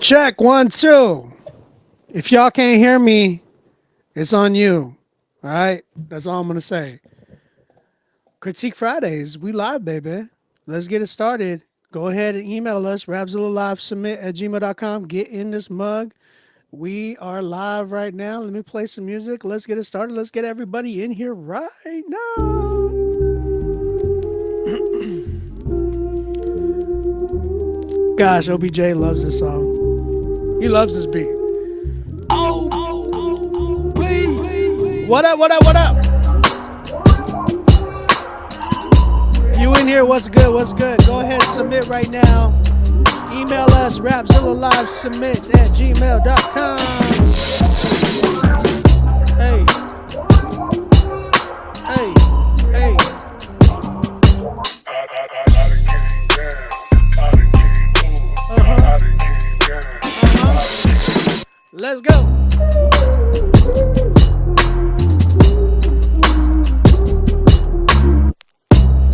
Check 1, 2. If y'all can't hear me, it's on you. All right, that's all I'm gonna say. Critique Fridays, we live, baby. Let's get it started. Go ahead and email us, rapzillalive@gmail.com. Get in this mug. We are live right now. Let me play some music. Let's get it started. Let's get everybody in here right now. Gosh, OBJ loves this song. He loves this beat. What up, what up, what up? If you in here, what's good, what's good? Go ahead, submit right now. Email us, rapzillalivesubmit@gmail.com. Hey. Hey. Hey. Let's go.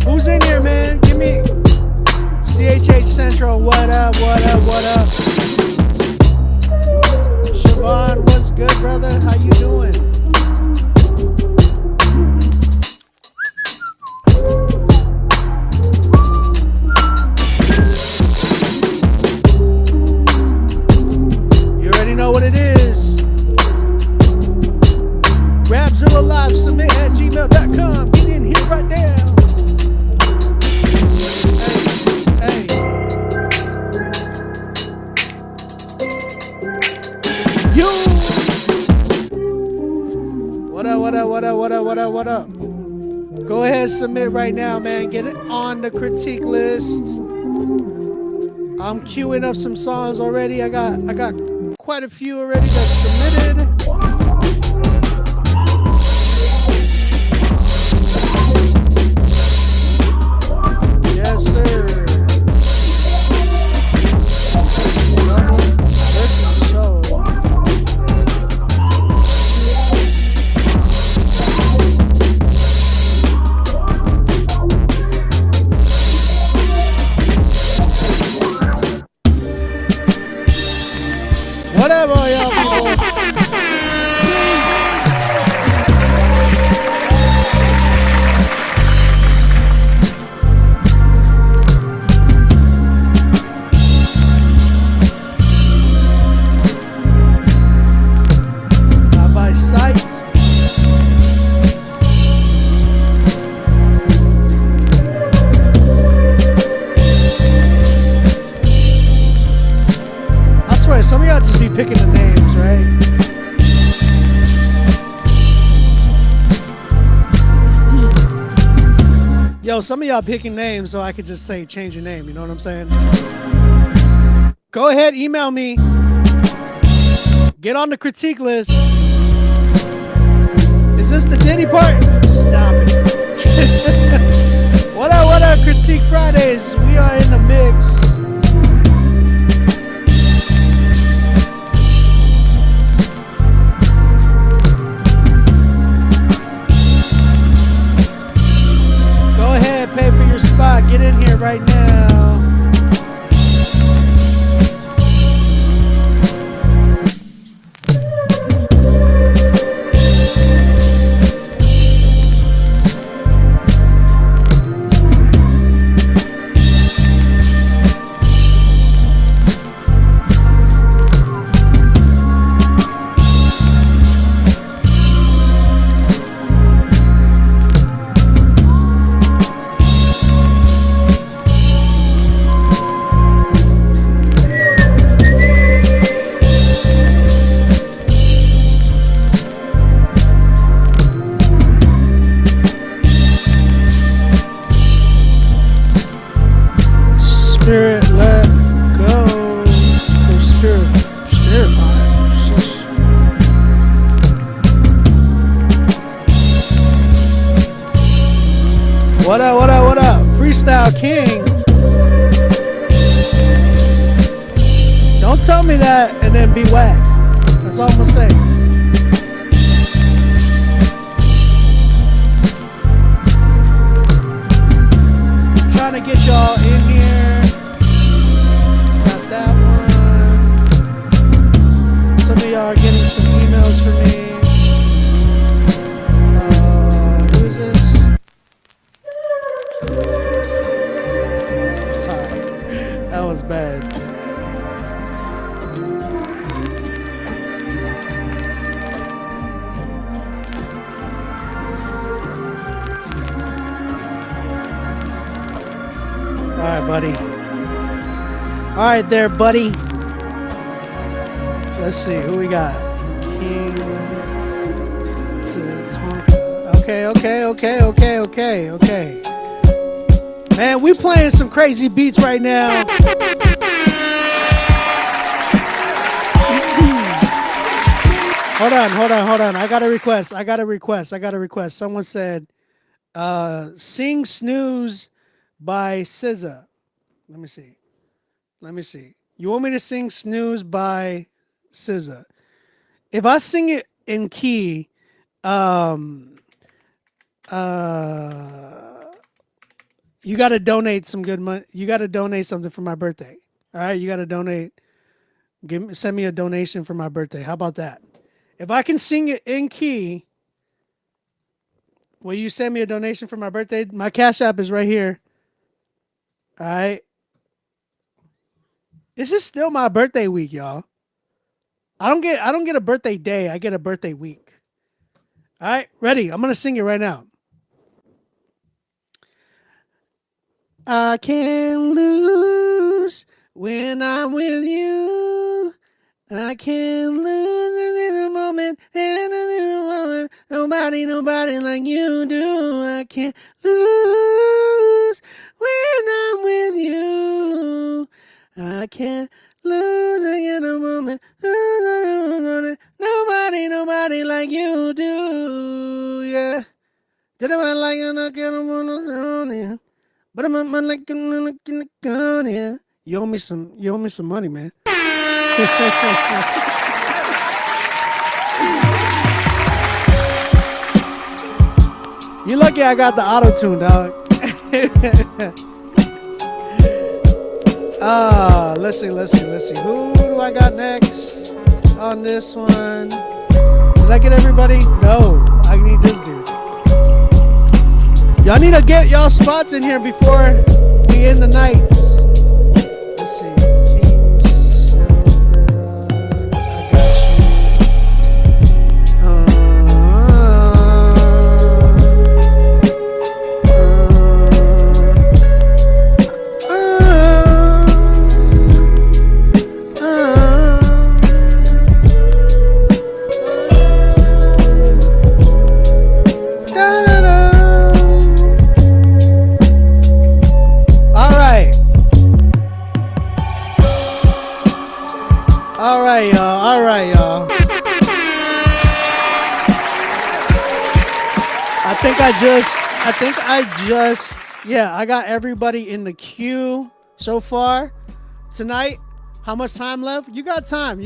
Who's in here, man? Give me CHH Central. What up? What up? What up? Siobhan, what's good, brother? How you doing? You already know what it is. rapzillalivesubmit@gmail.com. Get in here right now. Yo! What up, what up, what up, what up, what up, what up? Go ahead, submit right now, man. Get it on the critique list. I'm queuing up some songs already. I got quite a few already that's submitted. Yes, sir. Whatever, y'all people. Not by sight. I swear, some of y'all just be picking the names, right? Yo, some of y'all picking names so I could just say change your name, you know what I'm saying? Go ahead, email me. Get on the critique list. Is this the Diddy part? Stop it. What up, Critique Fridays? We are in the mix. Pay for your spot. Get in here right now. Spirit, let go. Spirit vibes. What up, what up, what up? Freestyle King. Don't tell me that and then be whack. That's all I'm gonna say. Trying to get y'all in here. Got that one. right, buddy. All right, there, buddy. Let's see who we got. King Tatanka. Okay. Man, we playing some crazy beats right now. Hold on. I got a request. Someone said, sing Snooze by SZA. Let me see. You want me to sing Snooze by SZA? If I sing it in key, you got to donate some good money. You got to donate something for my birthday. All right, you got to donate. Send me a donation for my birthday. How about that? If I can sing it in key, will you send me a donation for my birthday? My Cash App is right here. All right. This is still my birthday week, y'all. I don't get a birthday day. I get a birthday week. All right, ready? I'm gonna sing it right now. I can't lose when I'm with you. I can't lose in a moment, Nobody like you do. I can't lose when I'm with you. I can't lose in a moment. Nobody like you do. Yeah. Did I like a knock on the but I'm like yeah. You owe me some money, man. You lucky I got the auto-tune, dog. Let's see. Who do I got next on this one? Did I get everybody? No, I need this dude. Y'all need to get y'all spots in here before we end the night. Let's see. All right, y'all. I got everybody in the queue so far tonight. How much time left? You got time,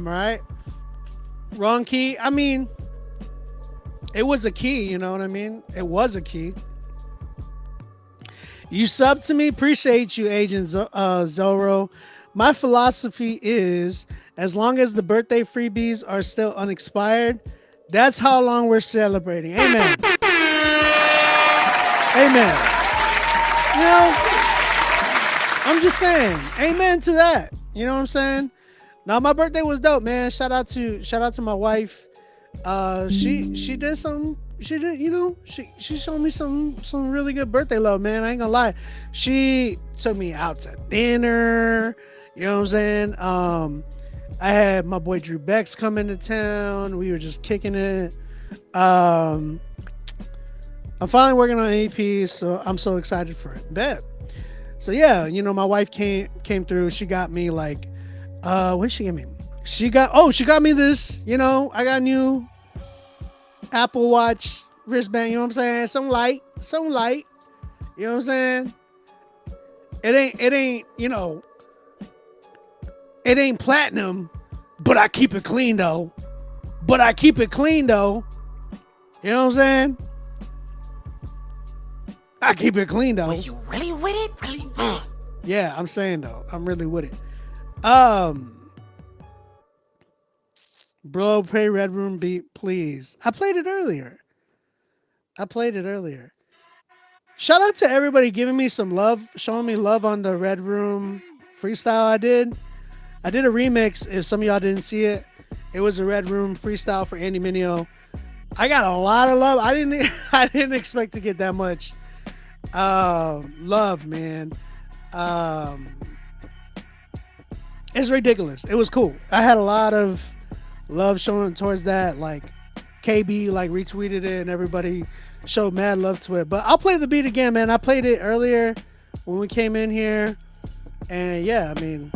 all right? Wrong key. I mean, it was a key, you know what I mean? It was a key. You sub to me, appreciate you, Agent Zorro. My philosophy is, as long as the birthday freebies are still unexpired, that's how long we're celebrating. Amen. Amen. You know, I'm just saying, amen to that. You know what I'm saying? Now, my birthday was dope, man. Shout out to my wife. She did something. She did, you know, she showed me some really good birthday love, man. I ain't gonna lie. She took me out to dinner. You know what I'm saying? I had my boy Drew Bex come into town. We were just kicking it. I'm finally working on an EP, so I'm so excited for it. Bet. So yeah, you know, my wife came through. She got me like, what did she give me? She got me this. You know, I got a new Apple Watch wristband. You know what I'm saying? Some light. You know what I'm saying? It ain't. You know. It ain't platinum, but I keep it clean though. You know what I'm saying? I keep it clean though. Was you really with it? Really? Yeah, I'm saying though. I'm really with it. Bro, play Red Room beat, please. I played it earlier. Shout out to everybody giving me some love, showing me love on the Red Room freestyle I did. I did a remix. If some of y'all didn't see it, it was a Red Room freestyle for Andy Mineo. I got a lot of love. I didn't expect to get that much love, man. Um, it's ridiculous. It was cool. I had a lot of love shown towards that. Like KB like retweeted it and everybody showed mad love to it. But I'll play the beat again, man. I played it earlier when we came in here. And yeah, I mean,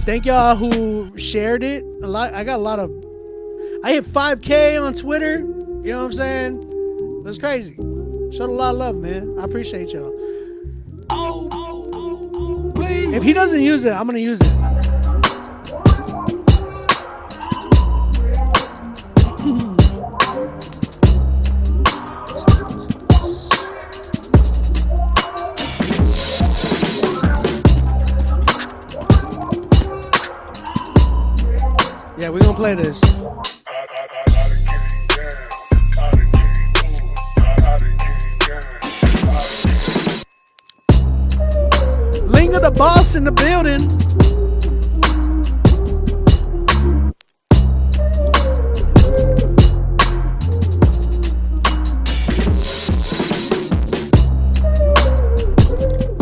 thank y'all who shared it. A lot. I got a lot of. I hit 5K on Twitter. You know what I'm saying? It was crazy. Showed a lot of love, man. I appreciate y'all. If he doesn't use it, I'm gonna use it. Yeah, we're gonna play this. Linger the boss in the building.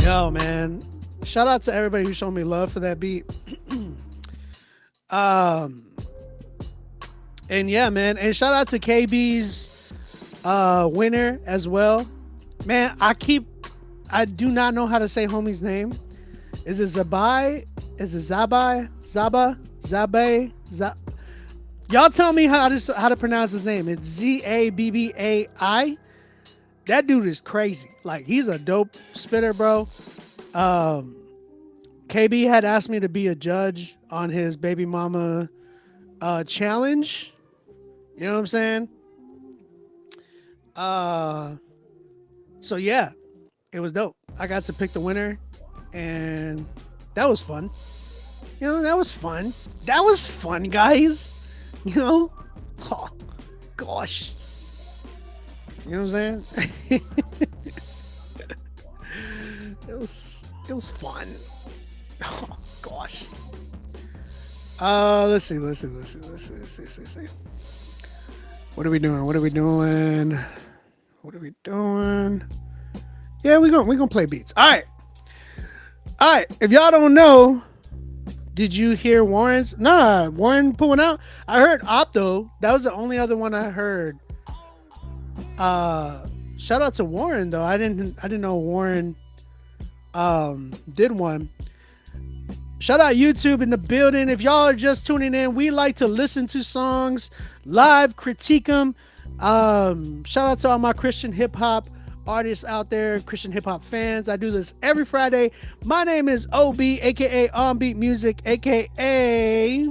Yo, man. Shout out to everybody who showed me love for that beat. And yeah, man. And shout out to KB's winner as well. Man, I do not know how to say homie's name. Is it Zabai? Is it Zabai? Zaba? Zabe? Y'all tell me how to pronounce his name. It's Zabbai. That dude is crazy. Like, he's a dope spitter, bro. KB had asked me to be a judge on his baby mama challenge. You know what I'm saying? So yeah, it was dope. I got to pick the winner, and that was fun. You know, that was fun. That was fun, guys. You know? Oh, gosh. You know what I'm saying? It was fun. Oh, gosh. Let's see. What are we doing? Yeah, we're gonna play beats. All right. If y'all don't know, did you hear Warren's? Nah, Warren pulling out. I heard Opto. That was the only other one I heard. Shout out to Warren though. I didn't know Warren did one. Shout out YouTube in the building. If y'all are just tuning in, we like to listen to songs live, critique them. Shout out to all my Christian hip hop artists out there, Christian hip hop fans. I do this every Friday. My name is OB, aka On Beat Music, aka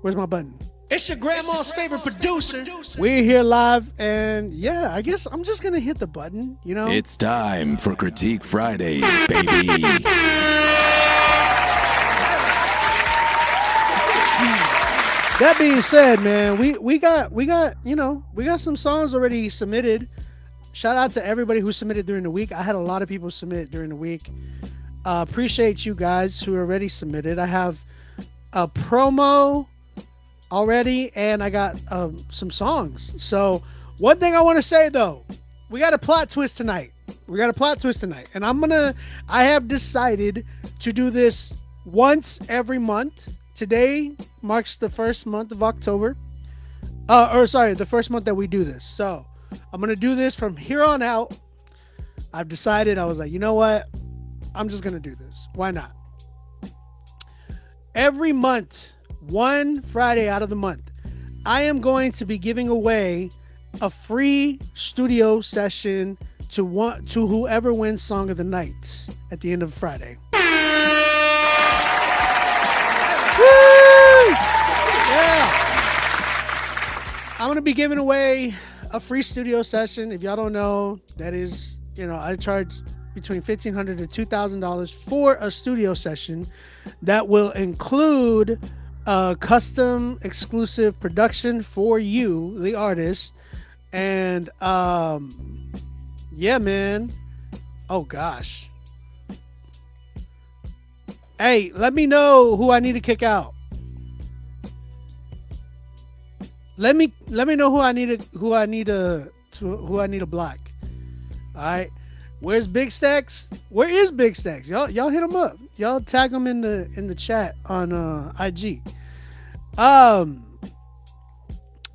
where's my button? It's your grandma's favorite producer. We're here live, and yeah, I guess I'm just gonna hit the button. You know, it's time for Critique Fridays, baby. That being said, man, we got some songs already submitted. Shout out to everybody who submitted during the week. I had a lot of people submit during the week. Appreciate you guys who already submitted. I have a promo already, and I got some songs. So one thing I want to say though, we got a plot twist tonight. And I have decided to do this once every month. Today marks the first month of October. The first month that we do this. So I'm going to do this from here on out. I've decided, I was like, you know what? I'm just going to do this. Why not? Every month, one Friday out of the month, I am going to be giving away a free studio session to whoever wins Song of the Night at the end of Friday. Woo! Yeah. I'm going to be giving away a free studio session. If y'all don't know, that is, I charge between $1,500 to $2,000 for a studio session that will include a custom exclusive production for you, the artist. And yeah, man. Oh gosh. Hey, let me know who I need to kick out. Let me know who I need to block. All right. Where's Big Stacks? Where is Big Stacks? Y'all hit him up. Y'all tag him in the chat on IG.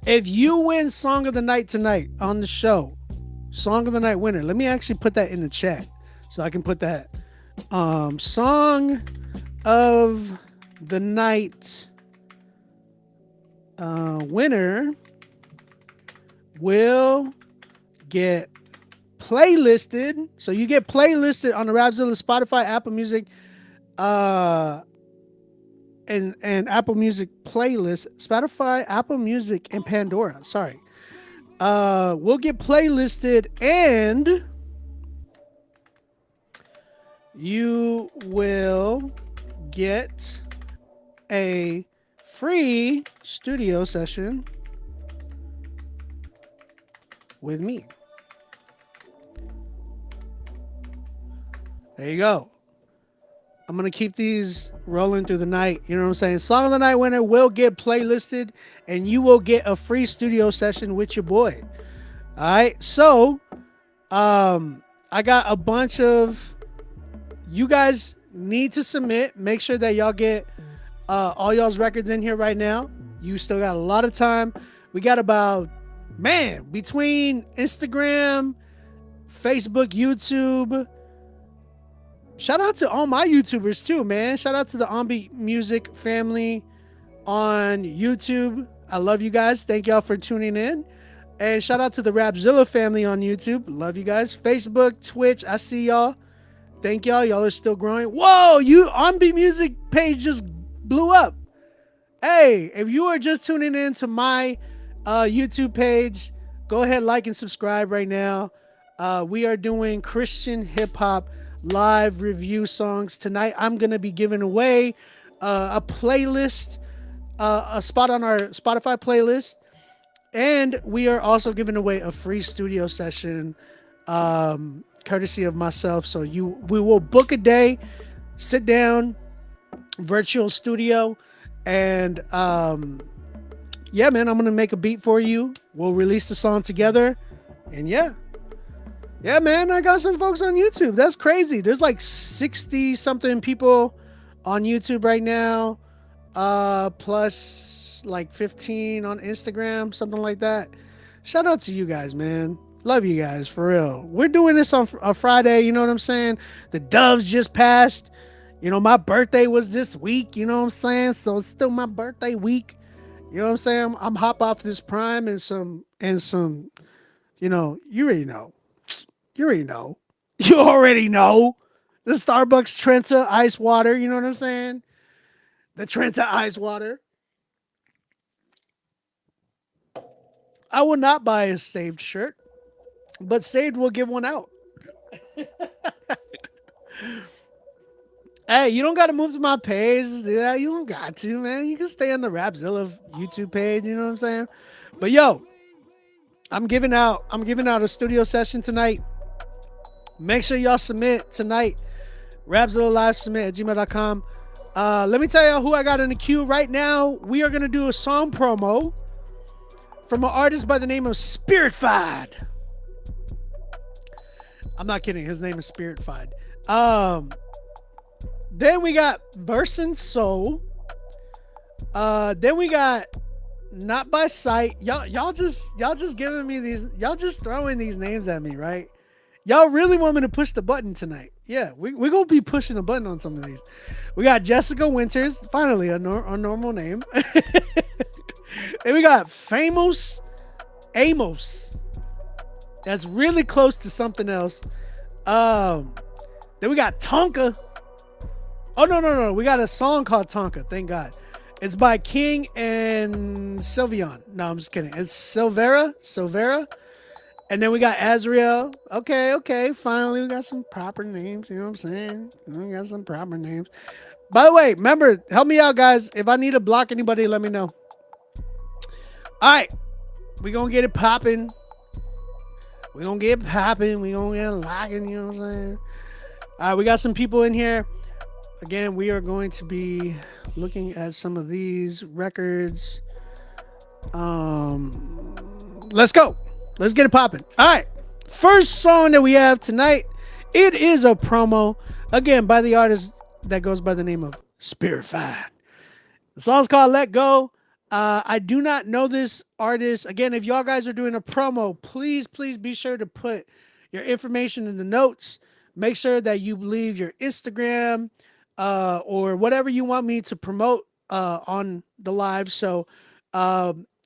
If you win Song of the Night tonight on the show, Song of the Night winner. Let me actually put that in the chat so I can put that. Song of the Night winner will get playlisted. So you get playlisted on the Rapzilla, Spotify, Apple Music, and Apple Music playlist. Spotify, Apple Music, and Pandora. Sorry. We'll get playlisted, and you will get a free studio session with me. There you go. I'm going to keep these rolling through the night. You know what I'm saying? Song of the Night winner will get playlisted, and you will get a free studio session with your boy. All right. So, I got a bunch of, you guys need to submit. Make sure that y'all get all y'all's records in here right now. You still got a lot of time. We got about, between Instagram, Facebook, YouTube. Shout out to all my YouTubers too, man. Shout out to the Ombeat Music family on YouTube. I love you guys. Thank y'all for tuning in. And shout out to the Rapzilla family on YouTube. Love you guys. Facebook, Twitch, I see y'all. Thank y'all. Y'all are still growing. Whoa, you Ombeat Music page just blew up. Hey, if you are just tuning in to my YouTube page, go ahead, like and subscribe right now. We are doing Christian hip hop live review songs tonight. I'm gonna be giving away a playlist, a spot on our Spotify playlist, and we are also giving away a free studio session, courtesy of myself. So we will book a day, sit down, virtual studio, and yeah, man, I'm gonna make a beat for you. We'll release the song together, and yeah, man, I got some folks on YouTube. That's crazy. There's like 60 something people on YouTube right now, plus like 15 on Instagram, something like that. Shout out to you guys, man. Love you guys, for real. We're doing this on a Friday, you know what I'm saying? The Doves just passed. You know, my birthday was this week, you know what I'm saying? So it's still my birthday week. You know what I'm saying? I'm hop off this Prime and some, you know, you already know. You already know. You already know. The Starbucks Trenta ice water. You know what I'm saying? The Trenta ice water. I will not buy a Saved shirt, but Saved will give one out. Hey, you don't got to move to my page. You don't got to, man. You can stay on the Rapzilla YouTube page. You know what I'm saying? But yo, I'm giving out a studio session tonight. Make sure y'all submit tonight. Rapzilla Live submit at gmail.com. Let me tell y'all who I got in the queue right now. We are going to do a song promo from an artist by the name of Spiritfied. I'm not kidding. His name is Spiritfied. Then we got Versin Soul. Then we got Not By Sight. Y'all just giving me these. Y'all just throwing these names at me, right? Y'all really want me to push the button tonight? Yeah, we're going to be pushing the button on some of these. We got Jessica Winters. Finally, a normal name. And we got Famous Amos. That's really close to something else. Then we got Tonka. Oh, no. We got a song called Tonka. Thank God. It's by King and Sylveon. No, I'm just kidding. It's Silvera. And then we got Azriel. Okay. Finally, we got some proper names. You know what I'm saying? We got some proper names. By the way, remember, help me out, guys. If I need to block anybody, let me know. All right. We're going to get it popping. We're going to get popping. We're going to get locking. You know what I'm saying? All right. We got some people in here. Again, we are going to be looking at some of these records. Let's go. Let's get it popping. All right. First song that we have tonight It is a promo, again, by the artist that goes by the name of Spirified. The song's called Let Go. I do not know this artist. Again, if y'all guys are doing a promo, please be sure to put your information in the notes. Make sure that you leave your Instagram or whatever you want me to promote on the live. So,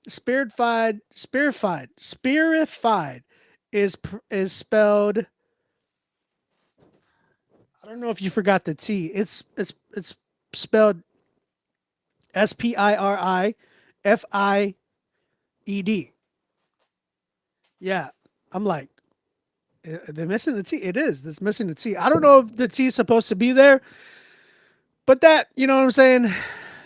Spirified is spelled. I don't know if you forgot the T. It's spelled Spirified. Yeah, I'm like, they're missing the T. It is. It's missing the T. I don't know if the T is supposed to be there, but that, you know what I'm saying,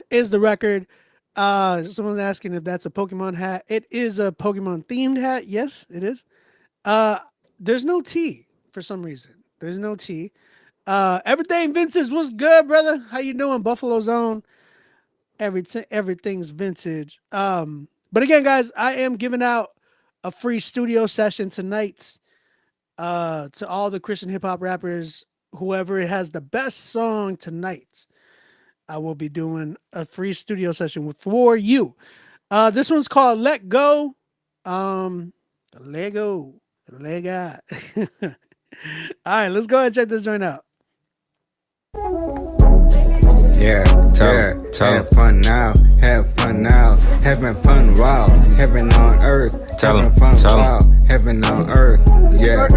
is the record. Someone's asking if that's a Pokemon hat. It is a Pokemon themed hat. Yes, it is. There's no T for some reason. There's no T. Everything vintage. What's good, brother? How you doing, Buffalo Zone? Everything's vintage. But again, guys, I am giving out a free studio session tonight to all the Christian hip hop rappers. Whoever has the best song tonight, I will be doing a free studio session for you. This one's called Let Go. Lego. All right, let's go ahead and check this joint out. Yeah, have fun now, having fun, wow, heaven on earth, having fun, wow, heaven on earth, yeah,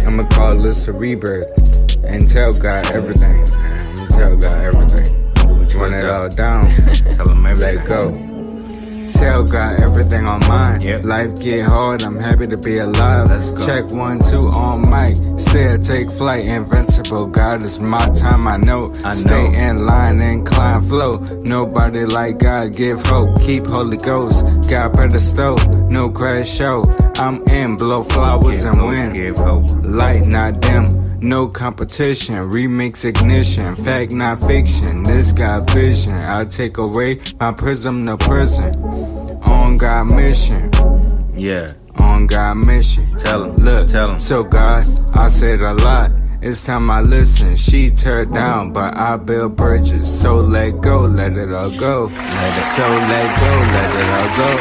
I'ma call this a rebirth, and tell God everything, man, tell God everything, run it all down, tell him everything, let go. Tell God everything on mine. Yep. Life get hard, I'm happy to be alive. Let's go. Check 1, 2 on mic. Still take flight, invincible. God is my time, I know. Stay in line, incline, flow. Nobody like God, give hope. Keep Holy Ghost. God better stow. No crash show. I'm in, blow flowers and win. Give hope. Light not dim. No competition, remix ignition, fact not fiction, this got vision, I take away my prism to prison, on God mission, yeah, on God mission, tell him, look, tell him, so God, I said a lot, it's time I listen, she tear down, but I build bridges, so let go, let it all go, let it all go.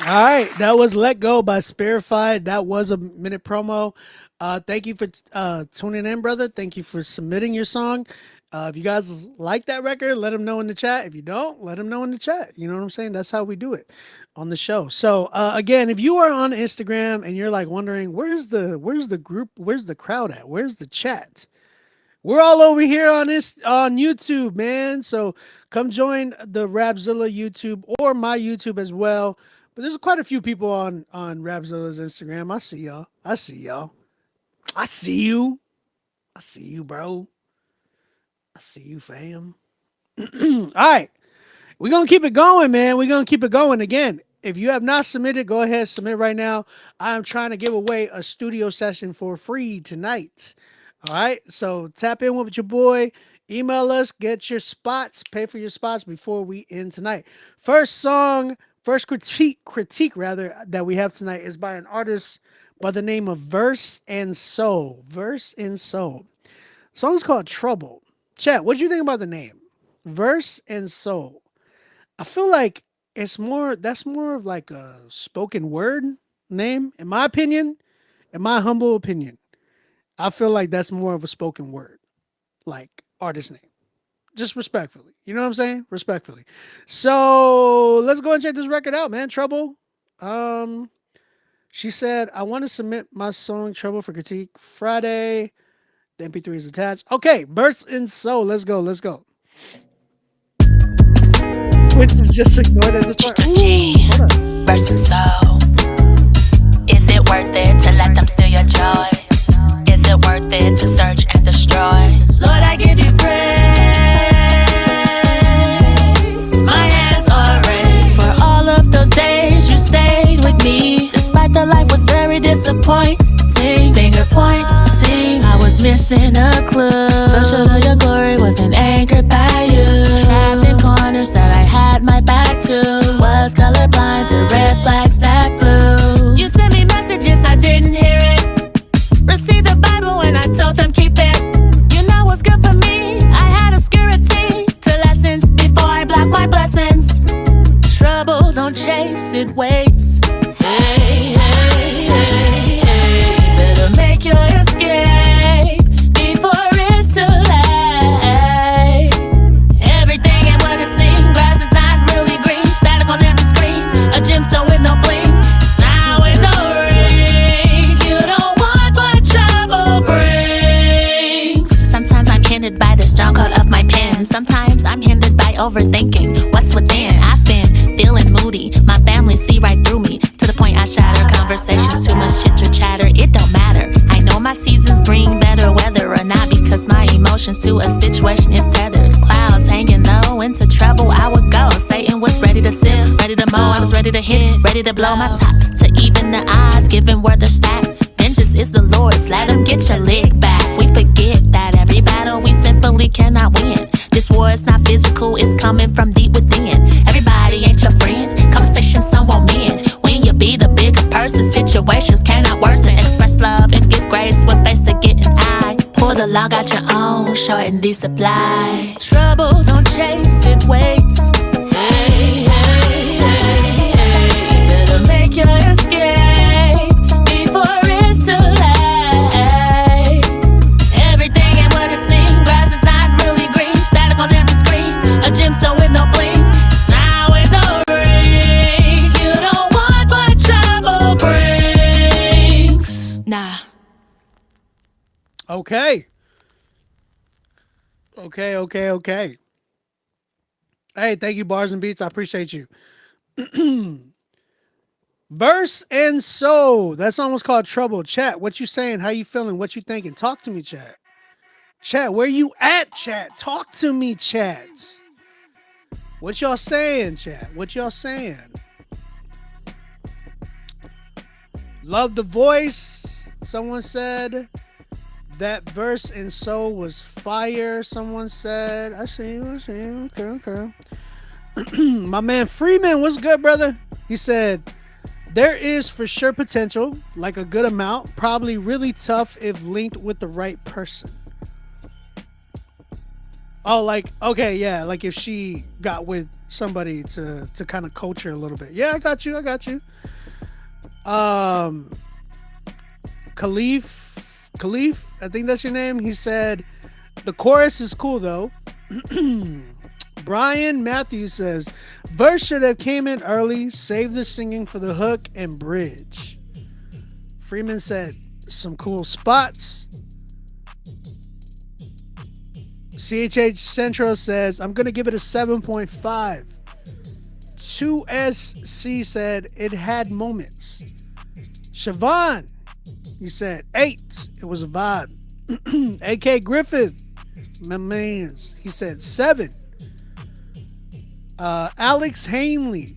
All right, that was Let Go by Spirified. That was a minute promo. Thank you for tuning in, brother. Thank you for submitting your song. If you guys like that record, let them know in the chat. If you don't, let them know in the chat. You know what I'm saying? That's how we do it on the show. So again, if you are on Instagram and you're like wondering, where's the group? Where's the crowd at? Where's the chat? We're all over here on YouTube, man. So come join the Rapzilla YouTube or my YouTube as well. But there's quite a few people on Rapzilla's Instagram. I see y'all. I see you, bro. I see you, fam. All right. We're going to keep it going, man. We're going to keep it going. Again, if you have not submitted, go ahead, submit right now. I'm trying to give away a studio session for free tonight. All right. So tap in with your boy. Email us, get your spots, pay for your spots before we end tonight. First critique that we have tonight is by an artist by the name of Verse and Soul. Verse and Soul. The song's called Trouble. Chat, what do you think about the name? Verse and Soul. I feel like that's more of like a spoken word name, in my opinion, in my humble opinion. I feel like that's more of a spoken word, like artist name. Just respectfully. You know what I'm saying? Respectfully. So let's go and check this record out, man. Trouble. She said, I want to submit my song Trouble for Critique Friday. The MP3 is attached. Okay, Verse and Soul. Let's go. Which is just ignored at this point. Verse and Soul. Is it worth it to let them steal your joy? Is it worth it to search and destroy? Lord, I give you praise. My hands are raised for all of those days you stayed with me, despite the life was very disappointing. Finger pointing, I was missing a clue. Fell short of your glory, wasn't anchored by you. Trapped in corners that I had my back to. Was colorblind to red flags that flew. You sent me messages, I didn't hear it. it waits. Hey, hey, hey, hey. Better make your escape before it's too late. Everything ain't what it seems. Grass is not really green. Static on every screen. A gemstone with no bling. Sign with no ring. You don't want what trouble brings. Sometimes I'm hindered by the strong cut of my pen. Sometimes I'm hindered by overthinking what's within. I've been feeling moody. My family see right through me. To the point I shatter conversations. Too much chitter chatter. It don't matter. I know my seasons bring better weather or not, because my emotions to a situation is tethered. Clouds hanging low, into trouble I would go. Satan was ready to sift, ready to mow. I was ready to hit, ready to blow my top. To even the odds, given where they're stacked. Vengeance is the Lord's, let him get your leg back. We forget that every battle we simply cannot win. This war is not physical, it's coming from deep within. Everybody ain't your friend, conversations some won't mend. When you be the bigger person, situations cannot worsen. Express love and give grace with face to get an eye. Pull the log out your own, shorten the supply. Trouble don't chase, it waits. Hey, hey, hey, hey. Better make your escape before it's too late. Everything ain't what it seems. Grass is not really green. Static on every screen. A gemstone with no bling. Sign with no ring. You don't want what trouble brings. Nah. Okay. Okay. Hey, thank you, Bars and Beats. I appreciate you. Verse and Soul. That song was called Trouble. Chat, what you saying? How you feeling? What you thinking? Talk to me, chat. Chat, where you at, chat? Talk to me, chat. What y'all saying, chat? What y'all saying? Love the voice. Someone said that Verse and Soul was fire. Someone said, I see you. Okay. My man Freeman, what's good, brother? He said, there is for sure potential, like a good amount, probably really tough if linked with the right person. Oh, like, okay, yeah, like if she got with somebody to kind of coach her a little bit. Yeah, I got you. Khalif, I think that's your name. He said, the chorus is cool though. Brian Matthews says, verse should have came in early, save the singing for the hook and bridge. Freeman said, some cool spots. CHH Central says, I'm going to give it a 7.5. 2SC said, it had moments. Siobhan, he said, 8. It was a vibe. AK Griffith, my mans, he said 7. Alex Hanley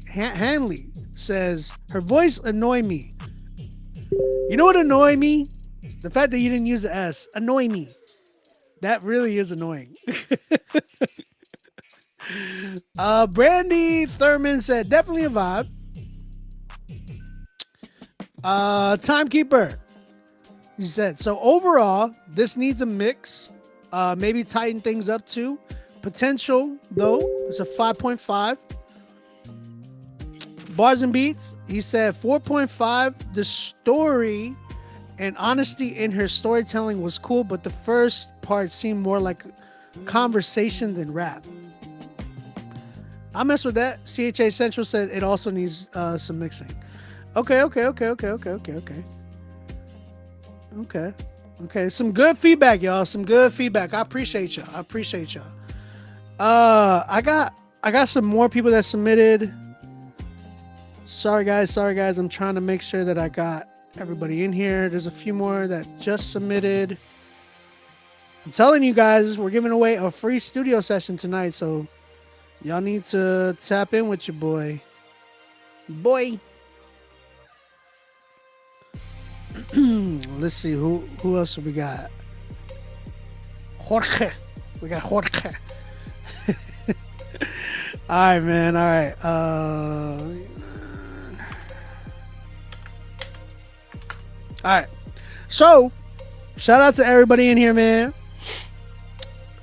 says, her voice annoy me. You know what annoy me? The fact that you didn't use the S. Annoy me. That really is annoying. Brandy Thurman said, definitely a vibe. Timekeeper, he said, so overall, this needs a mix. Maybe tighten things up too. Potential, though, it's a 5.5. Bars and Beats, he said 4.5. The story and honesty in her storytelling was cool, but the first part seemed more like conversation than rap. I mess with that. CHA Central said it also needs some mixing. Okay. Some good feedback, y'all. Some good feedback. I appreciate y'all. I got some more people that submitted. Sorry guys. I'm trying to make sure that I got everybody in here. There's a few more that just submitted. I'm telling you guys, we're giving away a free studio session tonight, so y'all need to tap in with your boy. Let's see who else we got. Jorge. We got Jorge. All right, man. All right. All right. So, shout out to everybody in here, man.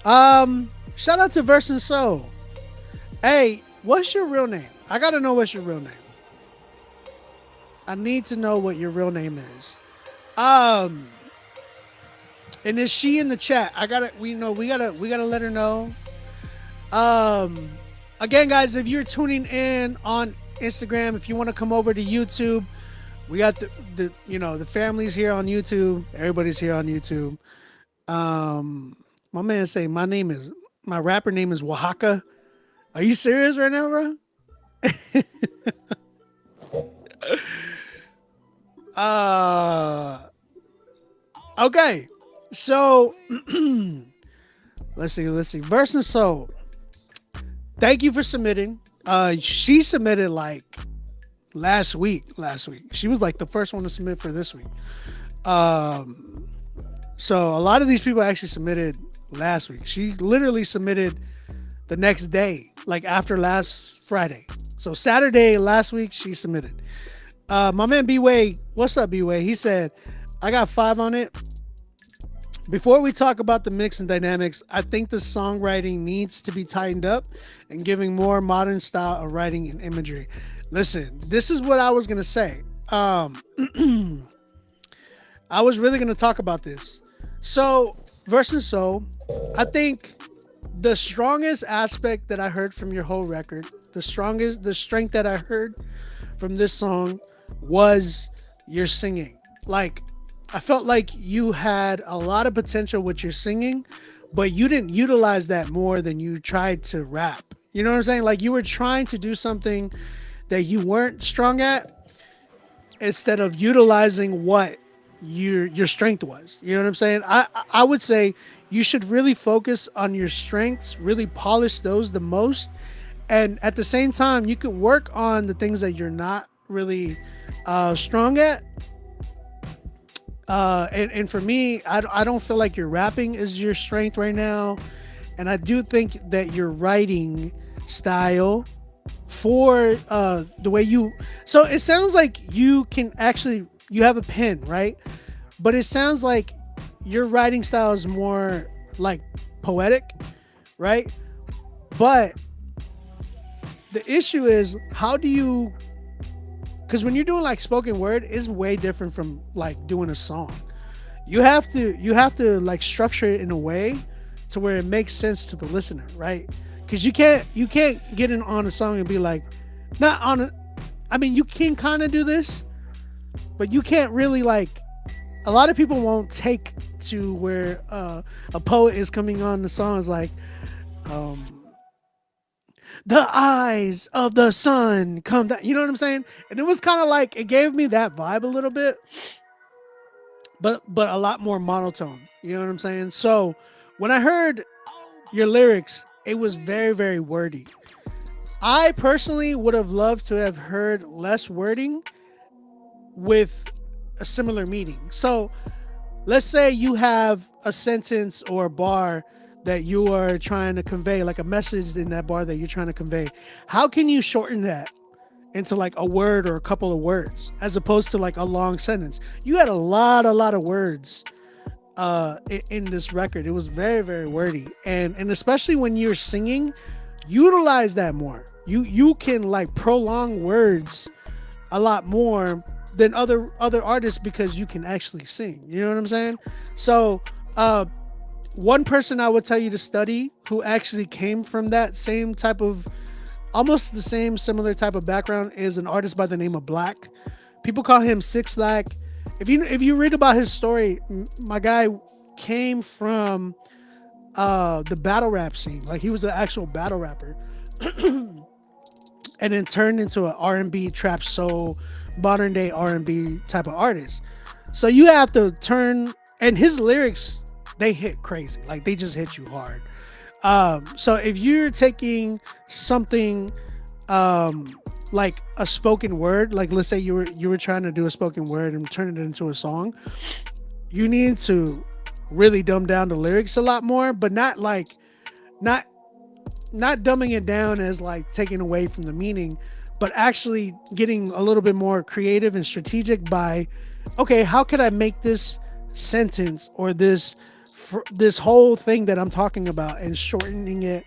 Shout out to Verse and Soul. Hey, what's your real name? I gotta know what's your real name. I need to know what your real name is. And is she in the chat? We gotta let her know. Again, guys, if you're tuning in on Instagram, if you want to come over to YouTube, we got the families here on YouTube. Everybody's here on YouTube. My man say my rapper name is Oaxaca. Are you serious right now, bro? Okay. So let's see. Verse and Soul. Thank you for submitting. She submitted like last week. She was like the first one to submit for this week. So a lot of these people actually submitted last week. She literally submitted the next day, like after last Friday. So Saturday last week she submitted. My man B-Way, what's up B-Way? He said, I got 5 on it. Before we talk about the mix and dynamics, I think the songwriting needs to be tightened up and giving more modern style of writing and imagery. Listen, this is what I was going to say. I was really going to talk about this. So, Verse and Soul, I think the strongest aspect that I heard from your whole record, the strength that I heard from this song was your singing. Like, I felt like you had a lot of potential with your singing, but you didn't utilize that more than you tried to rap. You know what I'm saying? Like you were trying to do something that you weren't strong at instead of utilizing what your strength was. You know what I'm saying? I would say you should really focus on your strengths, really polish those the most. And at the same time, you could work on the things that you're not really strong at. And for me, I don't feel like your rapping is your strength right now. And I do think that your writing style for the way so it sounds like you have a pen, right? But it sounds like your writing style is more like poetic, right? But the issue is, how do you, because when you're doing like spoken word, it's way different from like doing a song. You have to like structure it in a way to where it makes sense to the listener, right? Because you can't get in on a song and be like, you can kind of do this, but you can't really, like, a lot of people won't take to where a poet is coming on the song is like, the eyes of the sun come down. You know what I'm saying? And it was kind of like, it gave me that vibe a little bit, but a lot more monotone. You know what I'm saying? So when I heard your lyrics, it was very, very wordy. I personally would have loved to have heard less wording with a similar meaning. So let's say you have a sentence or a bar that you are trying to convey, like a message in that bar that you're trying to convey. How can you shorten that into like a word or a couple of words as opposed to like a long sentence? You had a lot of words in this record. It was very, very wordy, and especially when you're singing, utilize that more. You can like prolong words a lot more than other artists because you can actually sing. You know what I'm saying? So one person I would tell you to study who actually came from that same type of, almost the same similar type of background, is an artist by the name of Black. People call him Six Lack. If you read about his story, my guy came from the battle rap scene. Like, he was an actual battle rapper and then turned into an R&B, trap soul, modern day R&B type of artist. So you have to turn, and his lyrics, they hit crazy. Like, they just hit you hard. So if you're taking something like a spoken word, like let's say you were trying to do a spoken word and turn it into a song, you need to really dumb down the lyrics a lot more, but not dumbing it down as like taking away from the meaning, but actually getting a little bit more creative and strategic by, okay, how could I make this sentence or this whole thing that I'm talking about and shortening it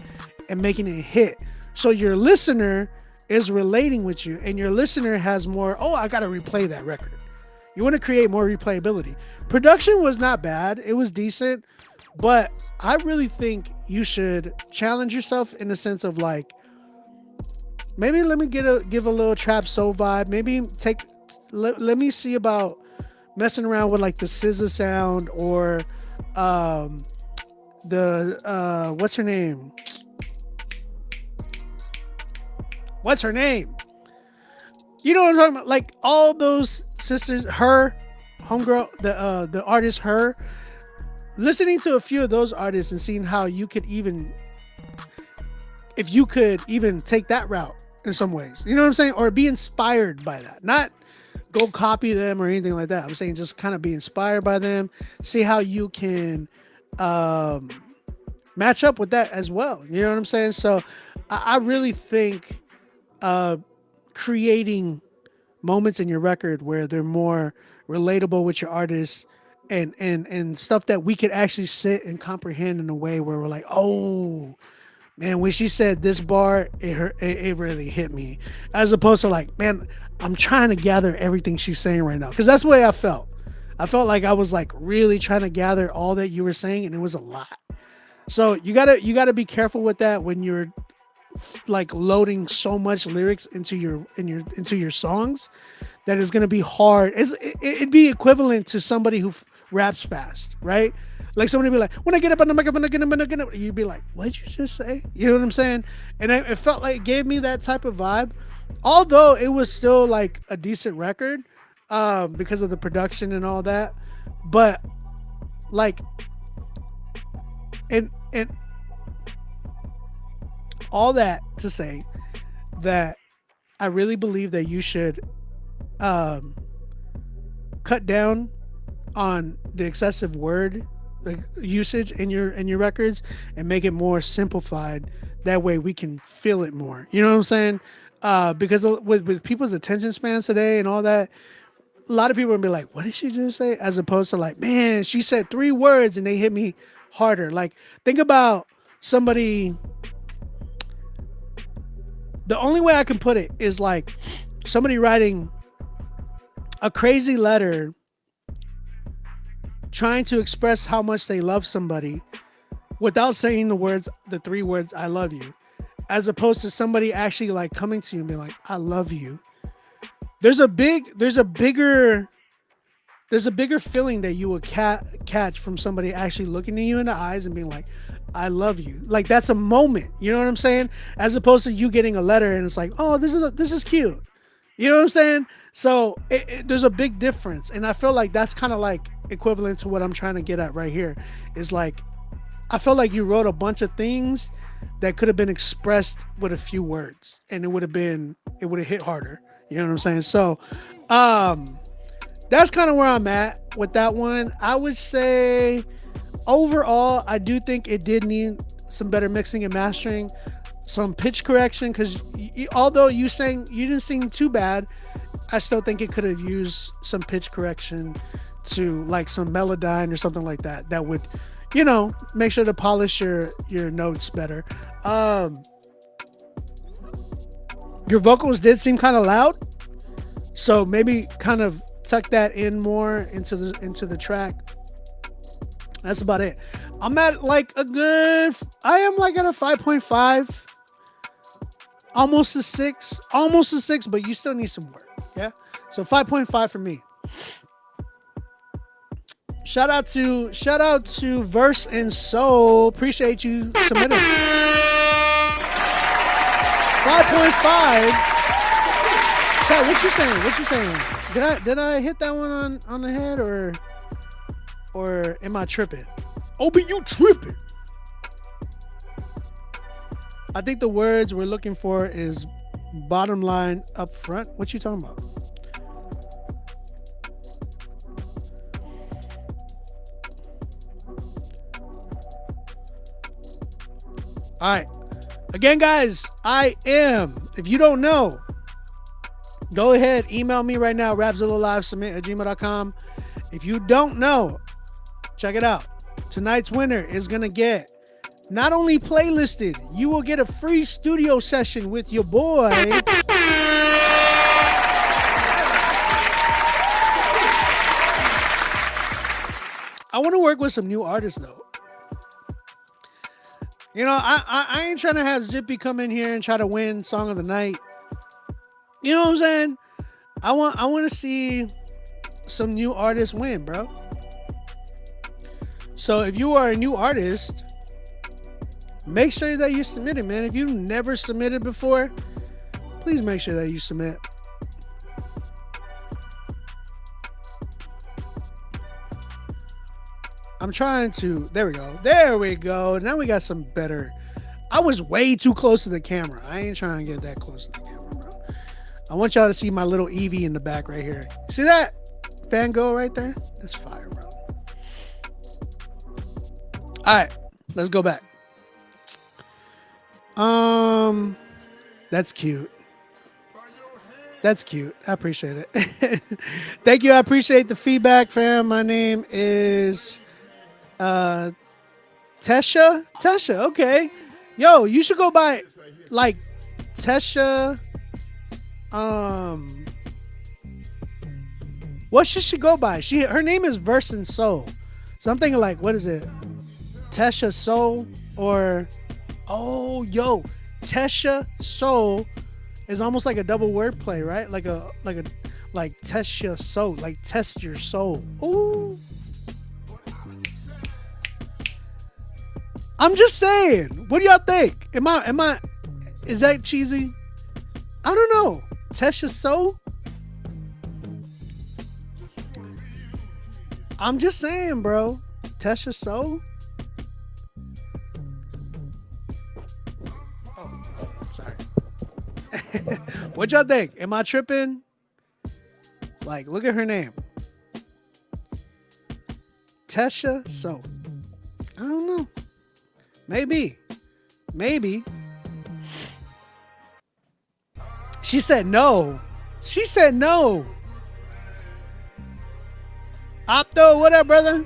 and making it hit, so your listener is relating with you, and your listener has more, oh, I gotta replay that record. You want to create more replayability. Production was not bad, it was decent, but I really think you should challenge yourself in the sense of like, maybe let me give a little trap soul vibe. Maybe let me see about messing around with like the SZA sound, or the what's her name? What's her name? You know what I'm talking about? Like all those sisters, her, homegirl, the artist, her. Listening to a few of those artists and seeing how you could even, if you could even take that route in some ways, you know what I'm saying? Or be inspired by that. Not go copy them or anything like that. I'm saying just kind of be inspired by them. See how you can match up with that as well. You know what I'm saying? So I really think creating moments in your record where they're more relatable with your artists, and stuff that we could actually sit and comprehend in a way where we're like, oh man, when she said this bar, it really hit me, as opposed to like, man, I'm trying to gather everything she's saying right now, because that's the way I felt like I was like really trying to gather all that you were saying, and it was a lot. So you gotta be careful with that when you're like loading so much lyrics into your songs, that is going to be hard. It'd be equivalent to somebody who raps fast, right? Like somebody be like, when I get up on the microphone, you'd be like, what'd you just say? You know what I'm saying? And it felt like it gave me that type of vibe, although it was still like a decent record because of the production and all that. But like, and all that to say that I really believe that you should cut down on the excessive word usage in your records and make it more simplified. That way we can feel it more. You know what I'm saying? Because with people's attention spans today and all that, a lot of people will be like, what did she just say? As opposed to like, man, she said 3 words and they hit me harder. Like, think about somebody. The only way I can put it is like somebody writing a crazy letter trying to express how much they love somebody without saying the 3 words, I love you, as opposed to somebody actually like coming to you and being like, I love you. There's a bigger feeling that you would catch from somebody actually looking at you in the eyes and being like, I love you. Like, that's a moment, you know what I'm saying? As opposed to you getting a letter and it's like, oh, this is cute. You know what I'm saying? So there's a big difference. And I feel like that's kind of like equivalent to what I'm trying to get at right here, is like, I feel like you wrote a bunch of things that could have been expressed with a few words, and it would have hit harder. You know what I'm saying? So, that's kind of where I'm at with that one. I would say overall, I do think it did need some better mixing and mastering, some pitch correction, because although you didn't sing too bad, I still think it could have used some pitch correction to like some Melodyne or something like that. That would, you know, make sure to polish your notes better. Your vocals did seem kind of loud, so maybe kind of tuck that in more into the track. That's about it. I'm at like I am like at a 5.5, almost a 6, but you still need some work. Yeah. So 5.5 for me. Shout out to Verse and Soul. Appreciate you submitting. 5.5. Chat, what you saying? Did I hit that one on the head, or am I tripping? Oh, but you tripping. I think the words we're looking for is bottom line up front. What you talking about? All right. Again, guys, if you don't know, go ahead, email me right now, rapzillalive@gmail.com. If you don't know, check it out. Tonight's winner is going to get not only playlisted, you will get a free studio session with your boy. I want to work with some new artists though. You know, I ain't trying to have Zippy come in here and try to win Song of the Night. You know what I'm saying? I want to see some new artists win, bro. So if you are a new artist, make sure that you submit it, man. If you've never submitted before, please make sure that you submit. I'm trying to, there we go. There we go. Now we got some better. I was way too close to the camera. I ain't trying to get that close to the camera, bro. I want y'all to see my little Eevee in the back right here. See that? Van Gogh right there? That's fire, bro. All right, let's go back. That's cute. That's cute. I appreciate it. Thank you. I appreciate the feedback, fam. My name is Tesha. Tesha, okay. Yo, you should go by like Tesha. What should she go by? Her name is Verse and Soul. So I'm thinking like, what is it? Tesha Soul or Tesha Soul is almost like a double word play, right? Like Tesha Soul, like test your soul. Ooh. I'm just saying. What do y'all think? Is that cheesy? I don't know. Tesha Soul? I'm just saying, bro. Tesha Soul? Oh, sorry. What y'all think? Am I tripping? Like, look at her name. Tesha Soul. I don't know. Maybe. She said no. Opto, what up, brother?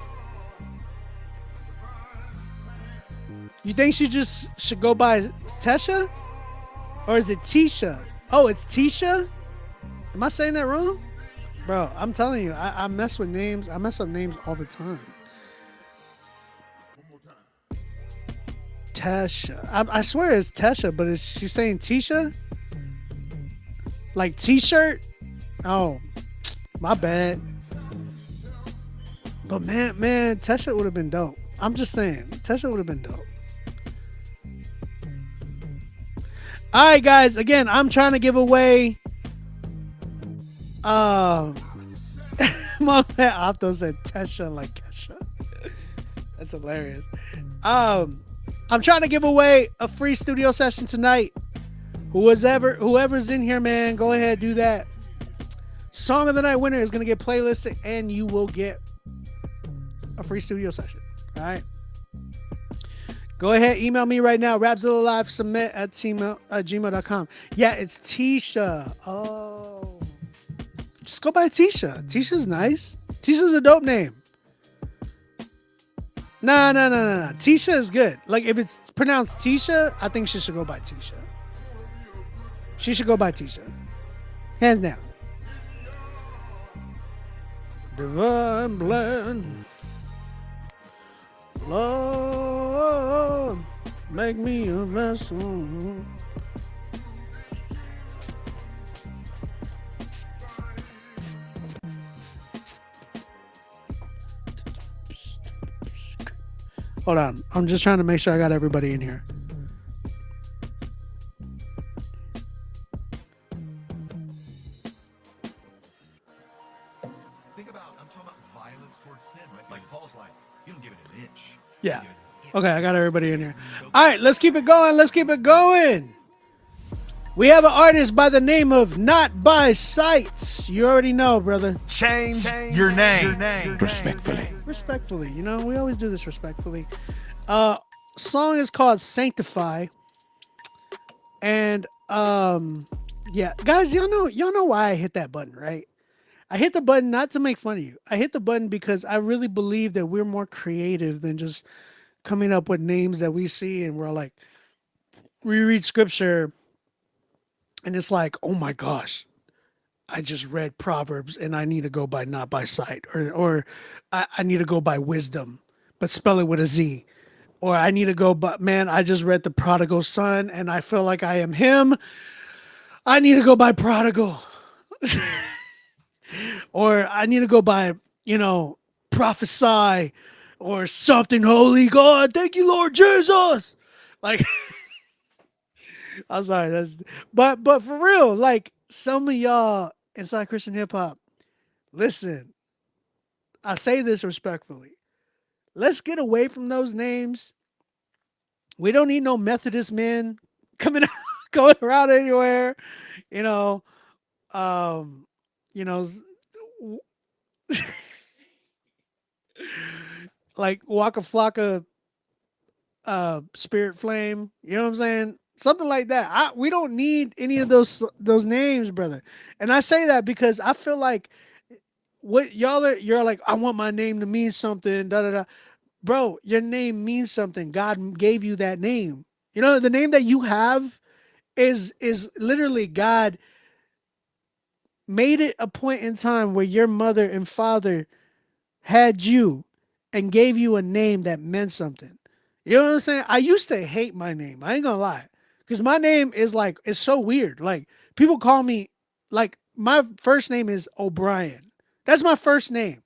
You think she just should go by Tesha? Or is it Tisha? Oh, it's Tisha? Am I saying that wrong? Bro, I'm telling you, I mess with names. I mess up names all the time. Tesha. I swear it's Tesha, but is she saying Tisha? Like t-shirt? Oh, my bad. But man, Tesha would have been dope. I'm just saying, Tesha would have been dope. All right, guys. Again, I'm trying to give away. My man Opto said Tesha like Kesha. That's hilarious. I'm trying to give away a free studio session tonight. Whoever's in here, man, go ahead, do that. Song of the Night winner is gonna get playlisted, and you will get a free studio session. All right. Go ahead, email me right now, rapzillalivesubmit@gmail.com. Yeah, it's Tisha. Oh, just go by Tisha. Tisha's nice. Tisha's a dope name. No. Tisha is good. Like, if it's pronounced Tisha, I think she should go by Tisha. She should go by Tisha. Hands down. Divine blend. Lord, make me a vessel. Hold on. I'm just trying to make sure I got everybody in here. I'm talking about violence towards sin, right? Like Paul's like, you don't give it an inch. Yeah. Okay, I got everybody in here. All right, let's keep it going. We have an artist by the name of Not By Sight. You already know, brother. Change your name. Respectfully. You know, we always do this respectfully. Song is called Sanctify. And yeah, guys, y'all know why I hit that button, right? I hit the button not to make fun of you. I hit the button because I really believe that we're more creative than just coming up with names that we see, and we're like, we read scripture, and it's like, oh my gosh, I just read Proverbs, and I need to go by not by sight, or I need to go by wisdom, but spell it with a Z. Or I need to go, but man, I just read the prodigal son and I feel like I am him. I need to go by prodigal. Or I need to go by, prophesy or something holy. God, thank you, Lord Jesus. Like, I'm sorry, but for real, like some of y'all inside Christian hip hop, listen, I say this respectfully. Let's get away from those names. We don't need no Methodist men coming out, going around anywhere, you know. Um, you know, like Waka Flocka, Spirit Flame. You know what I'm saying? Something like that. We don't need any of those names, brother. And I say that because I feel like what you're like, I want my name to mean something. Da da da. Bro, your name means something. God gave you that name. You know, the name that you have is literally God made it a point in time where your mother and father had you and gave you a name that meant something. You know what I'm saying? I used to hate my name. I ain't gonna lie. Because my name is like, it's so weird. Like, people call me, like, my first name is O'Brien. That's my first name.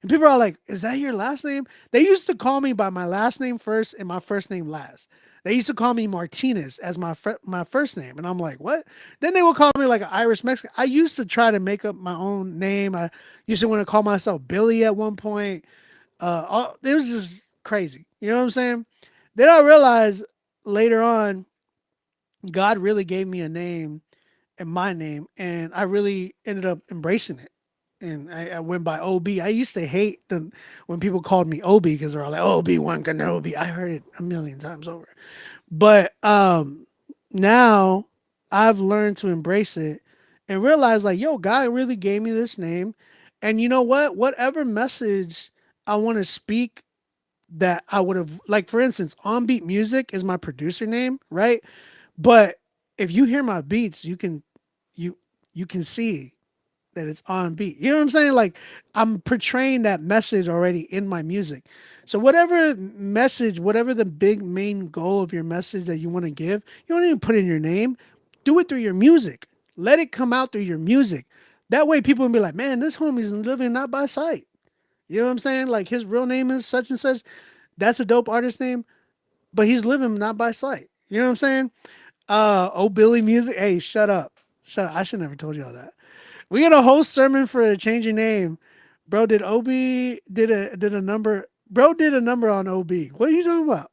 And people are like, is that your last name? They used to call me by my last name first and my first name last. They used to call me Martinez as my first name. And I'm like, what? Then they would call me like an Irish Mexican. I used to try to make up my own name. I used to want to call myself Billy at one point. It was just crazy. You know what I'm saying? Then I realized later on, God really gave me a name and my name. And I really ended up embracing it. And I went by OB. I used to hate when people called me OB because they're all like, Obi-Wan Kenobi. I heard it a million times over. But now I've learned to embrace it and realize like, yo, God really gave me this name. And you know what? Whatever message I want to speak that I would have, like, for instance, On Beat Music is my producer name, right? But if you hear my beats, you can see that it's on beat. You know what I'm saying? Like, I'm portraying that message already in my music. So whatever message, whatever the big main goal of your message that you want to give, you don't even put in your name. Do it through your music. Let it come out through your music. That way people will be like, man, this homie's living not by sight. You know what I'm saying? Like, his real name is such and such. That's a dope artist name, but he's living not by sight. You know what I'm saying? Oh, Billy Music. Hey, shut up. Shut up. I should never told you all that. We got a whole sermon for a change your name. Bro, did a number? Bro did a number on OB. What are you talking about?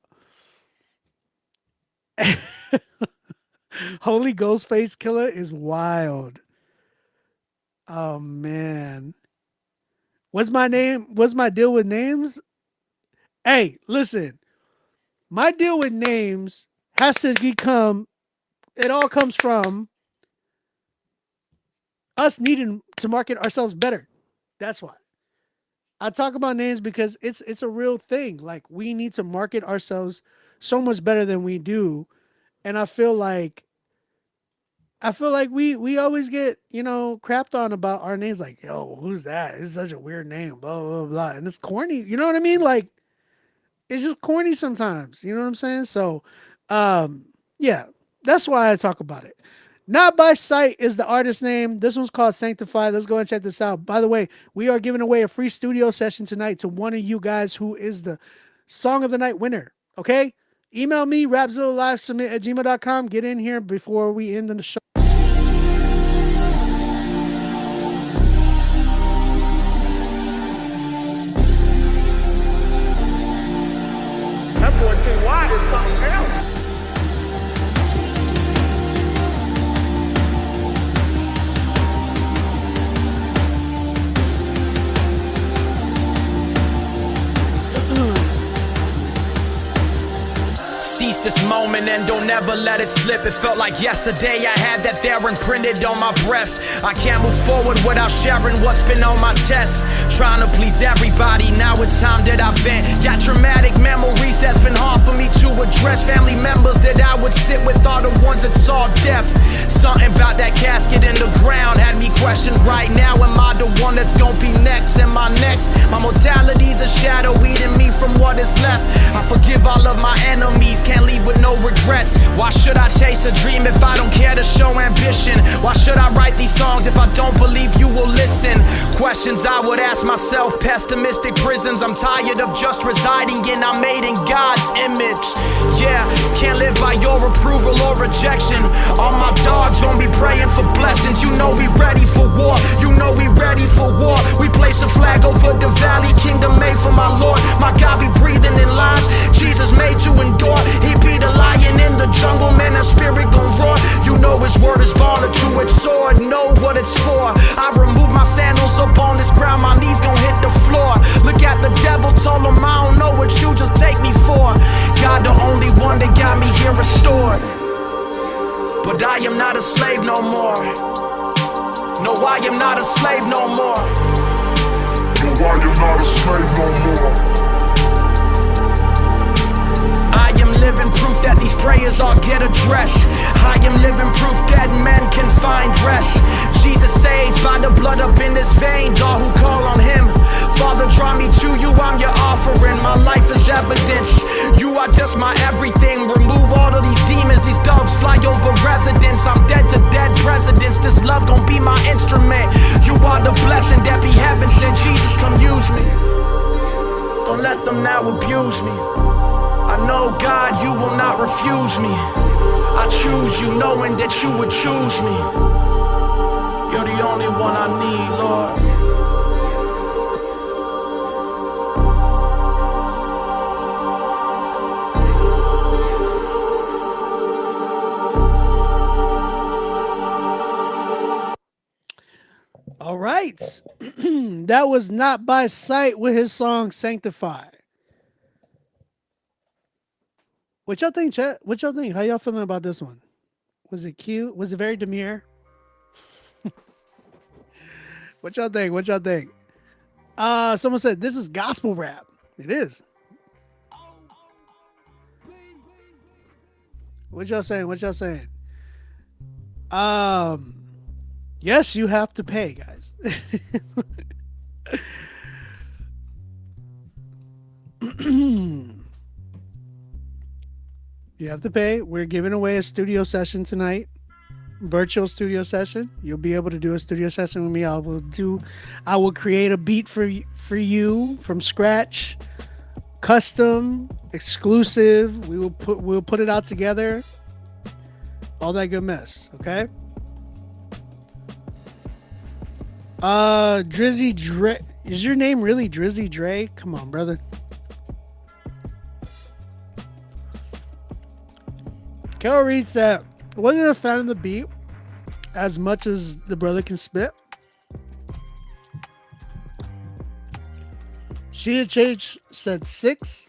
Holy Ghost Face Killer is wild. Oh man. What's my name? What's my deal with names? Hey, listen. My deal with names has to become, it all comes from us needing to market ourselves better. That's why I talk about names, because it's a real thing. Like, we need to market ourselves so much better than we do. And I feel like we always get, crapped on about our names. Like, yo, who's that? It's such a weird name, blah, blah, blah. And it's corny. You know what I mean? Like, it's just corny sometimes. You know what I'm saying? So, yeah, that's why I talk about it. Not by Sight is the artist name. This one's called Sanctified. Let's go and check this out. By the way, we are giving away a free studio session tonight to one of you guys who is the Song of the Night winner. Okay? Email me, rapzillolivesubmit@gmail.com. Get in here before we end the show. That boy T.Y. is something else. this moment and don't ever let it slip. It felt like yesterday I had that there imprinted on my breath. I can't move forward without sharing what's been on my chest. Trying to please everybody, now it's time that I vent. Got traumatic memories that's been hard for me to address. Family members that I would sit with are the ones that saw death. Something about that casket in the ground had me question right now, am I the one that's gonna be next? Am I next? My mortality's a shadow eating me from what is left. I forgive all of my enemies, can't leave with no regrets. Why should I chase a dream if I don't care to show ambition? Why should I write these songs if I don't believe you will listen? Questions I would ask myself, pessimistic prisons. I'm tired of just residing in, I'm made in God's image. Yeah, can't live by your approval or rejection. All my dogs gon' be praying for blessings. You know we ready for war, you know we ready for war. We place a flag over the valley, kingdom made for my Lord. My God be breathing in lines, Jesus made to endure. He be the lion in the jungle, man, that spirit gon' roar. You know his word is born to its sword, know what it's for. I remove my sandals up on this ground, my knees gon' hit the floor. Look at the devil, told him I don't know what you just take me for. God the only one that got me here restored. But I am not a slave no more. No, I am not a slave no more. No, I am not a slave no more. I am living proof that these prayers all get addressed. I am living proof that men can find rest. Jesus saves by the blood up in his veins, all who call on him. Father, draw me to you, I'm your offering. My life is evidence, you are just my everything. Remove all of these demons, these doves fly over residents. I'm dead to dead presidents, this love gon' be my instrument. You are the blessing that be heaven sent, Jesus come use me. Don't let them now abuse me. I know, God, you will not refuse me. I choose you knowing that you would choose me. You're the only one I need, Lord. All right. That was Not By Sight with his song Sanctify. What y'all think, chat? What y'all think? How y'all feeling about this one? Was it cute? Was it very demure? What y'all think? What y'all think? Someone said this is gospel rap. It is. What y'all saying? What y'all saying? Yes, you have to pay, guys. You have to pay. We're giving away a studio session tonight. Virtual studio session. You'll be able to do a studio session with me. I will create a beat for you from scratch. Custom, exclusive. We'll put it out together. All that good mess, okay? Drizzy Dre. Is your name really Drizzy Dre? Come on, brother. Carol Reed said, wasn't a fan of the beat as much as the brother can spit. CHH said 6.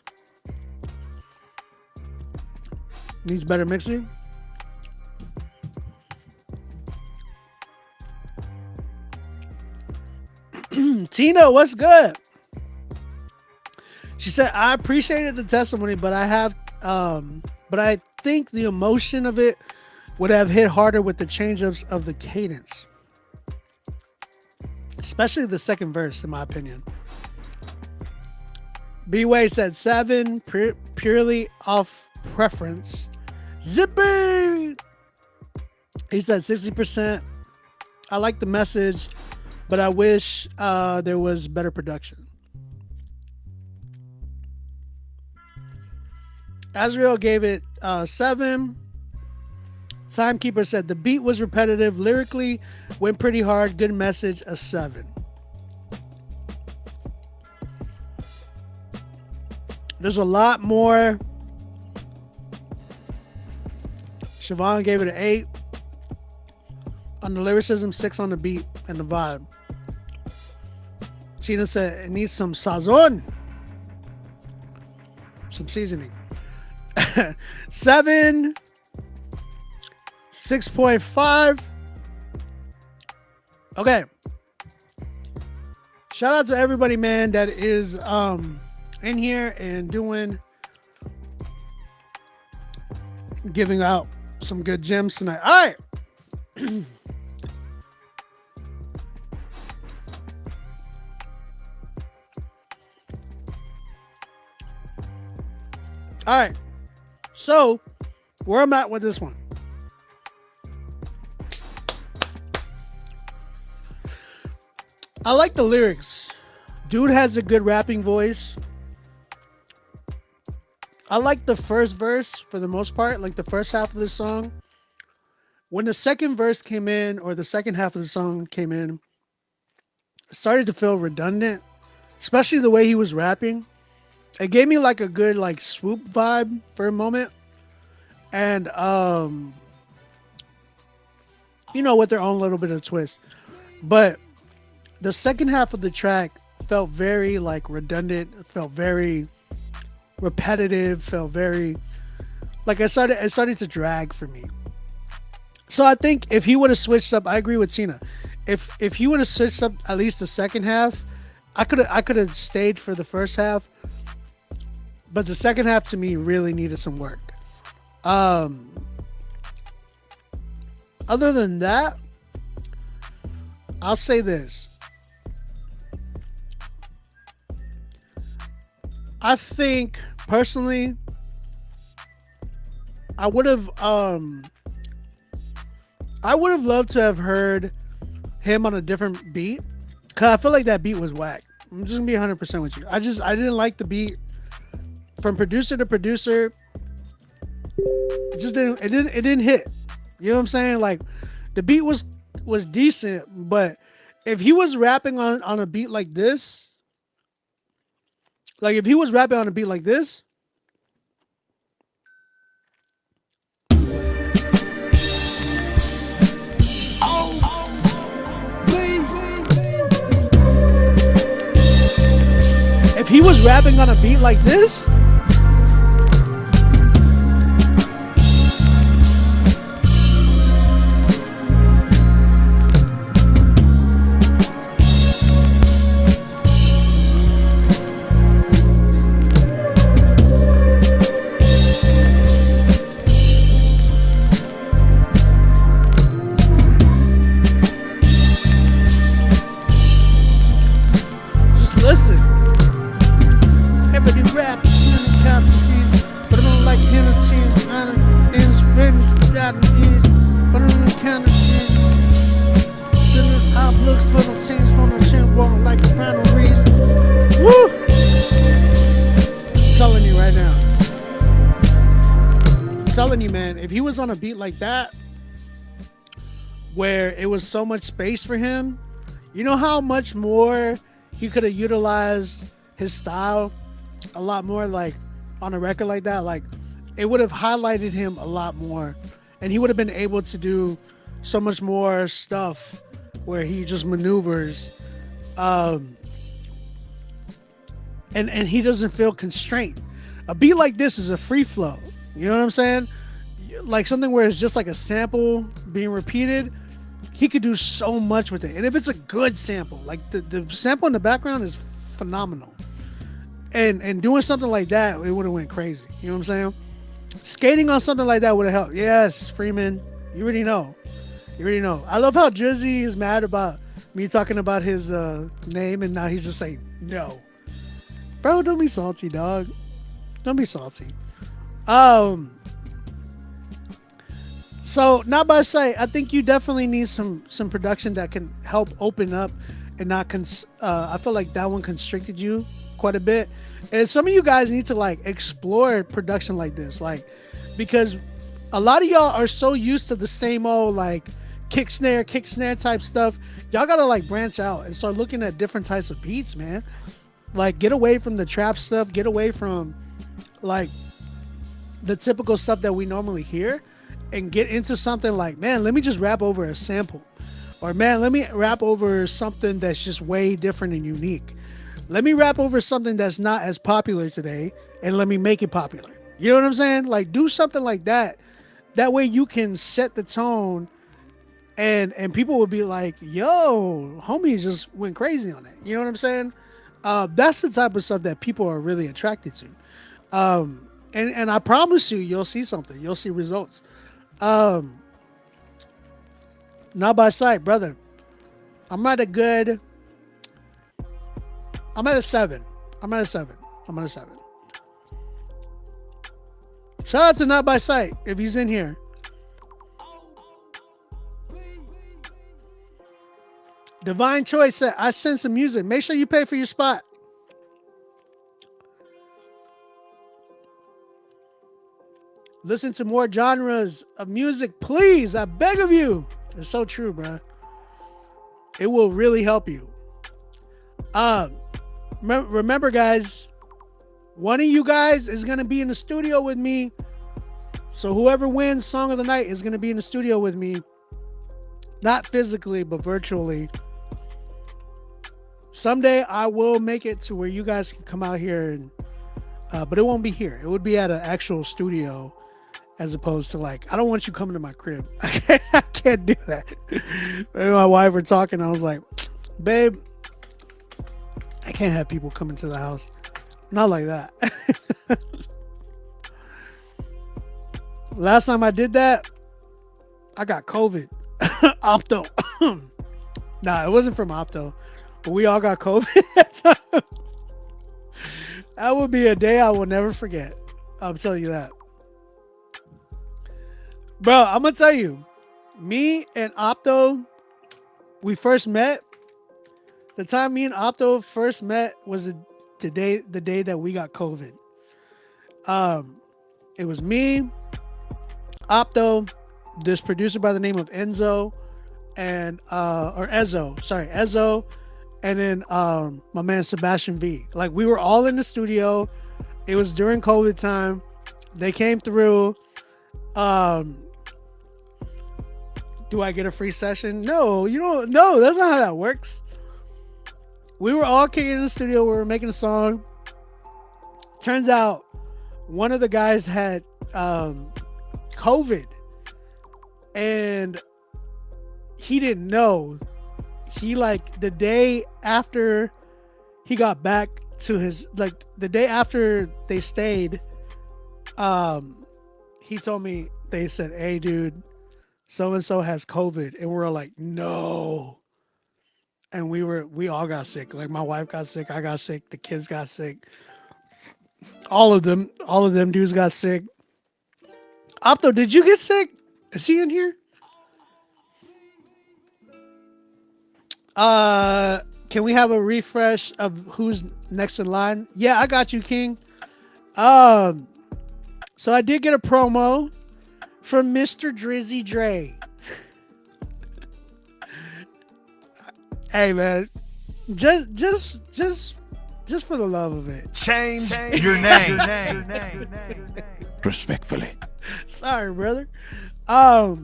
Needs better mixing. Tina, what's good? She said, I appreciated the testimony, but I think the emotion of it would have hit harder with the change-ups of the cadence. Especially the second verse, in my opinion. B-Way said 7, purely off preference. Zippy! He said 60%. I like the message, but I wish there was better production. Azrael gave it 7. Timekeeper said the beat was repetitive. Lyrically, went pretty hard. Good message, a 7. There's a lot more. Siobhan gave it an 8. On the lyricism, 6 on the beat and the vibe. Tina said it needs some sazon. Some seasoning. 7, 6.5. Okay. Shout out to everybody, man, that is in here and giving out some good gems tonight. All right. All right. So, where I'm at with this one. I like the lyrics. Dude has a good rapping voice. I like the first verse for the most part, like the first half of the song. When the second verse came in, or the second half of the song came in, it started to feel redundant, especially the way he was rapping. It gave me like a good like swoop vibe for a moment. And with their own little bit of twist. But the second half of the track felt very like redundant, it felt very repetitive, felt very like it started to drag for me. So I think if he would have switched up, I agree with Tina. If he would have switched up at least the second half, I could have stayed for the first half. But the second half to me really needed some work. Other than that, I'll say this. I think personally, I would have loved to have heard him on a different beat, cause I feel like that beat was whack. I'm just gonna be 100% with you. I didn't like the beat from producer to producer. It didn't hit. You know what I'm saying? Like the beat was decent, but if he was rapping on a beat like this, like if he was rapping on a beat like this, if he was rapping on a beat like this, listen. Everybody raps in the capacities, but I don't like Hennessy. I don't business strategies, but I don't kind of shit. Then the outlooks for no teams, for no chin, walking like the Brown Reese. Woo! I'm telling you right now. I'm telling you, man, if he was on a beat like that, where it was so much space for him, you know how much more he could have utilized his style a lot more, like on a record like that. Like it would have highlighted him a lot more, and he would have been able to do so much more stuff where he just maneuvers, and he doesn't feel constrained. A beat like this is a free flow. You know what I'm saying? Like something where it's just like a sample being repeated. He could do so much with it. And if it's a good sample, like the sample in the background is phenomenal. And doing something like that, it would have went crazy. You know what I'm saying? Skating on something like that would have helped. Yes, Freeman, you already know. You already know. I love how Drizzy is mad about me talking about his name, and now he's just saying no. Bro, don't be salty, dog. Don't be salty. So not by sight, I think you definitely need some production that can help open up and not I feel like that one constricted you quite a bit. And some of you guys need to like explore production like this, like, because a lot of y'all are so used to the same old like kick snare type stuff. Y'all gotta like branch out and start looking at different types of beats, man. Like get away from the trap stuff, get away from like the typical stuff that we normally hear, and get into something like, man, let me just rap over a sample, or man, let me rap over something that's just way different and unique. Let me rap over something that's not as popular today, and let me make it popular. You know what I'm saying? Like, do something like that. That way you can set the tone, and people will be like, yo, homie just went crazy on it. You know what I'm saying? That's the type of stuff that people are really attracted to. And I promise you, you'll see something. You'll see results. Not by sight, brother. I'm at a 7. I'm at a 7. Shout out to Not by Sight if he's in here. Divine Choice said, I send some music. Make sure you pay for your spot. Listen to more genres of music, please. I beg of you. It's so true, bro. It will really help you. Remember, guys, one of you guys is going to be in the studio with me. So whoever wins Song of the Night is going to be in the studio with me. Not physically, but virtually. Someday I will make it to where you guys can come out here, and but it won't be here. It would be at an actual studio, as opposed to, like, I don't want you coming to my crib. I can't do that. Me and my wife were talking. I was like, babe, I can't have people coming to the house. Not like that. Last time I did that, I got COVID. Opto. Nah, it wasn't from Opto, but we all got COVID. That would be a day I will never forget. I'm telling you that. Bro, I'm going to tell you, me and Opto, we first met. The time me and Opto first met was the day that we got COVID. It was me, Opto, this producer by the name of Enzo, and Ezzo, and then my man Sebastian V. Like, we were all in the studio. It was during COVID time. They came through. Do I get a free session? No, you don't. No, that's not how that works. We were all kicking in the studio. We were making a song. Turns out one of the guys had COVID, and he didn't know. He, like, the day after he got back to his, like, the day after they stayed, he told me, they said, hey, dude, so-and-so has COVID. And we're like, no. And we all got sick. Like, my wife got sick. I got sick. The kids got sick. All of them dudes got sick. Opto, did you get sick? Is he in here? Can we have a refresh of who's next in line? Yeah, I got you, King. So I did get a promo from Mr. Drizzy Dre. Hey, man, just for the love of it, Change your name. Respectfully. Sorry, brother. So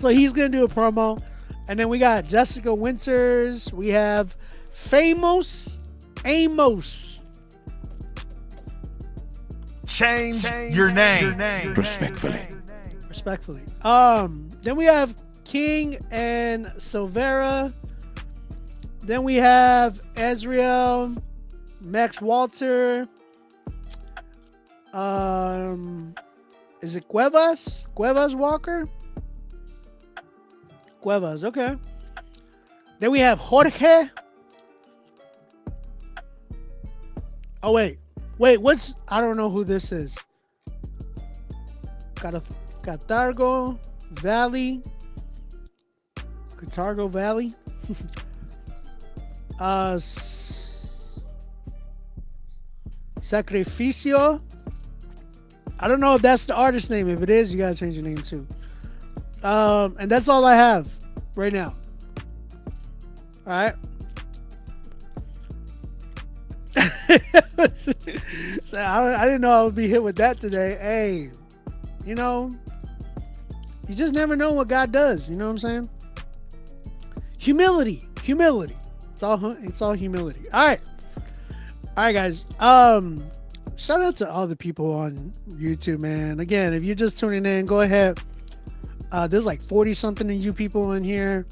he's gonna do a promo, and then we got Jessica Winters. We have Famous Amos. Change your name. Respectfully. Then we have King and Silvera. Then we have Ezreal, Max Walter. Is it Cuevas? Cuevas Walker? Cuevas, okay. Then we have Jorge. Oh, wait, what's, I don't know who this is. Catargo Valley. Sacrificio. I don't know if that's the artist name. If it is, you gotta change your name too. And that's all I have right now. All right. So I didn't know I would be hit with that today. Hey, you know, you just never know what God does. You know what I'm saying? Humility. It's all humility. All right, guys. shout out to all the people on YouTube, man. Again, if you're just tuning in, go ahead. There's like 40 something of you people in here.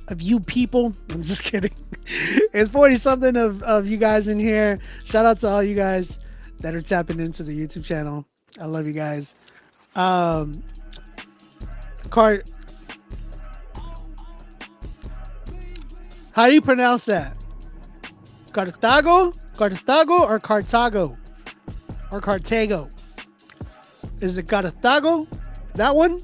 Of you people. I'm just kidding. It's 40 something of you guys in here. Shout out to all you guys that are tapping into the YouTube channel. I love you guys. Cart. How do you pronounce that? Cartago? Cartago or Cartago? Or Cartago? Is it Cartago? That one?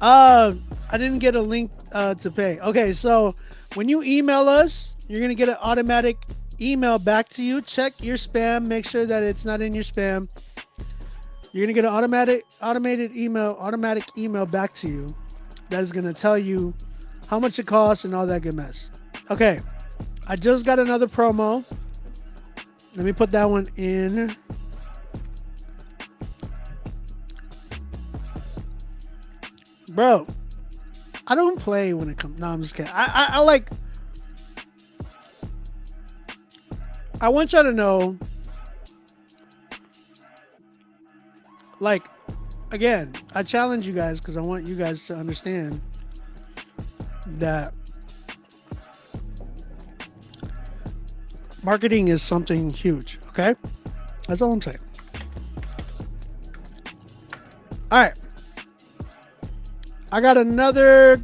I didn't get a link to pay. Okay, so when you email us, you're going to get an automatic email back to you. Check your spam. Make sure that it's not in your spam. You're going to get an automatic email back to you that is going to tell you how much it costs and all that good mess. Okay, I just got another promo. Let me put that one in. Bro, I don't play when it comes. No, I'm just kidding. I want y'all to know, like, again, I challenge you guys because I want you guys to understand that marketing is something huge. Okay, that's all I'm saying. All right, I got another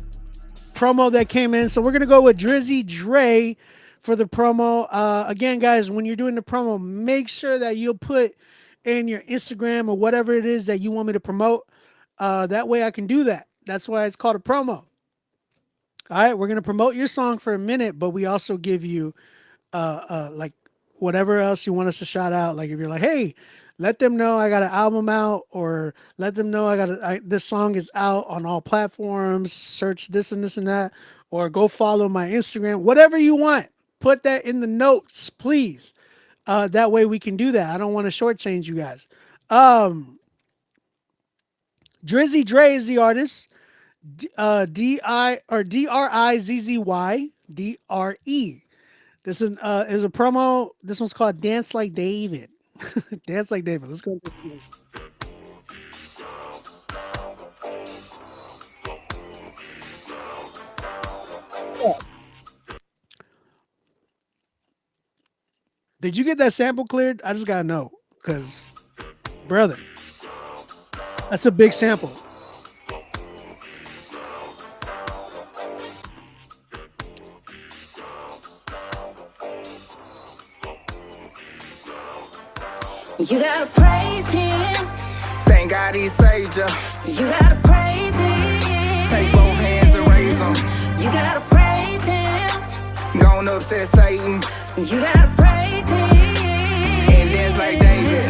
promo that came in, so we're gonna go with Drizzy Dre for the promo. Again, guys, when you're doing the promo, make sure that you'll put in your Instagram or whatever it is that you want me to promote. That way I can do that. That's why it's called a promo. All right, we're gonna promote your song for a minute, but we also give you like whatever else you want us to shout out. Like if you're like, hey, let them know I got an album out, or let them know this song is out on all platforms. Search this and this and that, or go follow my Instagram. Whatever you want, put that in the notes, please. That way we can do that. I don't want to shortchange you guys. Drizzy Dre is the artist. D-R-I-Z-Z-Y D-R-E. This is a promo. This one's called Dance Like David. Dance Like David. Let's go. Did you get that sample cleared? I just gotta know, because, brother, that's a big sample. You gotta praise him. Thank God he saved ya. You gotta praise him. Take both hands and raise them. You gotta praise him. Gonna upset Satan. You gotta praise him. And dance like David.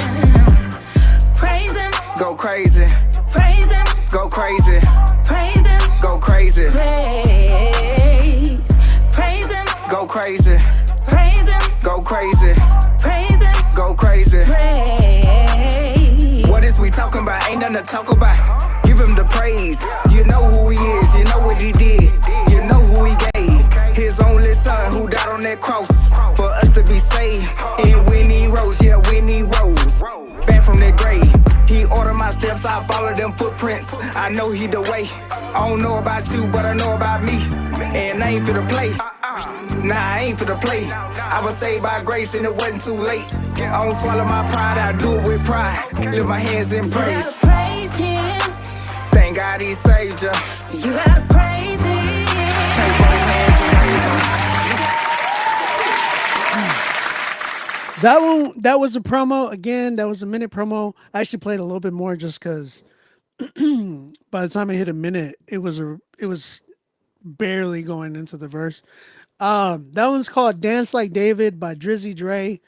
Praise him. Go crazy. Praise him. Go crazy. Praise him. Go crazy. Praise. Praise him. Go crazy. Praise him. Go crazy. Praise him. Go crazy. Praise. What is we talking about? Ain't nothing to talk about. Give him the praise. You know who he is. You know what he did. You know who he gave. His only son who died on that cross for us to be saved. And when he rose, yeah, when he rose back from that grave, he ordered my steps. I follow them footprints. I know he the way. I don't know about you, but I know about me. And I ain't finna play. Nah, I ain't finna play. I was saved by grace and it wasn't too late. I don't swallow my pride, I do it with pride. Lift my hands in You praise. gotta praise him. Thank God he saved ya. You gotta praise him. Take both hands and raise them. That was a promo. Again, that was a minute promo. I actually played a little bit more just because by the time I hit a minute, it was barely going into the verse. That one's called Dance Like David by Drizzy Dre.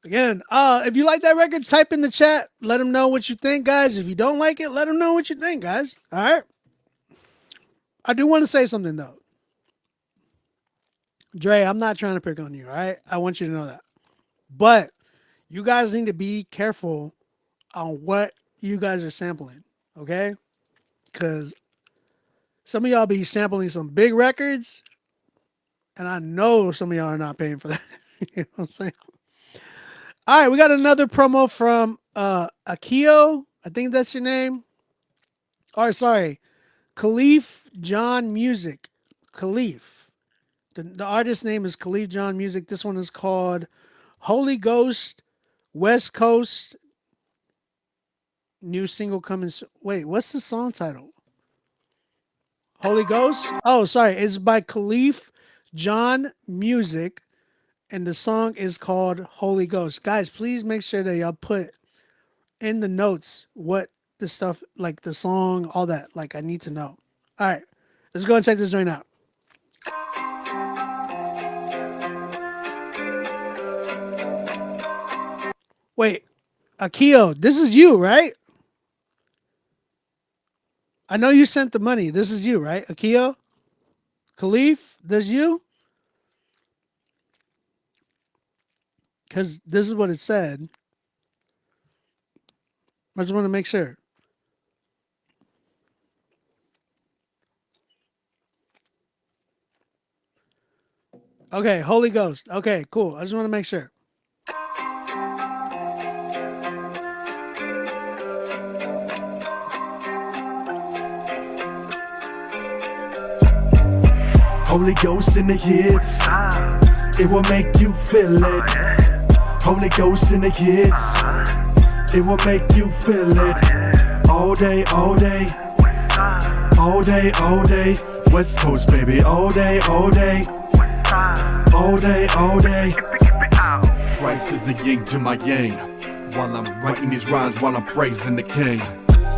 Again, if you like that record, type in the chat. Let them know what you think, guys. If you don't like it, let them know what you think, guys. All right. I do want to say something, though. Dre, I'm not trying to pick on you, all right? I want you to know that. But you guys need to be careful on what you guys are sampling, okay? Because some of y'all be sampling some big records, And I know some of y'all are not paying for that. You know what I'm saying? All right, we got another promo from Akio. I think that's your name. Or sorry, Khalif John Music. Khalif. The artist name is Khalif John Music. This one is called Holy Ghost West Coast. New single coming. Wait, what's the song title? Holy Ghost? Oh, sorry. It's by Khalif John Music. And the song is called Holy Ghost. Guys, please make sure that y'all put in the notes what the stuff, like the song, all that. Like, I need to know. All right. Let's go and check this joint out. Wait. Akio, this is you, right? I know you sent the money. This is you, right? Akio? Khalif? This you? Because this is what it said. I just want to make sure. Okay, Holy Ghost. Okay, cool. I just want to make sure. Holy Ghost in the hits, it will make you feel it. Holy Ghost in the hits, it will make you feel it. All day, all day, all day, all day. West Coast, baby, all day, all day, all day, all day. Christ is the yin to my yang. While I'm writing these rhymes, while I'm praising the King.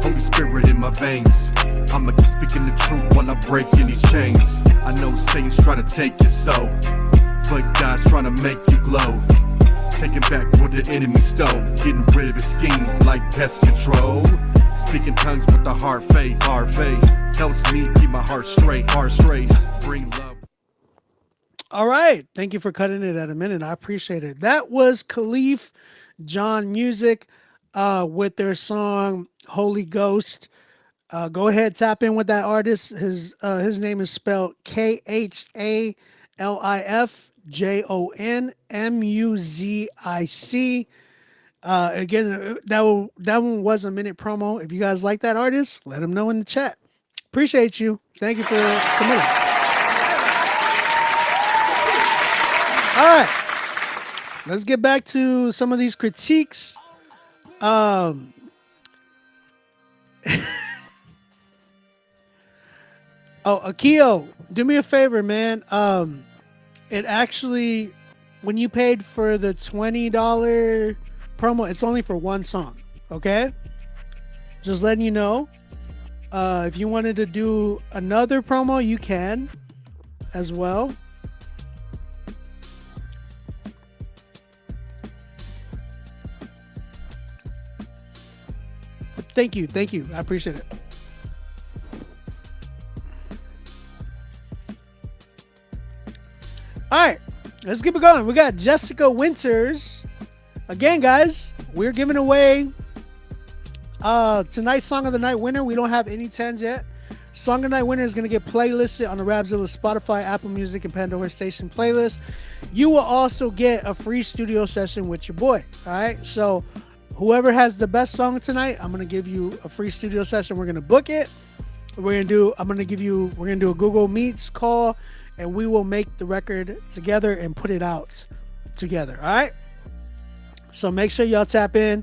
Holy Spirit in my veins. I'm speaking the truth while I'm breaking these chains. I know Satan's trying to take your soul, but God's trying to make you glow. Taking back what the enemy stole, getting rid of his schemes like pest control. Speaking tongues with the heart faith helps me keep my heart straight, bring love. All right, thank you for cutting it at a minute. I appreciate it. That was Khalif John Music with their song Holy Ghost. Go ahead, tap in with that artist. His name is spelled KHALIFJONMUZIC. Again, that one was a minute promo. If you guys like that artist, let them know in the chat. Appreciate you. Thank you for submitting. All right, let's get back to some of these critiques. Oh, Akio, do me a favor, man. It actually, when you paid for the $20 promo, it's only for one song, okay? Just letting you know. If you wanted to do another promo, you can as well. Thank you. I appreciate it. All right, let's keep it going. We got Jessica Winters. Again, guys, we're giving away tonight's Song of the Night winner. We don't have any 10s yet. Song of the Night winner is going to get playlisted on the Rapzilla Spotify, Apple Music, and Pandora Station playlist. You will also get a free studio session with your boy. All right, so whoever has the best song tonight, I'm going to give you a free studio session. We're going to book it. We're going to do a Google Meets call, and we will make the record together and put it out together. All right. So make sure y'all tap in.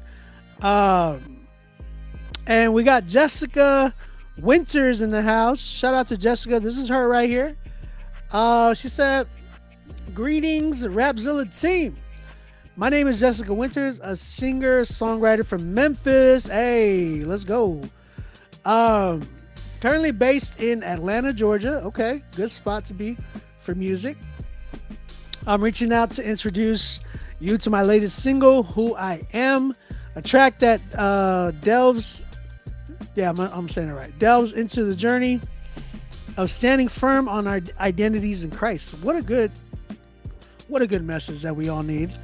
And we got Jessica Winters in the house. Shout out to Jessica. This is her right here. She said, "Greetings, Rapzilla team. My name is Jessica Winters, a singer-songwriter from Memphis." Hey, let's go. Currently based in Atlanta, Georgia. Okay, good spot to be for music. I'm reaching out to introduce you to my latest single, Who I Am, a track that delves into the journey of standing firm on our identities in Christ. What a good message that we all need.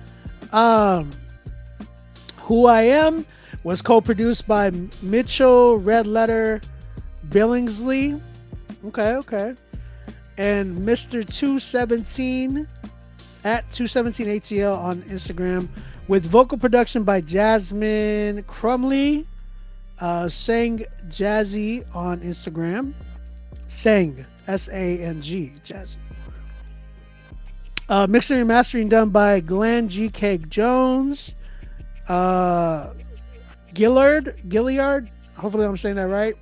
Who I Am was co-produced by Mitchell Red Letter Billingsley. Okay. and Mr. 217 at 217ATL on Instagram, with vocal production by Jasmine Crumley. Sang Jazzy on Instagram. Sang, S-A-N-G, Jazzy. Mixing and mastering done by Glenn G. Cake Jones. Gilliard, hopefully I'm saying that right.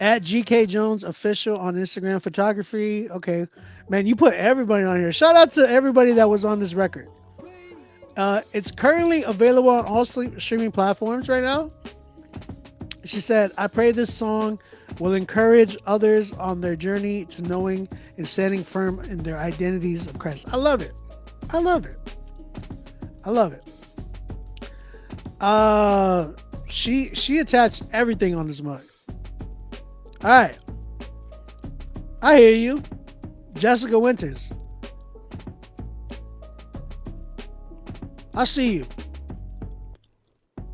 At GK Jones Official on Instagram. Photography. Okay. Man, you put everybody on here. Shout out to everybody that was on this record. It's currently available on all streaming platforms right now. She said, I pray this song will encourage others on their journey to knowing and standing firm in their identities of Christ. I love it. I love it. I love it. She attached everything on this mug. All right. I hear you. Jessica Winters. I see you.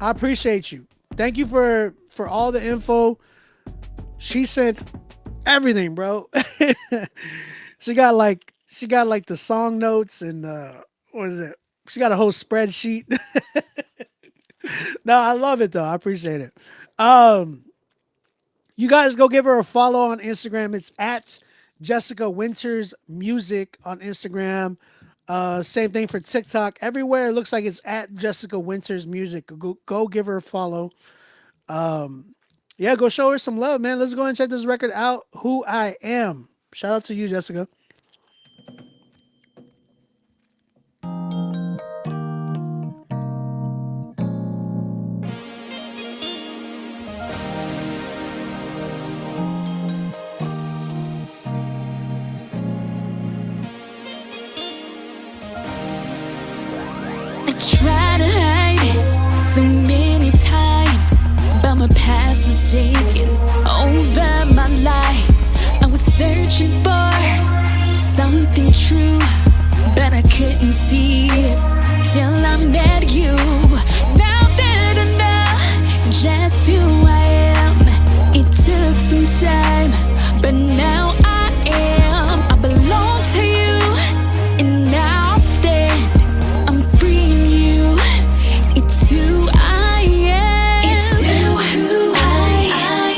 I appreciate you. Thank you for all the info. She sent everything, bro. She got like the song notes and what is it? She got a whole spreadsheet. No, I love it though. I appreciate it. You guys go give her a follow on Instagram. It's at Jessica Winters Music on Instagram. Same thing for TikTok. Everywhere it looks like it's at Jessica Winters Music. Go give her a follow. Yeah, go show her some love, man. Let's go and check this record out. Who I Am. Shout out to you, Jessica. Try to hide it so many times, but my past was taking over my life. I was searching for something true, but I couldn't see it till I met you. Now that I know just who I am, it took some time, but now I am. I belong to you, and now I'll stand. I'm freeing you. It's who I am. It's who I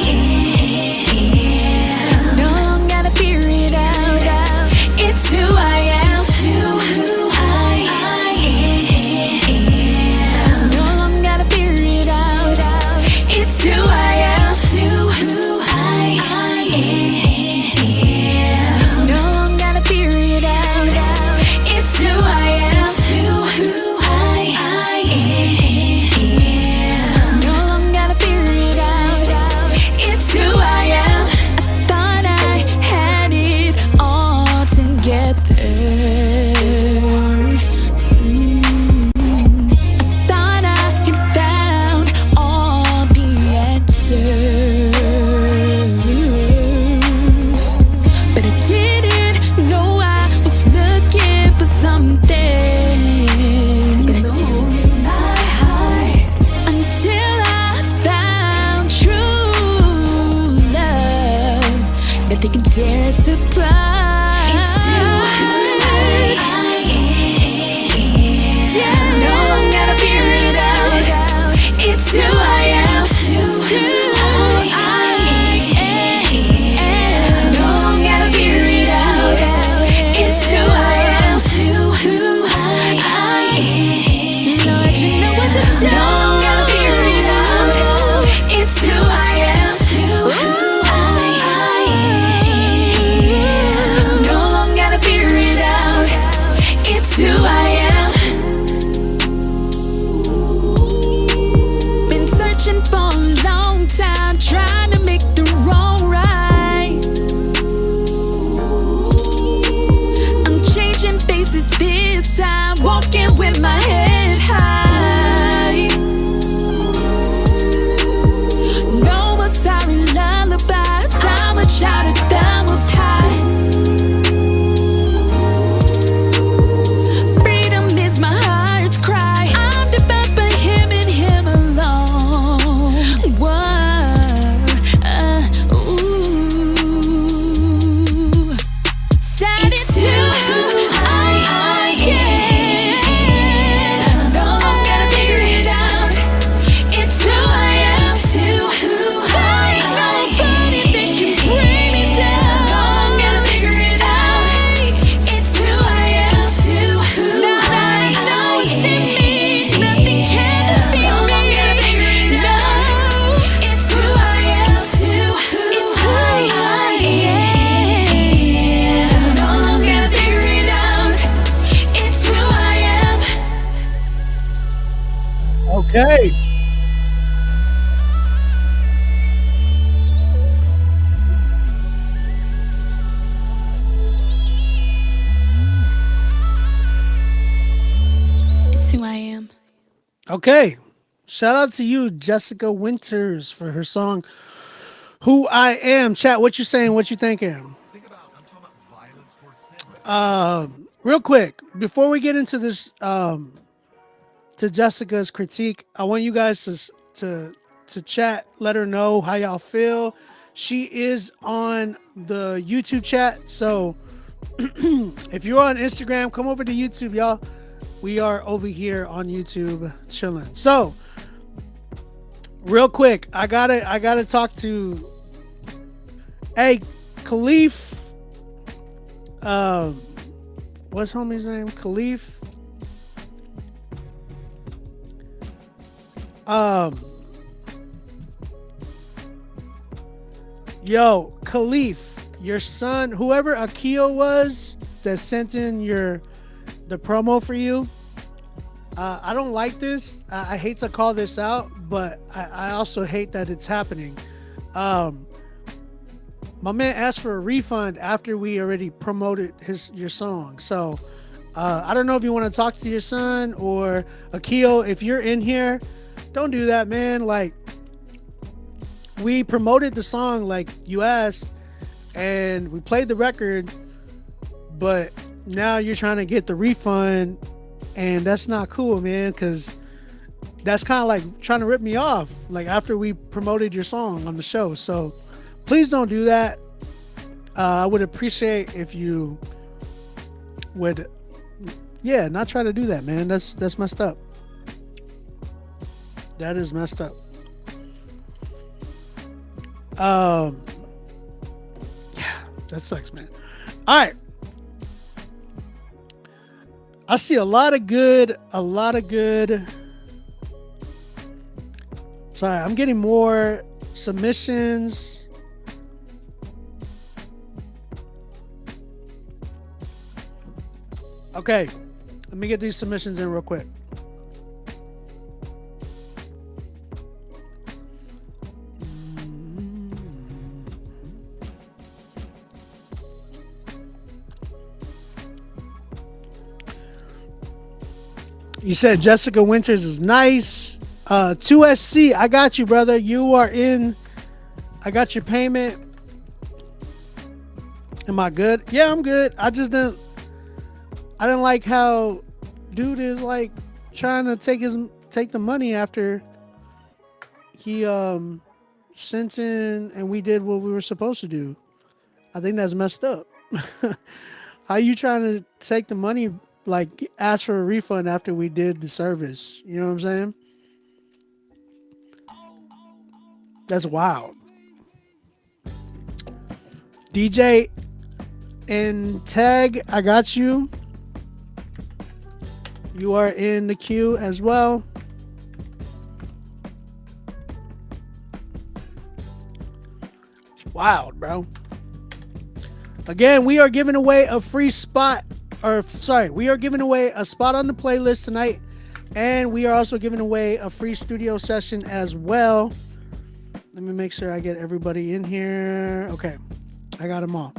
am. No longer gotta figure it out. It's who I am. Who I am. No longer gotta figure it out. It's who I am. Who I am. No longer gotta figure it out. It's who I am. Who I am. No longer gotta figure it out. It's who I am. I thought I had it all together. I thought I had found all the answers, but I didn't know I was looking for something below my heart until I found true love. Nothing can tear us apart. It's who I am. No longer gotta figure it out. It's who I am. Who I am. No longer gotta figure it out. It's who I am. Who I am. Lord, you know what to do. No longer gotta figure it out. It's who I am. Who I am. No longer gotta figure it out. It's who I am. Been searching for a long time, trying to make the wrong right. I'm changing faces this time, walking with my head high. Okay. It's who I am. Okay. Shout out to you, Jessica Winters, for her song "Who I Am." Chat, what you saying? What you thinking? Think about, I'm talking about violence towards sin. Real quick, before we get into this, to Jessica's critique, I want you guys to chat, let her know how y'all feel. She is on the YouTube chat, so if you're on Instagram, come over to YouTube, y'all. We are over here on YouTube chilling. So, real quick, I gotta talk to Khalif. What's homie's name? Khalif. Yo, Khalif, your son, whoever Akio was that sent in the promo for you. I don't like this. I hate to call this out, but I also hate that it's happening. My man asked for a refund after we already promoted your song. So I don't know if you want to talk to your son or Akio. If you're in here, don't do that, man. Like, we promoted the song like you asked, and we played the record, but now you're trying to get the refund, and that's not cool, man, because that's kind of like trying to rip me off, like after we promoted your song on the show. So please don't do that. I would appreciate if you would, not try to do that, man. That's messed up. That is messed up. Yeah, that sucks, man. All right. I see a lot of good. Sorry, I'm getting more submissions. Okay, let me get these submissions in real quick. You said Jessica Winters is nice. 2SC, I got you, brother. You are in. I got your payment. Am I good? Yeah, I'm good. I didn't like how dude is like trying to take the money after he sent in and we did what we were supposed to do. I think that's messed up. How you trying to take the money, like ask for a refund after we did the service? You know what I'm saying? That's wild. DJ and Tag, I got you. You are in the queue as well. It's wild, bro. Again, we are giving away a free spot. We are giving away a spot on the playlist tonight. And we are also giving away a free studio session as well. Let me make sure I get everybody in here. Okay. I got them all.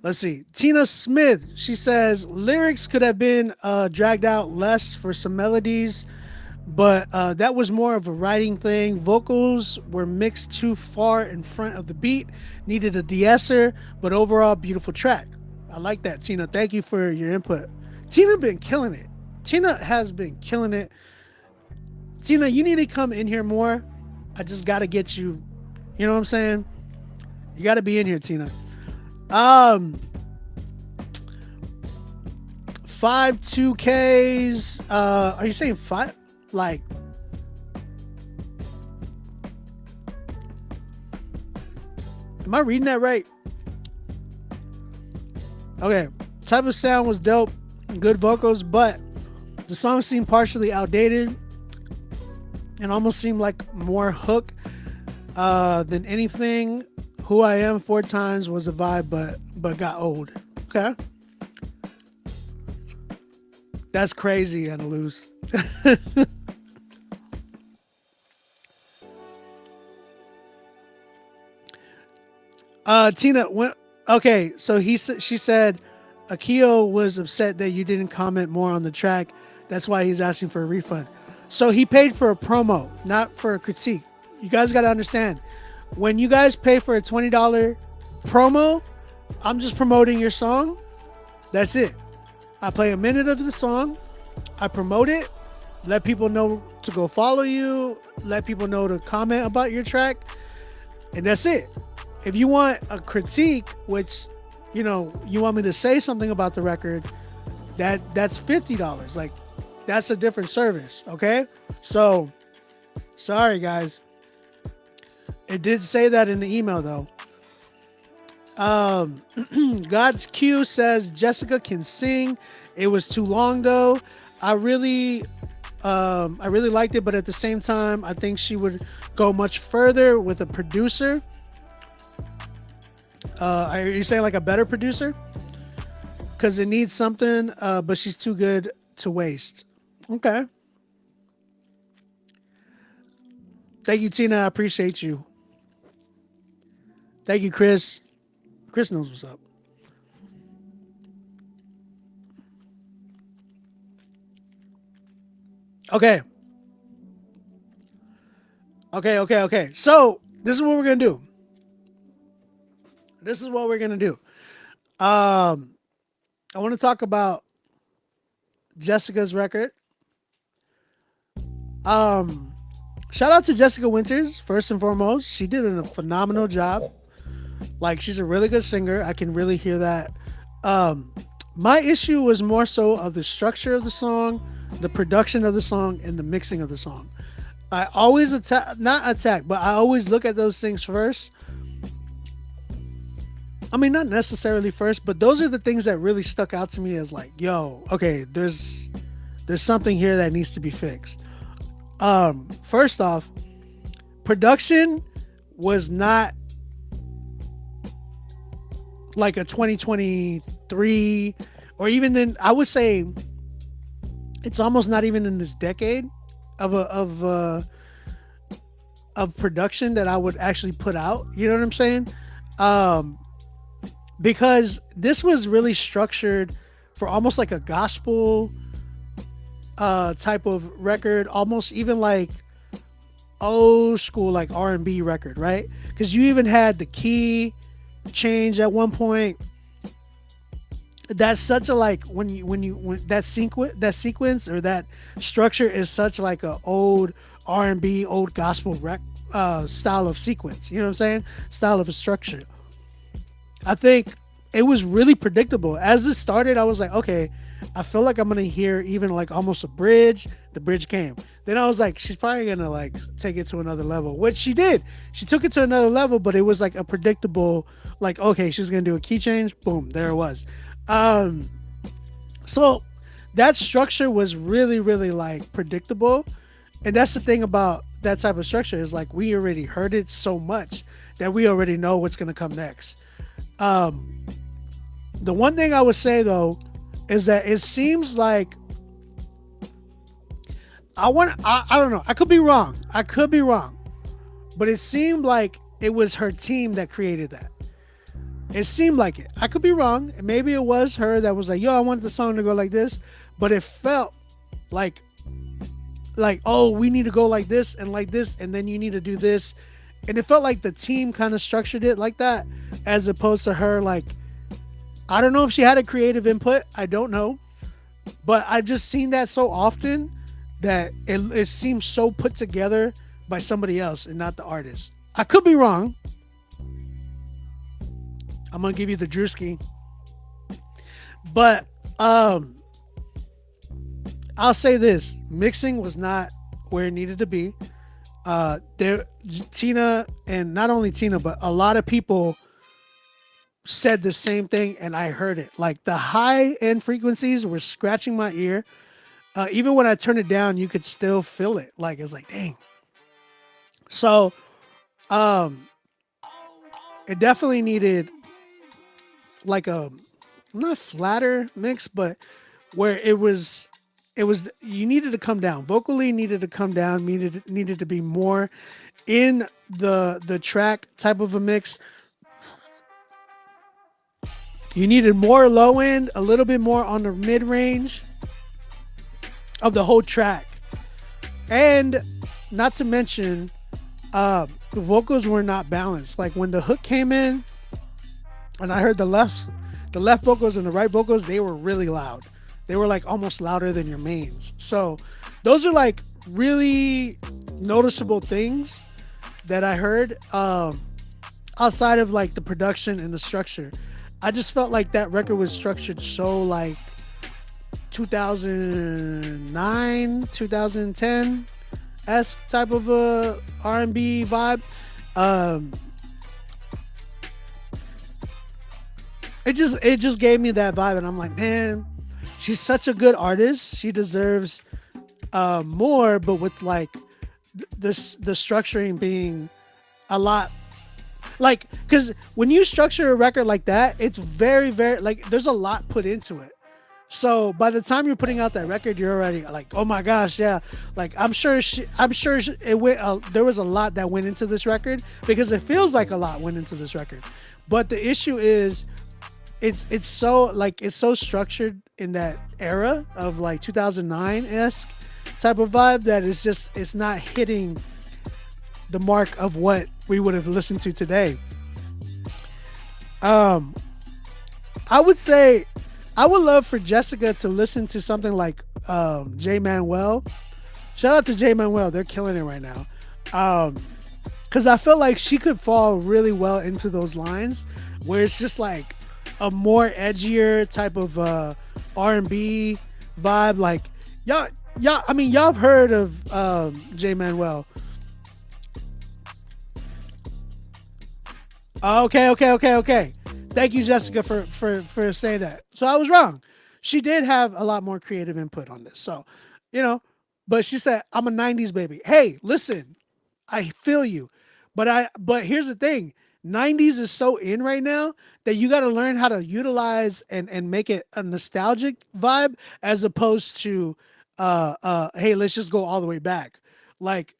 Let's see. Tina Smith, she says lyrics could have been dragged out less for some melodies, but that was more of a writing thing. Vocals were mixed too far in front of the beat, needed a de-esser, but overall beautiful track. I like that, Tina. Thank you for your input. Tina been killing it. Tina has been killing it. Tina, you need to come in here more. I just got to get you. You know what I'm saying? You got to be in here, Tina. 5 2Ks. Are you saying 5? Like, am I reading that right? Okay. Type of sound was dope. Good vocals, but the song seemed partially outdated and almost seemed like more hook than anything. Who I Am 4 times was a vibe, but got old. Okay. That's crazy, Anna Luz. Tina, okay, so she said Akio was upset that you didn't comment more on the track. That's why he's asking for a refund. So he paid for a promo, not for a critique. You guys got to understand. When you guys pay for a $20 promo, I'm just promoting your song. That's it. I play a minute of the song. I promote it. Let people know to go follow you. Let people know to comment about your track. And that's it. If you want a critique, which, you know, you want me to say something about the record, that's $50. Like, that's a different service. Okay. So sorry, guys. It did say that in the email though. God's Q says Jessica can sing. It was too long though. I really liked it, but at the same time, I think she would go much further with a producer. Are you saying like a better producer? Because it needs something, but she's too good to waste. Okay. Thank you, Tina. I appreciate you. Thank you, Chris. Chris knows what's up. Okay. Okay. So this is what we're gonna do. I want to talk about Jessica's record. Shout out to Jessica Winters, first and foremost. She did a phenomenal job. Like, she's a really good singer. I can really hear that. My issue was more so of the structure of the song, the production of the song, and the mixing of the song. I always but I always look at those things first. I mean, not necessarily first, but those are the things that really stuck out to me as like, yo, okay, there's something here that needs to be fixed. First off, production was not like a 2023, or even in, I would say it's almost not even in this decade of production that I would actually put out. You know what I'm saying? Because this was really structured for almost like a gospel type of record, almost even like old school like R&B record, right? Because you even had the key change at one point. That's such a like when that sequence or that structure is such like a old R&B, old gospel style of sequence. You know what I'm saying? Style of a structure. I think it was really predictable. As this started, I was like, okay, I feel like I'm gonna hear even like almost a bridge. The bridge came. Then I was like, she's probably gonna like take it to another level, which she did. She took it to another level, but it was like a predictable, like, okay, she's gonna do a key change. Boom, there it was. So that structure was really, really like predictable. And that's the thing about that type of structure is like, we already heard it so much that we already know what's gonna come next. The one thing I would say though is that it seems like I don't know, I could be wrong, but it seemed like it was her team that created that. It seemed like it. I could be wrong, and maybe it was her that was like, yo, I want the song to go like this, but it felt like oh, we need to go like this, and then you need to do this. And it felt like the team kind of structured it like that, as opposed to her. Like, I don't know if she had a creative input. I don't know. But I've just seen that so often that it seems so put together by somebody else and not the artist. I could be wrong. I'm going to give you the Drewski. But I'll say this. Mixing was not where it needed to be. Tina, and not only Tina, but a lot of people said the same thing, and I heard it. Like, the high end frequencies were scratching my ear. Even when I turned it down, you could still feel it. Like, it's like, dang. So it definitely needed like a not flatter mix, but where it was you needed to come down vocally, needed to come down, needed to be more in the track type of a mix. You needed more low end, a little bit more on the mid range of the whole track. And not to mention, the vocals were not balanced. Like when the hook came in and I heard the left vocals and the right vocals, they were really loud. They were like almost louder than your mains. So those are like really noticeable things that I heard outside of like the production and the structure. I just felt like that record was structured so like 2009, 2010 esque type of a R&B vibe. It just gave me that vibe, and I'm like, man, she's such a good artist. She deserves more, but with like the structuring being a lot. Like, because when you structure a record like that, it's very, very, like, there's a lot put into it. So by the time you're putting out that record, you're already like, oh my gosh, yeah. Like, there was a lot that went into this record, because it feels like a lot went into this record. But the issue is, it's so structured in that era of like 2009-esque type of vibe that it's not hitting the mark of what we would have listened to today. I would say I would love for Jessica to listen to something like J Manuel. Shout out to J Manuel, they're killing it right now. Because I feel like she could fall really well into those lines where it's just like a more edgier type of R&B vibe. Like y'all, I mean, y'all have heard of J Manuel. Okay. Thank you, Jessica, for saying that. So I was wrong. She did have a lot more creative input on this. So, but she said, I'm a 90s baby. Hey, listen, I feel you. But here's the thing. 90s is so in right now that you got to learn how to utilize and make it a nostalgic vibe, as opposed to, hey, let's just go all the way back. Like,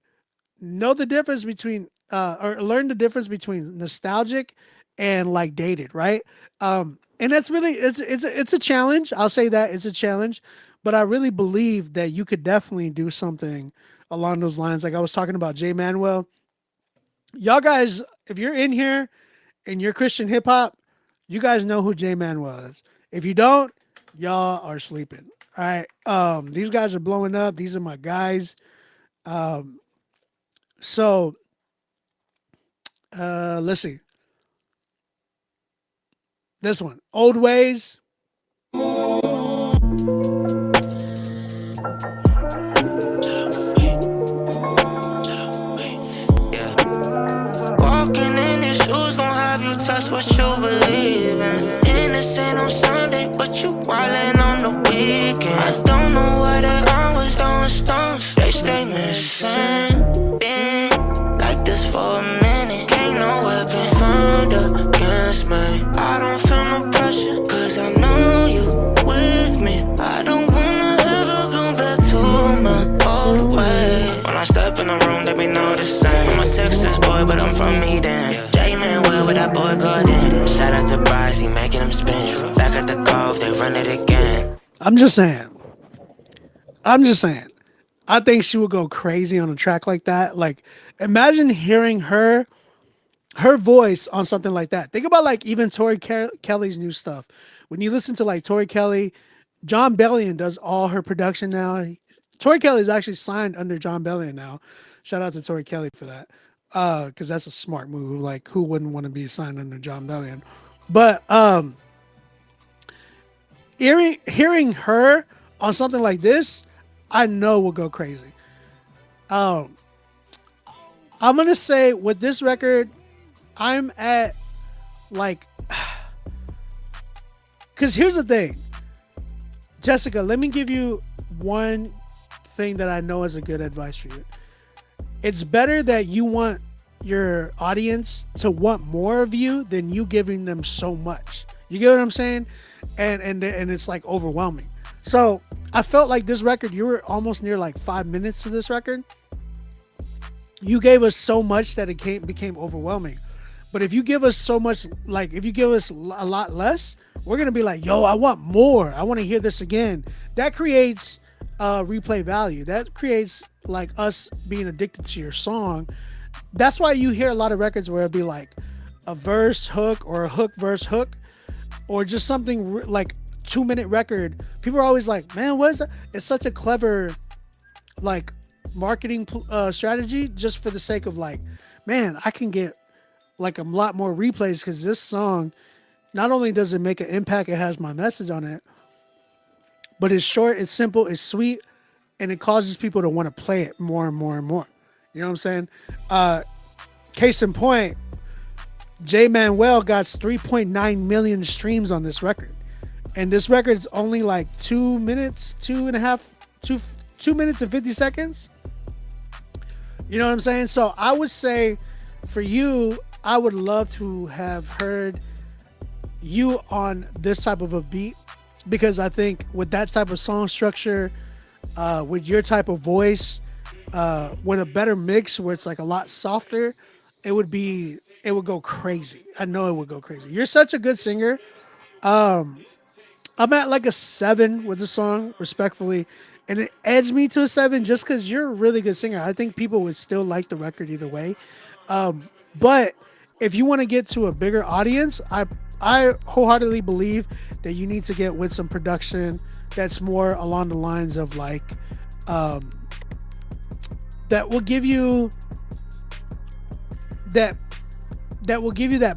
know the difference between, or learn the difference between nostalgic and like dated, right? And that's really, it's a challenge. I'll say that it's a challenge, but I really believe that you could definitely do something along those lines. Like I was talking about J Manuel. Y'all guys, if you're in here and you're Christian hip hop, you guys know who J Manuel is. If you don't, y'all are sleeping. All right. These guys are blowing up. These are my guys. So let's see. This one, Old Ways. Walking in these shoes gon' have you touch what you believe in. And this ain't no Sunday, but you wildin' on the weekend. I don't know why they always throwing stones. They stay missing. Been like this for a minute. Ain't no weapon found against me. I don't feel no pressure, cause I know you with me. I don't wanna ever go back to my old way. When I step in the room, they be noticing. I'm a Texas boy, but I'm from Eden. J Manuel with that boy Gordon. Shout out to Bryce, he making them spins. Back at the golf, they run it again. I'm just saying. I think she would go crazy on a track like that. Like, imagine hearing her voice on something like that. Think about like even Tori Kelly's new stuff. When you listen to like Tori Kelly, John Bellion does all her production now. Tori Kelly is actually signed under John Bellion now. Shout out to Tori Kelly for that. Because that's a smart move. Like, who wouldn't want to be signed under John Bellion? But hearing her on something like this, I know will go crazy. I'm gonna say with this record, I'm at like, because here's the thing, Jessica, let me give you one thing that I know is a good advice for you. It's better that you want your audience to want more of you than you giving them so much. You get what I'm saying? And it's like overwhelming. So I felt like this record, you were almost near like 5 minutes to this record. You gave us so much that it became overwhelming. But if you give us so much, like if you give us a lot less, we're gonna be like, yo, I want more. I want to hear this again. That creates replay value. That creates like us being addicted to your song. That's why you hear a lot of records where it'll be like a verse hook or a hook verse hook, or just something like 2-minute record. People are always like, man, what is that? It's such a clever like marketing strategy, just for the sake of like, man, I can get like a lot more replays because this song, not only does it make an impact, it has my message on it, but it's short, it's simple, it's sweet, and it causes people to want to play it more and more and more. You know what I'm saying? Case in point, Jay Manuel got 3.9 million streams on this record. And this record is only like 2 minutes, 2 minutes and 50 seconds. You know what I'm saying? So I would say for you, I would love to have heard you on this type of a beat, because I think with that type of song structure, with your type of voice, with a better mix where it's like a lot softer, it would go crazy. I know it would go crazy. You're such a good singer. I'm at like a 7 with the song, respectfully, and it edged me to a 7 just because you're a really good singer. I think people would still like the record either way. But if you want to get to a bigger audience, I wholeheartedly believe that you need to get with some production that's more along the lines of like, that will give you that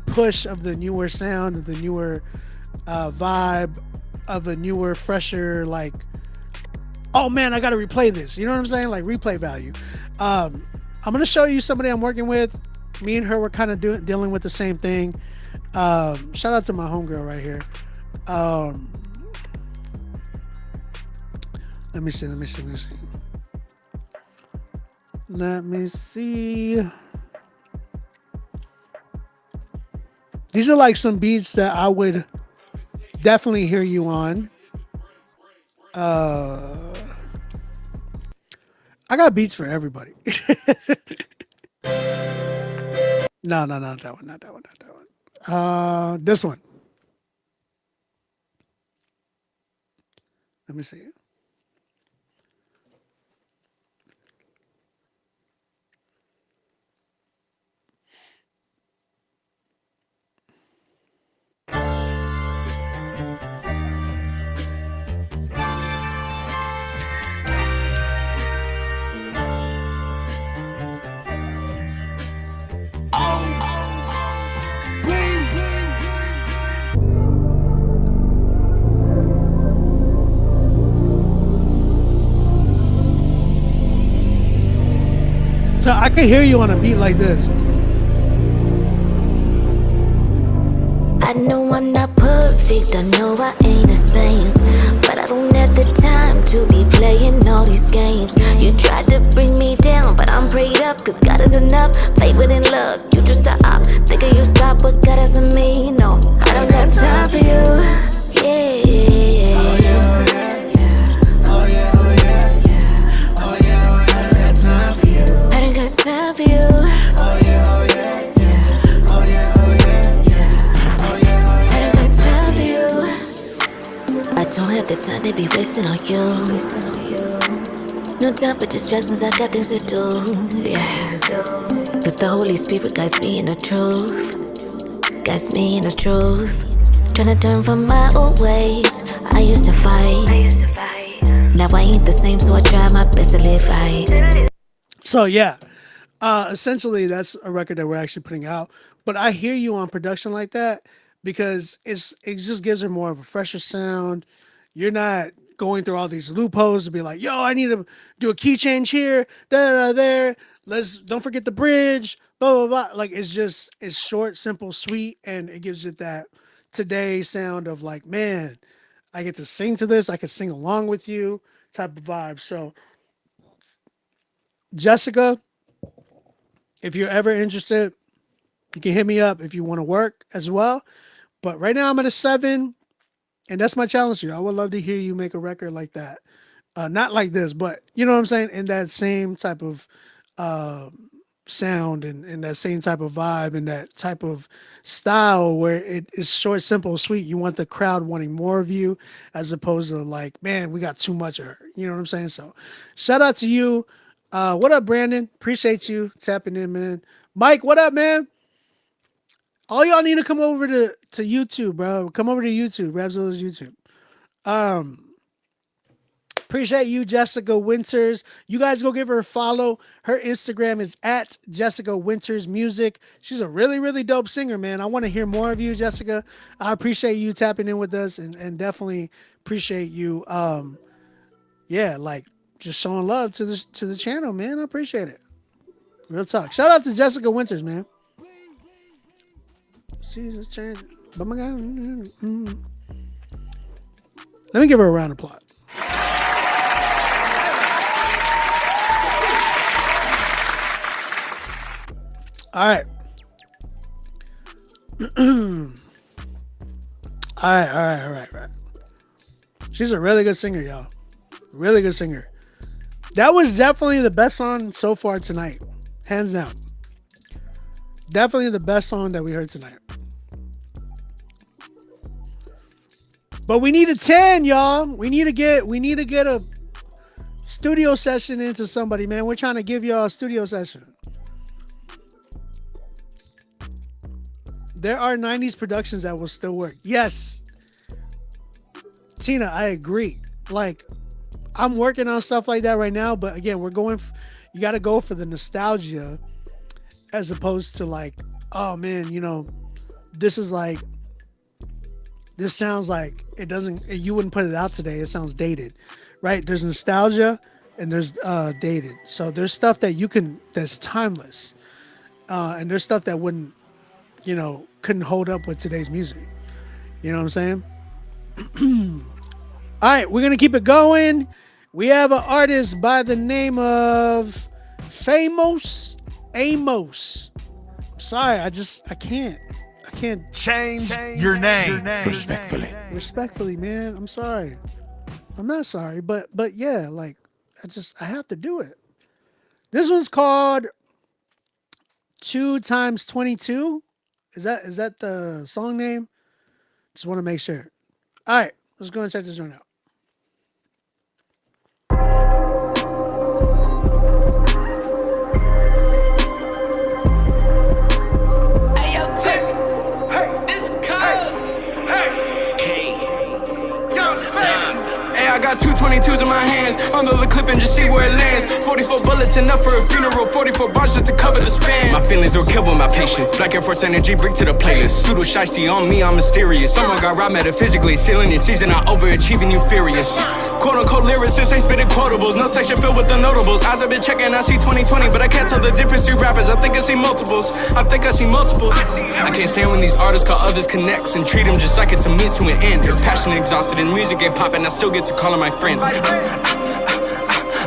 push of the newer sound, of the newer vibe, of a newer, fresher, like, oh man, I gotta replay this. You know what I'm saying? Like replay value. I'm gonna show you somebody I'm working with. Me and her were kind of dealing with the same thing. Shout out to my homegirl right here. Let me see. These are like some beats that I would definitely hear you on. I got beats for everybody. No, not that one. This one. Let me see. So I can hear you on a beat like this. I know I'm not perfect, I know I ain't the same, but I don't have the time to be playing all these games. You tried to bring me down, but I'm prayed up, cause God is enough. Favor and love, you just a op. Thinking you stop, but God isn't me, no. I don't got time for you, yeah, yeah, yeah, yeah. Time for you. Oh yeah, oh yeah, yeah. Oh yeah, oh yeah, yeah. Oh yeah, oh yeah. I don't got time for you. I don't have the time to be wasting on you. No time for distractions, I got things to do. Yeah. Cause the Holy Spirit guides me in the truth. Guides me in the truth. Tryna turn from my old ways. I used to fight. Now I ain't the same, so I try my best to live right. So yeah. Essentially, that's a record that we're actually putting out. But I hear you on production like that because it just gives it more of a fresher sound. You're not going through all these loopholes to be like, yo, I need to do a key change here, there. Don't forget the bridge, blah, blah, blah. Like, it's short, simple, sweet, and it gives it that today sound of like, man, I get to sing to this. I can sing along with you type of vibe. So, Jessica, if you're ever interested, you can hit me up if you want to work as well. But right now I'm at a 7, and that's my challenge to you. I would love to hear you make a record like that. Not like this, but you know what I'm saying? In that same type of sound and that same type of vibe and that type of style where it is short, simple, sweet. You want the crowd wanting more of you as opposed to like, man, we got too much of her. You know what I'm saying? So shout out to you. What up, Brandon? Appreciate you tapping in, man. Mike, what up, man? All y'all need to come over to YouTube, bro. Come over to YouTube, Rapzilla's YouTube. Appreciate you, Jessica Winters. You guys go give her a follow. Her Instagram is at Jessica Winters Music. She's a really, really dope singer, man. I want to hear more of you, Jessica. I appreciate you tapping in with us and definitely appreciate you. Yeah, like just showing love to the channel, man. I appreciate it. Real talk. Shout out to Jessica Winters, man. Seasons change, but my God. Let me give her a round of applause. All right. All right. She's a really good singer, y'all. Really good singer. That was definitely the best song so far tonight. Hands down. Definitely the best song that we heard tonight. But we need a 10, y'all. We need to get a studio session into somebody, man. We're trying to give y'all a studio session. There are 90s productions that will still work. Yes. Tina, I agree. Like, I'm working on stuff like that right now, but again, you got to go for the nostalgia as opposed to like, oh man, this sounds like you wouldn't put it out today. It sounds dated, right? There's nostalgia and there's dated. So there's stuff that's timeless. And there's stuff that couldn't hold up with today's music. You know what I'm saying? All right, we're going to keep it going. We have an artist by the name of Famous Amos. I'm sorry, I can't change your name. Respectfully, man. I'm sorry. I'm not sorry, but yeah, like I have to do it. This one's called 2 times 22. Is that the song name? Just want to make sure. All right, let's go and check this one out. I got 222s in my hands. Under the clip and just see where it lands. 44 bullets enough for a funeral. 44 bars just to cover the span. My feelings were killed with my patience. Black Air Force energy, bring to the playlist. Pseudo shiesty on me, I'm mysterious. Someone got robbed metaphysically. Ceiling and season, I overachieving you furious. Quote unquote lyricists ain't spitting quotables. No section filled with the notables. Eyes I've been checking, I see 2020, but I can't tell the difference through rappers. I think I see multiples. I can't stand when these artists call others connects and treat them just like it's a means to an end. If passion exhausted and music ain't popping, I still get to calling my friends.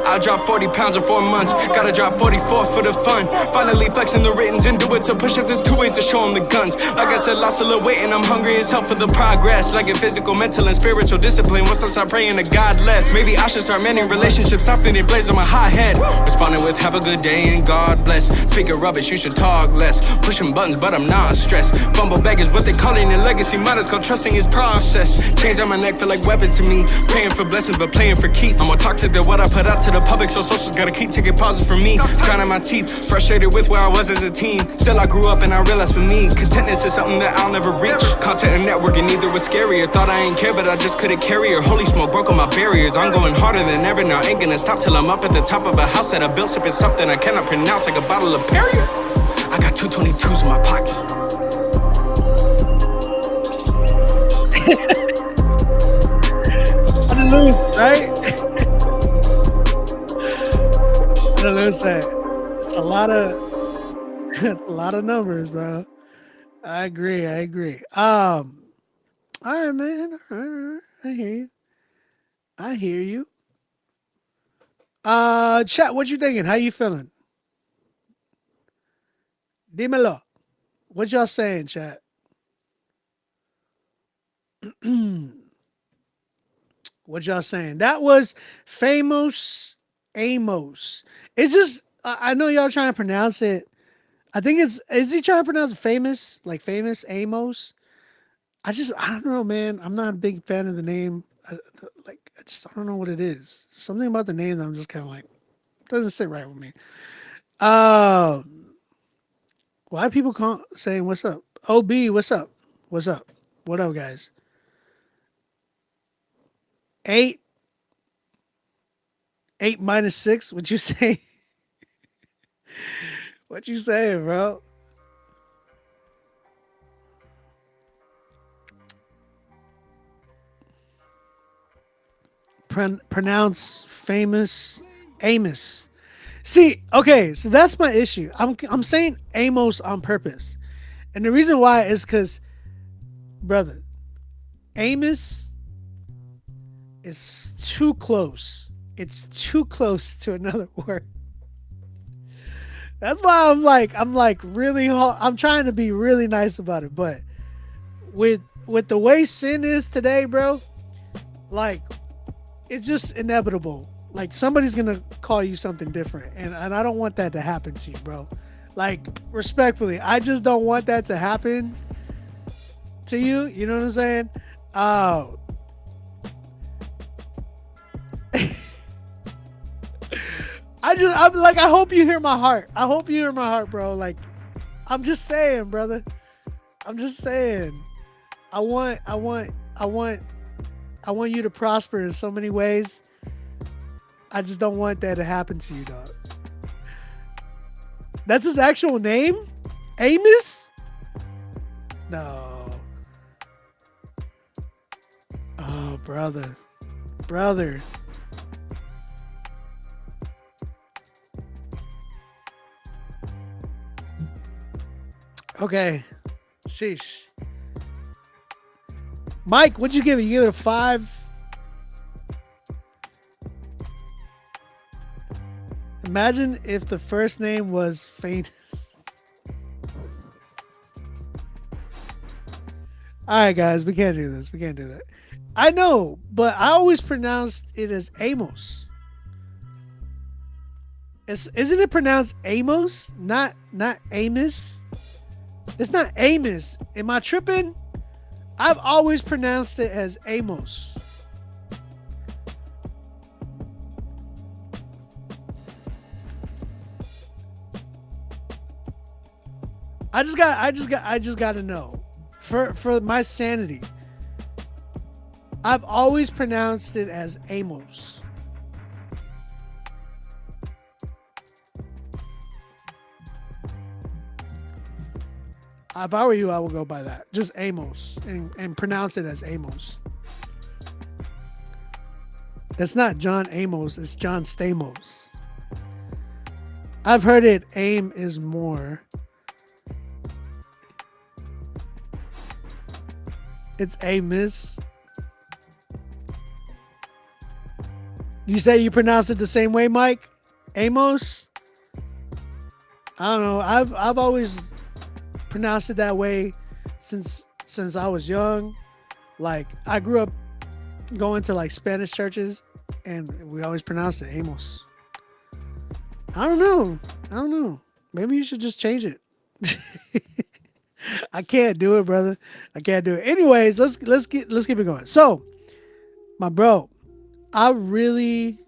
I dropped 40 pounds in 4 months. Gotta drop 44 for the fun. Finally flexing the writtens and do it to push-ups. There's 2 ways to show them the guns. Like I said, lost a little weight and I'm hungry as hell for the progress. Like in physical, mental, and spiritual discipline. Once I start praying to God less. Maybe I should start mending relationships. Something that plays on my hot head. Responding with have a good day and God bless. Speaking rubbish, you should talk less. Pushing buttons, but I'm not stressed. Fumble bag is what they call it in legacy. Models called trusting his process. Chains on my neck feel like weapons to me. Praying for blessings, but playing for keeps. I'm more toxic than what I put out to the public, so socials gotta keep taking pauses from me. Grinding my teeth, frustrated with where I was as a teen. Still I grew up and I realized for me, contentness is something that I'll never reach. Content and networking either was scarier. Thought I ain't care, but I just couldn't carry her. Holy smoke broke all my barriers. I'm going harder than ever now. Ain't gonna stop till I'm up at the top of a house that I built. Sipping something I cannot pronounce like a bottle of Perrier. I got 222s in my pocket. I'm gonna lose, right? It's a lot of numbers, bro. I agree. All right, man. All right. I hear you. Chat, what you thinking? How you feeling? Dímelo. What y'all saying, chat? What y'all saying? That was Famous Amos. It's just I know y'all trying to pronounce it. I think is he trying to pronounce it famous? Like Famous Amos? I don't know, man. I'm not a big fan of the name. I don't know what it is. Something about the name that I'm just kind of like, doesn't sit right with me. Why are people saying what's up? OB, what's up? What's up? What up, guys? 8 minus 6. What you say? What you saying, bro? Pronounce Famous Amos. See, okay, so that's my issue. I'm saying Amos on purpose. And the reason why is because, brother, Amos is too close. It's too close to another word. That's why I'm like really hard. I'm trying to be really nice about it, but with the way sin is today, bro, like it's just inevitable. Like somebody's gonna call you something different, and I don't want that to happen to you, bro. Like respectfully, I just don't want that to happen to you. You know what I'm saying? I hope you hear my heart. I hope you hear my heart, bro. Like, I'm just saying, brother. I'm just saying. I want you to prosper in so many ways. I just don't want that to happen to you, dog. That's his actual name? Amos? No. Oh, brother. Brother. Okay. Sheesh. Mike, what'd you give it? You give it a 5? Imagine if the first name was Famous. All right, guys, we can't do this. We can't do that. I know, but I always pronounced it as Amos. Isn't it pronounced Amos? Not Amos? It's not Amos. Am I tripping? I've always pronounced it as Amos. I just got to know for my sanity. I've always pronounced it as Amos. If I were you, I would go by that. Just Amos and pronounce it as Amos. That's not John Amos, it's John Stamos. I've heard it, aim is more. It's Amos. You say you pronounce it the same way, Mike? Amos? I don't know. I've always pronounced it that way since I was young. Like I grew up going to like Spanish churches and we always pronounced it Amos. I don't know. Maybe you should just change it. I can't do it, brother. I can't do it. Anyways, let's keep it going. So, my bro, I really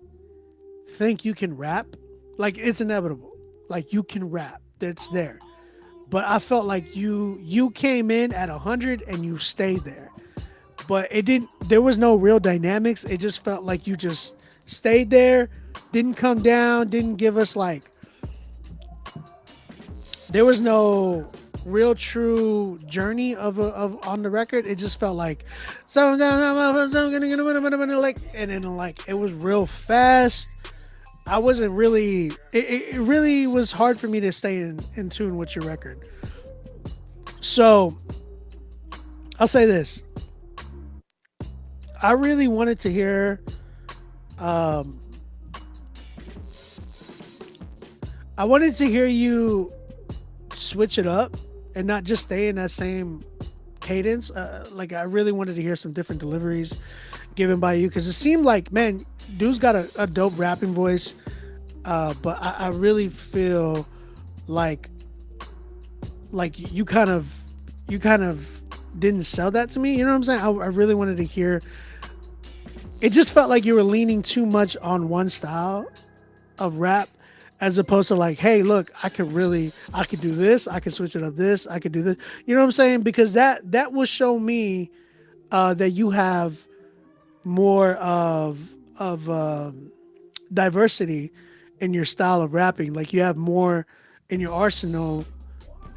think you can rap. Like it's inevitable. Like you can rap. That's there. But I felt like you came in at 100 and you stayed there. But there was no real dynamics. It just felt like you just stayed there, didn't come down, didn't give us like, there was no real true journey of on the record. It just felt like, and then like, it was real fast. I wasn't really, it really was hard for me to stay in tune with your record. So I'll say this. I really wanted to hear, I wanted to hear you switch it up and not just stay in that same cadence. Like I really wanted to hear some different deliveries given by you because it seemed like, man, dude's got a dope rapping voice. But I really feel like you kind of didn't sell that to me. You know what I'm saying? I really wanted to hear. It just felt like you were leaning too much on one style of rap, as opposed to like, hey, look, I could do this. I could switch it up. This I could do this. You know what I'm saying? Because that will show me that you have more of diversity in your style of rapping. Like you have more in your arsenal,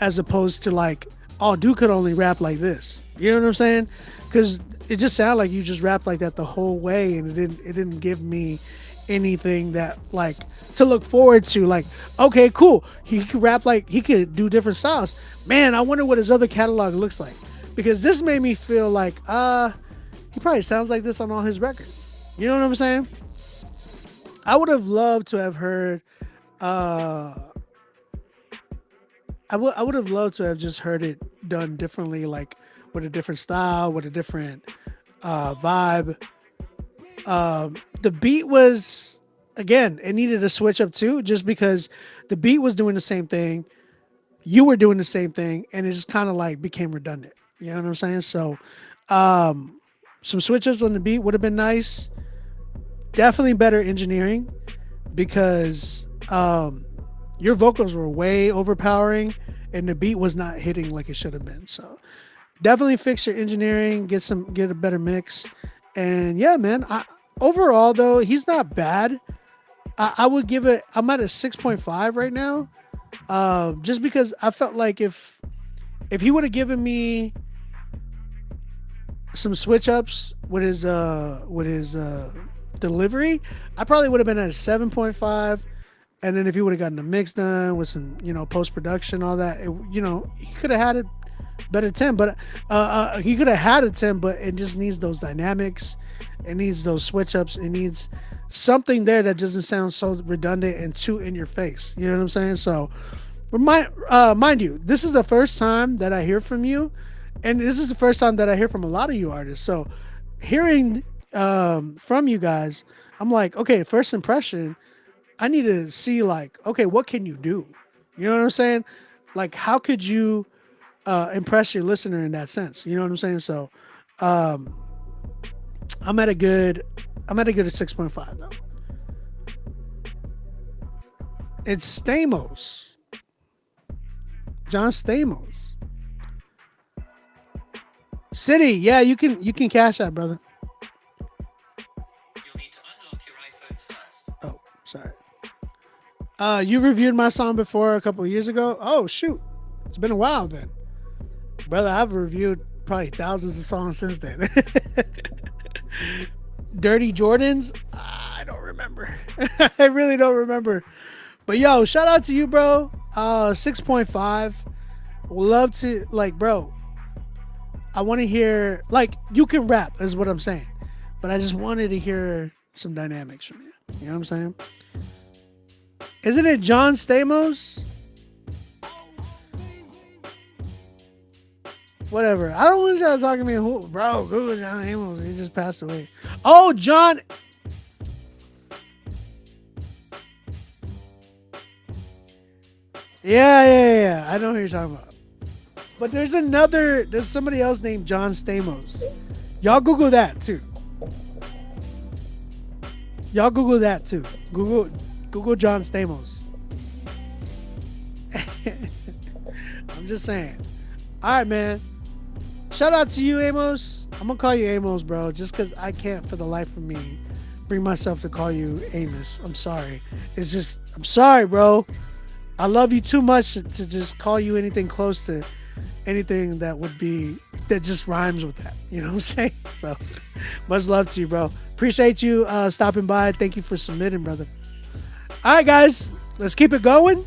as opposed to like, oh, dude could only rap like this. You know what I'm saying? Because it just sounded like you just rapped like that the whole way, and it didn't give me anything that like to look forward to. Like, okay, cool, he could rap, like he could do different styles. Man, I wonder what his other catalog looks like, because this made me feel like he probably sounds like this on all his records. You know what I'm saying? I would have loved to have heard I would have loved to have just heard it done differently, like with a different style, with a different vibe. The beat was, again, it needed a switch up too, just because the beat was doing the same thing, you were doing the same thing, and it just kind of like became redundant. You know what I'm saying? So some switch ups on the beat would have been nice. Definitely better engineering, because your vocals were way overpowering and the beat was not hitting like it should have been. So definitely fix your engineering, get a better mix. And yeah, man, overall though, he's not bad. I would give it, I'm at a 6.5 right now. Just because I felt like if he would have given me some switch ups with his delivery, I probably would have been at a 7.5. And then if he would have gotten the mix done with some, post-production, all that, he could have had a better 10, but he could have had a 10, but it just needs those dynamics. It needs those switch ups. It needs something there that doesn't sound so redundant and too in your face. You know what I'm saying? So mind you, this is the first time that I hear from you, and this is the first time that I hear from a lot of you artists. So hearing from you guys, I'm like, okay, first impression, I need to see like, okay, what can you do? You know what I'm saying? Like, how could you impress your listener in that sense? You know what I'm saying? So I'm at a good 6.5 though. It's Stamos. John Stamos. City, yeah, you can cash out, brother. You'll need to unlock your iPhone first. Oh, sorry. You reviewed my song before a couple of years ago. Oh shoot, it's been a while then, brother. I've reviewed probably thousands of songs since then. Dirty Jordans, I don't remember. I really don't remember. But yo, shout out to you, bro. 6.5. Love to, like, bro, I want to hear, like, you can rap is what I'm saying, but I just wanted to hear some dynamics from you. You know what I'm saying? Isn't it John Stamos? Whatever. I don't want y'all talking to me. Who, bro, Google John Stamos. He just passed away. Oh, John. Yeah. I know who you're talking about. But there's somebody else named John Stamos. Y'all Google that too. Google John Stamos. I'm just saying. All right, man. Shout out to you, Amos. I'm going to call you Amos, bro, just because I can't for the life of me bring myself to call you Amos. I'm sorry. I'm sorry, bro. I love you too much to just call you anything close to anything that just rhymes with that. You know what I'm saying? So much love to you, bro. Appreciate you stopping by. Thank you for submitting, brother. All right, guys, let's keep it going.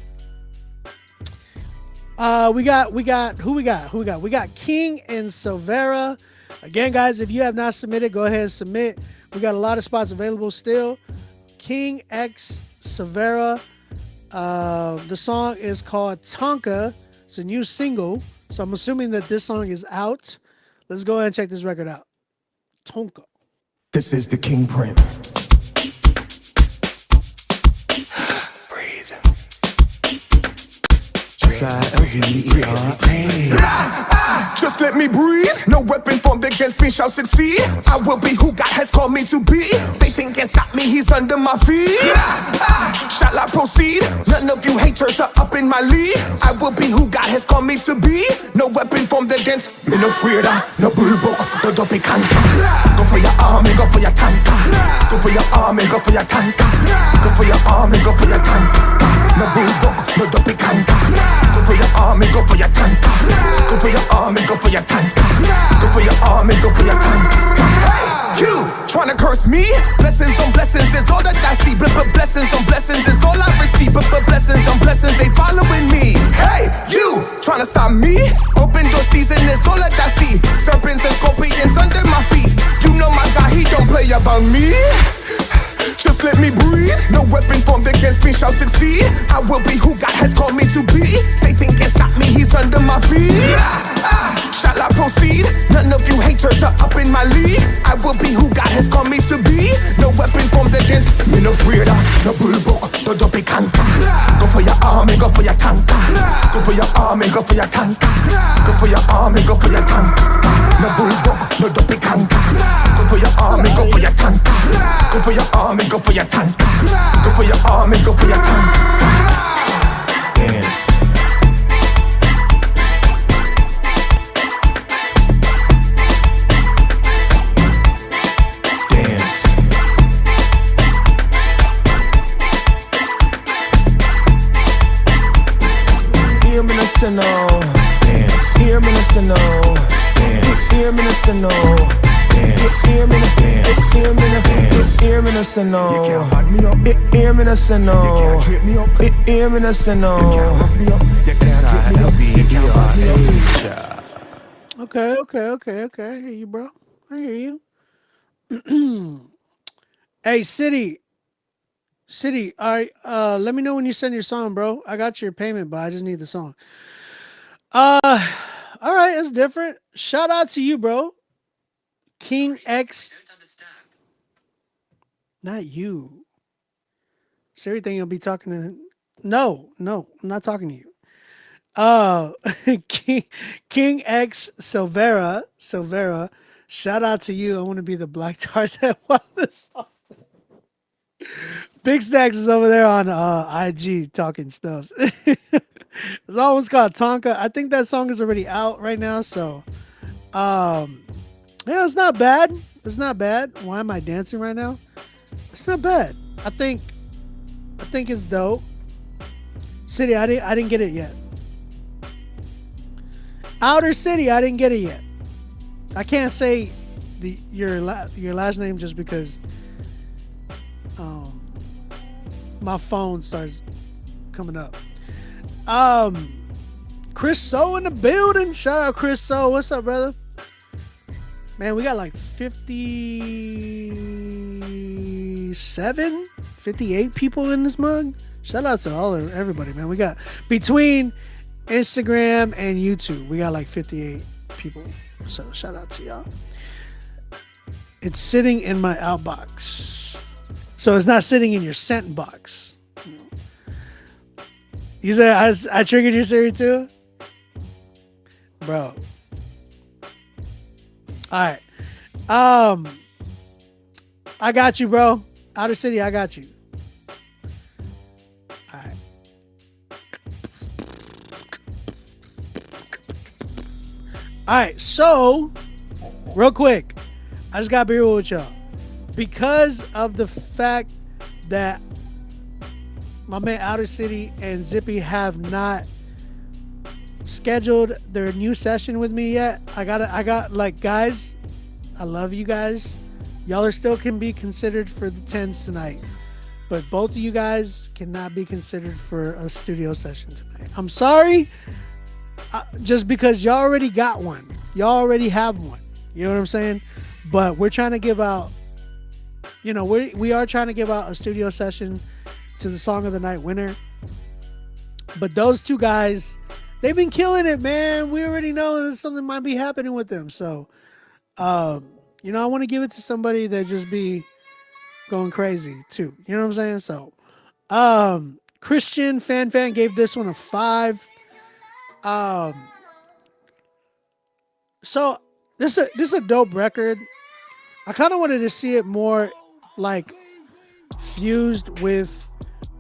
We got King and Silvera. Again, guys, if you have not submitted, go ahead and submit. We got a lot of spots available still. King X Silvera. The song is called Tonka. It's a new single, so I'm assuming that this song is out. Let's go ahead and check this record out. Tonka. This is the King Print. Breathe. Just let me breathe. No weapon formed against me shall succeed. I will be who God has called me to be. Satan can't stop me, he's under my feet. Shall I proceed? None of you haters are up in my league. I will be who God has called me to be. No weapon formed against me, no fear, no bulldog, no dopey kanta. Go for your army, go for your tanka. Go for your army, go for your tanka. Go for your army, go for your tanka. No bulldog, no dopey kanta. Go for your army, go for your tanka. Go for your army, go for your tanka. Go for your army, go for your tanka. Hey, you tryna curse me? Blessings on blessings is all that I see. But blessings on blessings is all I receive. But blessings on blessings, they following me. Hey, you tryna stop me? Open door season is all that I see. Serpents and scorpions under my feet. You know my God, he don't play about me. Just let me breathe. No weapon formed against me shall succeed. I will be who God has called me to be. Satan can't stop me, he's under my feet. Shall I proceed? None of you haters are up in my league. I will be who God has called me to be. No weapon formed against me, no fear, no bulldog, no dopey kanta. Go for your army, go for your tanka. Go for your army, go for your tanka. Go for your army, go for your tanka. No bulldog, no dopey kanta. Go for your army, go for your tanka. Go for your army, go for your tanka. Go for your army, go for your tanka. Dance. Dance. Hear me listen, no. Dance. Hear me listen, no. Dance. Hear me listen, no. Hear me dance. Hear me dance. Hear me listen, no. You can't hot me up. Hear me listen, no. You can't trip me up. Hear me listen, no. You can't rock me up. You can't trip me up. You can't rock me up. Okay. I hear you, bro. I hear you. Hey, City. All right. Let me know when you send your song, bro. I got your payment, but I just need the song. All right, it's different. Shout out to you, bro. King X. Not you. Siri think you'll be talking to. No, I'm not talking to you. King X Silvera. Shout out to you. I want to be the Black Tarzan while this song. Big Stacks is over there on IG talking stuff. The song was called Tonka. I think that song is already out right now. So, yeah, it's not bad. Why am I dancing right now? It's not bad. I think it's dope. City, I didn't get it yet. Outer City, I didn't get it yet. I can't say your last name just because my phone starts coming up. Chris So in the building. Shout out Chris So. What's up, brother? Man, we got like 57, 58 people in this mug. Shout out to everybody, man. We got between Instagram and YouTube, we got like 58 people. So shout out to y'all. It's sitting in my outbox. So it's not sitting in your sent box. You said I triggered your Siri too? Bro. All right. I got you, bro. Outer City, I got you. All right. All right, so real quick, I just gotta be real with y'all. Because of the fact that my man Outer City and Zippy have not scheduled their new session with me yet, I got like, guys, I love you guys. Y'all are still can be considered for the 10s tonight, but both of you guys cannot be considered for a studio session tonight. I'm sorry, just because y'all already got one. Y'all already have one. You know what I'm saying? But we're trying to give out, you know, we are trying to give out a studio session to the Song of the Night winner. But those two guys, they've been killing it, man. We already know that something might be happening with them. So, you know, I want to give it to somebody that just be going crazy too. You know what I'm saying? So, Christian Fan gave this one a 5. So this is a dope record. I kind of wanted to see it more like fused with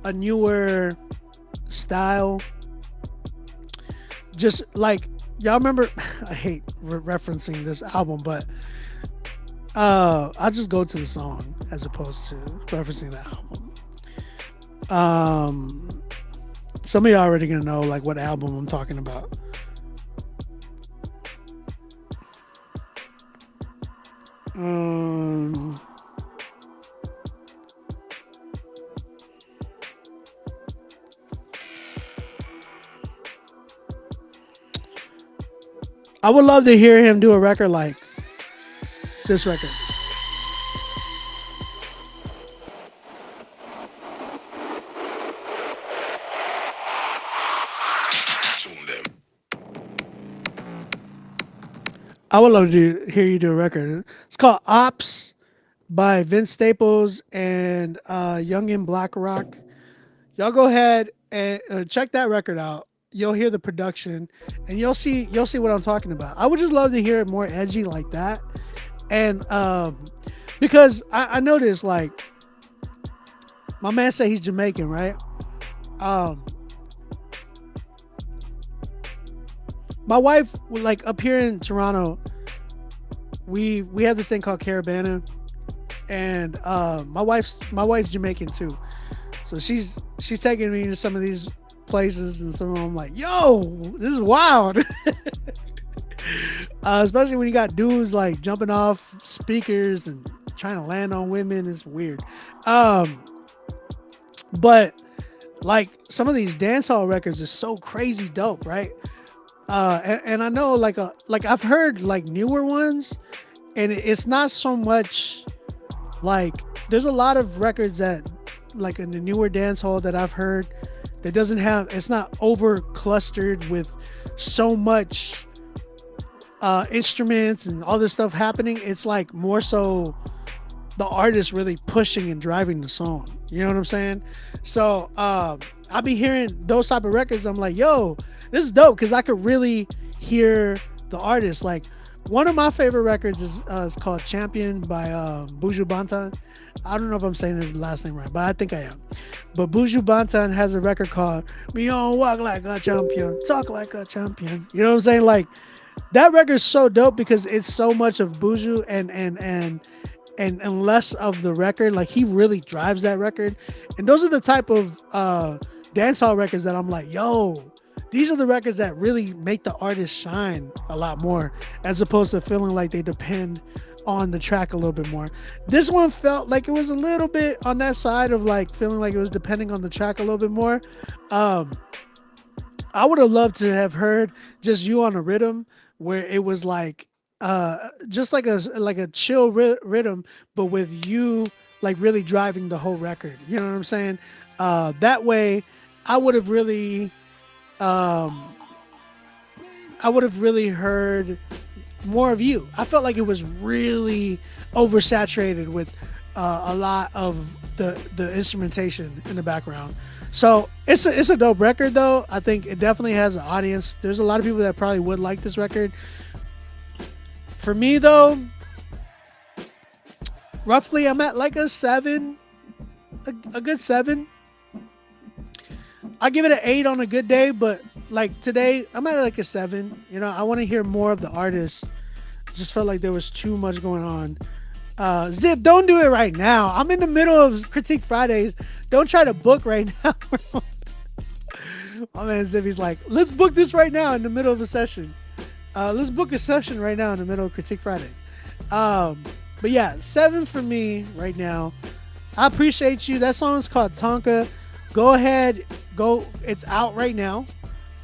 a newer style. Just like y'all remember, I hate referencing this album, but I'll just go to the song as opposed to referencing the album. Some of y'all already gonna know like what album I'm talking about. I would love to hear him do a record like this record. I would love to hear you do a record. It's called Ops by Vince Staples and Youngin Blackrock. Y'all go ahead and check that record out. You'll hear the production and you'll see what I'm talking about. I would just love to hear it more edgy like that. And because I noticed like my man said he's Jamaican, right? My wife, like up here in Toronto, we have this thing called Carabana, and my wife's Jamaican too, so she's taking me to some of these places, and some of them I'm like, yo, this is wild. Especially when you got dudes like jumping off speakers and trying to land on women. It's weird. But like some of these dancehall records are so crazy dope, right? And I know like I've heard like newer ones, and it's not so much like there's a lot of records that like in the newer dancehall that I've heard that doesn't have, it's not over clustered with so much instruments and all this stuff happening. It's like more so the artist really pushing and driving the song. You know what I'm saying? So I'll be hearing those type of records. I'm like, yo, this is dope because I could really hear the artist. Like one of my favorite records is called Champion by Buju Banton. I don't know if I'm saying his last name right, but I think I am. But Buju Banton has a record called Me On Walk Like a Champion, Talk Like a Champion. You know what I'm saying? Like that record is so dope because it's so much of Buju and less of the record. Like he really drives that record. And those are the type of dancehall records that I'm like, yo, these are the records that really make the artist shine a lot more, as opposed to feeling like they depend on the track a little bit more. This one felt like it was a little bit on that side of like feeling like it was depending on the track a little bit more. I would have loved to have heard just You on a Rhythm, where it was like just like a chill rhythm, but with you like really driving the whole record. You know what I'm saying? That way I would have really heard more of you. I felt like it was really oversaturated with a lot of the instrumentation in the background. So it's a dope record though. I think it definitely has an audience. There's a lot of people that probably would like this record. For me though, roughly I'm at like a 7, a good 7. I give it an 8 on a good day, but like today I'm at like a 7. You know, I want to hear more of the artist. Just felt like there was too much going on. Zip, don't do it right now. I'm in the middle of Critique Fridays. Don't try to book right now. My man Zip, he's like, let's book this right now in the middle of a session. Let's book a session right now in the middle of Critique Fridays. But yeah, 7 for me right now. I appreciate you. That song is called Tonka. Go ahead, it's out right now.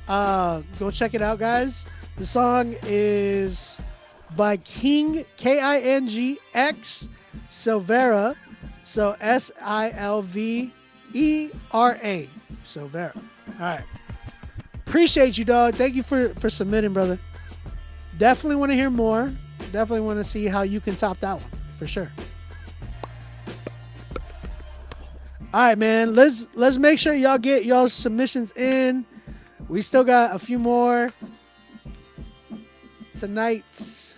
Go check it out, guys. The song is by King, K-I-N-G-X Silvera. So S-I-L-V-E-R-A. Silvera. All right. Appreciate you, dog. Thank you for submitting, brother. Definitely want to hear more. Definitely want to see how you can top that one for sure. All right, man. Let's make sure y'all get y'all submissions in. We still got a few more tonight.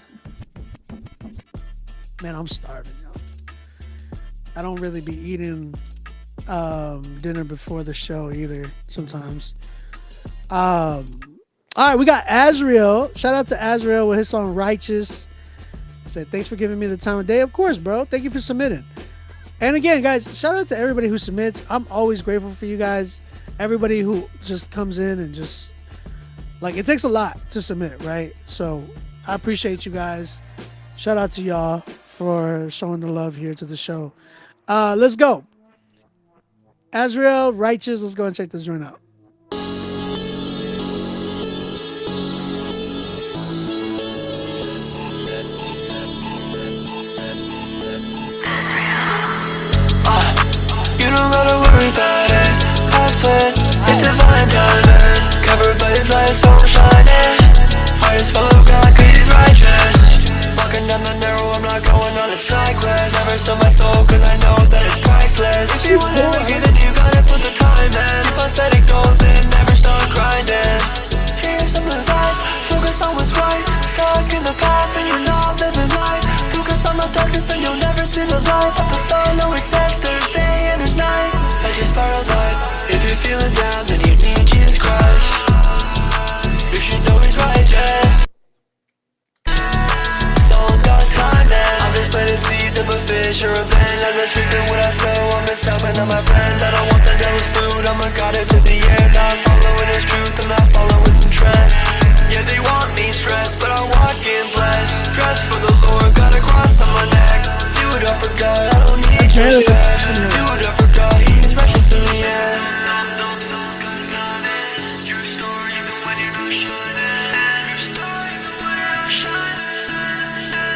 Man, I'm starving, y'all. I don't really be eating dinner before the show either sometimes. All right, we got Azriel. Shout out to Azriel with his song Righteous. Said, thanks for giving me the time of day. Of course, bro. Thank you for submitting. And again, guys, shout out to everybody who submits. I'm always grateful for you guys. Everybody who just comes in and just, like, it takes a lot to submit, right? So I appreciate you guys. Shout out to y'all for showing the love here to the show. Let's go. Azriel, Righteous. Let's go and check this joint out. You don't gotta worry about it. As planned, it's divine timing. Covered by His light, so I'm shining. I just follow God 'cause He's righteous. Walking down the narrow, I'm not going on a side quest. Never sold my soul 'cause I know that it's priceless. If you wanna make it, then you gotta put the time in. Keep on steady goals and never stop grinding. Here's some advice, focus on what's right. Stuck in the past and you're not living life. Focus on the darkness and you'll never see the light. But the sun always sets, there's day and there's night. I just borrow light. If you're feeling down, then you need Jesus Christ. You should know He's righteous. So God's timing. I'm just planting seeds of a fish or a vent. I'm just reaping what I sow. I'm just helping all my friends. I don't want the devil's food. I'm a God to the end. I'm following His truth. I'm not following some trend. Yeah, they want me stressed, but I walk in blessed. Dressed for the Lord, got a cross on my neck. Do it all for God, I don't need your respect. Do it all for God, He is righteous in the end.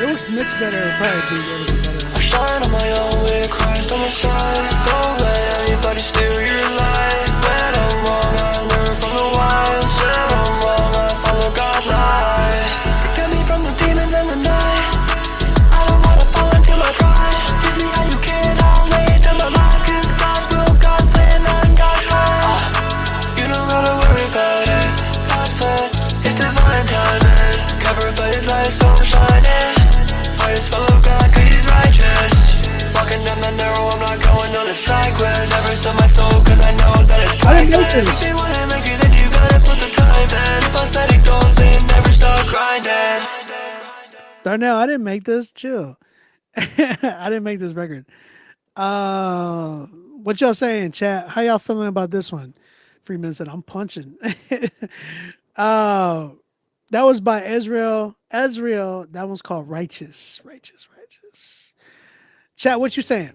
It looks mixed better. It'll probably be a little bit better. I shine on my own with Christ on my side. Don't let anybody steal your light. When I'm wrong, I learn from the wise. When I'm wrong, I follow God's light. Protect me from the demons and the night. I don't wanna fall into my pride. Hit me how you can, I'll lay it down my life. 'Cause God's will, God's plan, and God's time. You don't gotta worry about it. God's plan, it's divine timing. Covered by His light, so I'm shining. I just follow God 'cause He's righteous. Walking down the narrow, I'm not going on a side quest. Never sell my soul 'cause I know that it's priceless. If you wanna make it, then you gotta put the time in. Keep on steady goals and never stop grinding. Darnell, I didn't make this. Chill. I didn't make this record. What y'all saying, chat? How y'all feeling about this one? Freeman said, I'm punching. That was by Azriel. That one's called Righteous. Righteous. Chat, what you saying?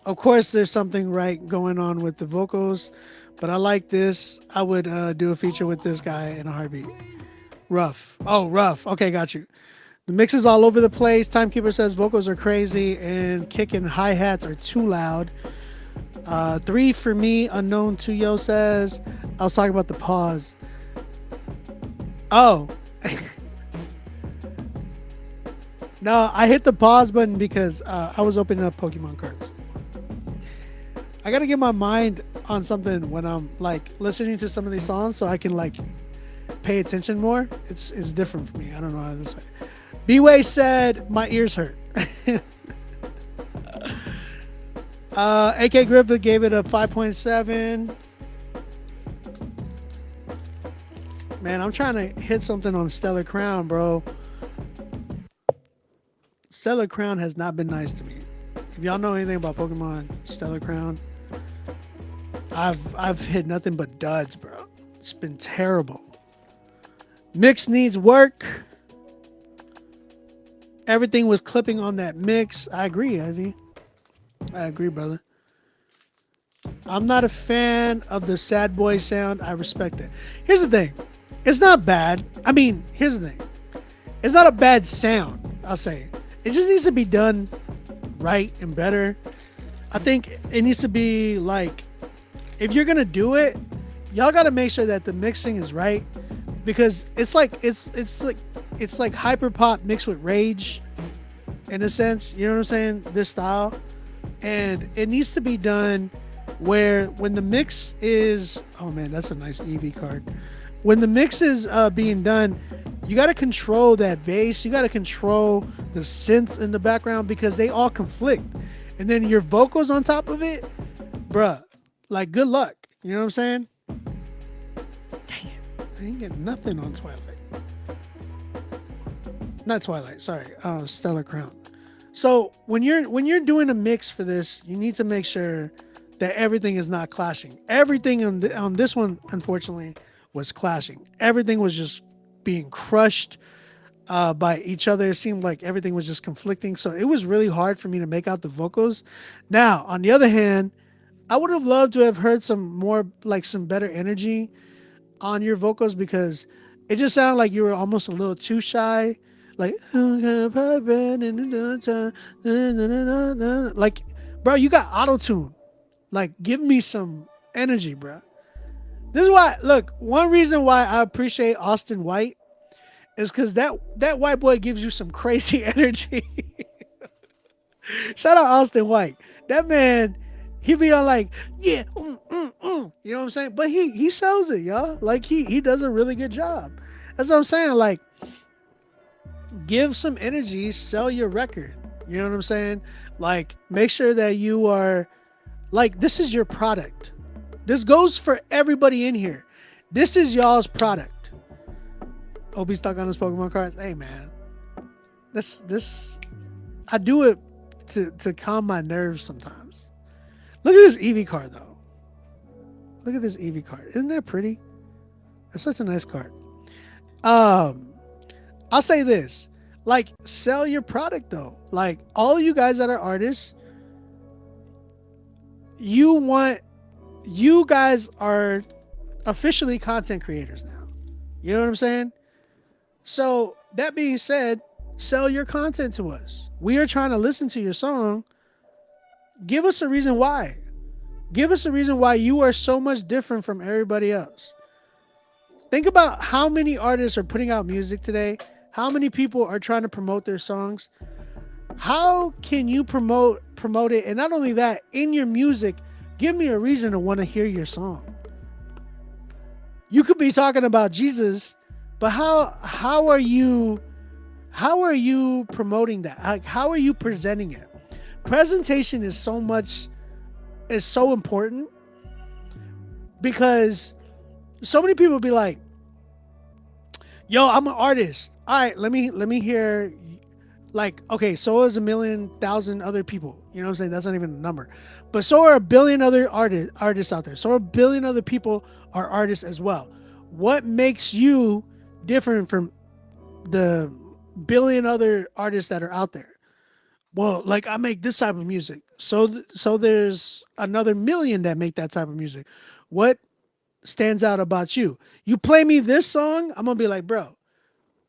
Of course, there's something right going on with the vocals, but I like this. I would do a feature with this guy in a heartbeat. Rough. Oh, Rough. Okay, got you. The mix is all over the place. Timekeeper says vocals are crazy and kick and hi-hats are too loud. 3 for me. Unknown to Yo says, I was talking about the pause. Oh. No, I hit the pause button because I was opening up Pokemon cards. I gotta get my mind on something when I'm like listening to some of these songs so I can like pay attention more. It's different for me. I don't know how this way. B-Way said my ears hurt. AK Griffith gave it a 5.7. Man, I'm trying to hit something on Stellar Crown, bro. Stellar Crown has not been nice to me. If y'all know anything about Pokemon Stellar Crown, I've hit nothing but duds, bro. It's been terrible. Mix needs work. Everything was clipping on that mix. I agree, Ivy. I agree, brother. I'm not a fan of the sad boy sound. I respect it. Here's the thing. It's not bad. I mean, here's the thing. It's not a bad sound, I'll say. It just needs to be done right and better. I think it needs to be like, if you're going to do it, y'all got to make sure that the mixing is right, because it's like hyper pop mixed with rage, in a sense. You know what I'm saying? This style, and it needs to be done where when the mix is, oh man, that's a nice EV card. When the mix is being done, you got to control that bass. You got to control the synths in the background, because they all conflict. And then your vocals on top of it, bruh, like, good luck. You know what I'm saying? Dang it. I didn't get nothing on Twilight. Not Twilight, sorry. Stellar Crown. So when you're doing a mix for this, you need to make sure that everything is not clashing. Everything on this one, unfortunately, was clashing. Everything was just being crushed by each other. It seemed like everything was just conflicting. So it was really hard for me to make out the vocals. Now, on the other hand, I would have loved to have heard some better energy on your vocals, because it just sounded like you were almost a little too shy. Like, bro, you got auto-tune. Like, give me some energy, bro. This is why, look, one reason why I appreciate Austin White is because that white boy gives you some crazy energy. Shout out Austin White. That man, he be on like, yeah, you know what I'm saying? But he sells it, y'all. Like, he does a really good job. That's what I'm saying. Like, give some energy, sell your record. You know what I'm saying? Like, make sure that you are, like, this is your product. This goes for everybody in here. This is y'all's product. Obi stuck on his Pokemon cards. Hey man, this I do it to calm my nerves sometimes. Look at this Eevee card though. Look at this Eevee card. Isn't that pretty? That's such a nice card. I'll say this. Like, sell your product though. Like, all you guys that are artists, you guys are officially content creators now. You know what I'm saying? So that being said, sell your content to us. We are trying to listen to your song. Give us a reason why. Give us a reason why you are so much different from everybody else. Think about how many artists are putting out music today. How many people are trying to promote their songs? How can you promote it? And not only that, in your music, give me a reason to want to hear your song. You could be talking about Jesus, but how are you promoting that? Like, how are you presenting it? Presentation is so important, because so many people be like, yo, I'm an artist. All right, let me hear. Like, okay, so is 1,000,000 other people. You know what I'm saying? That's not even a number. But so are 1 billion other artists out there. So are 1 billion other people are artists as well. What makes you different from the 1 billion other artists that are out there? Well, like, I make this type of music. So there's another 1 million that make that type of music. What stands out about you? You play me this song, I'm going to be like, bro,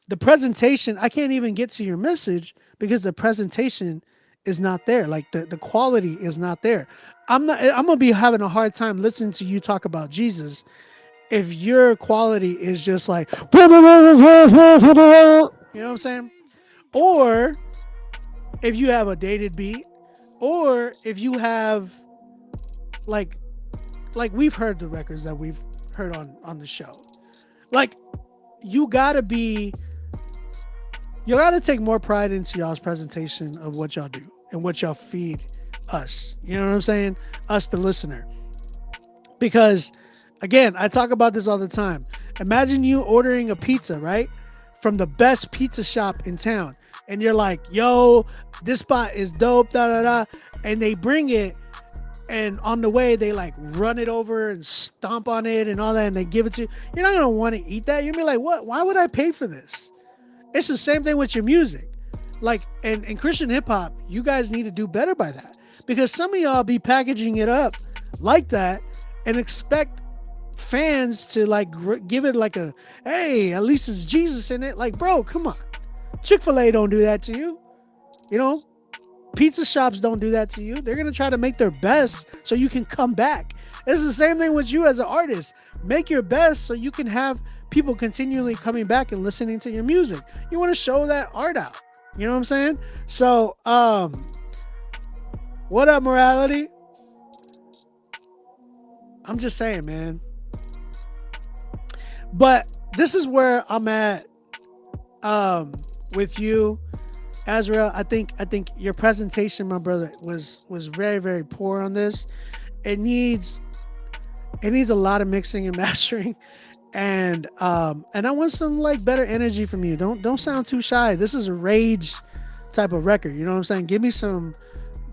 the presentation, I can't even get to your message because the presentation is not there. Like, the quality is not there. I'm gonna be having a hard time listening to you talk about Jesus if your quality is just like, you know what I'm saying? Or if you have a dated beat, or if you have like we've heard the records that we've heard on the show. Like, you gotta take more pride into y'all's presentation of what y'all do and what y'all feed us. You know what I'm saying? Us, the listener. Because, again, I talk about this all the time. Imagine you ordering a pizza, right? From the best pizza shop in town. And you're like, yo, this spot is dope, da-da-da. And they bring it, and on the way, they like run it over and stomp on it and all that, and they give it to you. You're not going to want to eat that. You're going to be like, what? Why would I pay for this? It's the same thing with your music. Like, and Christian hip hop, you guys need to do better by that, because some of y'all be packaging it up like that and expect fans to like give it like a, hey, at least it's Jesus in it. Like, bro, come on. Chick-fil-A don't do that to you. You know, pizza shops don't do that to you. They're going to try to make their best so you can come back. It's the same thing with you as an artist. make your best so you can have people continually coming back and listening to your music. You want to show that art out. You know what I'm saying? So, what up, Morality? I'm just saying, man. But this is where I'm at with you, Azrael. I think your presentation, my brother, was very, very poor on this. It needs a lot of mixing and mastering, and I want some like better energy from you. Don't sound too shy. This is a rage type of record. You know what I'm saying? Give me some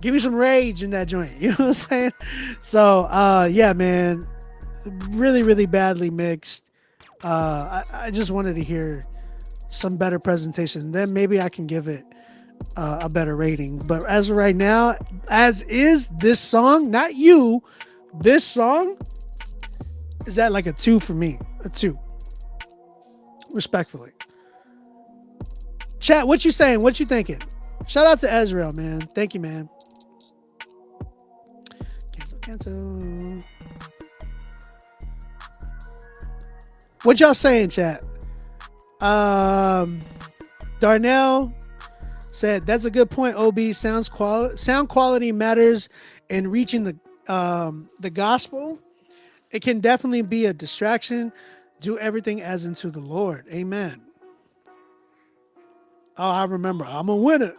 rage in that joint. You know what I'm saying? So yeah, man, really, really badly mixed. I just wanted to hear some better presentation. Then maybe I can give it a better rating. But as of right now, as is this song, not you, this song is at like a 2 for me. A 2. Respectfully. Chat, what you saying? What you thinking? Shout out to Azrael, man. Thank you, man. Cancel. What y'all saying, chat? Darnell said that's a good point. OB, sound quality matters in reaching the gospel. It can definitely be a distraction. Do everything as unto the Lord. Amen. Oh, I remember. I'm a winner.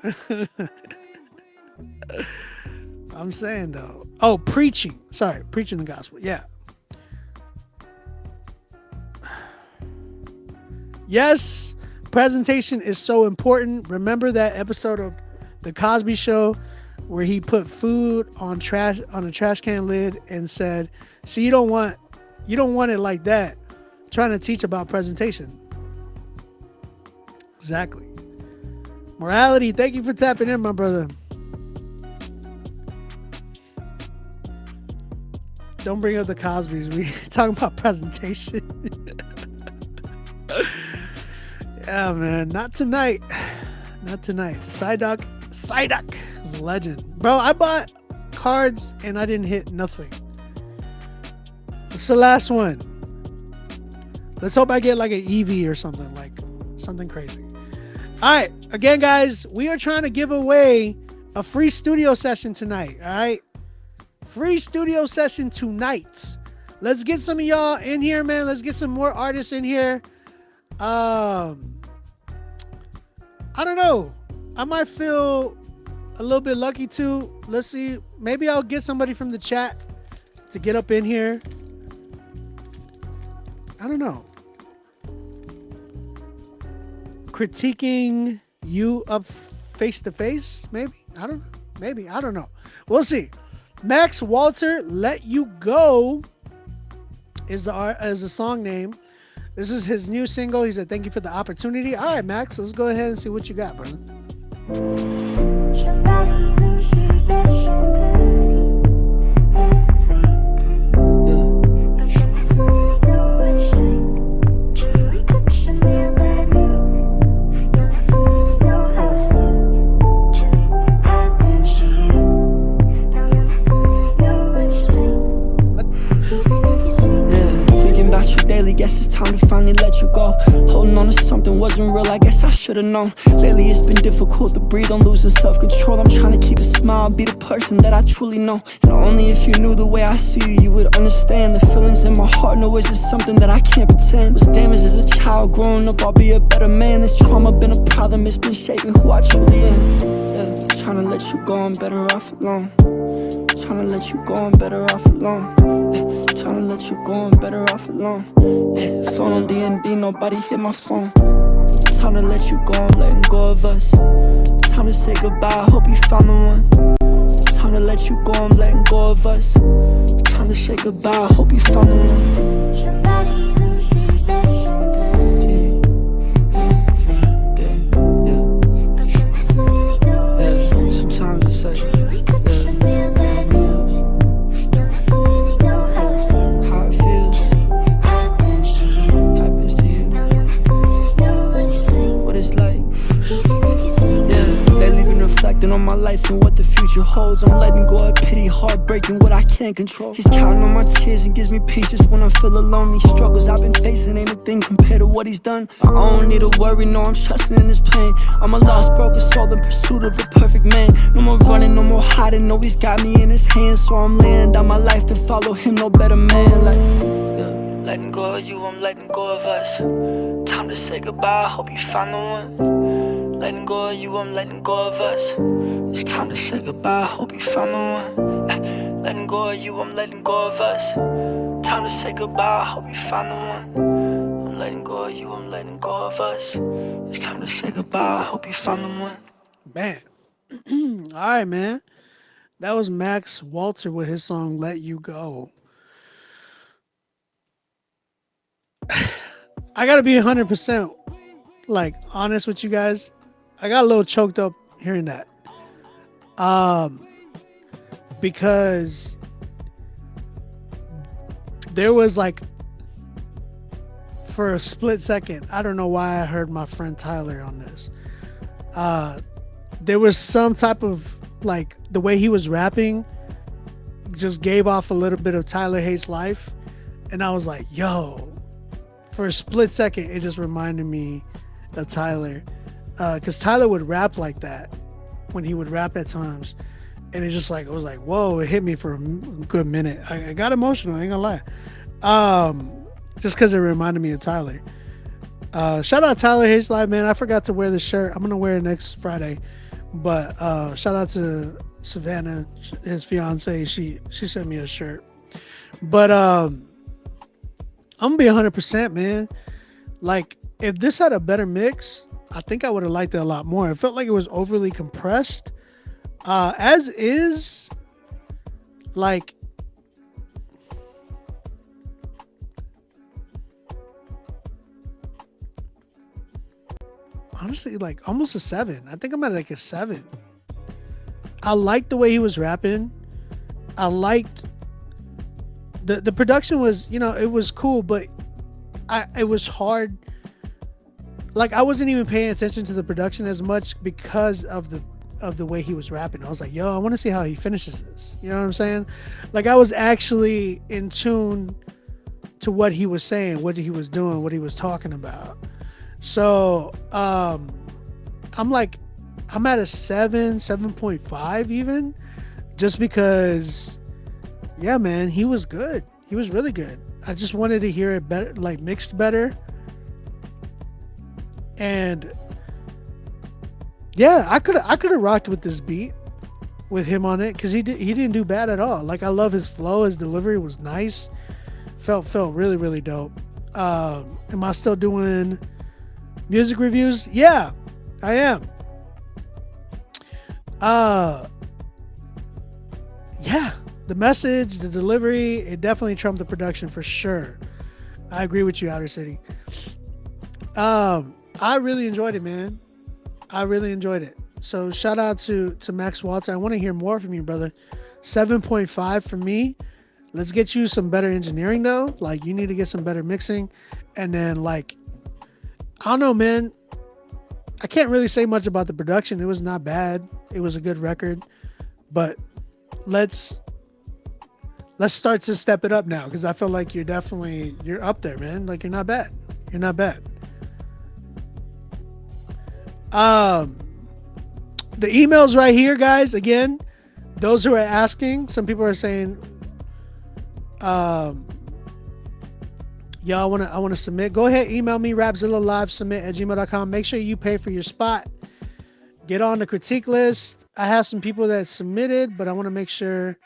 I'm saying though. Oh, preaching. Sorry, preaching the gospel. Yeah. Yes, presentation is so important. Remember that episode of The Cosby Show where he put food on a trash can lid and said, "See, you don't want it like that." Trying to teach about presentation. Exactly. Morality, thank you for tapping in, my brother. Don't bring up the Cosbys. We talking about presentation. Yeah, man. Not tonight. Not tonight. Psyduck is a legend. Bro, I bought cards and I didn't hit nothing. It's the last one. Let's hope I get like an EV or something, like something crazy. All right. Again, guys, we are trying to give away a free studio session tonight. All right. Free studio session tonight. Let's get some of y'all in here, man. Let's get some more artists in here. I don't know. I might feel a little bit lucky too. Let's see. Maybe I'll get somebody from the chat to get up in here. I don't know. Critiquing you up face to face, maybe. I don't know. Maybe. I don't know. We'll see. Max Walter, Let You Go is the song name. This is his new single. He said, "Thank you for the opportunity." All right, Max, let's go ahead and see what you got, brother. Guess it's time to finally let you go. Holding on to something wasn't real, I guess I should've known. Lately it's been difficult to breathe, I'm losing self-control. I'm trying to keep a smile, be the person that I truly know. And only if you knew the way I see you, you would understand. The feelings in my heart, no, it's just something that I can't pretend. Was damaged as a child, growing up, I'll be a better man. This trauma been a problem, it's been shaping who I truly am. Yeah, trying to let you go, I'm better off alone. Trying to let you go, I'm better off alone. Trying to let you go, I'm better off alone. Phone on D&D, nobody hit my phone. Time to let you go, I'm letting go of us. Time to say goodbye, I hope you found the one. Time to let you go, I'm letting go of us. Time to say goodbye, I hope you found the one. Somebody loses their somebody. Sometimes it's like on my life and what the future holds. I'm letting letting go of pity, heartbreaking what I can't control. He's counting on my tears and gives me peace just when I feel alone. These struggles I've been facing ain't a thing compared to what he's done. I don't need to worry, no, I'm trusting in his plan. I'm a lost, broken soul in pursuit of a perfect man. No more running, no more hiding, no, he's got me in his hands. So I'm laying down my life to follow him, no better man. Like, yeah, letting go of you, I'm letting go of us. Time to say goodbye, hope you find the one. Letting go of you, I'm letting go of us. It's time to say goodbye, hope you found the one. Letting go of you, I'm letting go of us. Time to say goodbye, hope you found the one. I'm letting go of you, I'm letting go of us. It's time to say goodbye, hope you found the one. Man. All right, man. That was Max Walter with his song Let You Go. I gotta be 100% like honest with you guys. I got a little choked up hearing that. Because there was like, for a split second, I don't know why I heard my friend Tyler on this. There was some type of, like, the way he was rapping just gave off a little bit of Tyler Hates Life. And I was like, yo, for a split second, it just reminded me of Tyler. Because Tyler would rap like that when he would rap at times. And it just like, it was like, whoa, it hit me for a good minute. I got emotional, I ain't gonna lie. Just because it reminded me of Tyler. Shout out Tyler Hates Life, man. I forgot to wear the shirt. I'm gonna wear it next Friday. But shout out to Savannah, his fiance. She sent me a shirt. But I'm gonna be 100%, man. Like, if this had a better mix, I think I would have liked it a lot more. It felt like it was overly compressed. As is, like, honestly, like almost a 7. I think I'm at like a 7. I liked the way he was rapping. I liked the production was, you know, it was cool, but it was hard. Like, I wasn't even paying attention to the production as much because of the way he was rapping. I was like, yo, I want to see how he finishes this. You know what I'm saying? Like, I was actually in tune to what he was saying, what he was doing, what he was talking about. So I'm at a 7.5 even, just because, yeah, man, he was good. He was really good. I just wanted to hear it better, like mixed better. And yeah, I could have rocked with this beat with him on it, because he didn't do bad at all. Like, I love his flow, his delivery was nice. Felt really, really dope. Am I still doing music reviews? Yeah, I am. Yeah, the message, the delivery, it definitely trumped the production for sure. I agree with you, Outer City. I really enjoyed it, man. I really enjoyed it. So shout out to Max Walter. I want to hear more from you, brother. 7.5 for me. Let's get you some better engineering though. Like, you need to get some better mixing. And then, like, I don't know, man. I can't really say much about the production. It was not bad. It was a good record. But let's start to step it up now, because I feel like you're up there, man. Like, you're not bad. You're not bad. The email's right here, guys. Again, those who are asking, some people are saying, yeah, I want to submit. Go ahead, email me, rapzillalivesubmit@gmail.com. Make sure you pay for your spot. Get on the critique list. I have some people that submitted, but I want to make sure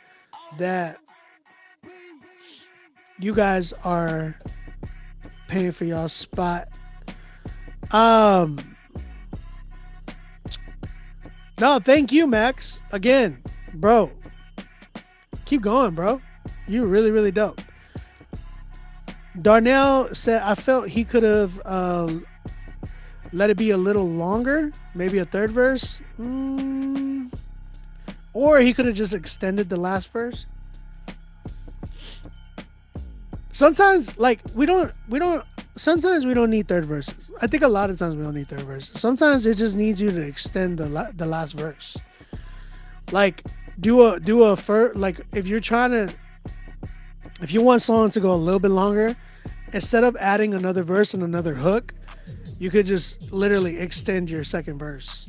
that you guys are paying for y'all's spot. No, thank you, Max. Again, bro. Keep going, bro. You really, really dope. Darnell said, I felt he could have let it be a little longer. Maybe a third verse. Or he could have just extended the last verse. Sometimes, like, sometimes we don't need third verses. I think a lot of times we don't need third verses. Sometimes it just needs you to extend the last verse. Like do a like if you want song to go a little bit longer, instead of adding another verse and another hook, you could just literally extend your second verse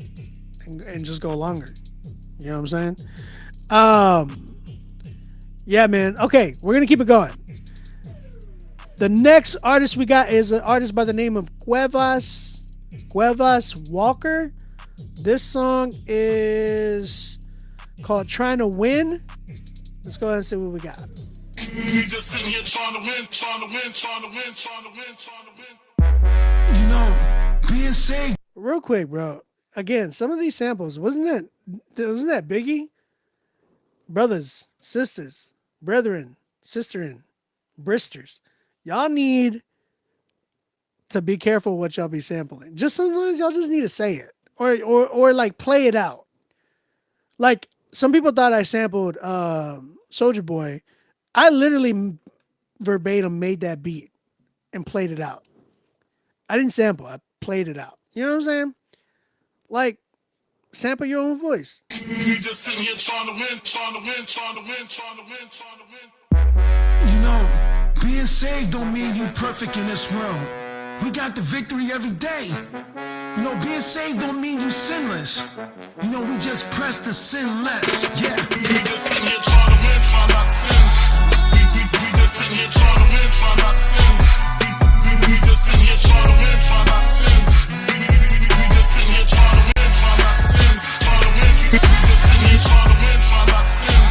and just go longer. You know what I'm saying? Yeah, man. Okay, we're gonna keep it going. The next artist we got is an artist by the name of Cuevas Walker. This song is called Trying to Win. Let's go ahead and see what we got. We just sitting here trying to win, trying to win, trying to win, trying to win, trying to win. You know, being safe. Real quick, bro. Again, some of these samples, wasn't that Biggie? Brothers, sisters, brethren, sisterin, bristers. Y'all need to be careful what y'all be sampling. Just sometimes y'all just need to say it. Or like play it out. Like some people thought I sampled Soulja Boy. I literally verbatim made that beat and played it out. I didn't sample, I played it out. You know what I'm saying? Like, sample your own voice. We just sitting here trying to win, trying to win, trying to win, trying to win, trying to win. You know, being saved don't mean you perfect in this world. We got the victory every day. You know, being saved don't mean you sinless. You know, we just press the sin less. Yeah. We just sitting here trying to win, trying not to sin. We just sitting here trying to win, trying not to sin. We just sitting here trying to win, trying not to sin. We just sitting here trying to win, trying not to sin. Trying to win. We just sitting here trying to win, trying not to sin.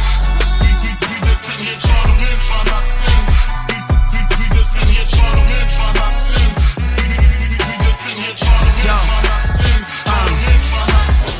We just sitting here trying to win, trying not to sin. We just sitting here trying to win, trying not to sin. We just sitting here trying to win, trying not to sin.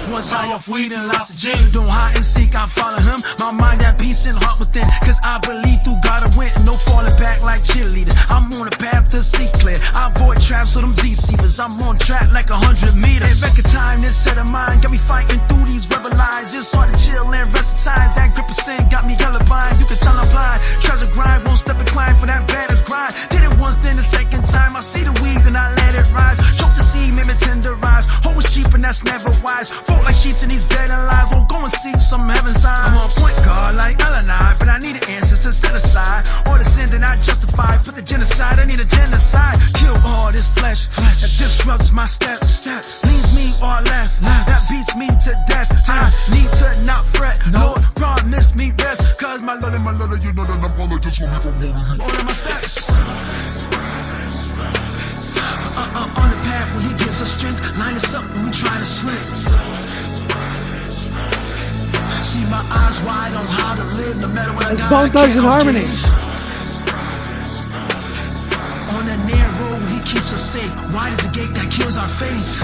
Once high off weed and lots of gin, doing hide and seek, I follow him. My mind at peace and heart within, cause I believe through God I win. No falling back like cheerleader. I'm on a path to see clear. I avoid traps with them deceivers. I'm on track like 100 meters. Hey, back in time, this set of mine got me fighting through these rebel lines. It's hard to chill and rest of times. That grip of sin got me hella blind. You can tell I'm blind. Treasure grind, won't step and climb for that baddest grind. Did it once, then the second time. I see the weed and I let it rise. Choke the seed, made me tenderize. Hope is cheap and that's never wise. Folk like sheets in these dead and alive. Won't go and seek some heaven sign. I'm on point guard like Elenai, but I need an answers to set aside. Or the sin that I justify. Put the genocide, I need a genocide. Kill all this flesh that disrupts my steps. Leaves me all left, that beats me to death. I need to not fret. Lord, promise me rest. Cause my love, you know that I'm gonna just want me from holding you. All of my steps. On the path when he gives us strength, line us up when we try to slip. See my eyes wide on how to live, no matter what I got. It's Bone Thugs and Harmony. On that narrow road, he keeps us safe. Wide is the gate that kills our faith.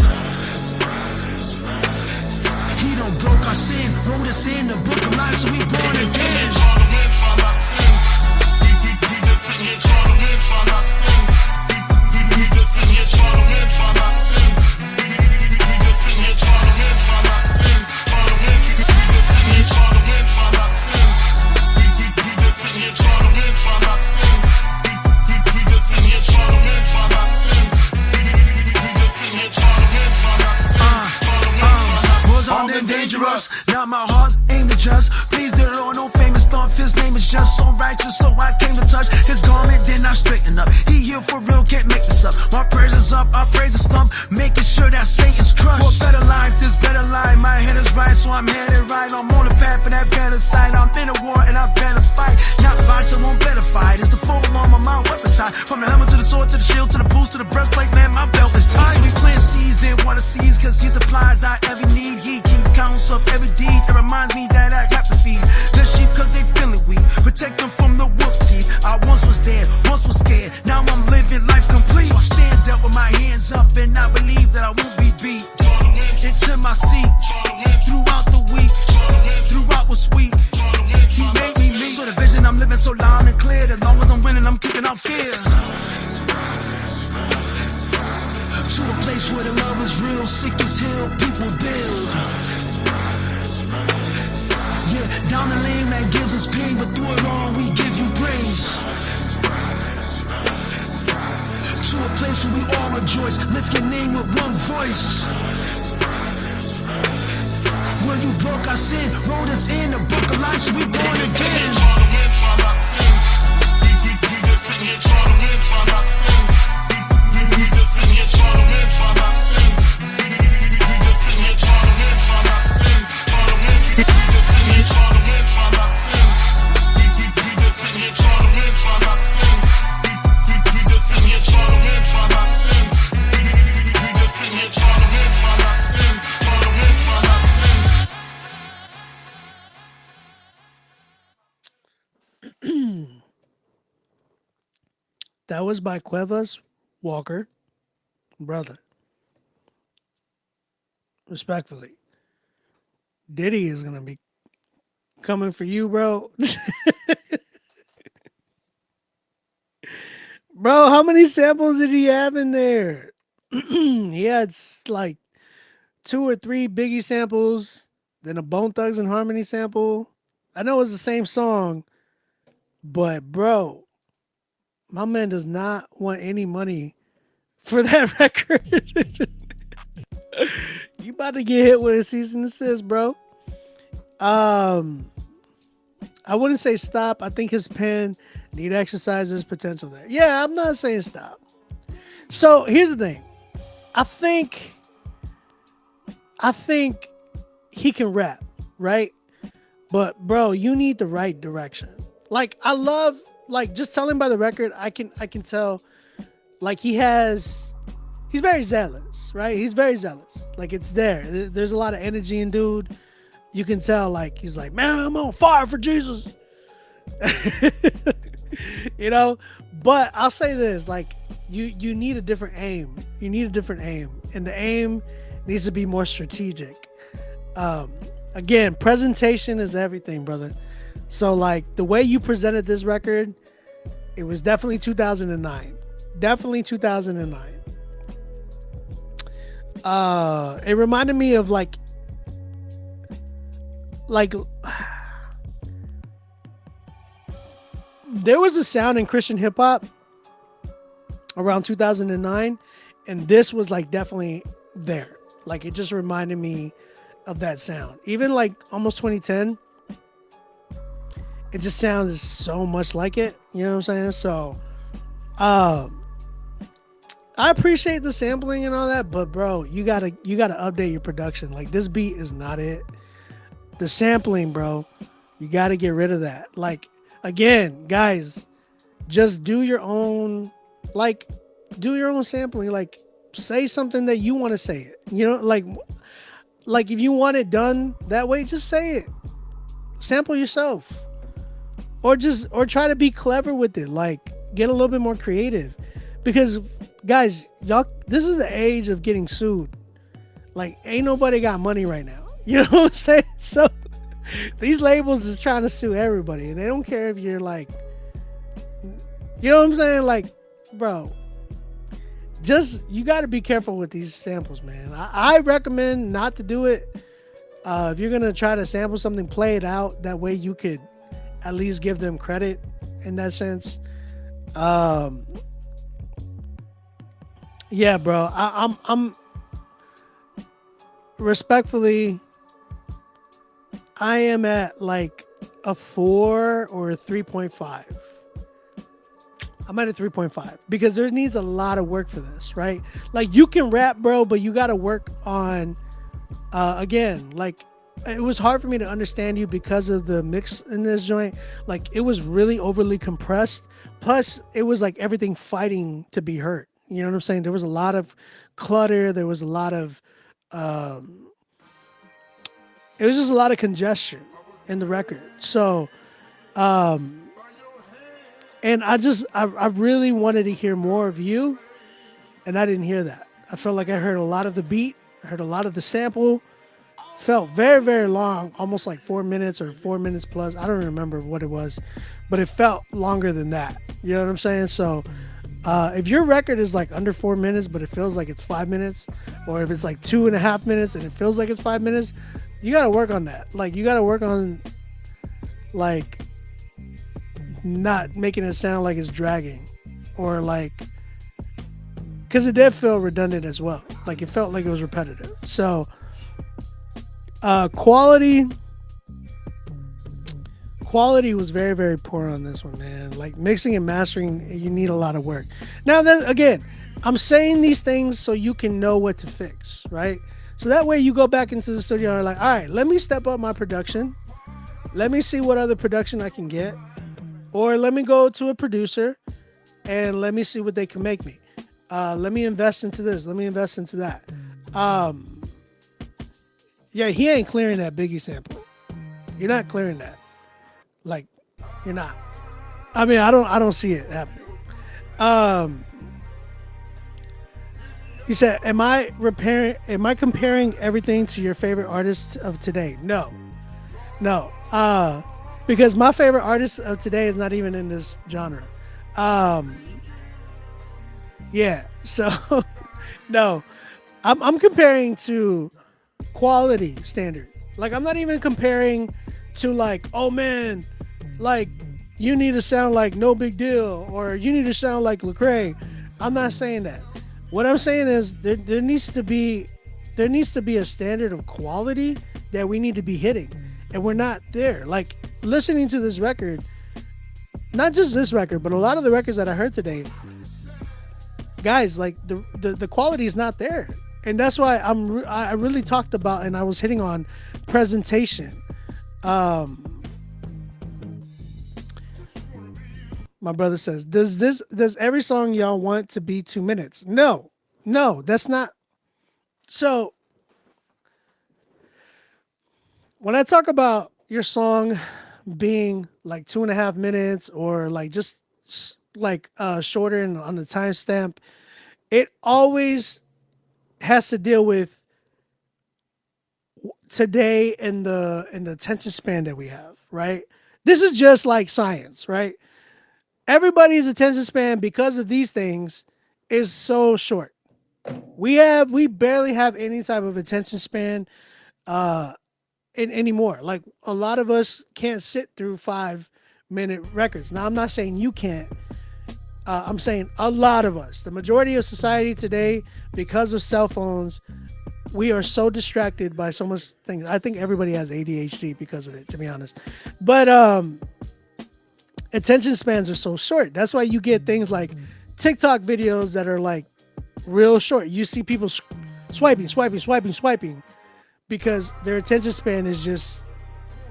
He don't broke our sin, wrote us in the book of life, so we born again. We just sitting here trying to win, trying not to sin. We just sitting here trying to win, trying not to sin. We just sitting here trying to win, trying not to sin. Trying to win. We just sitting here trying to win, trying not to sin. We just sitting here trying to win, trying not to sin. We just sitting here trying to win, trying not to sin. We just sitting here trying to win, trying not to sin. Was on them dangerous. Now my heart's aimed at just. Please, dear Lord, no famous thought. His name is just so righteous, so I came to touch his garment, then I straighten up. He here for real, can't make this up. My praise is up, our praise is stump, making sure that Satan's crushed. For a better life, this better life. My head is right, so I'm headed right. I'm on the path for that better side. I'm in a war and I better fight. Not fight, so won't better fight. It's the full arm of my weapon side. From the helmet to the sword, to the shield, to the boots, to the breastplate, man, my belt is tight. We plant seeds, then water seeds, cause he supplies our every need. He keep counts of every deed that reminds me that I have to feed the sheep cause they feeling weak. Protect them from the wolf teeth. I once was dead, once was scared. Now I'm living life complete. I stand up with my hands up and I believe that I won't be beat. Into my seat, throughout the week, throughout was sweet. He made me leave with a vision. I'm living so loud and clear. As long as I'm winning, I'm kicking out fear. To a place where the love is real, sick is healed, people build. Yeah, down the lane that gives us pain, but through it all we give you praise. To a place where we all rejoice, lift your name with one voice. Where When you broke our sin, wrote us in the book of life, so we born again. That was by Cuevas Walker. Brother. Respectfully. Diddy is going to be coming for you, bro. Bro, how many samples did he have in there? He had like 2 or 3 Biggie samples, then a Bone Thugs and Harmony sample. I know it's the same song, but bro, my man does not want any money for that record. You about to get hit with a cease and desist, bro. I wouldn't say stop. I think his pen need exercise. There's potential there. Yeah, I'm not saying stop. So here's the thing. I think he can rap, right? But bro, you need the right direction. Like I love, like just telling by the record, I can tell, like he's very zealous, right? He's very zealous. Like it's there. There's a lot of energy in dude. You can tell, like he's like, man, I'm on fire for Jesus. You know, but I'll say this, like you need a different aim. You need a different aim, and the aim needs to be more strategic. Again, presentation is everything, brother. So like the way you presented this record, it was definitely 2009. Definitely 2009. It reminded me of like there was a sound in Christian hip hop around 2009, and this was like definitely there. Like it just reminded me of that sound. Even like almost 2010, it just sounded so much like it. You know what I'm saying? So, I appreciate the sampling and all that, but bro, you gotta update your production. Like this beat is not it. The sampling, bro, you gotta get rid of that. Like again, guys, just do your own sampling. Like say something that you want to say it. You know, like if you want it done that way, just say it. Sample yourself. Or try to be clever with it. Like get a little bit more creative. Because guys, y'all, this is the age of getting sued. Like ain't nobody got money right now. You know what I'm saying? So these labels is trying to sue everybody. And they don't care if you're like, you know what I'm saying? Like, bro, just, you got to be careful with these samples, man. I recommend not to do it. If you're going to try to sample something, play it out. That way you could at least give them credit in that sense. Yeah, bro, I'm respectfully, I am at like a 4 or a 3.5. I'm at a 3.5 because there needs a lot of work for this, right? Like you can rap, bro, but you got to work on, again, like it was hard for me to understand you because of the mix in this joint. Like it was really overly compressed. Plus it was like everything fighting to be heard. You know what I'm saying? There was a lot of clutter. There was a lot of, it was just a lot of congestion in the record. So, and I really wanted to hear more of you, and I didn't hear that. I felt like I heard a lot of the beat, I heard a lot of the sample, felt very, very long, almost like 4 minutes or 4 minutes plus. I don't remember what it was, but it felt longer than that. You know what I'm saying? So, if your record is like under 4 minutes, but it feels like it's 5 minutes, or if it's like 2.5 minutes and it feels like it's 5 minutes, you got to work on that. Like you got to work on like not making it sound like it's dragging, or like, because it did feel redundant as well. Like it felt like it was repetitive. So, Quality was very, very poor on this one, man. Like mixing and mastering, you need a lot of work. Now, then again, I'm saying these things so you can know what to fix, right? So that way you go back into the studio and are like, all right, let me step up my production. Let me see what other production I can get. Or let me go to a producer and let me see what they can make me. Let me invest into this. Let me invest into that. Yeah, he ain't clearing that Biggie sample. You're not clearing that. Like, you're not. I mean, I don't see it happening. He said, am I comparing everything to your favorite artists of today? No. Because my favorite artist of today is not even in this genre. Yeah, so no. I'm comparing to quality standard. Like, I'm not even comparing to like, oh man, like you need to sound like No Big Deal or you need to sound like Lecrae. I'm not saying that. What I'm saying is there needs to be a standard of quality that we need to be hitting, and we're not there. Like listening to this record, not just this record, but a lot of the records that I heard today, guys, like the quality is not there, and that's why I really talked about and I was hitting on presentation. My brother says, does every song y'all want to be 2 minutes? No, that's not. So when I talk about your song being like 2.5 minutes or like just like shorter and on the timestamp, it always has to deal with today and the attention span that we have, right? This is just like science, right? Everybody's attention span because of these things is so short. We barely have any type of attention span anymore. Like a lot of us can't sit through 5-minute records. Now I'm not saying you can't. I'm saying a lot of us, the majority of society today, because of cell phones, we are so distracted by so much things. I think everybody has ADHD because of it, to be honest. But attention spans are so short. That's why you get things like TikTok videos that are like real short. You see people swiping because their attention span is just,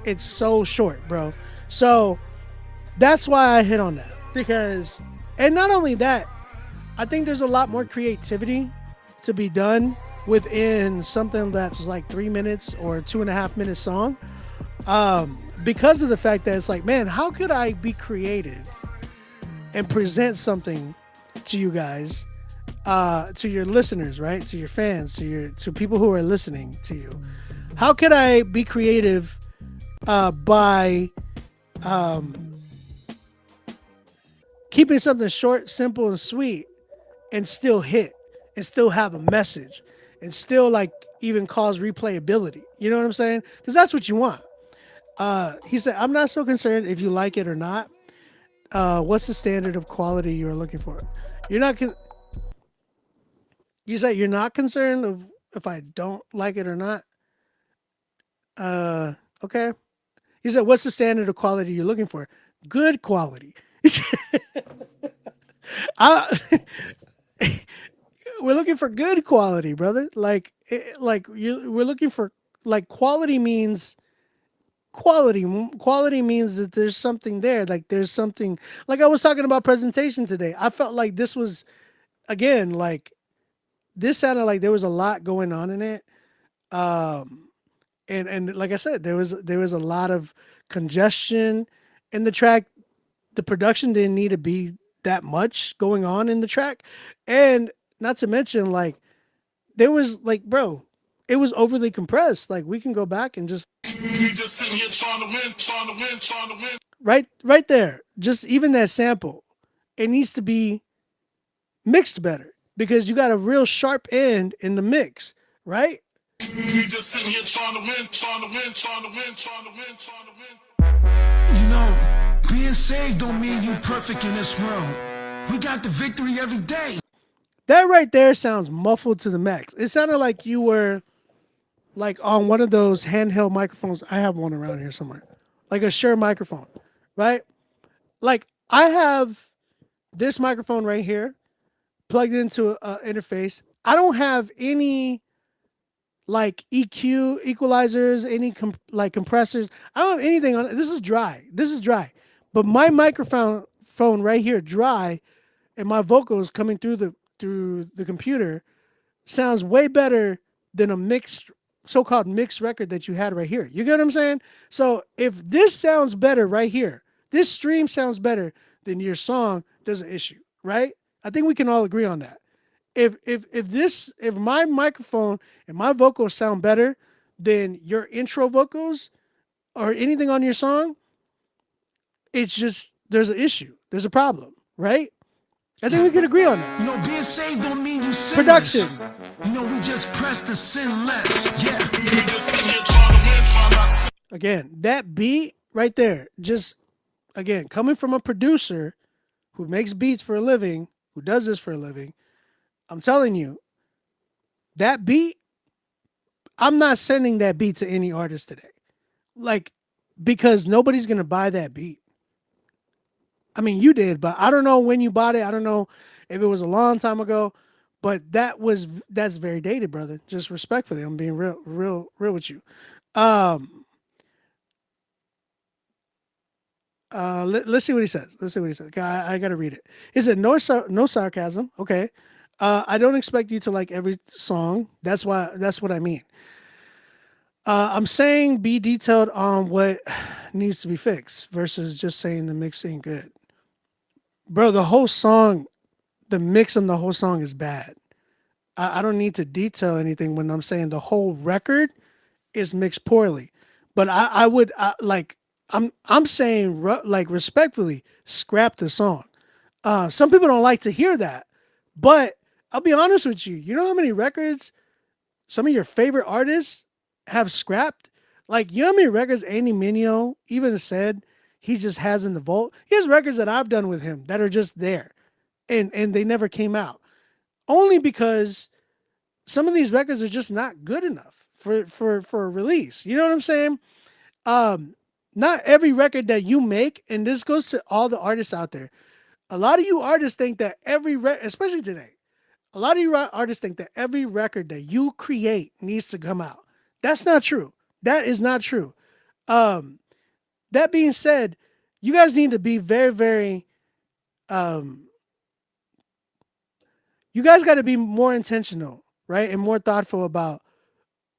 it's so short, bro. So that's why I hit on that, because, and not only that, I think there's a lot more creativity to be done within something that's like 3 minutes or 2.5 minute song. Because of the fact that it's like, man, how could I be creative and present something to you guys, to your listeners, right? To your fans, to people who are listening to you. How could I be creative by keeping something short, simple, and sweet, and still hit, and still have a message, and still like even cause replayability? You know what I'm saying? Because that's what you want. He said, I'm not so concerned if you like it or not. What's the standard of quality you're looking for? You said you're not concerned of if I don't like it or not. Okay. He said, what's the standard of quality you're looking for? Good quality. We're looking for good quality, brother. We're looking for, like, quality means quality means that there's something there. Like there's something, like I was talking about presentation today. I felt like this was, again, like this sounded like there was a lot going on in it. And like I said, there was a lot of congestion in the track. The production didn't need to be that much going on in the track. And not to mention, like, there was like, bro, it was overly compressed. Like, we can go back and just sitting here trying to win. Right there. Just even that sample, it needs to be mixed better because you got a real sharp end in the mix, right? You just sitting here trying to win. You know, being saved don't mean you perfect in this world. We got the victory every day. That right there sounds muffled to the max. It sounded like you were like on one of those handheld microphones. I have one around here somewhere, like a Shure microphone, right? Like I have this microphone right here plugged into a interface. I don't have any like EQ equalizers, any like compressors. I don't have anything on it. This is dry. This is dry. But my microphone phone right here, dry, and my vocals coming through the computer sounds way better than a mixed so-called mixed record that you had right here. You get what I'm saying? So if this sounds better right here, this stream sounds better than your song, there's an issue, right? I think we can all agree on that. If my microphone and my vocals sound better than your intro vocals or anything on your song, it's just there's an issue. There's a problem, right? I think we can agree on that. You know, being saved don't mean you sinless. Production. You know, we just press the sin less. Yeah. Again, that beat right there, just again, coming from a producer who makes beats for a living, who does this for a living, I'm telling you, that beat, I'm not sending that beat to any artist today. Like, because nobody's going to buy that beat. I mean, you did, but I don't know when you bought it. I don't know if it was a long time ago, but that's very dated, brother. Just respectfully, I'm being real with you. Let's see what he says. I got to read it. He said, no sarcasm. Okay. I don't expect you to like every song. That's what I mean. I'm saying be detailed on what needs to be fixed versus just saying the mix ain't good. Bro, the whole song, the mix on the whole song is bad. I don't need to detail anything when I'm saying the whole record is mixed poorly. But I'm saying like respectfully, scrap the song. Some people don't like to hear that, but I'll be honest with you. You know how many records some of your favorite artists have scrapped? Like, you know how many records Andy Mineo even said he just has in the vault? He has records that I've done with him that are just there, and they never came out. Only because some of these records are just not good enough for a release. You know what I'm saying? Not every record that you make, and this goes to all the artists out there. A lot of you artists think that especially today, a lot of you artists think that every record that you create needs to come out. That's not true. That is not true. That being said, you guys need to be very, very, you guys got to be more intentional, right? And more thoughtful about,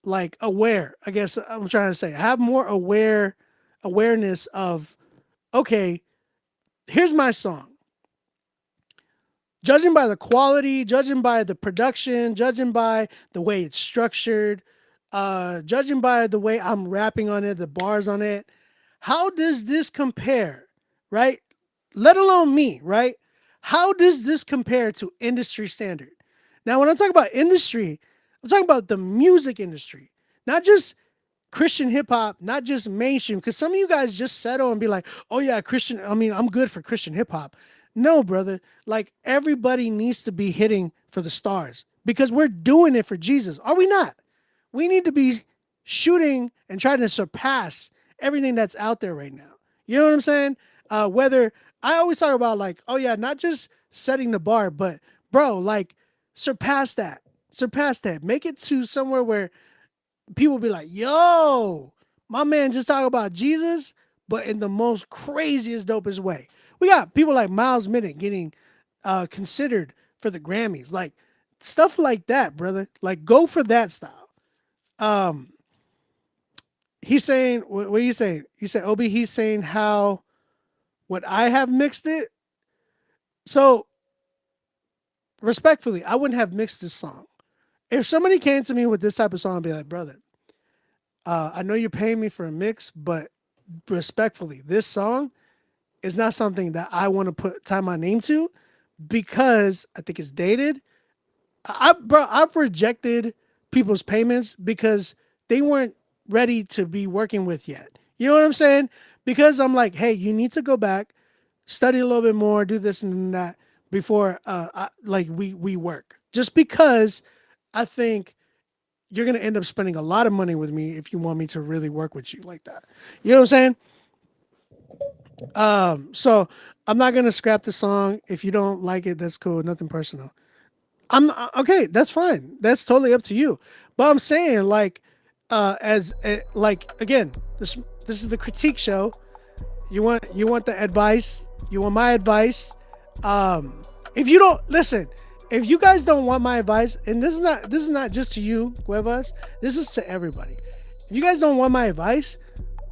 like, aware, I guess I'm trying to say, have more awareness of, okay, here's my song. Judging by the quality, judging by the production, judging by the way it's structured, judging by the way I'm rapping on it, the bars on it, how does this compare, right? Let alone me, right? How does this compare to industry standard? Now, when I'm talking about industry, I'm talking about the music industry, not just Christian hip hop, not just mainstream, because some of you guys just settle and be like, oh yeah, I'm good for Christian hip hop. No, brother, like, everybody needs to be hitting for the stars because we're doing it for Jesus. Are we not? We need to be shooting and trying to surpass everything that's out there right now. You know what I'm saying? Whether I always talk about, like, oh yeah, not just setting the bar, but bro, like, surpass that. Make it to somewhere where people be like, yo, my man just talk about Jesus, but in the most craziest, dopest way. We got people like Miles Minnick getting considered for the Grammys, like stuff like that, brother. Like, go for that style. He's saying, what are you saying? You said, Obi, he's saying how, what I have mixed it. So, respectfully, I wouldn't have mixed this song. If somebody came to me with this type of song, I'd be like, brother, I know you're paying me for a mix, but respectfully, this song is not something that I want to tie my name to because I think it's dated. I've rejected people's payments because they weren't ready to be working with yet. You know what I'm saying? Because I'm like, hey, you need to go back, study a little bit more, do this and that before we work. Just because I think you're gonna end up spending a lot of money with me if you want me to really work with you like that. You know what I'm saying? So I'm not gonna scrap the song. If you don't like it, that's cool. Nothing personal. I'm okay. That's fine. That's totally up to you. But I'm saying, like, like again, this is the critique show. You want the advice. You want my advice. If you don't listen, if you guys don't want my advice, and this is not just to you, Cuevas. This is to everybody. If you guys don't want my advice,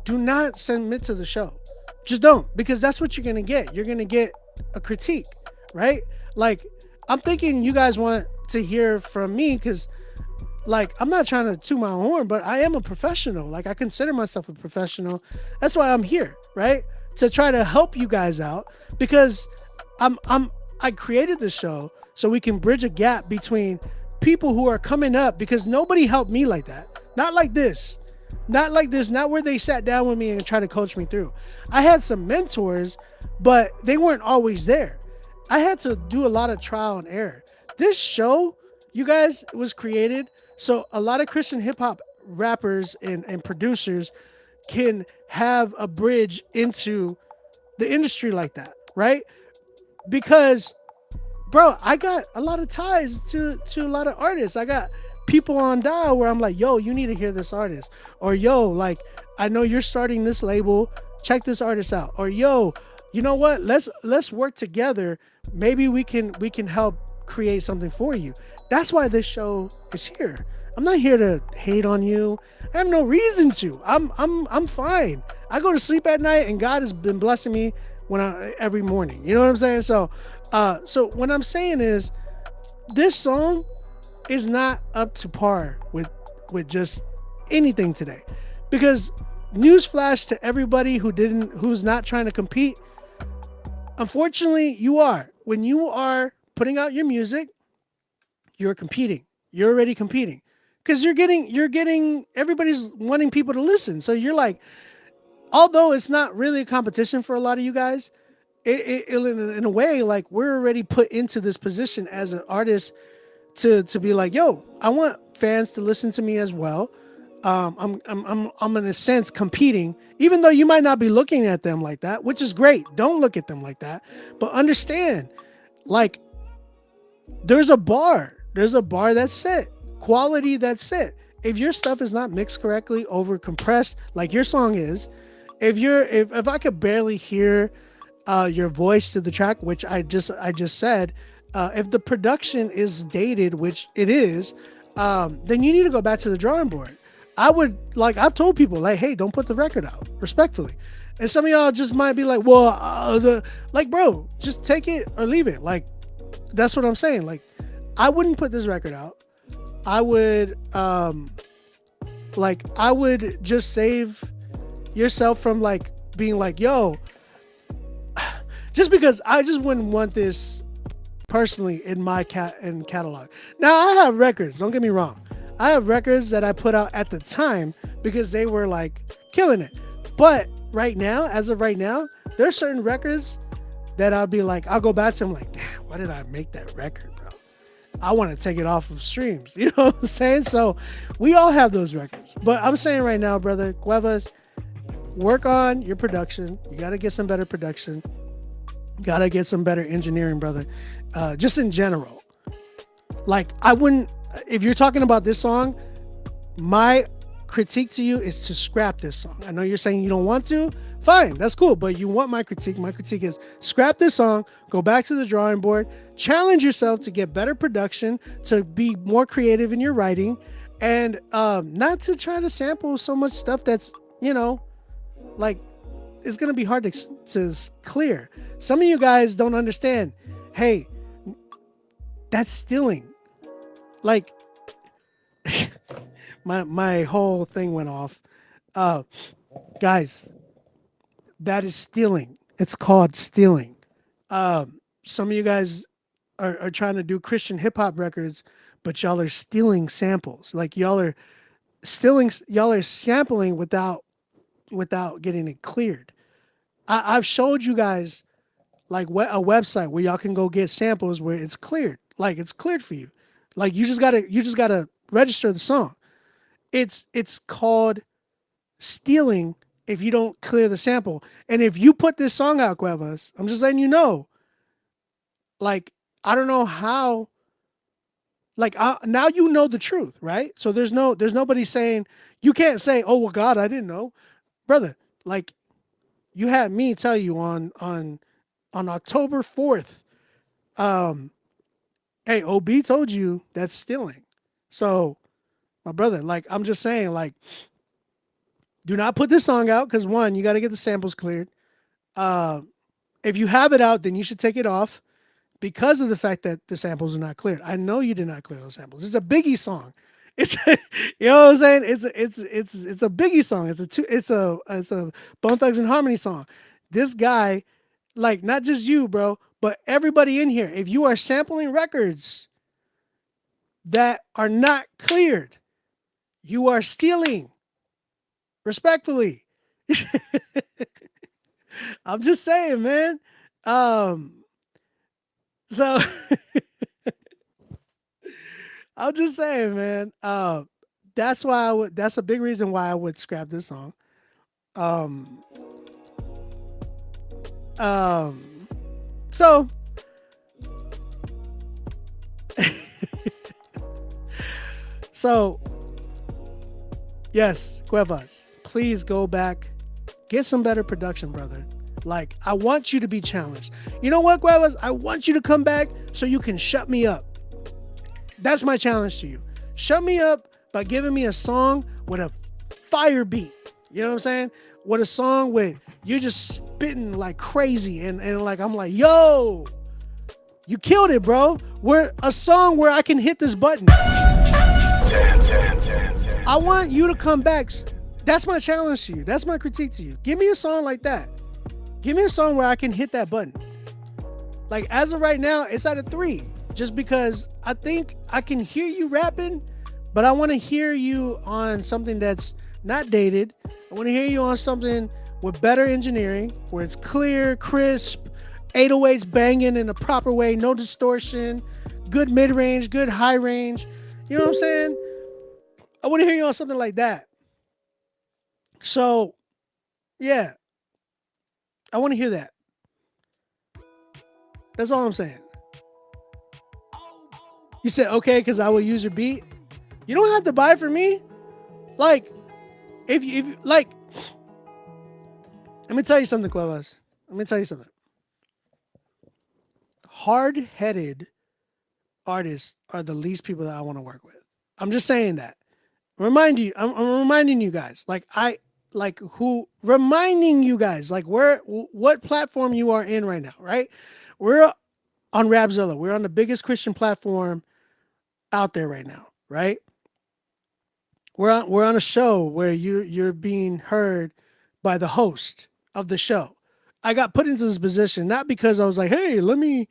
do not submit to the show. Just don't, because that's what you're gonna get. You're gonna get a critique, right? Like, I'm thinking you guys want to hear from me, because, like, I'm not trying to toot my own horn, but I am a professional. Like, I consider myself a professional. That's why I'm here, right? To try to help you guys out, because I created this show so we can bridge a gap between people who are coming up, because nobody helped me like that. Not like this. Not like this. Not where they sat down with me and tried to coach me through. I had some mentors, but they weren't always there. I had to do a lot of trial and error. This show, you guys, was created so a lot of Christian hip hop rappers and producers can have a bridge into the industry like that, right? Because, bro, I got a lot of ties to a lot of artists. I got people on dial where I'm like, yo, you need to hear this artist. Or, yo, like, I know you're starting this label. Check this artist out. Or, yo, you know what? Let's work together. Maybe we can help create something for you. That's why this show is here. I'm not here to hate on you. I have no reason to. I'm fine. I go to sleep at night and God has been blessing me every morning. You know what I'm saying? So what I'm saying is, this song is not up to par with just anything today. Because newsflash to everybody who's not trying to compete, unfortunately, you are. When you are putting out your music, you're competing. You're already competing. Because you're getting everybody's wanting people to listen. So you're like, although it's not really a competition for a lot of you guys, it in a way, like, we're already put into this position as an artist to be like, yo, I want fans to listen to me as well. I'm in a sense competing, even though you might not be looking at them like that, which is great. Don't look at them like that, but understand, like, there's a bar that's set, quality that's set. If your stuff is not mixed correctly, over compressed, like your song is, if I could barely hear your voice to the track, which I just said, if the production is dated, which it is, then you need to go back to the drawing board. I've told people, like, hey, don't put the record out, respectfully. And some of y'all just might be like, well, bro, just take it or leave it. Like, that's what I'm saying. Like, I wouldn't put this record out. I would just save yourself from, like, being like, yo, just because I just wouldn't want this personally in my catalog. Now, I have records, don't get me wrong. I have records that I put out at the time because they were, like, killing it. But right now, as of right now, there are certain records that I'll be like, I'll go back to them like, damn, why did I make that record, bro? I want to take it off of streams. You know what I'm saying? So we all have those records. But I'm saying right now, brother, Cuevas, work on your production. You got to get some better production. Got to get some better engineering, brother. Just in general. Like, I wouldn't, if you're talking about this song, my critique to you is to scrap this song. I know you're saying you don't want to. Fine, that's cool. But you want my critique. My critique is scrap this song, go back to the drawing board, challenge yourself to get better production, to be more creative in your writing, and not to try to sample so much stuff that's, you know, like, it's going to be hard to clear. Some of you guys don't understand. Hey, that's stealing. Like, my whole thing went off. Guys, that is stealing. It's called stealing. Some of you guys are trying to do Christian hip hop records, but y'all are stealing samples. Like, y'all are sampling without getting it cleared. I've showed you guys, like, a website where y'all can go get samples where it's cleared. Like, it's cleared for you. Like, you just gotta register the song. it's called stealing if you don't clear the sample. And if you put this song out, Cuevas, I'm just letting you know, like, I don't know how, like, now you know the truth, right? So there's nobody saying, you can't say, oh, well, God, I didn't know. Brother, like, you had me tell you on October 4th, hey, OB told you that's stealing. So, my brother, like, I'm just saying, like, do not put this song out because, one, you got to get the samples cleared. If you have it out, then you should take it off because of the fact that the samples are not cleared. I know you did not clear those samples. It's a Biggie song. It's you know what I'm saying? It's a Biggie song. It's a Bone Thugs and Harmony song. This guy, like, not just you, bro, but everybody in here, if you are sampling records that are not cleared, you are stealing. Respectfully. I'm just saying, man. So I'm just saying, man. That's why that's a big reason why I would scrap this song. So so yes, Cuevas, please go back, get some better production, brother. Like, I want you to be challenged. You know what, Cuevas? I want you to come back so you can shut me up. That's my challenge to you. Shut me up by giving me a song with a fire beat. You know what I'm saying? With a song with you're just spitting like crazy and like I'm like, yo, you killed it, bro. We're a song where I can hit this button. 10. I want you to come back. That's my challenge to you. That's my critique to you. Give me a song like that. Give me a song where I can hit that button. Like, as of right now, it's at a 3. Just because I think I can hear you rapping, but I want to hear you on something that's not dated. I want to hear you on something with better engineering, where it's clear, crisp, 808s banging in a proper way, no distortion, good mid-range, good high range. You know what I'm saying? I want to hear you on something like that. So, yeah. I want to hear that. That's all I'm saying. You said, okay, because I will use your beat. You don't have to buy from me. Like, if you like, let me tell you something, Cuevas. Let me tell you something. Hard-headed artists are the least people that I want to work with. I'm just saying that. I'm reminding you guys. Reminding you guys, like, what platform you are in right now, right? We're on Rapzilla. We're on the biggest Christian platform out there right now, right? We're on a show where you're being heard by the host of the show. I got put into this position not because I was like, hey, let me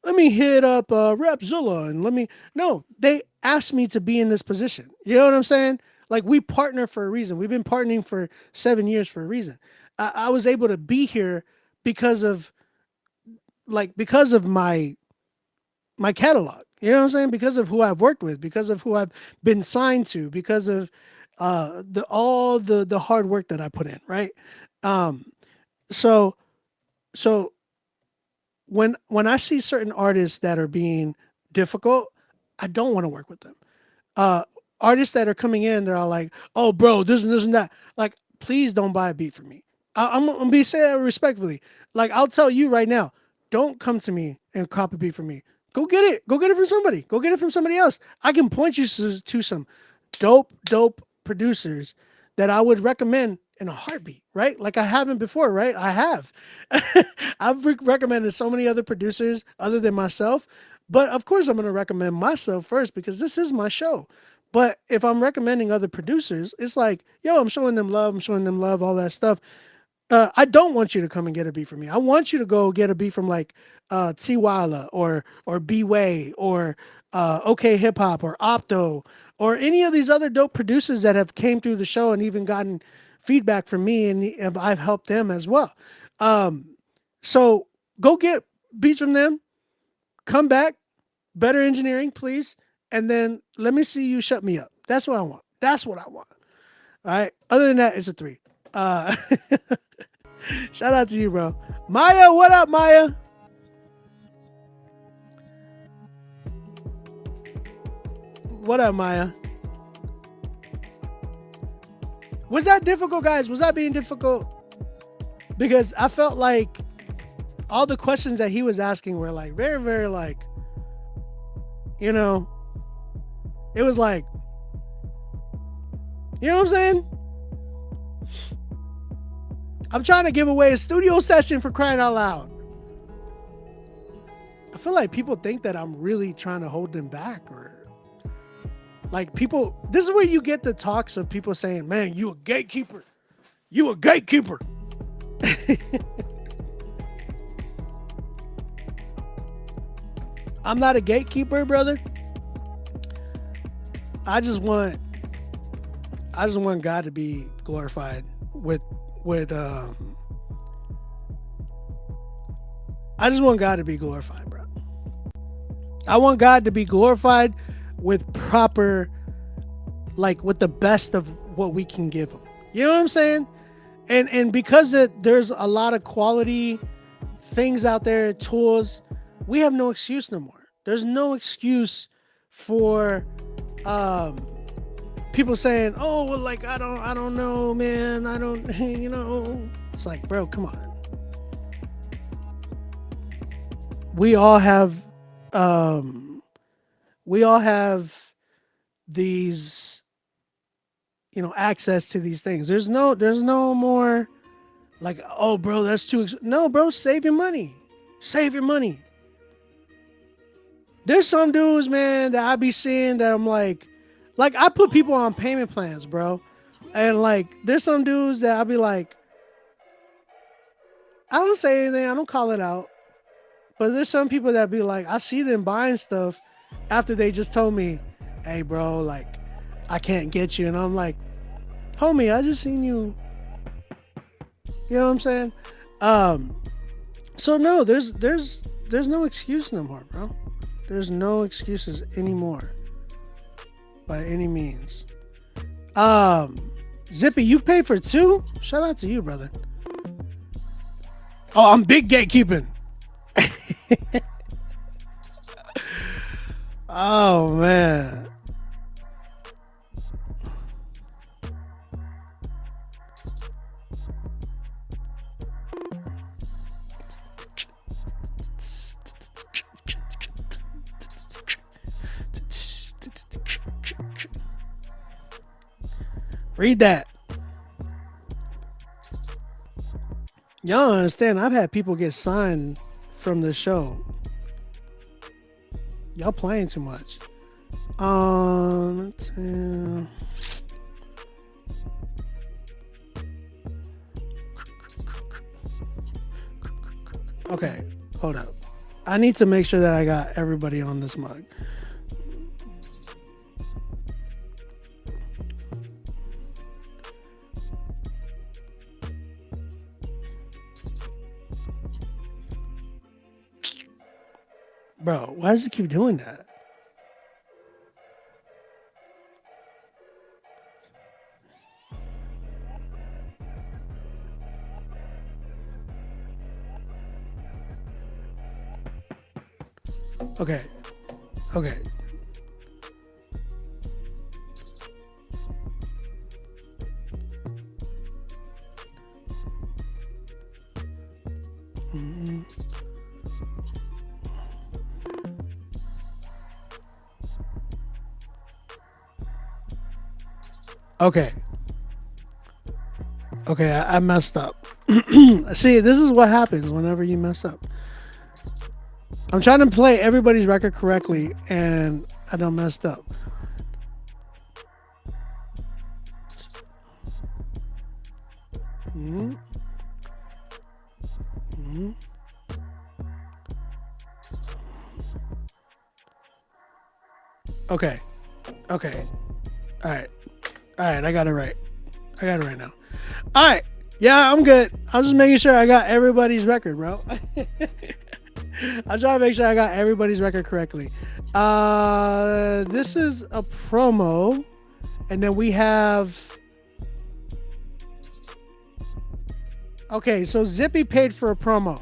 hit up Rapzilla and no, they asked me to be in this position. You know what I'm saying? Like, we partner for a reason. We've been partnering for 7 years for a reason. I was able to be here because of my catalog. You know what I'm saying? Because of who I've worked with, because of who I've been signed to, because of all the hard work that I put in, right? So when I see certain artists that are being difficult, I don't want to work with them. Artists that are coming in, they're all like, oh, bro, this and that. Like, please don't buy a beat from me. I'm going to be saying it respectfully. Like, I'll tell you right now, don't come to me and copy a beat from me. Go get it. Go get it from somebody. Go get it from somebody else. I can point you to some dope producers that I would recommend in a heartbeat, right? Like I haven't before, right? I have. I've recommended so many other producers other than myself. But of course, I'm going to recommend myself first because this is my show. But if I'm recommending other producers, it's like, yo, I'm showing them love, all that stuff. I don't want you to come and get a beat from me. I want you to go get a beat from like Tiwala or B-Way or OK Hip Hop or Opto or any of these other dope producers that have came through the show and even gotten feedback from me, and I've helped them as well. So go get beats from them, come back, better engineering, please, and then let me see you shut me up. That's what I want. That's what I want. All right. Other than that, it's a 3. Shout out to you, bro. Maya, what up, Maya? What up, Maya? Was that difficult, guys? Was that being difficult? Because I felt like all the questions that he was asking were like very, very like, you know, it was like, you know what I'm saying? I'm trying to give away a studio session for crying out loud. I feel like people think that I'm really trying to hold them back, or like people, this is where you get the talks of people saying, man, you a gatekeeper. You a gatekeeper. I'm not a gatekeeper, brother. I just want God to be glorified with I just want God to be glorified, bro. I want God to be glorified with proper, like with the best of what we can give him. You know what I'm saying? And because there's a lot of quality things out there, tools, we have no excuse no more. There's no excuse for people saying, oh, well, like, I don't know, man. I don't, you know. It's like, bro, come on. We all have these, you know, access to these things. There's no more like, oh, bro, that's too no, bro, save your money. Save your money. There's some dudes, man, that I be seeing that I'm like I put people on payment plans, bro. And like there's some dudes that I'll be like, I don't say anything, I don't call it out. But there's some people that be like, I see them buying stuff after they just told me, hey, bro, like, I can't get you. And I'm like, homie, I just seen you. You know what I'm saying? So no, there's no excuse no more, bro. There's no excuses anymore by any means. Zippy, you paid for 2? Shout out to you, brother. Oh, I'm big gatekeeping. Oh man. Read that. Y'all don't understand. I've had people get signed from the show. Y'all playing too much. Okay, hold up. I need to make sure that I got everybody on this mug. Bro, why does it keep doing that? Okay. Okay. Okay. Okay, I messed up. See, this is what happens whenever you mess up. I'm trying to play everybody's record correctly, and I done messed up. Okay. Okay. All right. All right, I got it right. I got it right now. All right. Yeah, I'm good. I'm just making sure I got everybody's record, bro. I'm trying to make sure I got everybody's record correctly. This is a promo And then we have... Okay, so Zippy paid for a promo.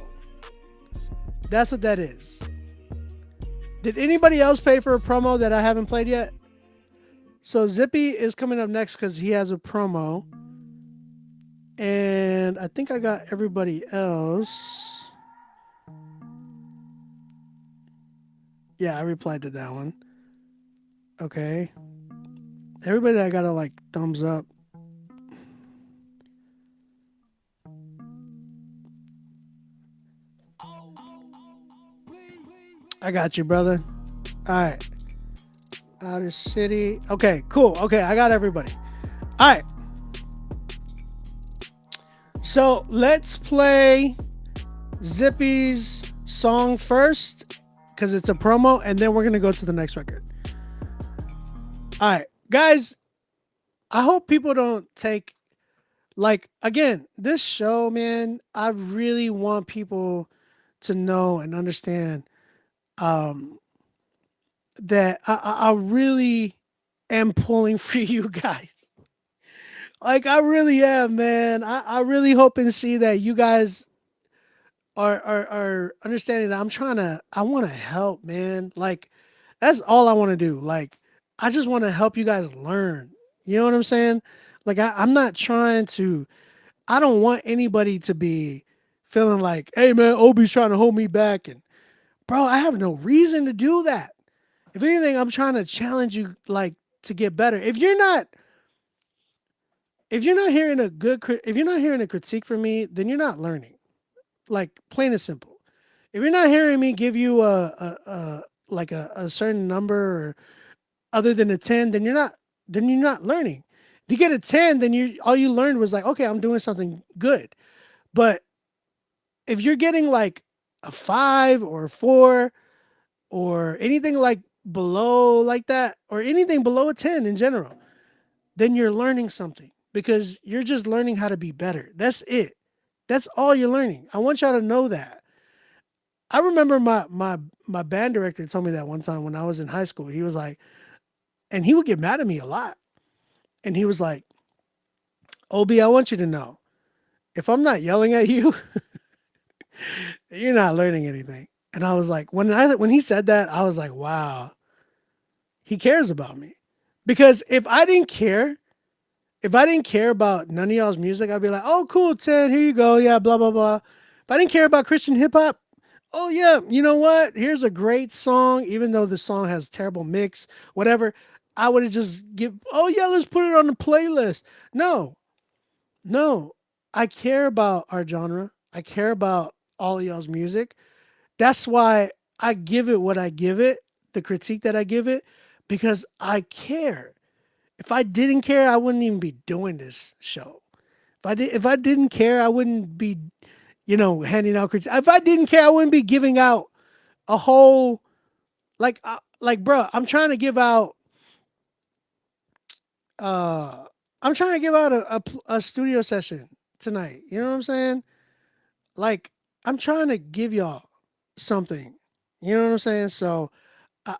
That's what that is. Did anybody else pay for a promo that I haven't played yet? So Zippy is coming up next because he has a promo. And I think I got everybody else. Yeah, I replied to that one. Okay. Everybody that got a like thumbs up. I got you, brother. All right. Outer City. Okay, cool. Okay, I got everybody. All right. So let's play Zippy's song first because it's a promo, and then we're going to go to the next record. All right, guys, I hope people don't take, like, again, this show, man, I really want people to know and understand that I really am pulling for you guys. Like, I really am, man. I really hope and see that you guys are understanding that I want to help, man. Like, that's all I want to do. Like, I just want to help you guys learn. You know what I'm saying? Like, I'm not trying to, I don't want anybody to be feeling like, hey, man, Obi's trying to hold me back. And, bro, I have no reason to do that. If anything, I'm trying to challenge you, like, to get better. If you're not hearing a critique from me, then you're not learning. Like, plain and simple. If you're not hearing me give you a certain number or other than a 10, then you're not learning. If you get a 10, then all you learned was like, okay, I'm doing something good. But if you're getting like a 5 or a 4 or anything like below like that, or anything below a 10 in general, then you're learning something because you're just learning how to be better. That's it. That's all you're learning. I want y'all to know that. I remember my band director told me that one time when I was in high school. He was like, and he would get mad at me a lot. And he was like, Obi, I want you to know, if I'm not yelling at you, you're not learning anything. And I was like, when he said that, I was like, wow, he cares about me. Because if I didn't care about none of y'all's music, I'd be like, oh, cool, 10, here you go. Yeah, blah, blah, blah. If I didn't care about Christian hip hop, oh, yeah, you know what? Here's a great song, even though the song has terrible mix, whatever. I would have just oh, yeah, let's put it on the playlist. No. I care about our genre. I care about all of y'all's music. That's why I give it what I give it, the critique that I give it, because I care. If I didn't care, I wouldn't even be doing this show. If I didn't care, I wouldn't be, handing out critiques. If I didn't care, I wouldn't be giving out a whole, bro, I'm trying to give out a studio session tonight. You know what I'm saying? Like, I'm trying to give y'all something. You know what I'm saying? So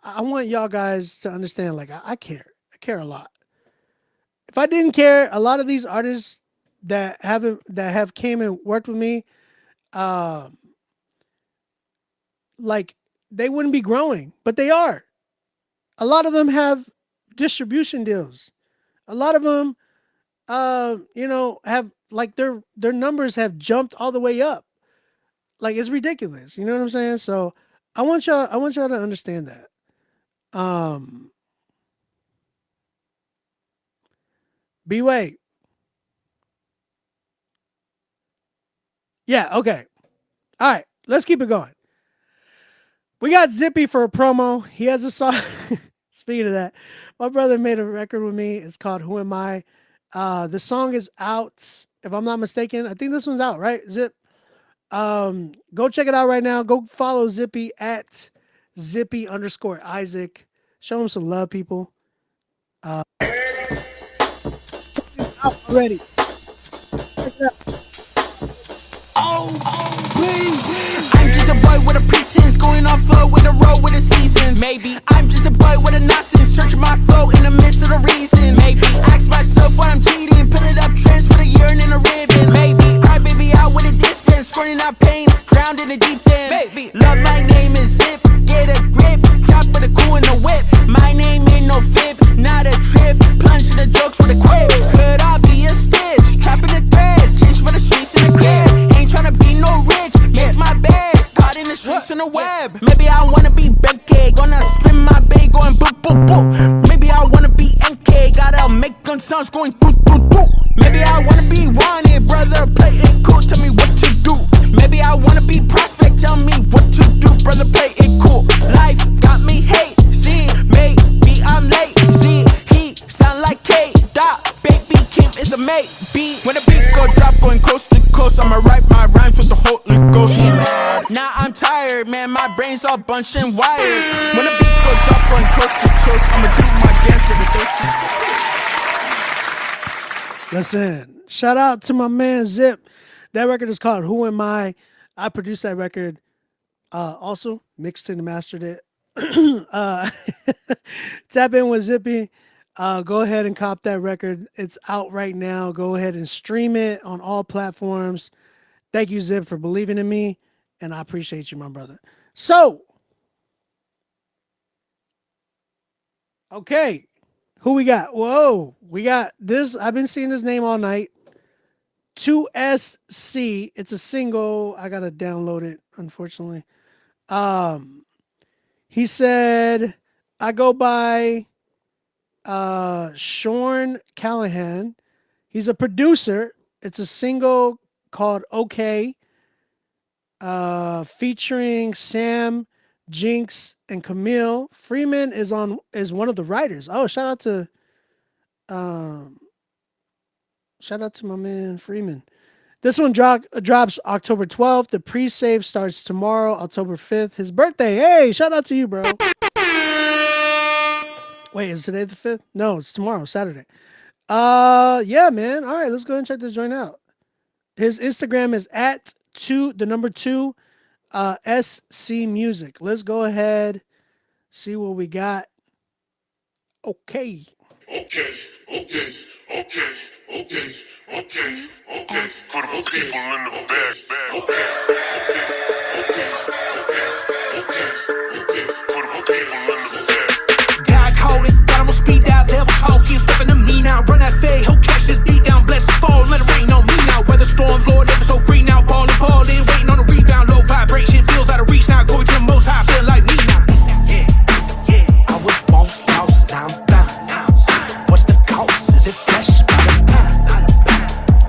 I want y'all guys to understand, like, I care. I care a lot. If I didn't care, a lot of these artists that have came and worked with me, like, they wouldn't be growing, but they are. A lot of them have distribution deals. A lot of them, have, like, their numbers have jumped all the way up. Like, it's ridiculous. You know what I'm saying? So I want y'all to understand that. B-Way. Yeah, okay. All right, let's keep it going. We got Zippy for a promo. He has a song. Speaking of that, my brother made a record with me. It's called Who Am I? The song is out, if I'm not mistaken. I think this one's out, right, Zip? Go check it out right now. Go follow Zippy at Zippy_Isaac. Show him some love, people. Already. I'm just a boy with a pretense, going on flow with a road with a season. Maybe I'm just a boy with a nonsense, searching my flow in the midst of the reason. Maybe been. Love, my name is Zip. Get a grip. Chop for the cool in the whip. My name ain't no fib, not a trip. Plunge in the jokes for the quips. Could I be a stitch? Trapping the thread. Change for the streets in the crib. Ain't tryna be no rich. Make my bed. Caught in the streets on the web. Maybe I wanna be Becky. Gonna spin my bay going boop boop boop. Maybe I wanna be NK. Gotta make gun sounds going boop boop boop. Maybe I wanna be wanted, brother. Play it cool. Tell me what to do. Maybe I wanna be prospect. Tell me what to do, brother. Play it cool. Life got me hate. See, maybe I'm late. See, he sound like K. Dot. Baby Kim is a mate. B. When the beat go drop, going coast to coast, I'ma write my rhymes with the Holy Ghost. He mad. Now I'm tired, man. My brain's all bunched and wired. When the beat go drop, going coast to coast, I'ma do my dance with the thirst. Listen, shout out to my man Zip. That record is called Who Am I? I produced that record. Also mixed and mastered it. Tap in with Zippy. Go ahead and cop that record. It's out right now. Go ahead and stream it on all platforms. Thank you, Zip, for believing in me, and I appreciate you, my brother. So, okay, who we got? Whoa, we got this. I've been seeing this name all night. 2SC. It's a single. I gotta download it, unfortunately. He said, I go by Sean Callahan. He's a producer. It's a single called OK, featuring Sam, Jinx, and Camille. Freeman is one of the writers. Oh, shout out to my man Freeman. This one drops October 12th. The pre-save starts tomorrow, October 5th. His birthday. Hey, shout out to you, bro. Wait, is today the 5th? No, it's tomorrow, Saturday. Yeah, man. All right, let's go ahead and check this joint out. His Instagram is at 2 SC Music. Let's go ahead, see what we got. Okay. For the people in the back. God called it, got him on speed dial, devil talking, stepping to me now. Run that fade, he'll catch this beat down, blessings fall, let it rain on me now. Weather storms, Lord, living so free now. Ballin', waiting on a rebound, low vibration, feels out of reach now. Going to the most high, feel like me now. Yeah, I was bossed, now I'm bound. What's the cost? Is it flesh by the pound?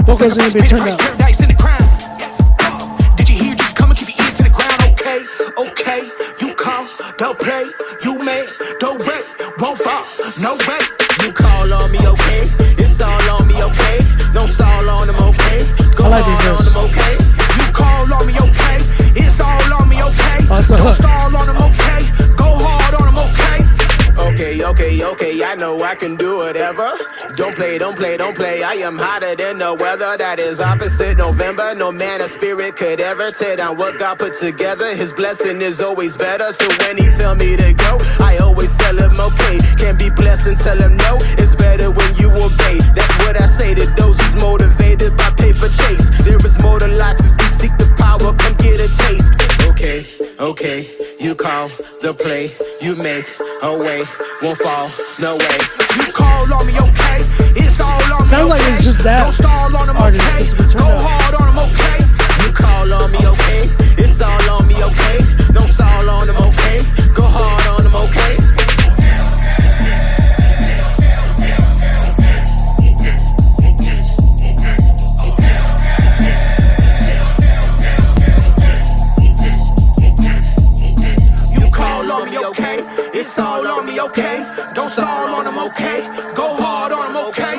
Vocals gonna be turned up. Paradise in the crown. Did you hear? Just come and keep your ears to the ground. Okay, you come, don't play, you make, don't wait, won't fall, no way. You call on me, okay? It's all on me, okay? Don't stall on them, okay? Go I like hard on these them, okay? You call on me, okay? It's all on me, okay? Oh, it's a Don't hook. stall on them, okay? Go hard on them, okay? Okay, I know I can do whatever. Don't play. I am hotter than the weather. That is opposite November. No man or spirit could ever tear down what God put together. His blessing is always better. So when he tell me to go, I always tell him okay. Can't be blessed and tell him no. It's better when you obey. That's what I say to those who's motivated by paper chase. There is more to life if you seek the power. Come get a taste. Okay, you call the play, you make a way, won't fall, no way. You call on me, okay? It's all on me, Sounds like okay? it's just that Don't stall on them, artist okay? that's been turned Go up. hard on them, okay? You call on me, okay? It's all on me, okay? Don't stall on them, okay? Go hard on them, okay? You call on me, okay? It's all on me, okay? Don't stall on them, okay? Go hard on them, okay?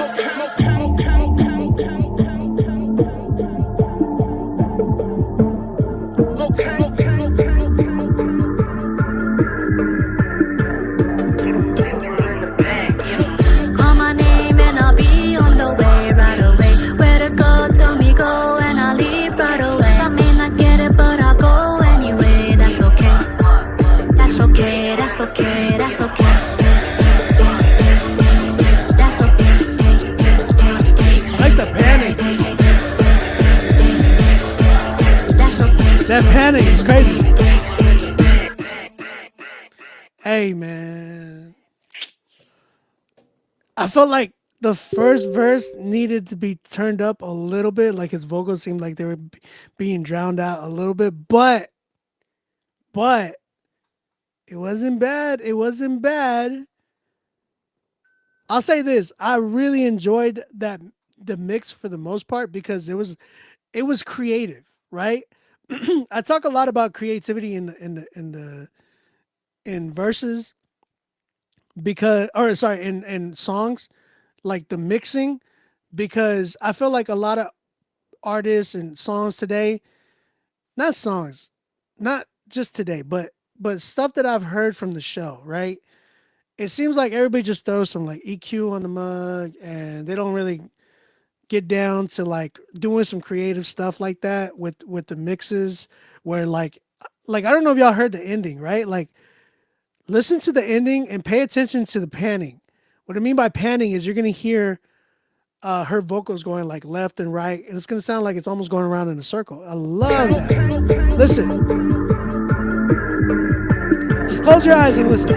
Hey, man. I felt like the first verse needed to be turned up a little bit. Like his vocals seemed like they were being drowned out a little bit. But it wasn't bad. It wasn't bad. I'll say this. I really enjoyed the mix for the most part because it was creative, right? I talk a lot about creativity in verses in songs, like the mixing, because I feel like a lot of artists and songs today, not just today, but stuff that I've heard from the show, right? It seems like everybody just throws some like EQ on the mug and they don't really get down to like doing some creative stuff like that with the mixes where like I don't know if y'all heard the ending, right? Like listen to the ending and pay attention to the panning. What I mean by panning is you're going to hear her vocals going like left and right, and it's going to sound like it's almost going around in a circle. I love that. Listen. Just close your eyes and listen.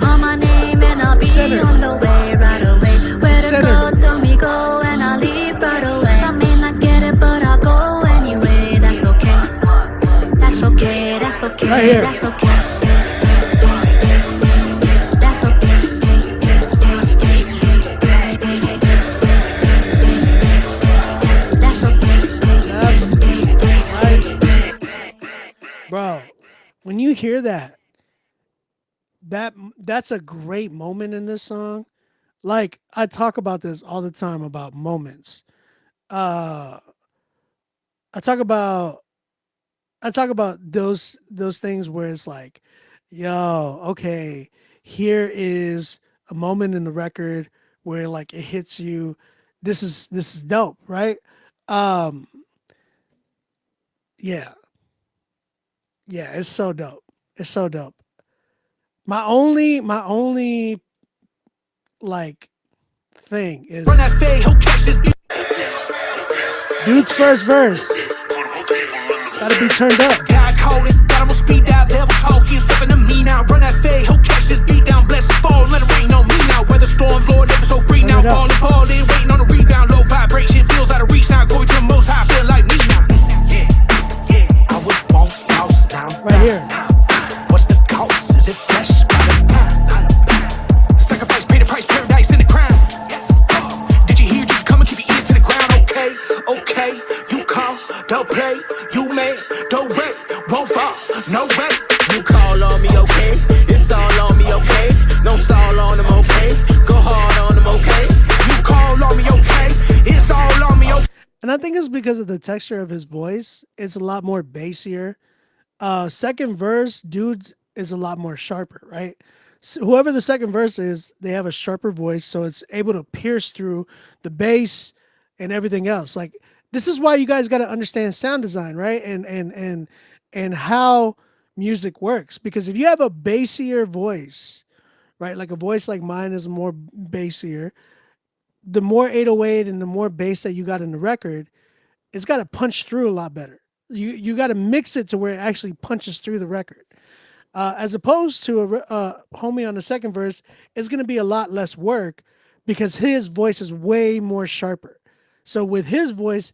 Call my name and I'll be on the way right away. Where to go, tell me go and I'll leave right away. I may not get it, but I'll go anyway. That's okay. That's okay. That's okay. Right here. That's okay. That's okay. That's okay. Bro, when you hear that's a great moment in this song. Like I talk about this all the time about moments. I talk about those things where it's like, yo, okay, here is a moment in the record where like it hits you. This is dope, right? Yeah, it's so dope. It's so dope. My only like thing is dude's first verse gotta be turned up. God called it, got him on speed dial, devil talking, stepping to me now. Run that fade, he'll catch this beat down, blessings fall, let it rain on me now. Weather storms, Lord, never so free now. Ballin', waiting on a rebound, low vibration, feels out of reach now. Going to the most high, feel like me now. Yeah, I was boss down. Right here. What's the cost? Is it fresh? By the pound. Sacrifice, pay the price, paradise in the crown. Yes. Did you hear? Did you come and keep your ears to the ground? Okay. You call, don't play. You may, don't wait, won't fall, no way. You call on me, okay? It's all on me, okay? Don't stall on them, okay? Go hard on them, okay? You call on me, okay? It's all on me, okay? And I think it's because of the texture of his voice. It's a lot more bassier. Second verse, dudes is a lot more sharper, right? So whoever the second verse is, they have a sharper voice, so it's able to pierce through the bass and everything else. Like this is why you guys got to understand sound design, right? And how music works. Because if you have a bassier voice, right, like a voice like mine is more bassier, the more 808 and the more bass that you got in the record, it's got to punch through a lot better. You got to mix it to where it actually punches through the record. As opposed to a homie on the second verse, it's going to be a lot less work because his voice is way more sharper. So with his voice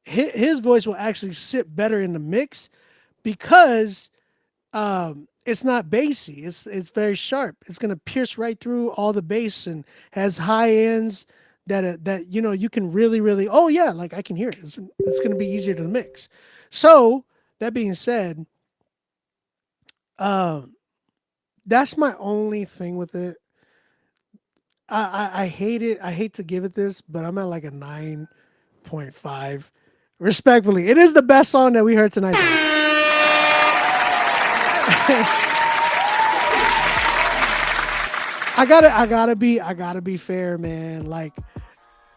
will actually sit better in the mix because it's not bassy. It's very sharp. It's going to pierce right through all the bass and has high ends that you know you can really like I can hear it. It's going to be easier to mix. So that being said, that's my only thing with it. I hate it. I hate to give it this, but I'm at like a 9.5. Respectfully, it is the best song that we heard tonight. I gotta be fair, man. Like,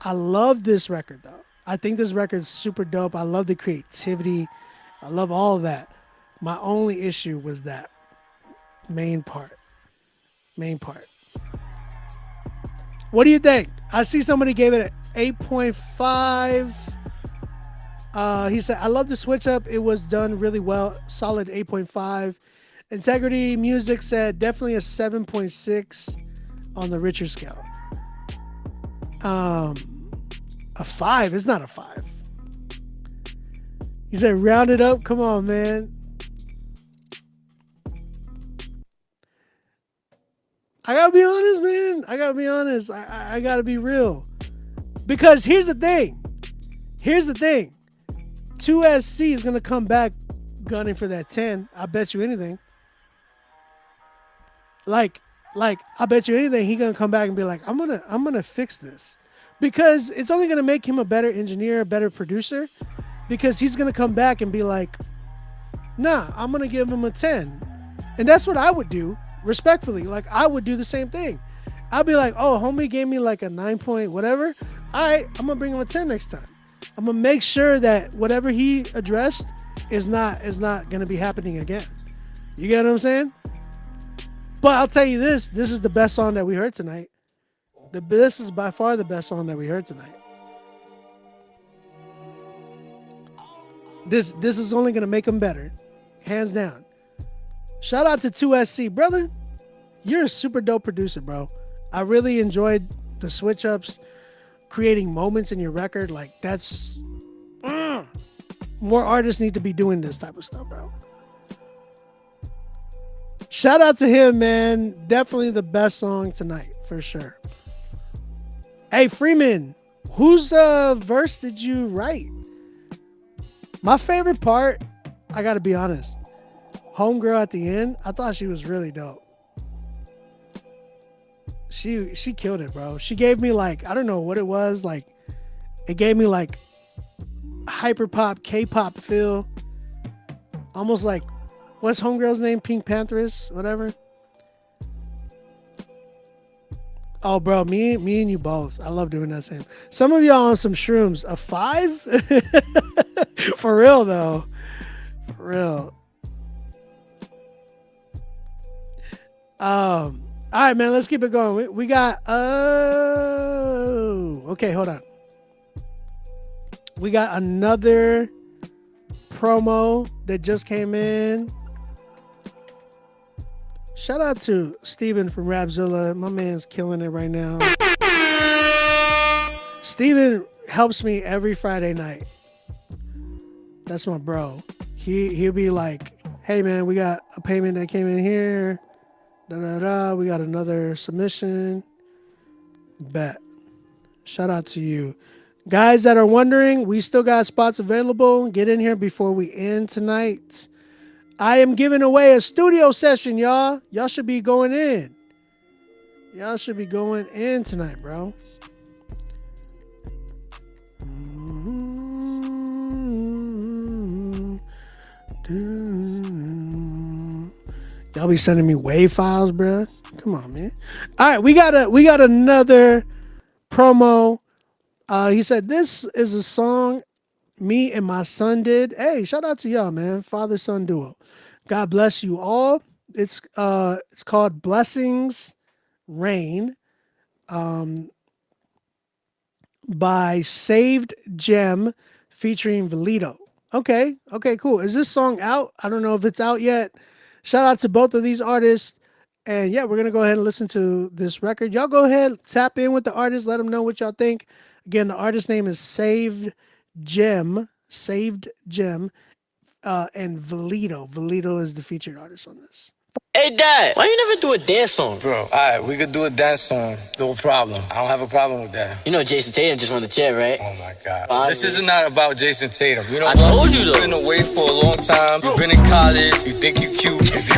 I love this record though. I think this record's super dope. I love the creativity. I love all of that. My only issue was that main part. What do you think? I see somebody gave it an 8.5. He said, I love the switch up. It was done really well. Solid 8.5. Integrity Music said definitely a 7.6 on the Richard scale. A 5. It's not a 5. He said round it up. Come on, man. I gotta be honest, man. I gotta be honest. I gotta be real. Because here's the thing. 2SC is gonna come back gunning for that 10. I bet you anything. Like I bet you anything he gonna come back and be like, I'm gonna fix this. Because it's only gonna make him a better engineer, a better producer. Because he's gonna come back and be like, nah, I'm gonna give him a 10. And that's what I would do. Respectfully, like I would do the same thing. I'd be like, oh, homie gave me like a 9 point whatever. All right, I'm gonna bring him a 10 next time. I'm gonna make sure that whatever he addressed is not gonna be happening again. You get what I'm saying? But I'll tell you this is the best song that we heard tonight. This is by far the best song that we heard tonight. This is only gonna make him better, hands down. Shout out to 2SC, brother. You're a super dope producer, bro. I really enjoyed the switch ups, creating moments in your record. Like that's more artists need to be doing this type of stuff, bro. Shout out to him, man. Definitely the best song tonight for sure. Hey, Freeman, whose verse did you write? My favorite part, I gotta be honest, homegirl at the end, I thought she was really dope. She killed it, bro. She gave me like, I don't know what it was, like it gave me like hyper pop, K-pop feel. Almost like, what's homegirl's name? Pink Panthers, whatever. Oh, bro, me and you both. I love doing that same. Some of y'all on some shrooms. A 5? For real though. For real. All right, man, let's keep it going. We got okay, hold on. We got another promo that just came in. Shout out to Steven from Rapzilla. My man's killing it right now. Steven helps me every Friday night. That's my bro. He'll be like, hey man, we got a payment that came in here. We got another submission. Bet. Shout out to you. Guys that are wondering, we still got spots available. Get in here before we end tonight. I am giving away a studio session, y'all. Y'all should be going in. Y'all should be going in tonight, bro. Y'all be sending me WAV files, bro. Come on, man. All right, we got another promo. He said this is a song me and my son did. Hey, shout out to y'all, man. Father-son duo. God bless you all. It's called Blessings Rain by Saved Gem featuring Velito. Okay, cool. Is this song out? I don't know if it's out yet. Shout out to both of these artists. And yeah, we're going to go ahead and listen to this record. Y'all go ahead, tap in with the artist, let them know what y'all think. Again, the artist name is Saved Gem, and Velito. Velito is the featured artist on this. Hey, Dad, why you never do a dance song? Bro, all right, we could do a dance song. No problem. I don't have a problem with that. You know Jason Tatum just won the chair, right? Oh, my God. This is not about Jason Tatum. You know I told you, though. You've been away for a long time. You've been in college. You think you cute. If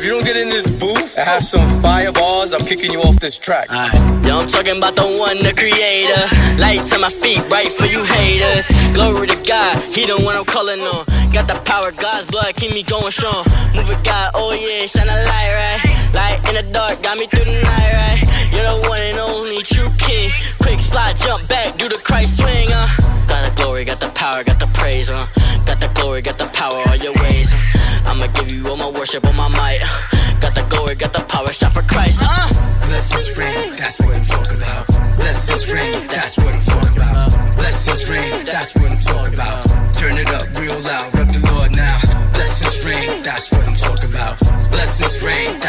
you don't get in this booth and have some fireballs, I'm kicking you off this track. All right. Yo, I'm talking about the one, the creator. Lights on my feet, right for you haters. Glory to God, he the one I'm calling on. Got the power, God's blood, keep me going strong. Move it, God, oh yeah, shine a light, right? Light in the dark, got me through the night, right? You're the one and only true king. Quick slide, jump back, do the Christ swing, Got the glory, got the power, got the praise, Got the glory, got the power, all your ways, I'ma give you all my worship, all my might, Got the glory, got the power, shot for Christ, Blessings rain, that's what I'm talking about. Blessings rain, that's what I'm talking about. Blessings rain, that's what I'm talking about. Turn it up real loud, rep the Lord now. Blessings rain, that's what I'm talking about.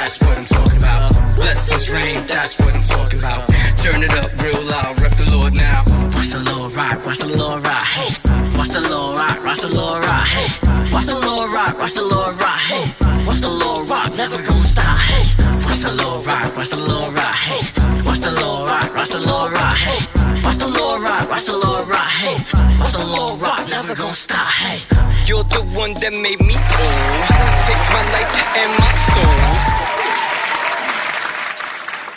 that's what I'm talking about. Blessings rain, that's what I'm talking about. Turn it up real loud, rep the Lord now. Watch the Lord rock, watch the Lord rock, hey. Watch the Lord rock, watch the Lord rock, hey. Watch the Lord rock, watch the Lord rock, hey. Watch the Lord rock, never gonna stop, hey. Watch the Lord rock, watch the Lord rock, hey. Watch the Lord rock, watch the Lord rock, hey. Watch the Lord rock, watch the Lord rock, hey. Watch the Lord rock, never gonna stop, hey. You're the one that made me whole. Take my life and my soul.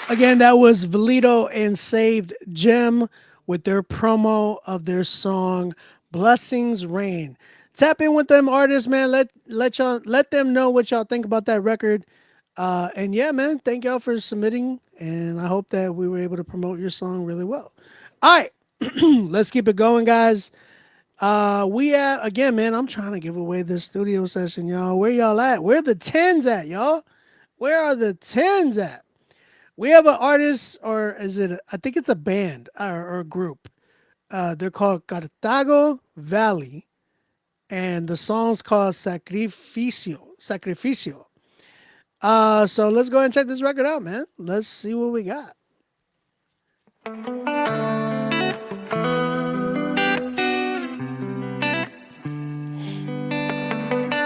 Again, that was Valido and Saved Gem with their promo of their song Blessings Rain. Tap in with them artists, man. Let them know what y'all think about that record. And yeah, man, thank y'all for submitting. And I hope that we were able to promote your song really well. All right, let's keep it going, guys. Again, man, I'm trying to give away this studio session, y'all. Where y'all at? Where the 10s at, y'all? Where are the 10s at? We have an artist, or is it? I think it's a band or a group. They're called Cartago Valley, and the song's called Sacrificio. So let's go ahead and check this record out, man. Let's see what we got.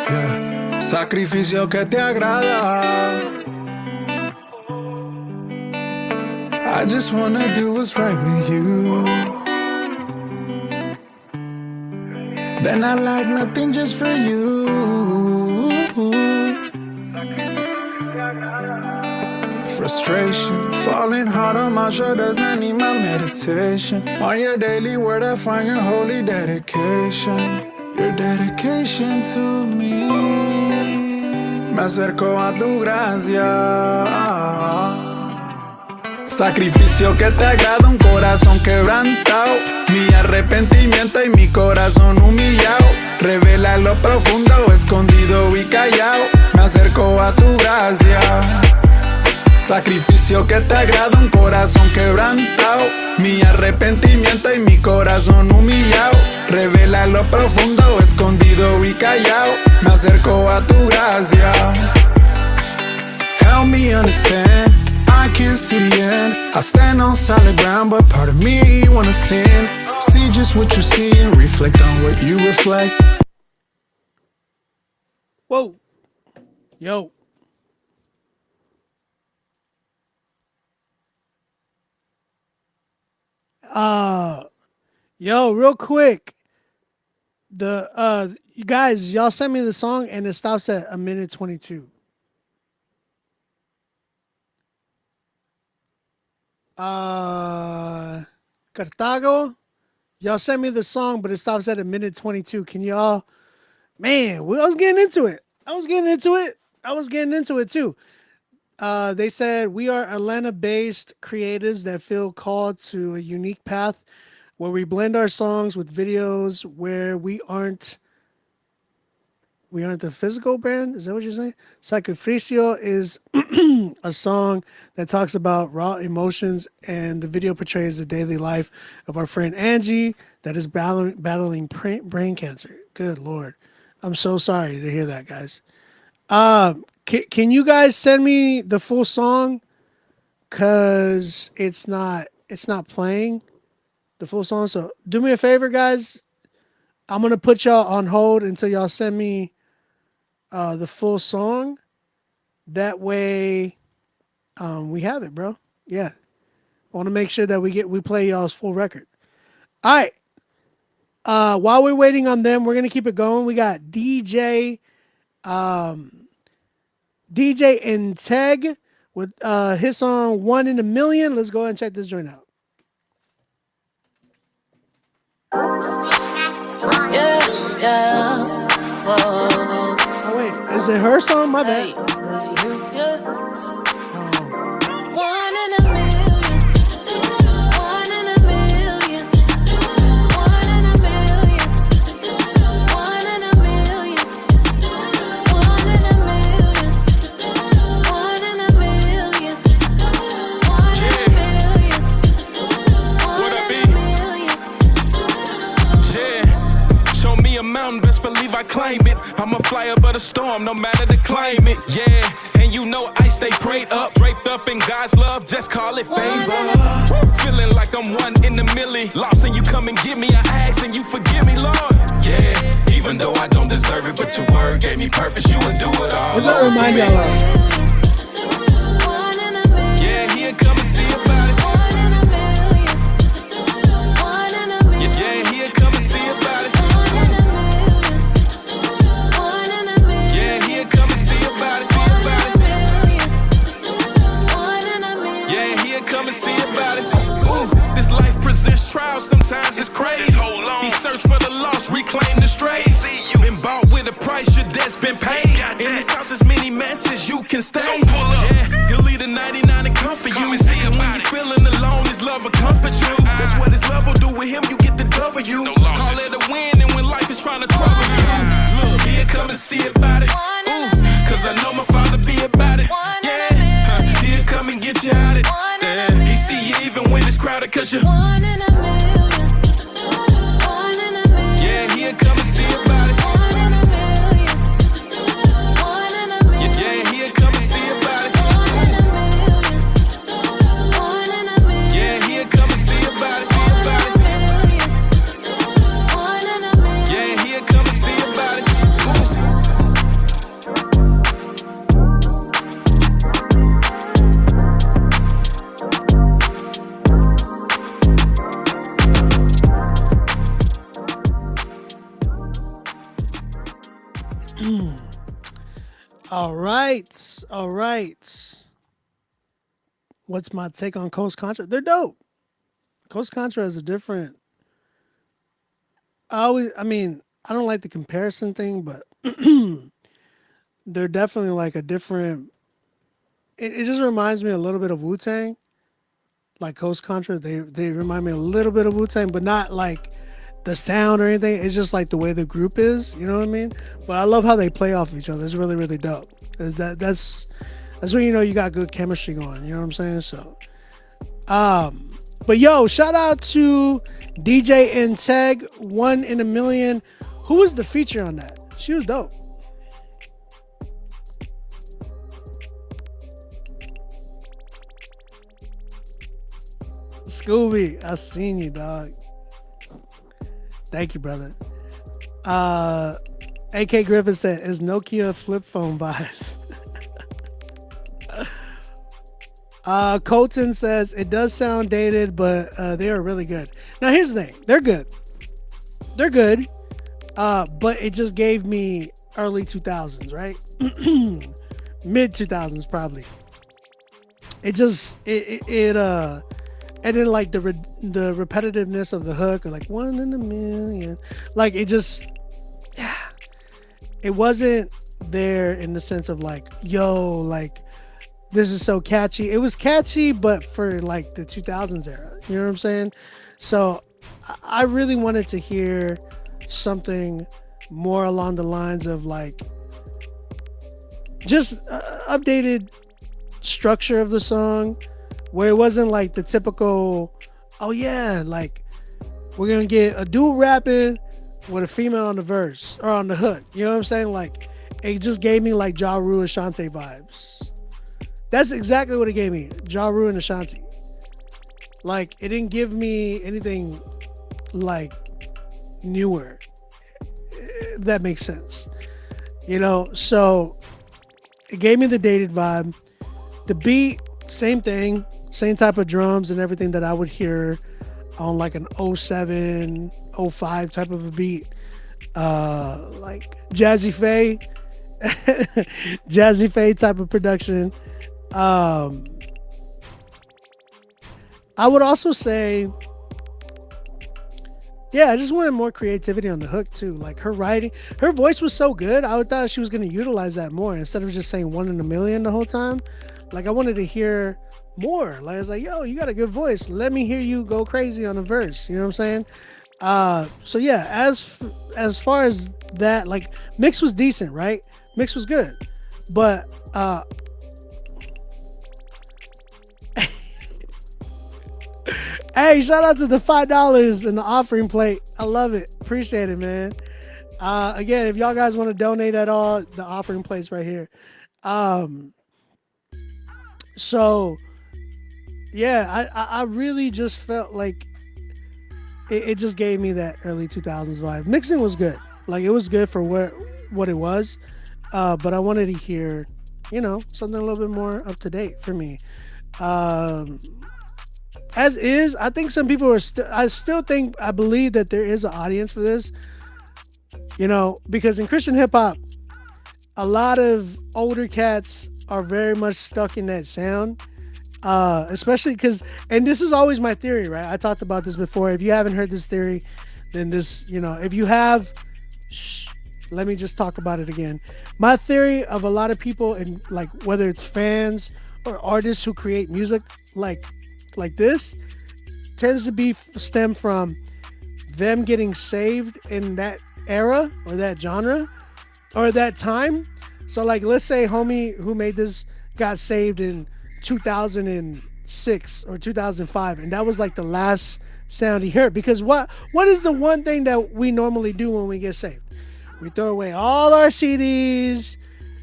Yeah. Sacrificio que te agrada. I just wanna do what's right with you. Then I like nothing just for you. Frustration, falling hard on my shoulders, I need my meditation. On your daily word, I find your holy dedication. Your dedication to me. Me acerco a tu gracia. Sacrificio que te agrada, un corazón quebrantado. Mi arrepentimiento y mi corazón humillado. Revela lo profundo, escondido y callado. Me acerco a tu gracia. Sacrificio que te agrada, un corazón quebrantado. Mi arrepentimiento y mi corazón humillado. Revela lo profundo, escondido y callado. Me acerco a tu gracia. Help me understand, I can't see the end. I stand on solid ground, but part of me wanna sin. See just what you see and reflect on what you reflect. Whoa. Yo. Yo, real quick. You guys, y'all sent me the song and it stops at 1:22. Cartago, y'all sent me the song, but it stops at 1:22. Can y'all, man, I was getting into it. I was getting into it too. They said, we are Atlanta-based creatives that feel called to a unique path where we blend our songs with videos where we aren't the physical brand. Is that what you're saying? Sacrificio is a song that talks about raw emotions, and the video portrays the daily life of our friend Angie that is battling brain cancer. Good Lord. I'm so sorry to hear that, guys. Can you guys send me the full song? Cause it's not playing the full song. So do me a favor, guys. I'm gonna put y'all on hold until y'all send me the full song. That way, we have it, bro. Yeah, I want to make sure that we play y'all's full record. All right. While we're waiting on them, we're gonna keep it going. We got DJ Integ with his song 1 in a Million. Let's go ahead and check this joint out. Yeah. Whoa. Oh wait, is it her song? My bad. Yeah. 1 in a million. 1 in a million. 1 in a million. 1 in a million. 1 in a million. 1 in a million. 1 in a million. What I be? Yeah. Show me a mountain, best believe I claim it. I'm a fly above the storm, no matter the climate. Yeah, and you know I stay prayed up, draped up in God's love, just call it favor. Feeling like I'm one in a milli. Lost and you come and get me, I ask and you forgive me, Lord. Yeah, even though I don't deserve it, but your word gave me purpose, you would do it all. What's that remind y'all of? Yeah, he'll come and see about it. Yeah, he'll come and see about it. Yeah, he'll come and see about it. Yeah, he'll come and see about it. Ooh, this life presents trials, sometimes it's crazy. He searched for the lost, reclaim the strays. Been bought with a price, your debt's been paid. In this house, as many mansions you can stay. Yeah, he'll leave the 99 and comfort you. And when you feeling alone, his love will comfort you. That's what his love will do with him, you get the W. Call it a win, and when life is trying to trouble you, look, he'll come and see about it. Ooh, cause I know my father be about it. Yeah, he'll come and get you out it. Yeah, he see you even when it's crowded, cause you're one in a million. Yeah, he'll come and see about it. Yeah, he'll come and see about it. Yeah, he'll come and see about it. Yeah, he'll come and see about it. All right. What's my take on Coast Contra? They're dope. Coast Contra is a different. I don't like the comparison thing, but they're definitely like a different. It just reminds me a little bit of Wu-Tang. Like Coast Contra, they remind me a little bit of Wu-Tang, but not like the sound or anything. It's just like the way the group is, you know what I mean? But I love how they play off each other. It's really, really dope. That's when you know you got good chemistry going, you know what I'm saying? So but yo, shout out to DJ Integ, 1 in a Million. Who was the feature on that? She was dope. Scooby, I seen you, dog. Thank you, brother. AK Griffin said, "Is Nokia flip phone vibes?" Colton says, "It does sound dated, but they are really good." Now, here's the thing: they're good. They're good, but it just gave me early 2000s, right? Mid 2000s, probably. And then like the repetitiveness of the hook, or like 1 in a million, like it just, yeah, it wasn't there in the sense of like, yo, like this is so catchy. It was catchy, but for like the 2000s era, you know what I'm saying? So I really wanted to hear something more along the lines of like just updated structure of the song, where it wasn't like the typical, oh yeah, like we're gonna get a dude rapping with a female on the verse or on the hook. You know what I'm saying? Like it just gave me like Ja Rule, Ashanti vibes. That's exactly what it gave me. Ja Rule and Ashanti. Like it didn't give me anything like newer, if that makes sense. You know, so it gave me the dated vibe. The beat, same thing. Same type of drums and everything that I would hear on like an 07, 05 type of a beat. Like Jazzy Faye. Jazzy Faye type of production. I would also say, yeah, I just wanted more creativity on the hook too. Like her writing, her voice was so good. I thought she was going to utilize that more instead of just saying 1 in a million the whole time. Like I wanted to hear more. Like I was like, yo, you got a good voice. Let me hear you go crazy on a verse. You know what I'm saying? So yeah, as far as that, like mix was decent, right? Mix was good, but hey, shout out to the $5 in the offering plate. I love it. Appreciate it, man. Again, if y'all guys want to donate at all, the offering place right here. So yeah, I really just felt like it just gave me that early 2000s vibe. Mixing was good. Like, it was good for what it was. But I wanted to hear, something a little bit more up to date for me. As is, I think some people are I believe that there is an audience for this, because in Christian hip hop, a lot of older cats are very much stuck in that sound. Especially because, and this is always my theory, right? I talked about this before. If you haven't heard this theory, then if you have, let me just talk about it again. My theory of a lot of people, and like whether it's fans or artists who create music like this, tends to be stem from them getting saved in that era or that genre or that time. So like, let's say homie who made this got saved in 2006 or 2005, and that was like the last sound he heard. Because what is the one thing that we normally do when we get saved? We throw away all our CDs,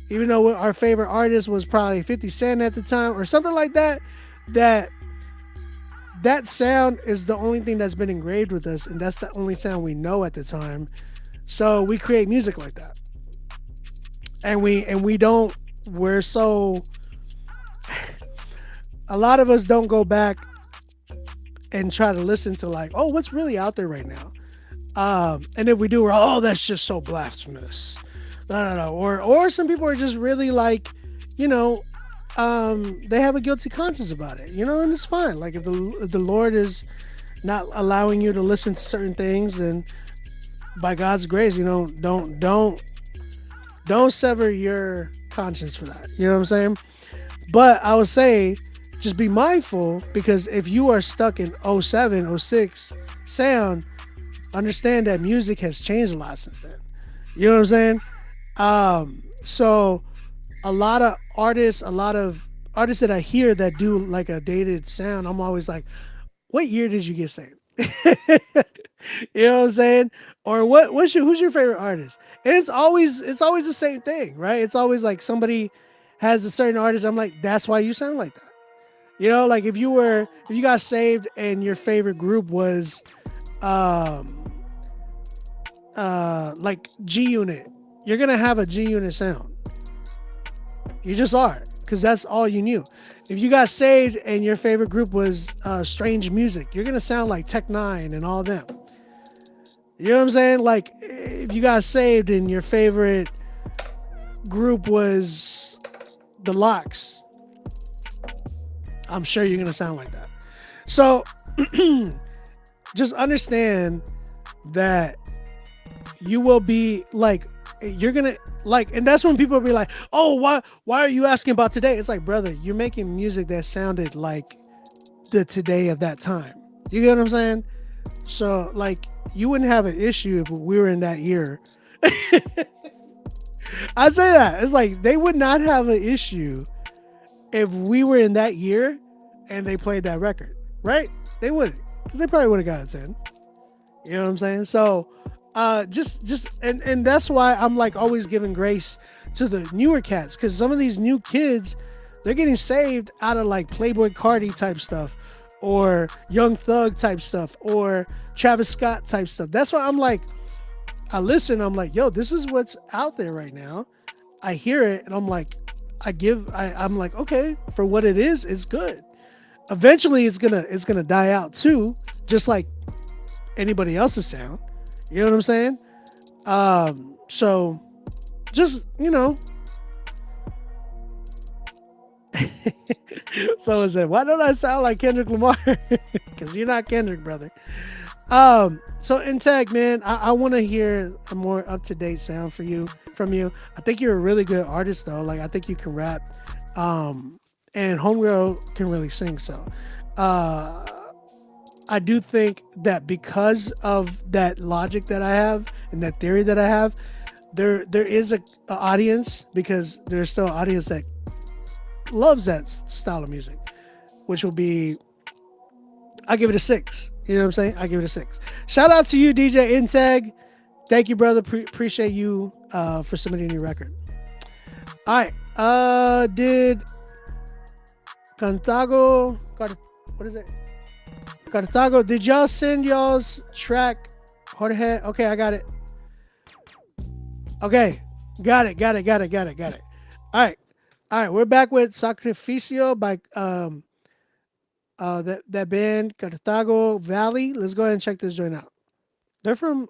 even though our favorite artist was probably 50 Cent at the time or something like that. That sound is the only thing that's been engraved with us, and that's the only sound we know at the time. So we create music like that, and we're so. A lot of us don't go back and try to listen to like, oh, what's really out there right now? And if we do, we're, that's just so blasphemous. No. Or some people are just really like, they have a guilty conscience about it, and it's fine. Like if the Lord is not allowing you to listen to certain things, and by God's grace, don't sever your conscience for that. You know what I'm saying? But I would say, just be mindful, because if you are stuck in 07, 06 sound, understand that music has changed a lot since then. You know what I'm saying? So a lot of artists that I hear that do like a dated sound, I'm always like, what year did you get saved? You know what I'm saying? Or who's your favorite artist? And it's always the same thing, right? It's always like somebody has a certain artist. I'm like, that's why you sound like that. Like if you got saved and your favorite group was like G-Unit, you're gonna have a G-Unit sound. You just are, because that's all you knew. If you got saved and your favorite group was Strange Music, you're gonna sound like Tech Nine and all them. You know what I'm saying? Like if you got saved and your favorite group was The Lox, I'm sure you're gonna sound like that. So just understand that you will be like, you're gonna like, and that's when people will be like, oh, why are you asking about today? It's like, brother, you're making music that sounded like the today of that time. You get what I'm saying? So like, you wouldn't have an issue if we were in that year. I'd say that. It's like, they would not have an issue if we were in that year and they played that record, right? They wouldn't, because they probably would have got a 10. You know what I'm saying? So just and that's why I'm like always giving grace to the newer cats, because some of these new kids, they're getting saved out of like Playboy Cardi type stuff, or Young Thug type stuff, or Travis Scott type stuff. That's why I'm like, I listen, I'm like, yo, this is what's out there right now. I hear it and I'm like, I'm like, okay, for what it is, it's good. Eventually it's gonna die out too, just like anybody else's sound. You know what I'm saying? So just, someone said, why don't I sound like Kendrick Lamar? Because you're not Kendrick, brother. So Integ, man, I want to hear a more up-to-date sound from you. I think you're a really good artist though. Like, I think you can rap, and Homegirl can really sing. So I do think that because of that logic that I have and that theory that I have, there is a audience, because there's still an audience that loves that style of music, which will be, I give it a 6. You know what I'm saying? I give it a 6. Shout out to you, DJ Integ. Thank you, brother. Appreciate you for submitting your record. All right. Did Cartago, what is it? Cartago, did y'all send y'all's track? Jorge? Okay, I got it. Okay. Got it. All right. We're back with Sacrificio by that band Cartago Valley. Let's go ahead and check this joint out. They're from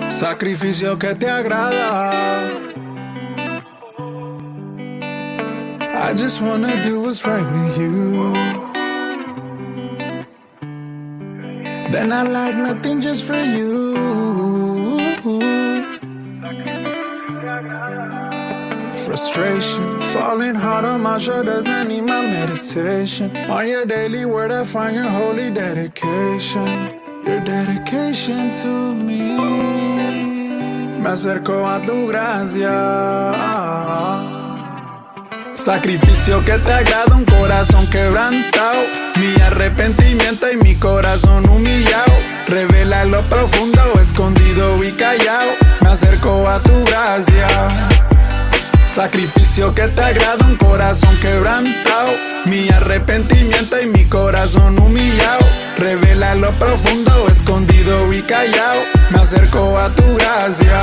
Sacrificio que te agrada. I just wanna do what's right with you. Then I like nothing just for you. Frustration, falling hard on my shoulders, I need my meditation. On your daily word, I find your holy dedication. Your dedication to me. Me acerco a tu gracia. Sacrificio que te agrada, un corazón quebrantado. Mi arrepentimiento y mi corazón humillado. Revela lo profundo, escondido y callado. Me acerco a tu gracia. Sacrificio que te agrada, un corazón quebrantado. Mi arrepentimiento y mi corazón humillado. Revela lo profundo, escondido y callado. Me acerco a tu gracia.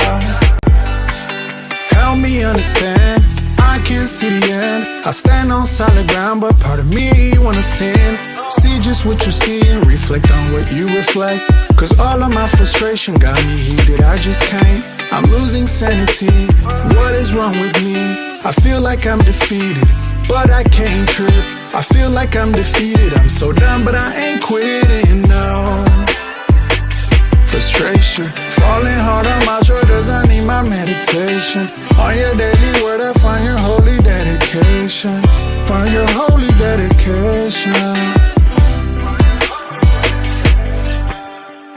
Help me understand, I can't see the end. I stand on solid ground, but part of me wanna sin. See just what you see and reflect on what you reflect. Cause all of my frustration got me heated, I just can't. I'm losing sanity, what is wrong with me? I feel like I'm defeated, but I can't trip. I feel like I'm defeated, I'm so done, but I ain't quitting, no. Frustration, falling hard on my shoulders, I need my meditation. On your daily word, I find your holy dedication. Find your holy dedication.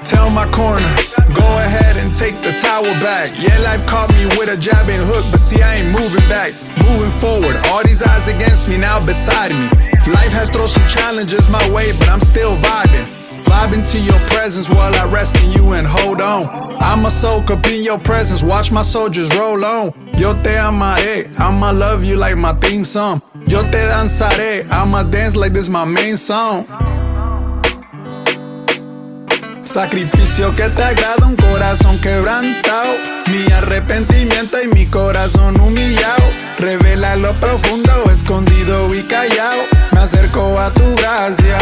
Tell my corner, go ahead and take the towel back. Yeah, life caught me with a jabbing hook, but see I ain't moving back. Moving forward, all these eyes against me now beside me. Life has thrown some challenges my way, but I'm still vibing. Vibing to your presence while I rest in you and hold on. I'ma soak up in your presence, watch my soldiers roll on. Yo te amaré, I'ma love you like my theme song. Yo te danzaré, I'ma dance like this my main song. Sacrificio que te agrada, un corazón quebrantado. Mi arrepentimiento y mi corazón humillado. Revela lo profundo, escondido y callado. Me acerco a tu gracia.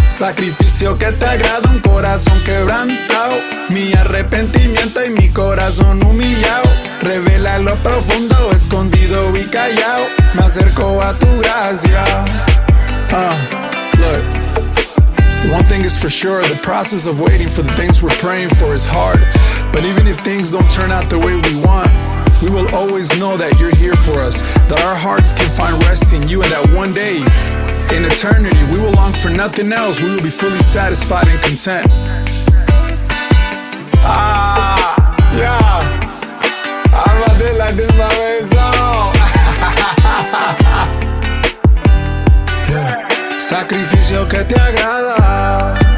Sacrificio que te agrada, un corazón quebrantado. Mi arrepentimiento y mi corazón humillado. Revela lo profundo, escondido y callado. Me acerco a tu gracia. Look. One thing is for sure, the process of waiting for the things we're praying for is hard. But even if things don't turn out the way we want, we will always know that you're here for us, that our hearts can find rest in you, and that one day, in eternity, we will long for nothing else. We will be fully satisfied and content. Yeah. I'm a day like this, my way song. Yeah. Sacrificio que te agrada.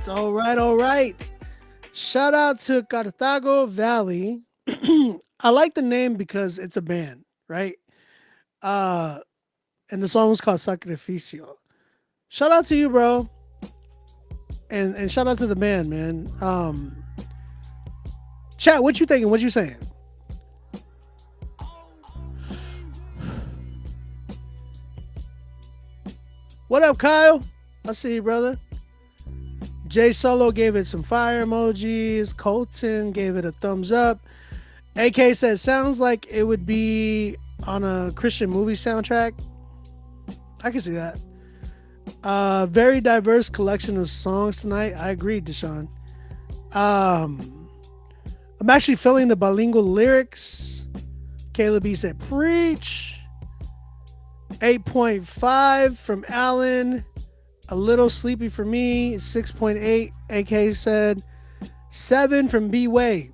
All right. Shout out to Cartago Valley. I like the name because it's a band, right? And the song was called Sacrificio. Shout out to you, bro. And shout out to the band, man. Chat, what you thinking? What you saying? What up, Kyle? I see you, brother. Jay Solo gave it some fire emojis. Colton gave it a thumbs up. AK says, sounds like it would be on a Christian movie soundtrack. I can see that. Very diverse collection of songs tonight. I agree, Deshaun. I'm actually feeling the bilingual lyrics. Caleb B said, preach. 8.5 from Alan. A little sleepy for me. 6.8. AK said. 7 from B-Way.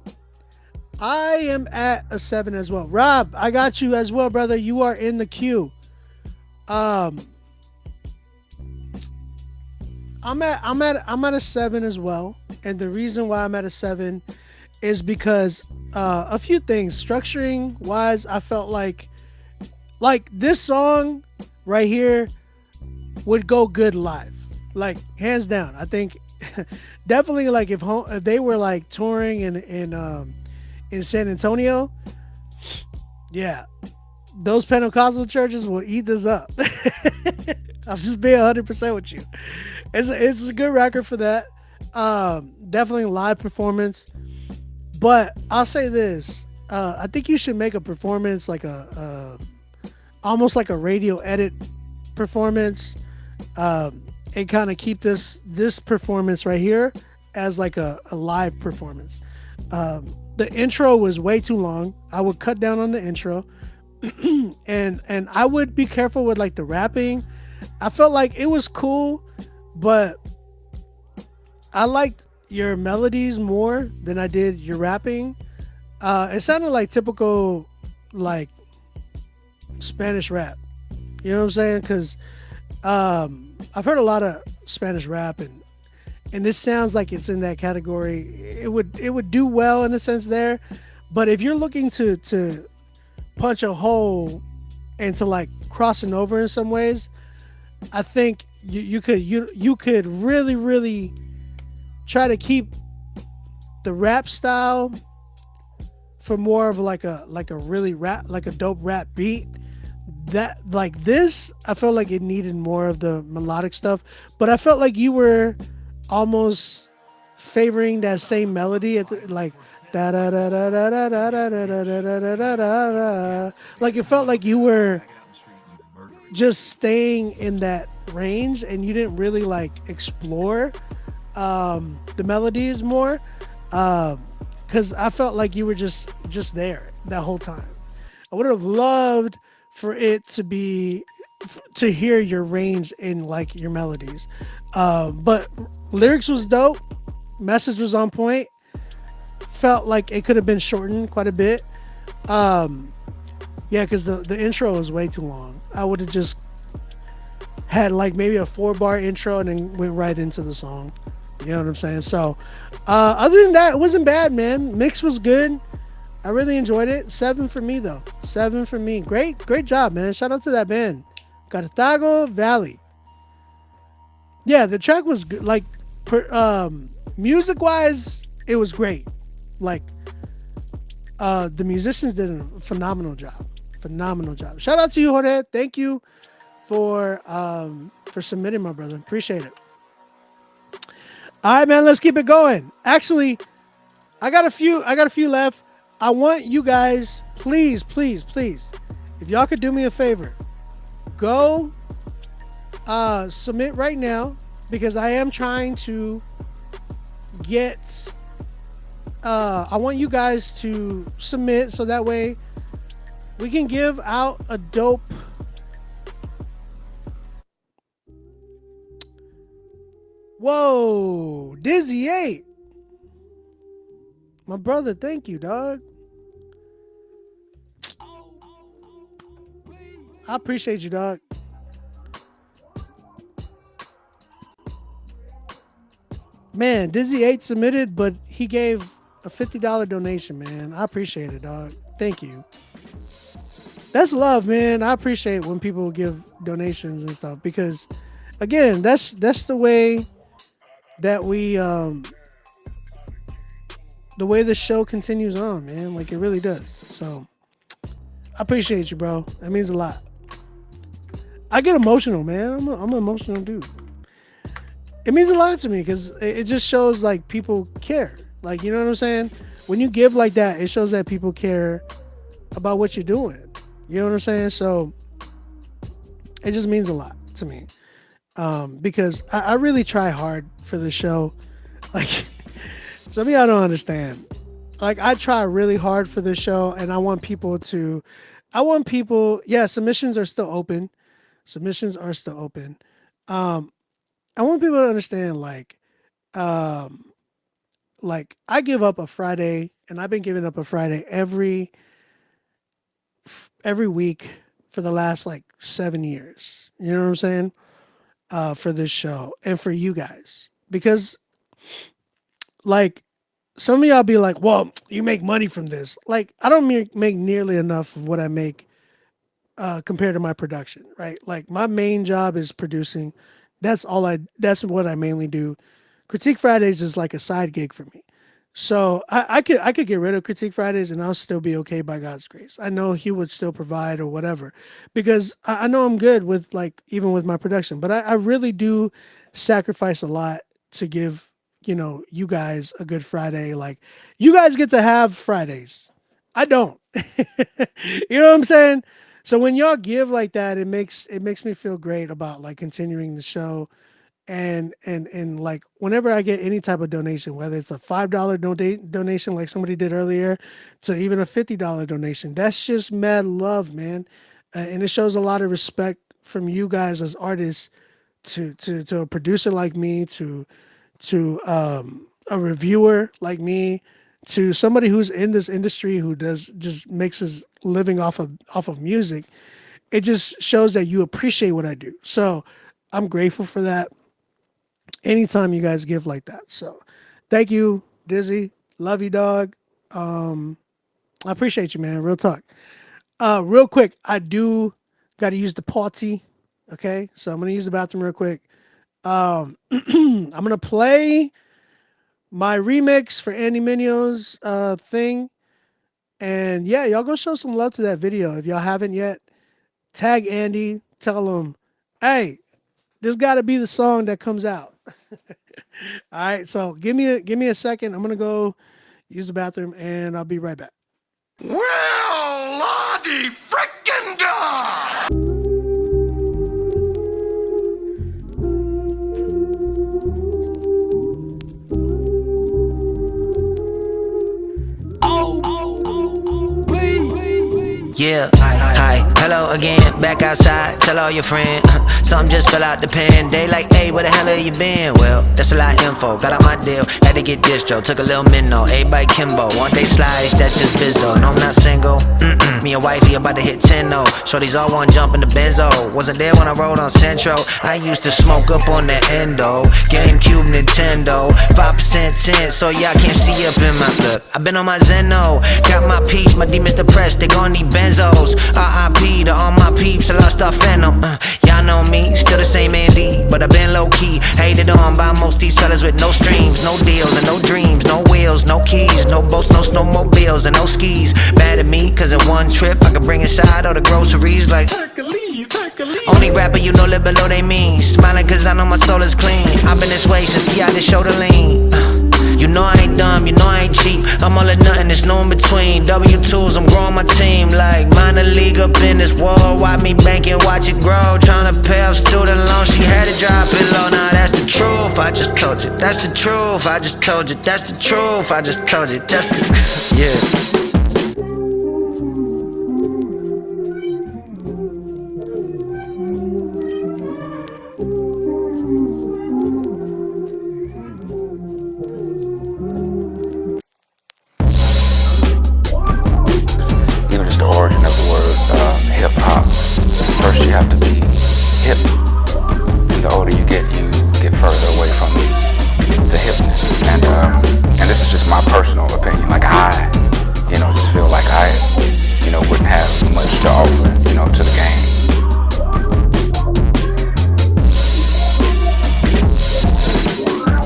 I am at a 7 as well. Rob, I got you as well, brother. You are in the queue. I'm at a 7 as well. And the reason why I'm at a 7 is because a few things. Structuring wise, I felt like this song right here would go good live. Like, hands down. I think definitely, like, if they were like touring in San Antonio, yeah, those Pentecostal churches will eat this up. I'm just being 100% with you. It's a good record for that. Definitely a live performance. But I'll say this. I think you should make a performance like almost like a radio edit performance, and kind of keep this performance right here as like a live performance. The intro was way too long. I would cut down on the intro, and I would be careful with like the rapping. I felt like it was cool, but I liked your melodies more than I did your rapping. It sounded like typical like Spanish rap. You know what I'm saying? Because I've heard a lot of Spanish rap, and this sounds like it's in that category. It would do well in a sense there, but if you're looking to punch a hole and to like crossing over in some ways, I think you could really try to keep the rap style for more of like a really rap, like a dope rap beat. That like this, I felt like it needed more of the melodic stuff, but I felt like you were almost favoring that same melody at the, like da da da da da da da da da da da da da. Like it felt like you were just staying in that range, and you didn't really like explore the melodies more, because I felt like you were just there that whole time. I would have loved for it to hear your range in like your melodies, but lyrics was dope, message was on point. Felt like it could have been shortened quite a bit. Yeah, because the intro was way too long. I would have just had like maybe a 4-bar intro and then went right into the song. You know what I'm saying? So other than that, it wasn't bad, man. Mix was good. I really enjoyed it. 7 for me though. 7 for me. Great job, man. Shout out to that band, Cartago Valley. Yeah, the track was good. Like music wise, it was great. Like the musicians did a phenomenal job. Shout out to you, Jorge. Thank you for submitting, my brother. Appreciate it. All right, man, let's keep it going. Actually, I got a few left. I want you guys, please, if y'all could do me a favor, go submit right now, because I am trying to get I want you guys to submit so that way we can give out a dope Whoa, Dizzy 8. My brother, thank you, dog. I appreciate you, dog. Man, Dizzy 8 submitted, but he gave a $50 donation, man. I appreciate it, dog. Thank you. That's love, man. I appreciate when people give donations and stuff, because again, that's the way that we the way the show continues on, man. Like, it really does. So I appreciate you, bro. That means a lot. I get emotional, man. I'm an emotional dude. It means a lot to me because it just shows like people care. Like, you know what I'm saying? when you give like that, it shows that people care about what you're doing. You know what I'm saying? So it just means a lot to me. Because I really try hard for the show. Like, some of y'all don't understand. Like, I try really hard for this show, and I want people, yeah, submissions are still open. Submissions are still open. I want people to understand, like I give up a Friday, and I've been giving up a Friday every week for the last like 7 years. You know what I'm saying? For this show and for you guys, because like some of y'all be like, well, you make money from this. Like, I don't make nearly enough of what I make compared to my production, right? Like, my main job is producing. That's what I mainly do. Critique Fridays is like a side gig for me. So I could get rid of Critique Fridays and I'll still be okay by God's grace. I know he would still provide or whatever, because I know I'm good with, like, even with my production, but I really do sacrifice a lot to give, you guys a good Friday. Like, you guys get to have Fridays. I don't. You know what I'm saying? So when y'all give like that, it makes me feel great about like continuing the show. And like, whenever I get any type of donation, whether it's a $5 donation like somebody did earlier, to even a $50 donation, that's just mad love, man. And it shows a lot of respect from you guys as artists to a producer like me, to a reviewer like me, to somebody who's in this industry who just makes his living off of music. It just shows that you appreciate what I do. So I'm grateful for that. Anytime you guys give like that. So thank you, Dizzy. Love you, dog. I appreciate you, man. Real talk. Real quick, I do got to use the potty. Okay. So I'm going to use the bathroom real quick. I'm going to play my remix for Andy Minio's thing. And yeah, y'all go show some love to that video. If y'all haven't yet, tag Andy, tell him, hey, this got to be the song that comes out. All right, so give me a second. I'm gonna go use the bathroom, and I'll be right back. Well, Lottie frickin' da! Yeah, hi, hello again, back outside, tell all your friends. Something just fell out the pen. They like, hey, where the hell have you been? Well, that's a lot of info, got out my deal, had to get distro, took a little minnow, everybody Kimbo, want they slice, that's just biz though. No, I'm not single, me and wifey about to hit 10 though. Shorties all want jump in the benzo, wasn't there when I rode on Centro. I used to smoke up on the endo, GameCube, Nintendo, 5% tint, so y'all can't see up in my look. I've been on my Zeno, got my peace, my demons depressed, they gon' need benzos. RIP to all my peeps, I lost our phantom. Y'all know me, still the same Andy, but I been low key. Hated on by most these fellas with no streams, no deals, and no dreams, no wheels, no keys, no boats, no snowmobiles, and no skis. Bad at me, cause in one trip I could bring inside all the groceries like Hercules. Only rapper you know live below they mean. Smiling cause I know my soul is clean. I've been this way since T.I. the shoulder lean. You know I ain't dumb, you know I ain't cheap. I'm all or nothing, there's no in between. W2s, I'm growing my team like minor league up in this world. Watch me banking, watch it grow. Tryna pay off student loans, she had to drop it low. Now that's the truth, I just told you. That's the truth, I just told you. That's the truth, I just told you. That's the, yeah. First you have to be hip, and the older you get further away from the hipness. And this is just my personal opinion. Like I, just feel like I, wouldn't have much to offer, to the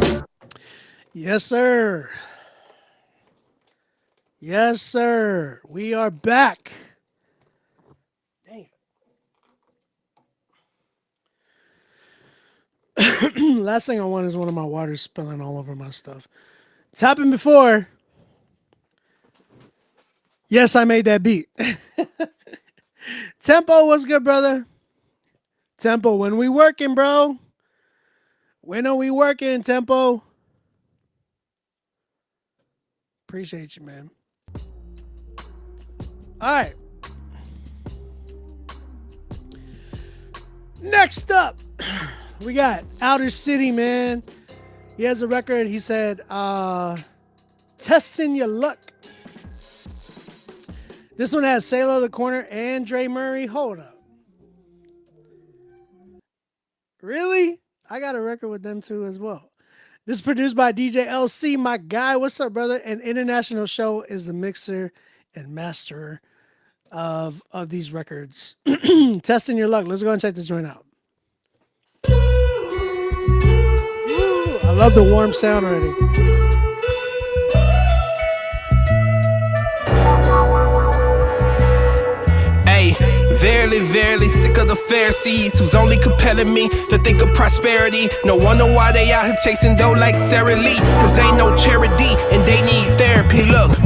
game. Yes, sir. Yes, sir. We are back. Last thing I want is one of my waters spilling all over my stuff. It's happened before. Yes, I made that beat. Tempo, what's good, brother? Tempo, when we working, bro? When are we working, Tempo? Appreciate you, man. All right. Next up, we got Outer City, man. He has a record. He said, Testing Your Luck. This one has Sailor the Corner and Dre Murray. Hold up. Really? I got a record with them too as well. This is produced by DJ LC, my guy. What's up, brother? And International Show is the mixer and master of these records. Testing Your Luck. Let's go and check this joint out. Ooh, I love the warm sound already. Verily, verily, sick of the Pharisees who's only compelling me to think of prosperity. No wonder why they out here chasing dough like Sarah Lee. Cause ain't no charity and they need therapy. Look,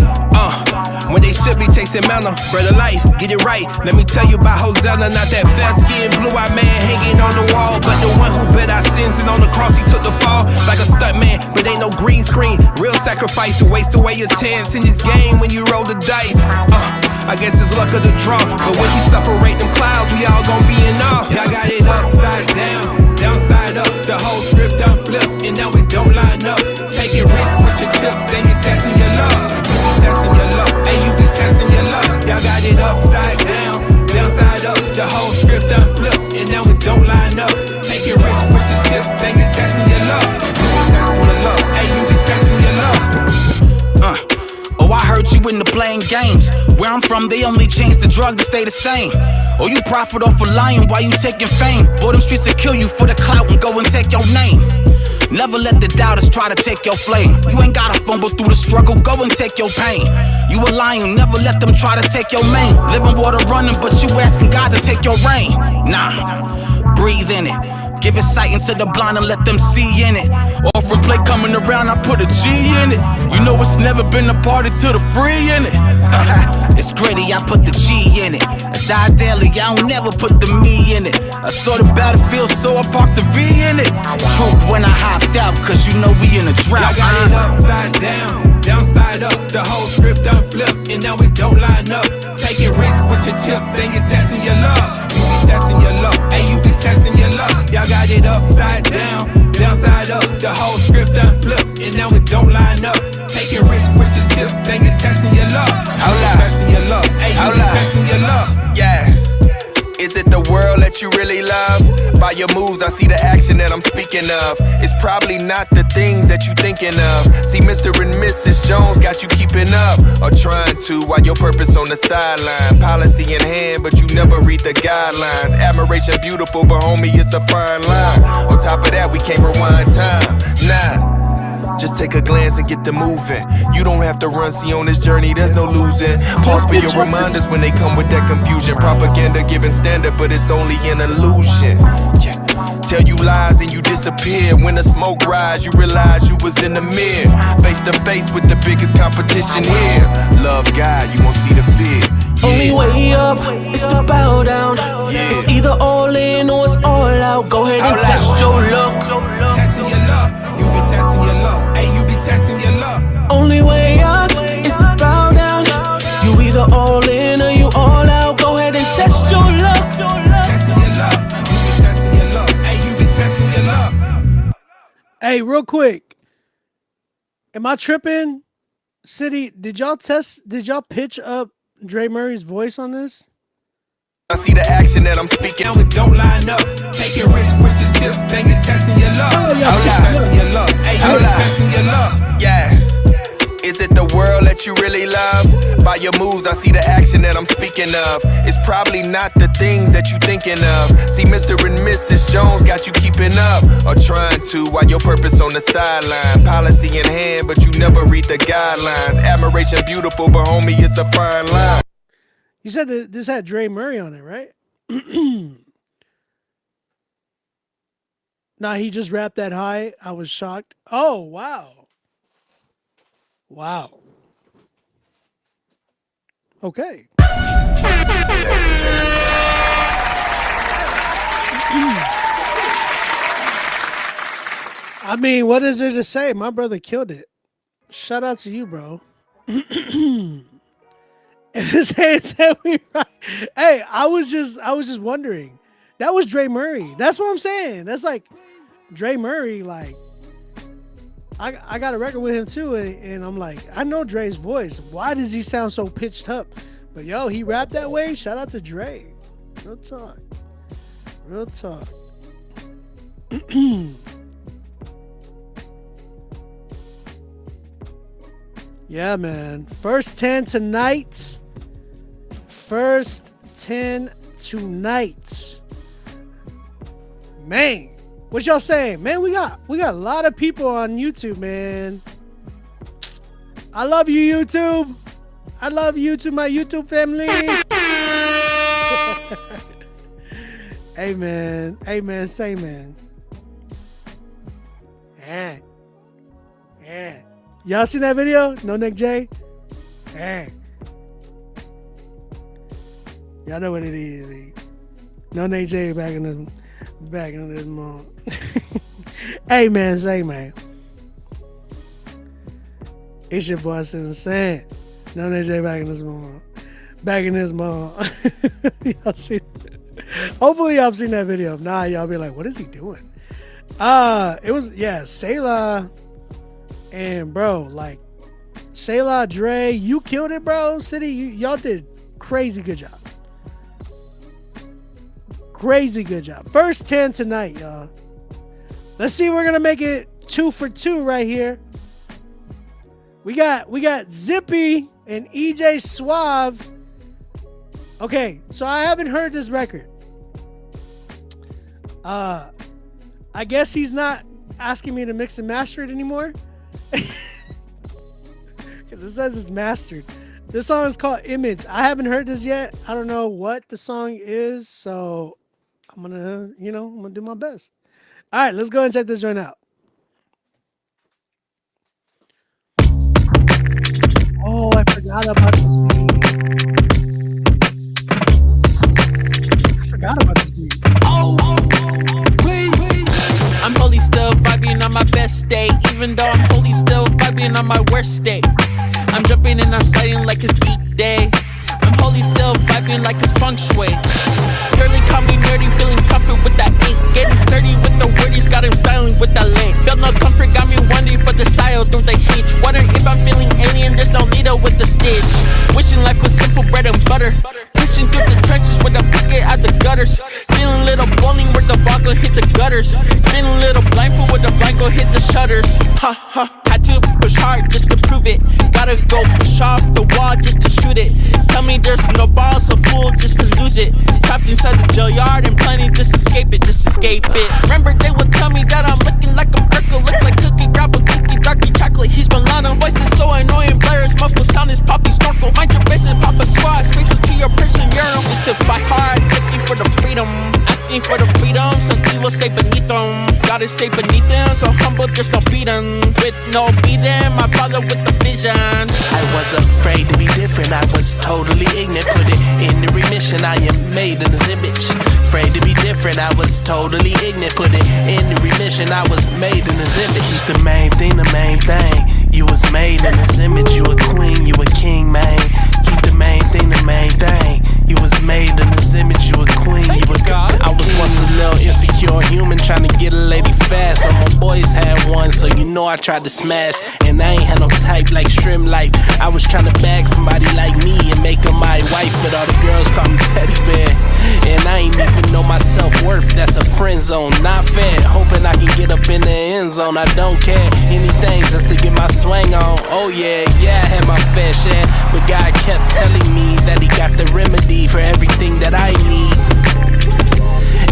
when they should be chasing manna, bread of life, get it right. Let me tell you about Hosanna, not that fair-skinned, blue-eyed man hanging on the wall, but the one who bet our sins and on the cross he took the fall like a stunt man. But ain't no green screen, real sacrifice. You waste away your chance in this game when you roll the dice. I guess it's luck of the draw, but when you separate them clouds, we all gon' be in awe. Y'all got it upside down, downside up, the whole script done flipped, and now it don't line up. Taking risks with your chips, and you're testing your luck. You be testing your luck, and you be testing your luck. Y'all got it upside down, downside up, the whole script done flipped, and now it don't line up. Taking risks with your chips, and you're testing your luck. You be testing your luck, and you be testing your luck. Oh, I heard you into playing games. Where I'm from, they only change the drug to stay the same. Oh, you profit off of lying while you taking fame. Boy, them streets will kill you for the clout and go and take your name. Never let the doubters try to take your flame. You ain't gotta fumble through the struggle, go and take your pain. You a lion, never let them try to take your mane. Living water running, but you asking God to take your reign. Nah, breathe in it. Give it sight into the blind and let them see in it. Offering play coming around, I put a G in it. You know it's never been a party till the free in it. It's gritty, I put the G in it. I die daily, I don't never put the me in it. I saw the battlefield, so I parked the V in it. Truth when I hopped out, cause you know we in a drought. Y'all got it upside down, downside up, the whole script done flipped, and now it don't line up. Taking risks with your chips, and you're testing your luck. You be testing your luck, and you be testing your luck. Y'all got it upside down, downside up, the whole script done flipped, and now it don't line up. Taking risks with your chips, and you're testing your luck. You be testing your luck, and you be testing your luck. Yeah. Is it the world that you really love? By your moves, I see the action that I'm speaking of. It's probably not the things that you thinking of. See, Mr. and Mrs. Jones got you keeping up, or trying to, while your purpose on the sideline. Policy in hand, but you never read the guidelines. Admiration beautiful, but homie, it's a fine line. On top of that, we can't rewind time. Nah. Just take a glance and get to moving. You don't have to run, see on this journey there's no losing. Pause for your reminders when they come with that confusion. Propaganda giving standard, but it's only an illusion. Yeah. Tell you lies and you disappear. When the smoke rise, you realize you was in the mirror. Face to face with the biggest competition here. Love God, you won't see the fear. Only way up is to bow down. It's either all in or it's all out. Go ahead and test your luck. Testing your luck, you be testing your luck. Hey, you be testing your luck. Only way up is to bow down. You either all in or you all out. Go ahead and test your luck. Testing your luck, you be testing your luck. Hey, you be testing your luck. Hey, real quick. Am I tripping? City, did y'all pitch up Dre Murray's voice on this? I see the action that I'm speaking. Now it don't line up. Taking risks with your chips, and you're testing your luck. You be testing your luck. Hey, you be testing your luck. Yeah. Is it the world that you really love? By your moves, I see the action that I'm speaking of. It's probably not the things that you thinking of. See, Mr. and Mrs. Jones got you keeping up, or trying to, while your purpose on the sideline. Policy in hand, but you never read the guidelines. Admiration beautiful, but homie, it's a fine line. You said that this had Dre Murray on it, right? Nah, he just rapped that high. I was shocked. Oh, wow. Wow. Okay. I mean, what is there to say? My brother killed it. Shout out to you, bro. Hey, I was just wondering. That was Dre Murray. That's what I'm saying. That's like Dre Murray. Like, I got a record with him too, and I'm like, I know Dre's voice. Why does he sound so pitched up? But yo, he rapped that way. Shout out to Dre. Real talk. Real talk. Yeah, man. First 10 tonight. First 10 tonight. Man, what y'all saying? Man, we got a lot of people on YouTube, man. I love you, YouTube. I love you to my YouTube family. Hey, man. Hey, man. Say, man. Yeah. Yeah. Y'all seen that video? No Nick J? Hey. Y'all know what it is. No Nick J back in this month. Hey, man. Say, man. It's your boy Insane. No Nick J back in this month. Back in this month. Y'all seen? Hopefully y'all seen that video. If not, y'all be like, what is he doing? It was, yeah, Selah. And bro, like Selah, Dre, you killed it, bro. City, y'all did crazy good job. Crazy good job. First 10 tonight, y'all. Let's see, we're gonna make it 2 for 2 right here. We got Zippy and EJ Suave. Okay, so I haven't heard this record. I guess he's not asking me to mix and master it anymore. Because it says it's mastered. This song is called Image. I haven't heard this yet. I don't know what the song is, so I'm gonna do my best. All right, let's go and check this joint out. Oh, I forgot about this beat. I'm holy still vibing on my best day. Even though I'm holy still vibing on my worst day. I'm jumping and I'm sliding like it's beat day. I'm holy still vibing like it's feng shui. Girlie call me nerdy, feeling comfort with that ink. Getting sturdy with the wordies, got him styling with that link. Felt no comfort, got me wondering for the style through the hitch. Wonder if I'm feeling alien, there's no needle with the stitch. Wishing life was simple, bread and butter. Pushing through the trenches with a bucket out the gutters. Feeling little bowling where the ball go hit the gutters. Feeling little blindfold where the blind go hit the shutters. Ha ha, had to push hard just to prove it. Gotta go push off the wall just to shoot it. Tell me there's no balls, a fool just to lose it. Trapped inside the jail yard and planning just escape it, just escape it. Remember they would tell me that I'm looking like I'm Urkel. Look like Cookie, grab a cookie, darky chocolate. He's Milano, voice is so annoying. Blair's muffled sound is poppy snorkel. Mind your business, pop a squad, spatial to your prison urinal. Just to fight hard, looking for the freedom. Asking for the freedom, some evil stay beneath them. Gotta stay beneath them, so humble there's no beating. With no beating, my father with the vision. I was afraid to be different, I was totally ignorant. Put it in the remission, I am made in His image. Afraid to be different, I was totally ignorant. Put it in the remission, I was made in His image. Keep the main thing, the main thing. You was made in His image, you a queen, you a king, man. Keep the main thing, the main thing. You was made in His image, you a queen, you a god. I was once a little insecure human trying to get a lady fast. So my boys had one, so you know I tried to smash. And I ain't had no type like Shrimp Life. I was trying to bag somebody like me and make her my wife, but all the girls call me teddy bear. And I ain't even know my self-worth, that's a friend zone, not fair. Hoping I can get up in the end zone, I don't care. Anything just to get my swing on. Oh yeah, I had my fair share. But God kept telling me that He got the remedy for everything that I need.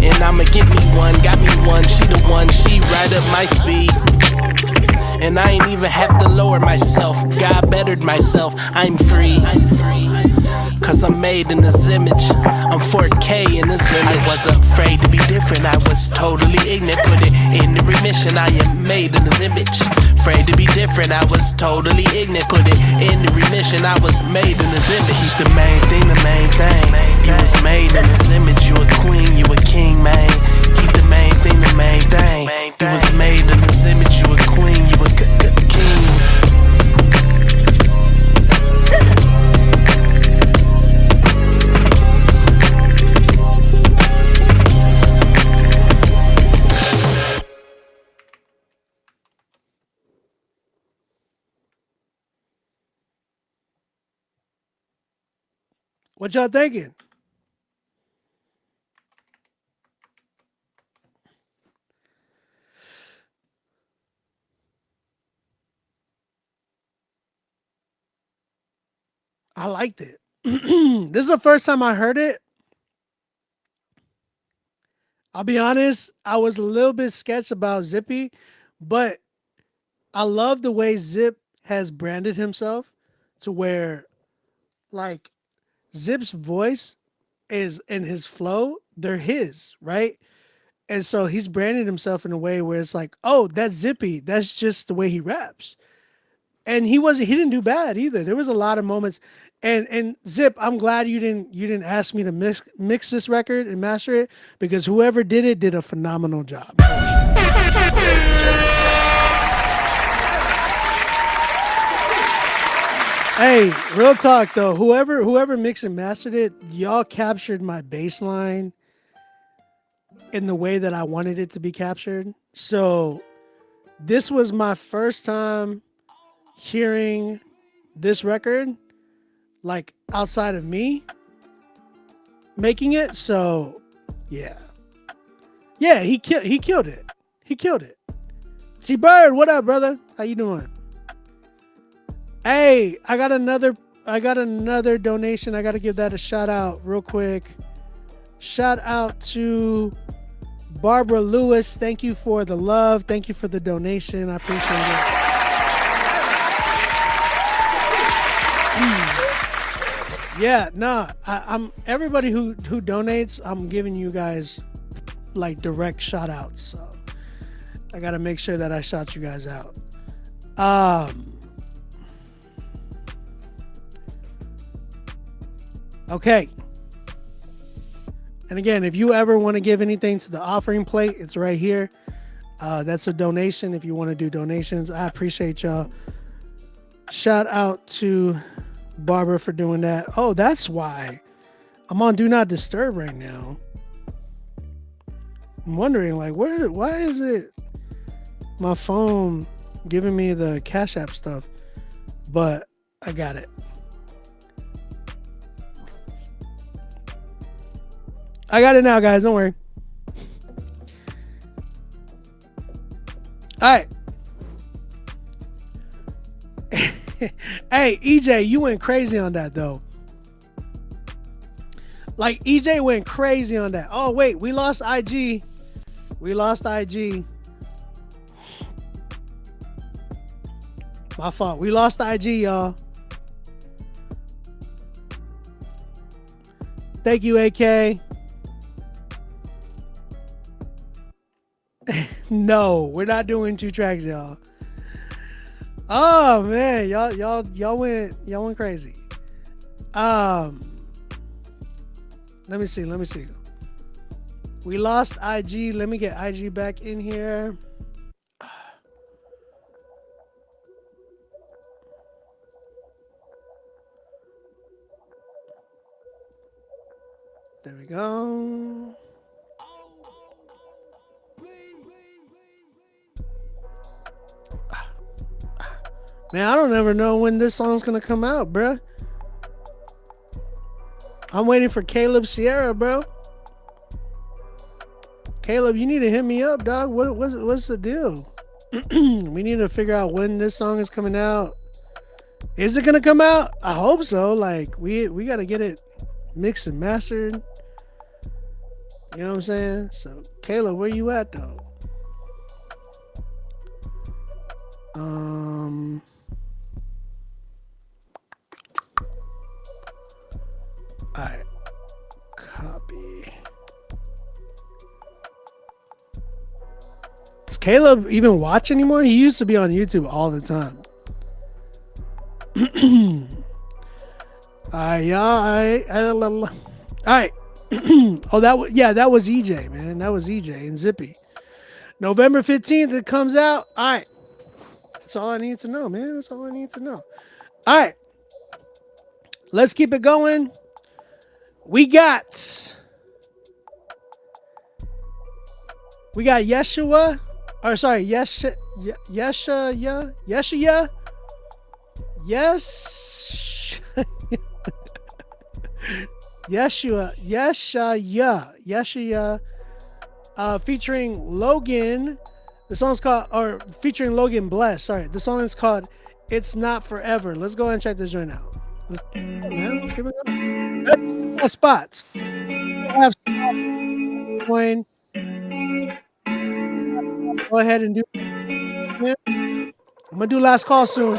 And I'ma get me one, got me one, she the one, she right up my speed. And I ain't even have to lower myself, God bettered myself, I'm free. Cause I'm made in His image, I'm 4K in His image. I was afraid to be different, I was totally ignorant. Put it in the remission, I am made in His image. Afraid to be different, I was totally ignorant. Put it in the remission, I was made in His image. Keep the main thing, the main thing. You was made in His image, you a queen, you a king, man. Keep the main thing, the main thing. You was made in His image, you a queen, you a king. What y'all thinking? I liked it. This is the first time I heard it. I'll be honest, I was a little bit sketched about Zippy, but I love the way Zip has branded himself to where, like, Zip's voice is and his flow, they're his, right? And so he's branded himself in a way where it's like, oh, that's Zippy. That's just the way he raps. And he didn't do bad either. There was a lot of moments. And Zip, I'm glad you didn't ask me to mix this record and master it, because whoever did it did a phenomenal job. Hey, real talk though. Whoever mixed and mastered it, y'all captured my bass line in the way that I wanted it to be captured. So this was my first time hearing this record, like outside of me making it. So yeah, he killed it. He killed it. T-Bird, what up, brother? How you doing? Hey, I got another donation. I got to give that a shout out real quick. Shout out to Barbara Lewis. Thank you for the love. Thank you for the donation. I appreciate it. Yeah, nah. I'm everybody who donates, I'm giving you guys like direct shout outs. So I got to make sure that I shout you guys out. Okay. And again, if you ever want to give anything to the offering plate, it's right here. That's a donation if you want to do donations. I appreciate y'all. Shout out to Barbara for doing that. Oh, that's why I'm on Do Not Disturb right now. I'm wondering, like, why is it my phone giving me the Cash App stuff? But I got it. I got it now, guys. Don't worry. All right. Hey, EJ, you went crazy on that, though. Like, EJ went crazy on that. Oh, wait. We lost IG. We lost IG. My fault. We lost IG, y'all. Thank you, AK. No, we're not doing 2 tracks, y'all. Oh man, y'all went crazy. Let me see. We lost IG. Let me get IG back in here. There we go. Man, I don't ever know when this song's gonna come out, bruh. I'm waiting for Caleb Sierra, bro. Caleb, you need to hit me up, dog. What's the deal? We need to figure out when this song is coming out. Is it gonna come out? I hope so. Like, we gotta get it mixed and mastered. You know what I'm saying? So, Caleb, where you at, though? Alright. Copy. Caleb even watch anymore? He used to be on YouTube all the time. All right. Oh, that was EJ, man. That was EJ and Zippy. November 15th, it comes out. All right. That's all I need to know, man. That's all I need to know. All right. Let's keep it going. We got Yeshua. Or sorry, Yeshua. Yes. Yeshua. Featuring Logan. The song's called, or featuring Logan Bless. Sorry, the song is called "It's Not Forever." Let's go ahead and check this joint out. Let's keep it going. Spots. Have going. Go ahead and do. I'm gonna do last call soon.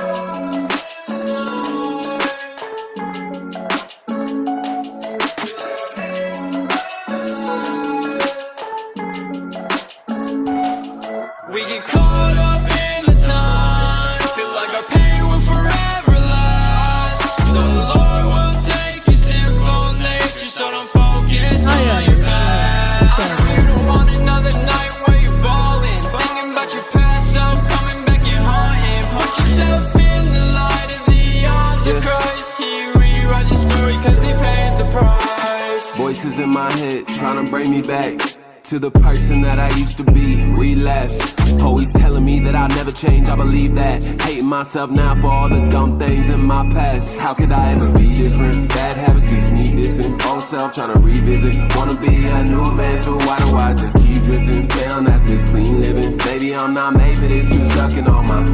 We get caught up in the time, feel like our pain will forever last. The Lord will take your sinful nature, so don't focus on your past. You don't want another night where you're balling, thinking about your past self, coming back and haunting. Put yourself in the light of the arms of Christ. He rewrite your story cause he paid the price. Voices in my head trying to bring me back to the person that I used to be. Relapse, always telling me that I'll never change. I believe that, hating myself now for all the dumb things in my past. How could I ever be different? Bad habits be sneak dissing. Old self trying to revisit. Wanna be a new man, so why do I just keep drifting? Failing at this clean living. Baby, I'm not made for this. You stuck in all my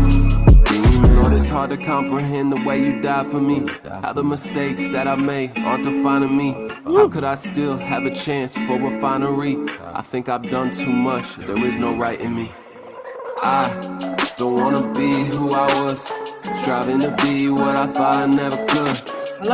Lord, it's hard to comprehend the way you died for me. How the mistakes that I made aren't defining me. How could I still have a chance for refinery? I think I've done too much, there is no right in me. I don't wanna be who I was, striving to be what I thought I never could.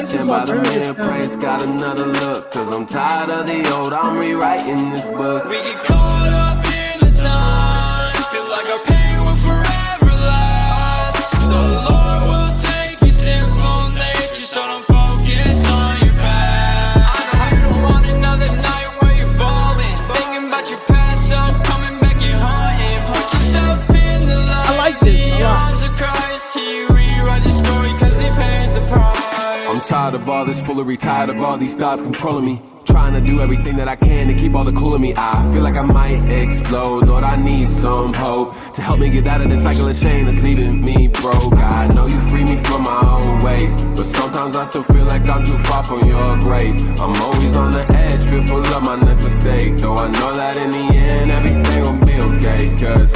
Stand by the man, pray it's got another look. Cause I'm tired of the old, I'm rewriting this book. We get caught up in the time, feel like our pain will forever last. The Lord will take your sinful nature, so don't focus on your past. I know you don't want another night where you're balling, thinking about your past self, coming back and haunting. Put yourself in the light. I like this a lot. Arms of Christ, he rewrite your story cause he paid the price. I'm tired of all this foolery, tired of all these thoughts controlling me. Trying to do everything that I can to keep all the cool in me. I feel like I might explode. Lord, I need some hope to help me get out of this cycle of shame that's leaving me broke. I know you free me from my own ways, but sometimes I still feel like I'm too far from your grace. I'm always on the edge, fearful of my next mistake, though I know that in the end everything will be okay. Cause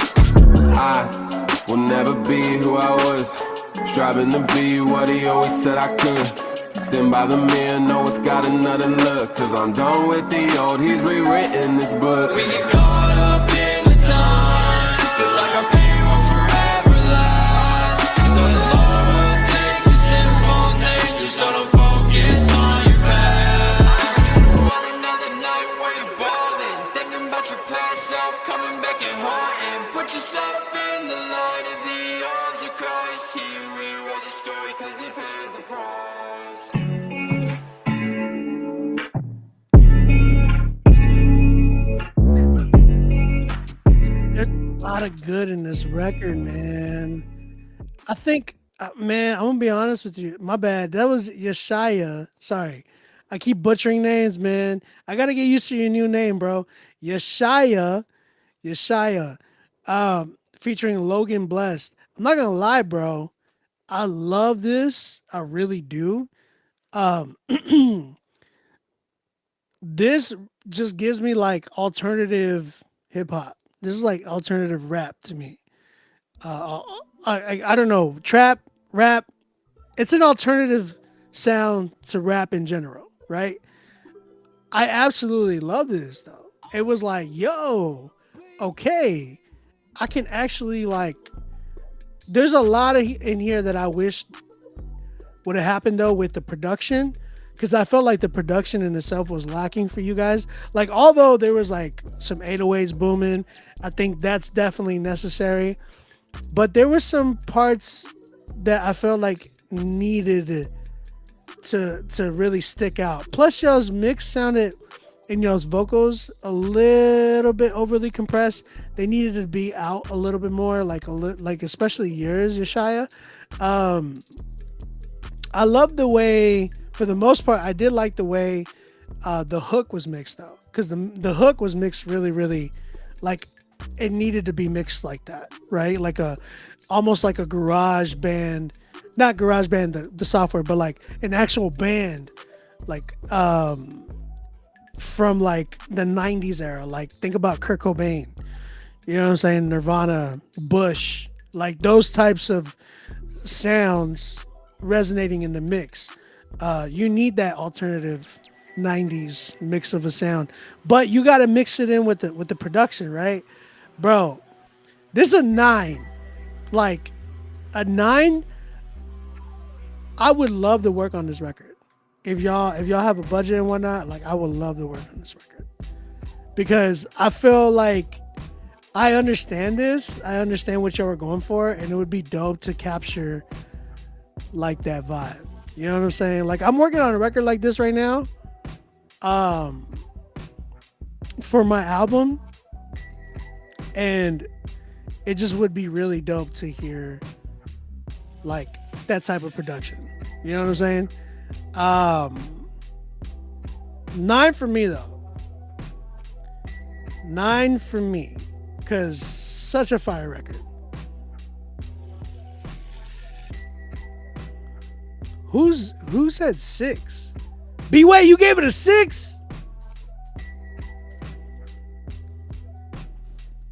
I will never be who I was, striving to be what he always said I could. Stand by the man, know it's got another look. Cause I'm done with the old, he's rewritten this book. We get caught up in the time, feel like our pain will forever last. The Lord will take your sinful nature, so don't focus on your past. Want another night where you're balling, thinking about your past self, coming back and haunting. Put yourself in the light of the arms of Christ. He rewrote your story cause he paid the price. A lot of good in this record, man. I think, man, I'm gonna be honest with you. My bad. That was Yeshaya. Sorry, I keep butchering names, man. I gotta get used to your new name, bro. Yeshaya, featuring Logan Blessed. I'm not gonna lie, bro. I love this. I really do. This just gives me like alternative hip hop. This is like alternative rap to me. I don't know, trap, rap. It's an alternative sound to rap in general, right? I absolutely love this though. It was like, yo, okay, I can actually like. There's a lot of in here that I wish would have happened though with the production, because I felt like the production in itself was lacking for you guys. Like, although there was like some 808s booming, I think that's definitely necessary. But there were some parts that I felt like needed to really stick out. Plus, y'all's mix sounded, and y'all's vocals a little bit overly compressed. They needed to be out a little bit more, like especially yours, Yeshaya. I love the way, for the most part, I did like the way the hook was mixed though, because the hook was mixed really, really, like it needed to be mixed like that, right? Like almost like a garage band, not garage band the software, but like an actual band, like from like the 90s era. Like think about Kurt Cobain, you know what I'm saying? Nirvana, Bush, like those types of sounds resonating in the mix. You need that alternative 90s mix of a sound, but you got to mix it in with the production, right? Bro, this is a 9. Like a 9. I would love to work on this record. If y'all have a budget and whatnot, like I would love to work on this record, because I feel like I understand this. I understand what y'all were going for, and it would be dope to capture like that vibe. You know what I'm saying? Like I'm working on a record like this right now, for my album, and it just would be really dope to hear like that type of production. You know what I'm saying? 9 for me though. 9 for me, because such a fire record. Who said 6? B-Way, you gave it a 6?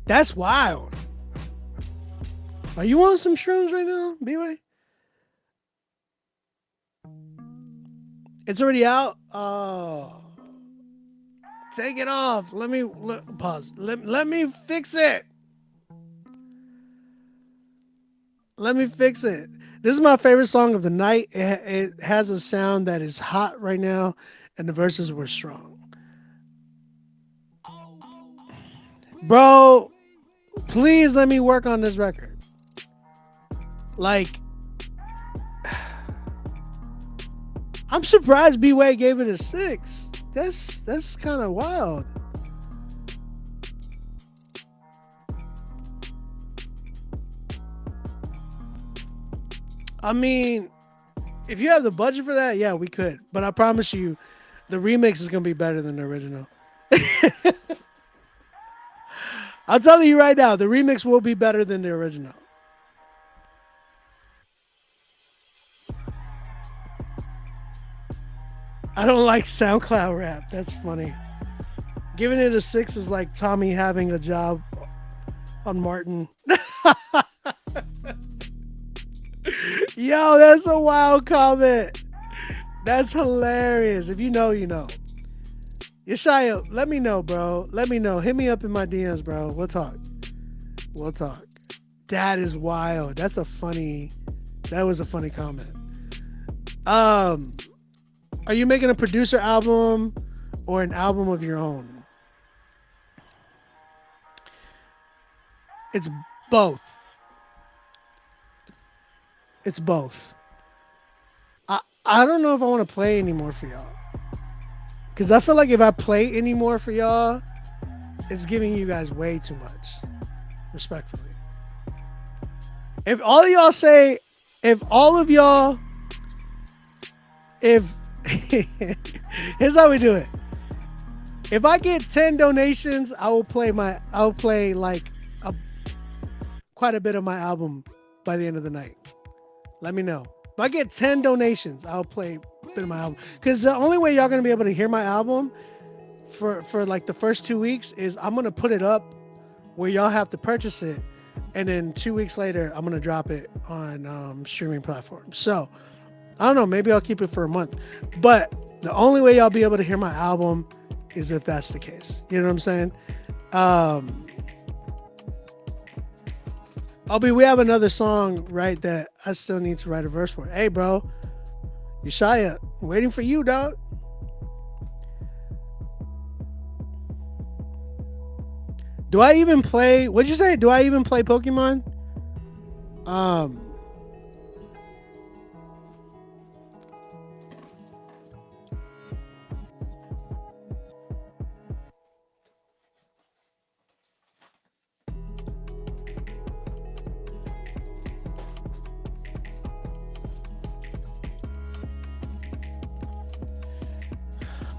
That's wild. Are you on some shrooms right now, B-Way? It's already out. Oh, take it off. Let me pause. Let me fix it. Let me fix it. This is my favorite song of the night. It has a sound that is hot right now, and the verses were strong. Bro, please let me work on this record. Like, I'm surprised B-Way gave it a 6. That's kind of wild. I mean, if you have the budget for that, yeah, we could. But I promise you, the remix is going to be better than the original. I'm telling you right now, the remix will be better than the original. I don't like SoundCloud rap. That's funny. Giving it a 6 is like Tommy having a job on Martin. Yo, that's a wild comment. That's hilarious. If you know, you know. Yeshaya, let me know, bro. Let me know. Hit me up in my DMs, bro. We'll talk. We'll talk. That is wild. That was a funny comment. Are you making a producer album or an album of your own? It's both. It's both. I don't know if I want to play anymore for y'all. Because I feel like if I play anymore for y'all, it's giving you guys way too much. Respectfully. If all of y'all say, here's how we do it. If I get 10 donations, I will play like quite a bit of my album by the end of the night. Let me know. If I get 10 donations, I'll play a bit of my album. Because the only way y'all gonna be able to hear my album for like the first 2 weeks is I'm gonna put it up where y'all have to purchase it, and then 2 weeks later I'm gonna drop it on streaming platforms. So I don't know, maybe I'll keep it for a month. But the only way y'all be able to hear my album is if that's the case. You know what I'm saying? We have another song, right, that I still need to write a verse for. Hey, bro, Yeshaya, waiting for you, dog. Do I even play? What'd you say? Do I even play Pokemon?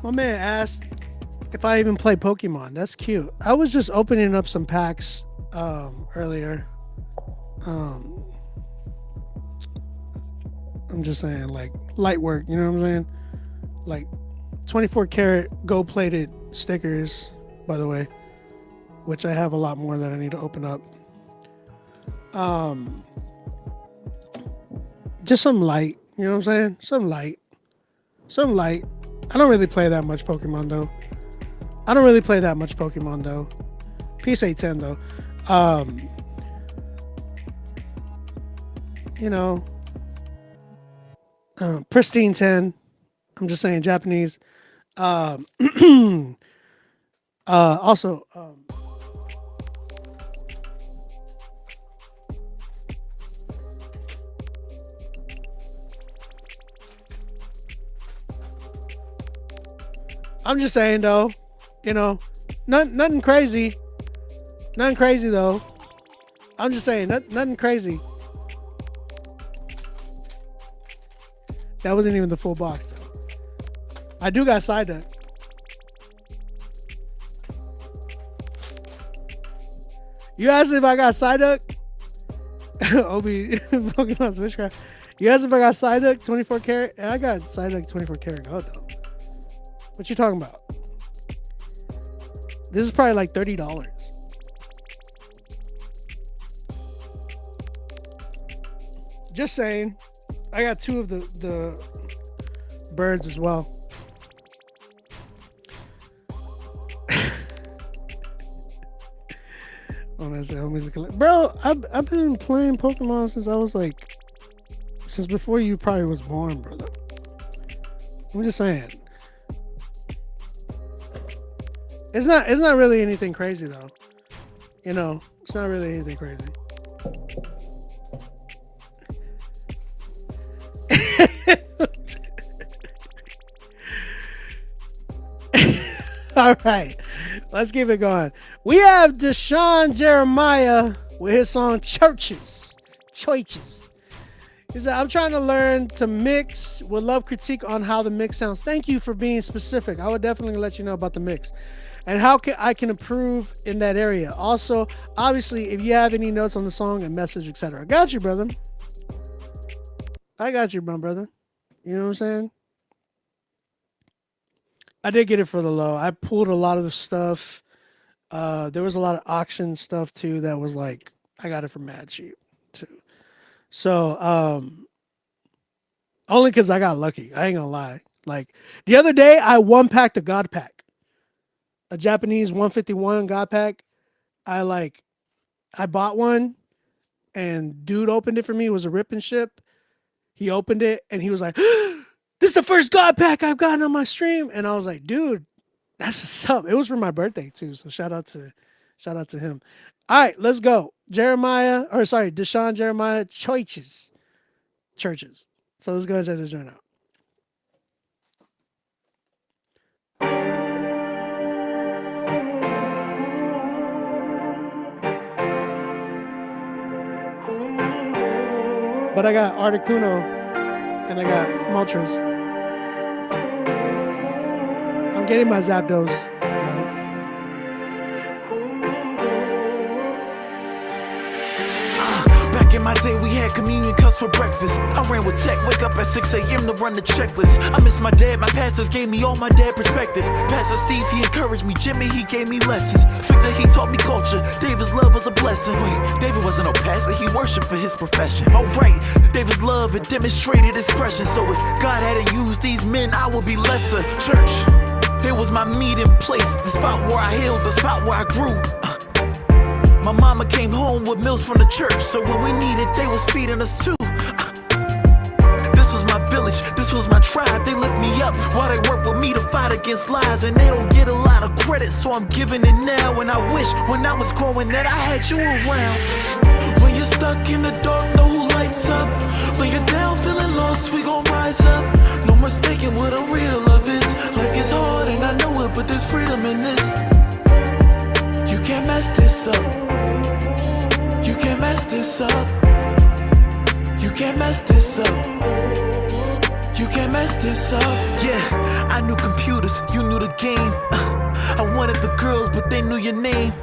My man asked if I even play Pokemon. That's cute. I was just opening up some packs earlier. I'm just saying, like, light work, you know what I'm saying? Like 24 karat gold plated stickers, by the way, which I have a lot more that I need to open up. Just some light, you know what I'm saying? Some light. I don't really play that much Pokemon though. PSA 10 though. You know, pristine 10. I'm just saying Japanese. Also, I'm just saying though, you know, nothing crazy. Nothing crazy though. I'm just saying, nothing crazy. That wasn't even the full box though. I do got Psyduck. You asked if I got Psyduck? Obi Pokemon Switchcraft. You asked if I got Psyduck 24 karat? I got Psyduck 24 karat gold though. What you talking about? This is probably like $30. Just saying. I got two of the birds as well. Bro, I've been playing Pokemon since before you probably was born, brother. I'm just saying. It's not really anything crazy though. You know, it's not really anything crazy. All right, let's keep it going. We have Deshaun Jeremiah with his song Choices. He said, I'm trying to learn to mix. Would love critique on how the mix sounds. Thank you for being specific. I would definitely let you know about the mix and how I can improve in that area. Also, obviously, if you have any notes on the song and message, etc. I got you, brother. I got you, my brother. You know what I'm saying? I did get it for the low. I pulled a lot of the stuff. There was a lot of auction stuff too that was like, I got it for mad cheap too. So only because I got lucky. I ain't gonna lie. Like the other day, I one-packed a God pack, a Japanese 151 God pack. I bought one, and dude opened it for me. It was a rip and ship. He opened it and he was like, "This is the first God pack I've gotten on my stream." And I was like, "Dude, that's what's up." It was for my birthday too, so shout out to him. All right, let's go. Deshaun Jeremiah Churches. So let's go ahead and check this joint out. But I got Articuno and I got Moltres. I'm getting my Zapdos. Back in my day, we had communion cups for breakfast. I ran with tech, wake up at 6 a.m. to run the checklist. I miss my dad, my pastors gave me all my dad perspective. Pastor Steve, he encouraged me. Jimmy, he gave me lessons. Victor, he taught me culture. David's love was a blessing. Wait, David wasn't no pastor, he worshiped for his profession. Oh right, David's love, it demonstrated expression. So if God hadn't used these men, I would be lesser. Church, it was my meeting place. The spot where I healed, the spot where I grew. My mama came home with meals from the church, so when we needed, they was feeding us too. This was my village, this was my tribe, they lift me up while they work with me to fight against lies. And they don't get a lot of credit, so I'm giving it now. And I wish when I was growing that I had you around. When you're stuck in the dark, know who lights up. When you're down feeling lost, we gon' rise up. No mistaking what a real love is. Life gets hard and I know it, but there's freedom in this. You can't mess this up. You can't mess this up. You can't mess this up. You can't mess this up. Yeah, I knew computers, you knew the game. I wanted the girls, but they knew your name.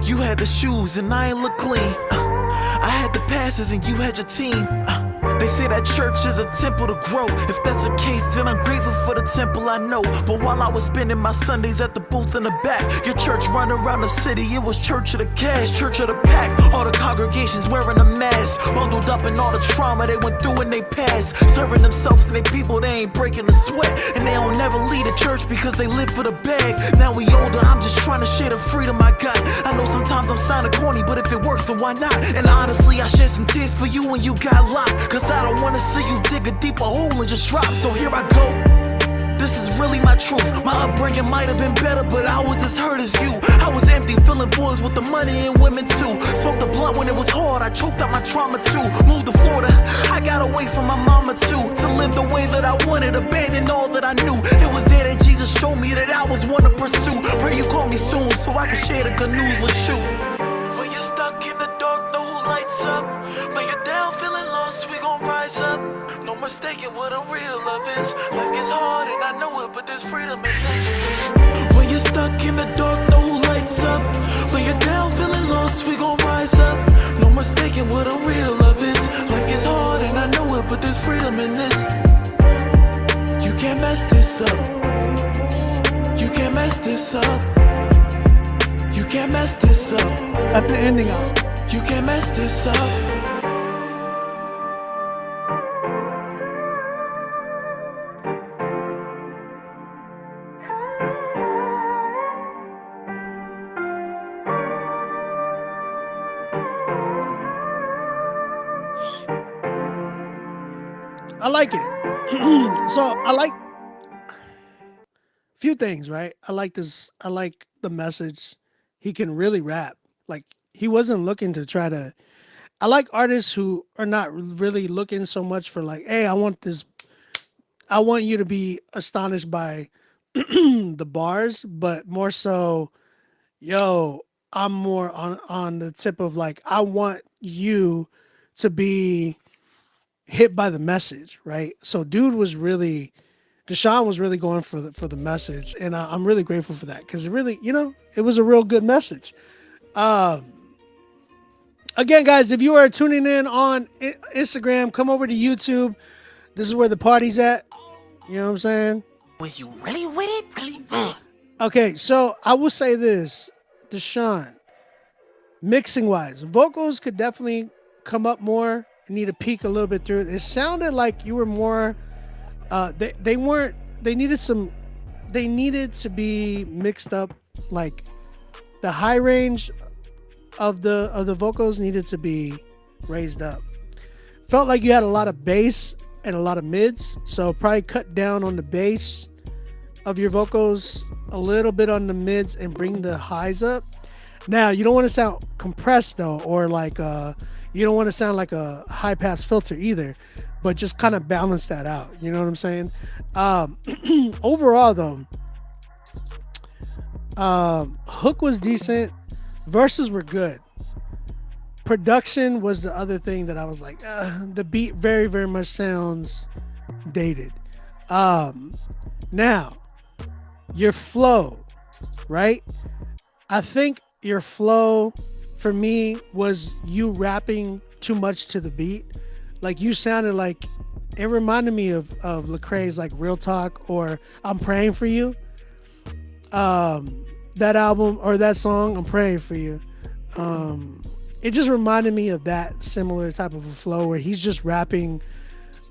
You had the shoes and I ain't look clean. I had the passes and you had your team. They say that church is a temple to grow. If that's the case, then I'm grateful for the temple I know. But while I was spending my Sundays at the booth in the back, your church run around the city, it was church of the cash, church of the pack. All the congregations wearing a mask, bundled up in all the trauma they went through in they past. Serving themselves and they people, they ain't breaking the sweat. And they don't never leave the church because they live for the bag. Now we older, I'm just trying to share the freedom I got. I know sometimes I'm sounding corny, but if it works, then why not? And honestly, I shed some tears for you when you got locked. Cause I don't wanna see you dig a deeper hole and just drop. So here I go. This is really my truth. My upbringing might have been better, but I was as hurt as you. I was empty, filling voids with the money and women too. Smoked the blunt when it was hard, I choked out my trauma too. Moved to Florida, I got away from my mama too. To live the way that I wanted, abandon all that I knew. It was there that Jesus showed me that I was one to pursue. Pray you call me soon so I can share the good news with you. When you're stuck in the dark, know who lights up. When you're down feeling lost, we gon' rise up. No mistaking what a real love is. Life gets hard and I know it, but there's freedom in this. When you're stuck in the dark, know who lights up. When you're down feeling lost, we gon' rise up. No mistaking what a real love is. Life gets hard and I know it, but there's freedom in this. You can't mess this up. You can't mess this up. You can't mess this up. At the ending of it. You can't mess this up. I like it. So I like a few things, right? I like this. I like the message. He can really rap. Like he wasn't looking to try to. I like artists who are not really looking so much for like, hey, I want this. I want you to be astonished by the bars, but more so, yo, I'm more on the tip of like, I want you to be hit by the message, right? So dude was really, Deshaun was really going for the message, and I'm really grateful for that because it really, it was a real good message. Again, guys, if you are tuning in on Instagram, come over to YouTube. This is where the party's at. You know what I'm saying? Was you really with it? Really? Okay, so I will say this, Deshaun, mixing wise, vocals could definitely come up more. Need to peek a little bit through it. It sounded like you were more they needed to be mixed up. Like the high range of the vocals needed to be raised up. Felt like you had a lot of bass and a lot of mids, so probably cut down on the bass of your vocals, a little bit on the mids, and bring the highs up. Now you don't want to sound compressed though, or like you don't want to sound like a high pass filter either, but just kind of balance that out. You know what I'm saying? Overall though, hook was decent. Verses were good. Production was the other thing that I was like, the beat very, very much sounds dated. Now, your flow, right? I think your flow for me was you rapping too much to the beat. Like you sounded like, it reminded me of Lecrae's like Real Talk or I'm Praying for You. That album or that song, I'm Praying for You. It just reminded me of that similar type of a flow where he's just rapping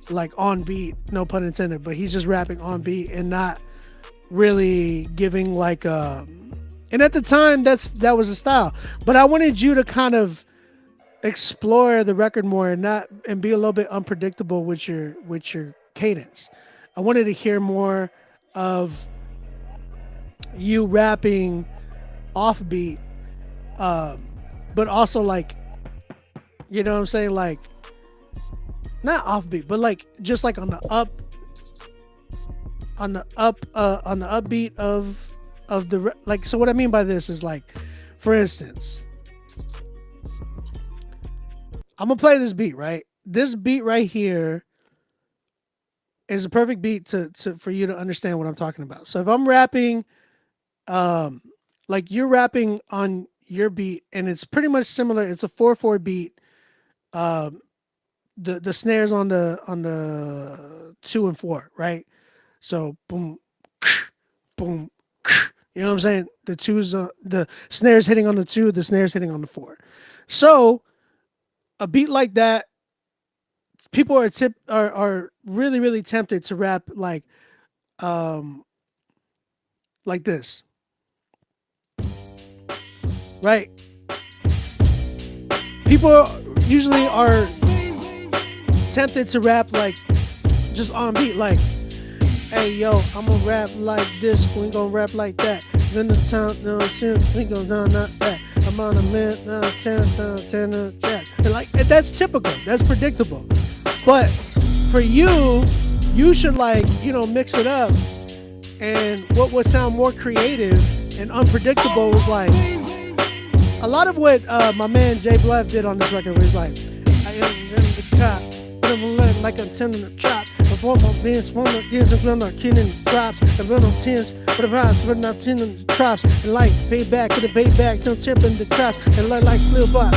like on beat, no pun intended, but he's just rapping on beat and not really giving like and at the time that was a style. But I wanted you to kind of explore the record more and be a little bit unpredictable with your cadence. I wanted to hear more of you rapping offbeat, but also like, you know what I'm saying, like not offbeat, but like just like on the upbeat of the like. So what I mean by this is like, for instance, I'm gonna play this beat, right? This beat right here is a perfect beat to for you to understand what I'm talking about. So if I'm rapping, like you're rapping on your beat, and it's pretty much similar. It's a 4/4 beat. The snares on the 2 and 4, right? So boom, boom, you know what I'm saying? The twos, the snares hitting on the 2, the snares hitting on the 4. So a beat like that, people are really, really tempted to rap like this, right? People usually are tempted to rap like just on beat, like, hey yo, I'm gonna rap like this, we gonna rap like that. Then the time, no sense, we gonna not that. I'm on a minute, 10 track. And like that's typical, that's predictable. But for you should like, you know, mix it up. And what would sound more creative and unpredictable was like a lot of what my man Jay Bluff did on this record was like, I am in the cop, but I'm like I'm tending the trap. Before my beans, one of these, I'm not killing crops. I'm running on tins, but I'm out, but I'm tending the traps. And like payback to the payback, till tipping the traps. And like flip bot.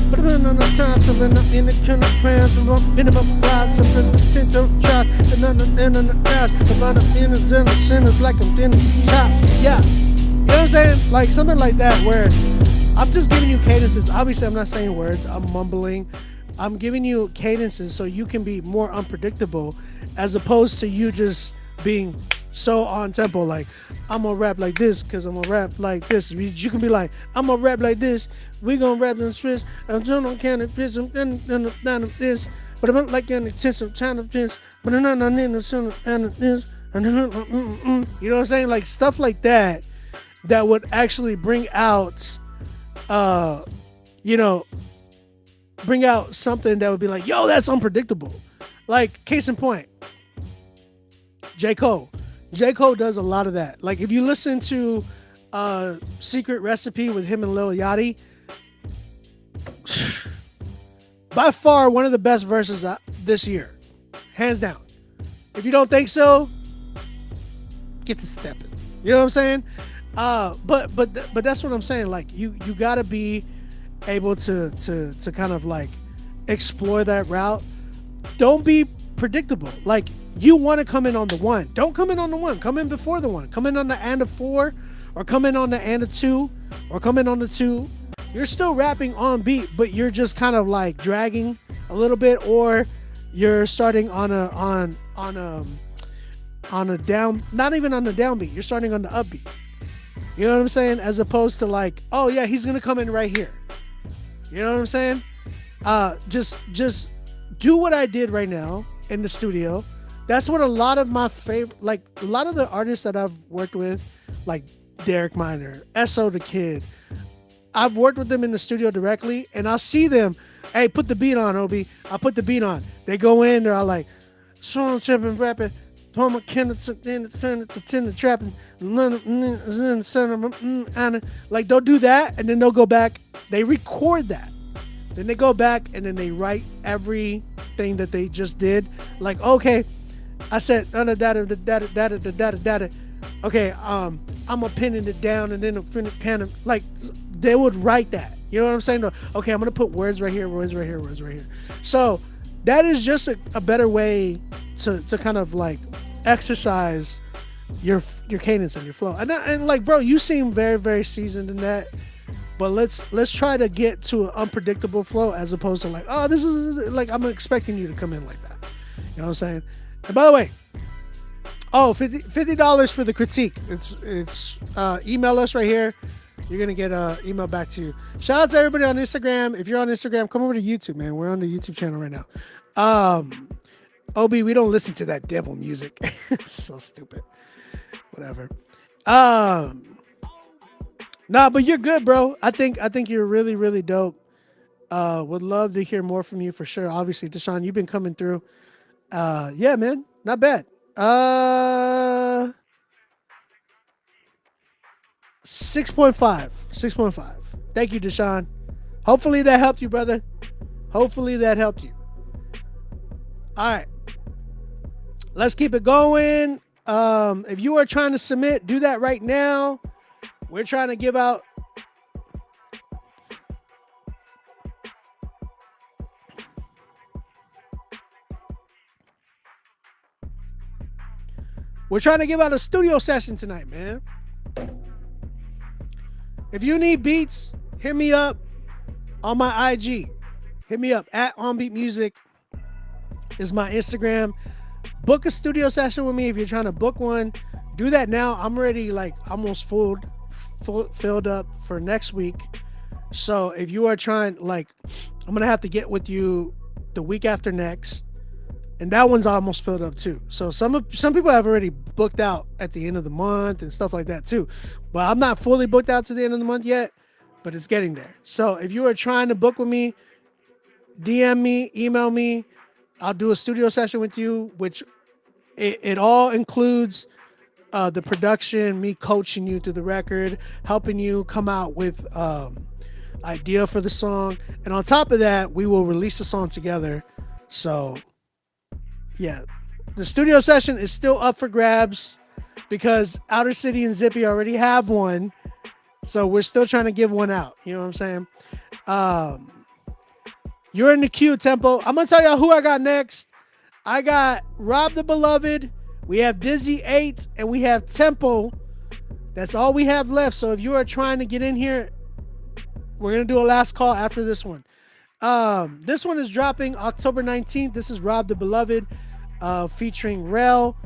But I'm on the top, so I'm in the kind of crowds, I'm in my prize, I'm in the center trap. And on the end of the house, I'm on the end of the center, like I'm in the top. Yeah. You know what I'm saying? Like something like that, where I'm just giving you cadences. Obviously, I'm not saying words, I'm mumbling. I'm giving you cadences so you can be more unpredictable, as opposed to you just being so on tempo. Like, I'm gonna rap like this because I'm gonna rap like this. You can be like, I'm gonna rap like this. We gonna rap in switch. I'm doing on kind of this and this. But I'm like in the sense of time of this. But I'm not in the sense of this. You know what I'm saying? Like stuff like that would actually bring out, bring out something that would be like, yo, that's unpredictable. Like, case in point, J. Cole. J. Cole does a lot of that. Like, if you listen to Secret Recipe with him and Lil Yachty, by far one of the best verses this year. Hands down. If you don't think so, get to stepping. You know what I'm saying? But that's what I'm saying. Like, you gotta be able to kind of like explore that route. Don't be predictable. Like, you want to come in on the 1. Don't come in on the 1. Come in before the 1. Come in on the and of 4, or come in on the and of 2, or come in on the 2. You're still rapping on beat, but you're just kind of like dragging a little bit, or you're starting on a down, not even on the downbeat. You're starting on the upbeat. You know what I'm saying? As opposed to like, oh yeah, he's gonna come in right here. You know what I'm saying? Just do what I did right now in the studio. That's what a lot of my favorite, like a lot of the artists that I've worked with, like Derek Minor, SO the Kid, I've worked with them in the studio directly, and I'll see them, hey, put the beat on, Obi. I put the beat on. They go in, they're all like, song tripping, rapping, Palmer Kenneth, the trapping, like they'll do that, and then they'll go back, they record that. Then they go back and then they write everything that they just did. Like, okay, I said data. Okay, I'm gonna pin it down and then kind of like they would write that. You know what I'm saying? Okay, I'm gonna put words right here, words right here, words right here. So that is just a better way to kind of like exercise your cadence and your flow. And like, bro, you seem very, very seasoned in that. But let's try to get to an unpredictable flow, as opposed to like, oh, this is like, I'm expecting you to come in like that. You know what I'm saying? And by the way, $50 for the critique. It's email us right here. You're gonna get an email back to you. Shout out to everybody on Instagram. If you're on Instagram, come over to YouTube, man. We're on the YouTube channel right now. OB, we don't listen to that devil music. So stupid. Whatever. Nah, but you're good, bro. I think you're really, really dope. Would love to hear more from you for sure. Obviously, Deshaun, you've been coming through. Yeah, man, not bad. 6.5. Thank you, Deshaun. Hopefully that helped you, brother. Hopefully that helped you. All right. Let's keep it going. If you are trying to submit, do that right now. We're trying to give out a studio session tonight, man. If you need beats, hit me up on my IG. Hit me up at OnBeat Music is my Instagram. Book a studio session with me if you're trying to book one. Do that now. I'm already like almost filled up for next week. So if you are trying, like, I'm gonna have to get with you the week after next, and that one's almost filled up too. So some people have already booked out at the end of the month and stuff like that too. But I'm not fully booked out to the end of the month yet, but it's getting there. So if you are trying to book with me, DM me, email me. I'll do a studio session with you, which it all includes the production, me coaching you through the record, helping you come out with idea for the song. And on top of that, we will release the song together. So yeah, the studio session is still up for grabs because Outer City and Zippy already have one. So we're still trying to give one out. You know what I'm saying? You're in the queue, Tempo. I'm going to tell y'all who I got next. I got Rob the Beloved. We have Dizzy 8 and we have Tempo. That's all we have left. So if you are trying to get in here, we're going to do a last call after this one. This one is dropping October 19th. This is Rob the Beloved featuring Rel.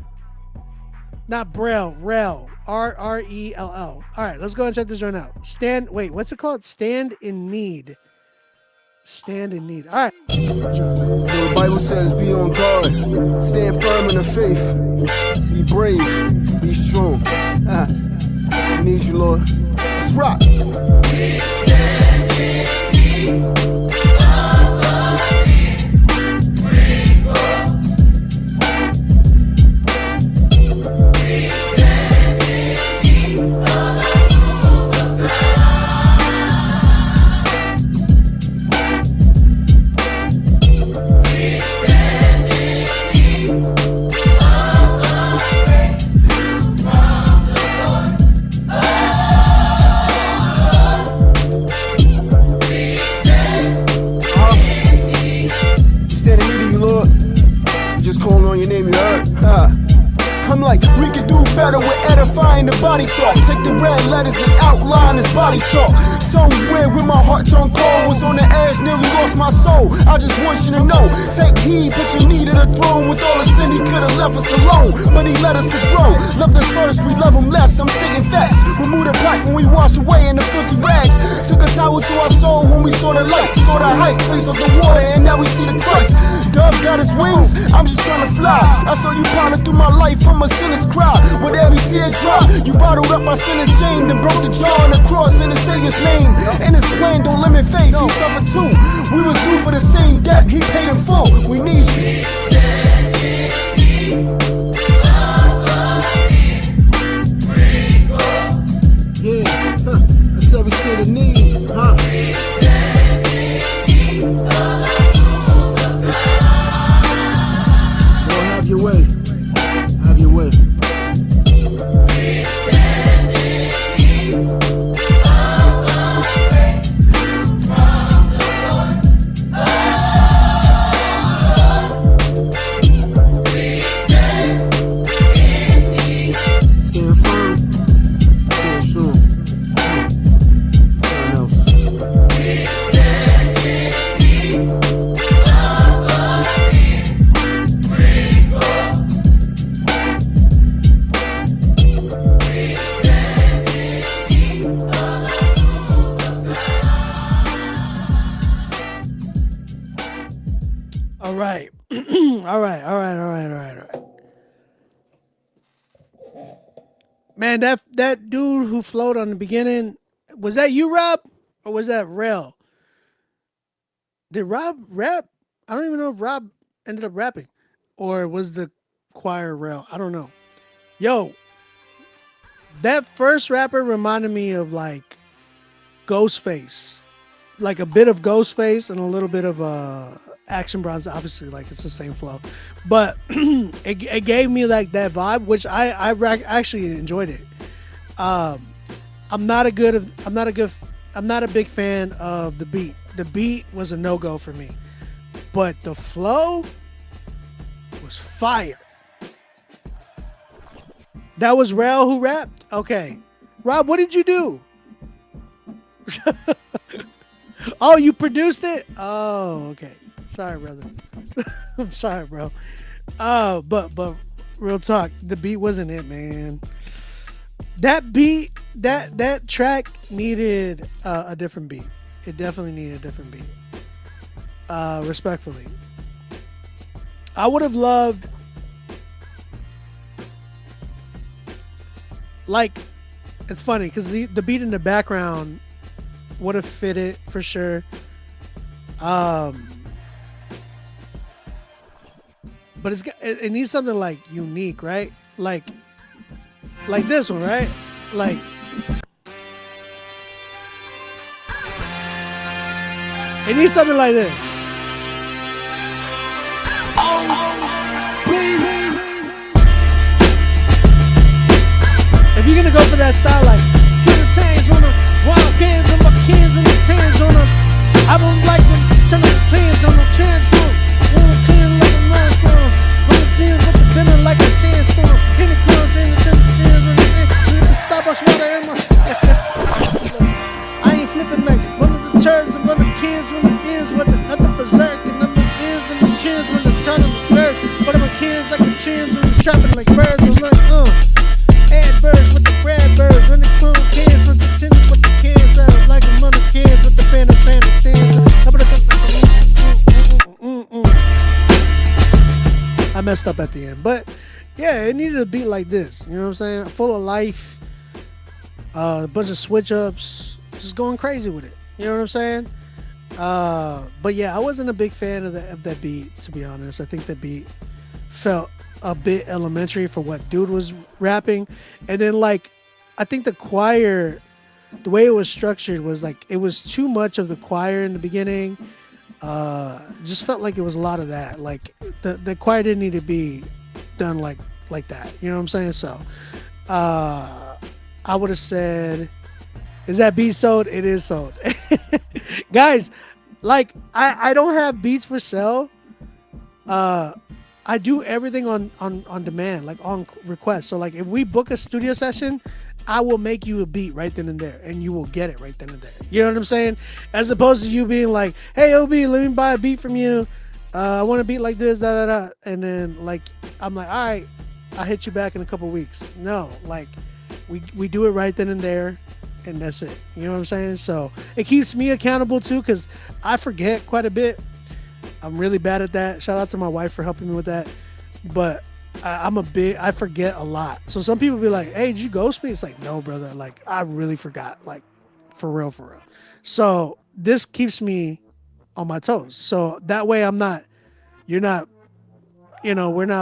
Not Brel, Rel. R-R-E-L-L. All right, let's go and check this one out. What's it called? Stand in Need. Stand in Need. All right. The Bible says be on guard. Stand firm in the faith. Be brave. Be strong. We need you, Lord. Let's rock. We stand in need of the King. Bring forth. We stand in need of the move of God. We stand in need of a breakthrough from the Lord. We stand in need. Stand in need of you, Lord. Just calling on your name, you heard? I'm like, we could do better with edifying the body talk. Take the red letters and outline this body talk. Somewhere with my heart on call, was on the edge, nearly lost my soul. I just want you to know, take heed, put your knee to the throne. With all the sin, he could have left us alone, but he led us to grow. Loved us first, we love him less. I'm stating facts. Remove the black when we wash away in the filthy rags. Took a towel to our soul when we saw the light, saw the height, face of the water, and now we see the Christ. Dove got his wings, I'm just trying to fly. I saw you piling through my life from a sinner's cry. With every teardrop, you bottled up our sin and shame, then broke the jaw on the cross in the Savior's name. And his plan don't limit faith, he suffered too. We was due for the same debt, he paid in full. We need you. Stand in need of the King. Bring forth. Yeah, I said we stand in need, We stand in need of the move of God. Lord, have your way. Have your way. We stand in need of a breakthrough from the Lord. All right. All right. Man, that dude who flowed on the beginning, was that you, Rob? Or was that Rel? Did Rob rap? I don't even know if Rob ended up rapping. Or was the choir Rel? I don't know. Yo, that first rapper reminded me of like Ghostface. Like a bit of Ghostface and a little bit of Action Bronze. Obviously, like it's the same flow. But it gave me like that vibe, which I actually enjoyed it. I'm not a big fan of the beat. The beat was a no-go for me. But the flow was fire. That was Rel who rapped? Okay. Rob, what did you do? Oh, you produced it? Oh, okay. Sorry, brother. I'm sorry, bro. But real talk, the beat wasn't it, man. That beat, that track needed a different beat. It definitely needed a different beat. Respectfully. I would have loved, like, it's funny because the beat in the background would have fit it for sure. But it needs something like unique, right? Like this one, right? Like it needs something like this. If you're gonna go for that style, like get the tangs on the wild cans on my kids and the tans on them. I don't like them turn the plans on the transform. One clean like a landform. From the tears with the dinner like a sandstorm. In the clothes and the tears on the end. With the Starbucks water in my I ain't flipping like one of the turds and one of the kids when the ends with the nothing berserk and them the ears and the chins when the turn of the bird. But I'm a kids like the chins when the trapping like birds. I'm like, Ad birds with the red birds, when the cool kids with the tin with the kids, like a mother kids with the panda tins. I messed up at the end, but yeah, it needed a beat like this. You know what I'm saying? Full of life, a bunch of switch ups, just going crazy with it. You know what I'm saying? But yeah, I wasn't a big fan of that beat, to be honest. I think that beat felt a bit elementary for what dude was rapping. And then like I think the choir, the way it was structured was like it was too much of the choir in the beginning. Just felt like it was a lot of that. Like the choir didn't need to be done like that. You know what I'm saying? So I would have said, is that beat sold? It is sold. Guys, like I don't have beats for sale. I do everything on demand, like on request. So like if we book a studio session, I will make you a beat right then and there, and you will get it right then and there. You know what I'm saying? As opposed to you being like, hey, OB, let me buy a beat from you. I want a beat like this, and then like I'm like, all right, I'll hit you back in a couple weeks. No, like we do it right then and there, and that's it. You know what I'm saying? So it keeps me accountable too, because I forget quite a bit. I'm really bad at that. Shout out to my wife for helping me with that. But I forget a lot. So some people be like, hey, did you ghost me? It's like, no, brother. Like, I really forgot. Like, for real. So this keeps me on my toes. So that way we're not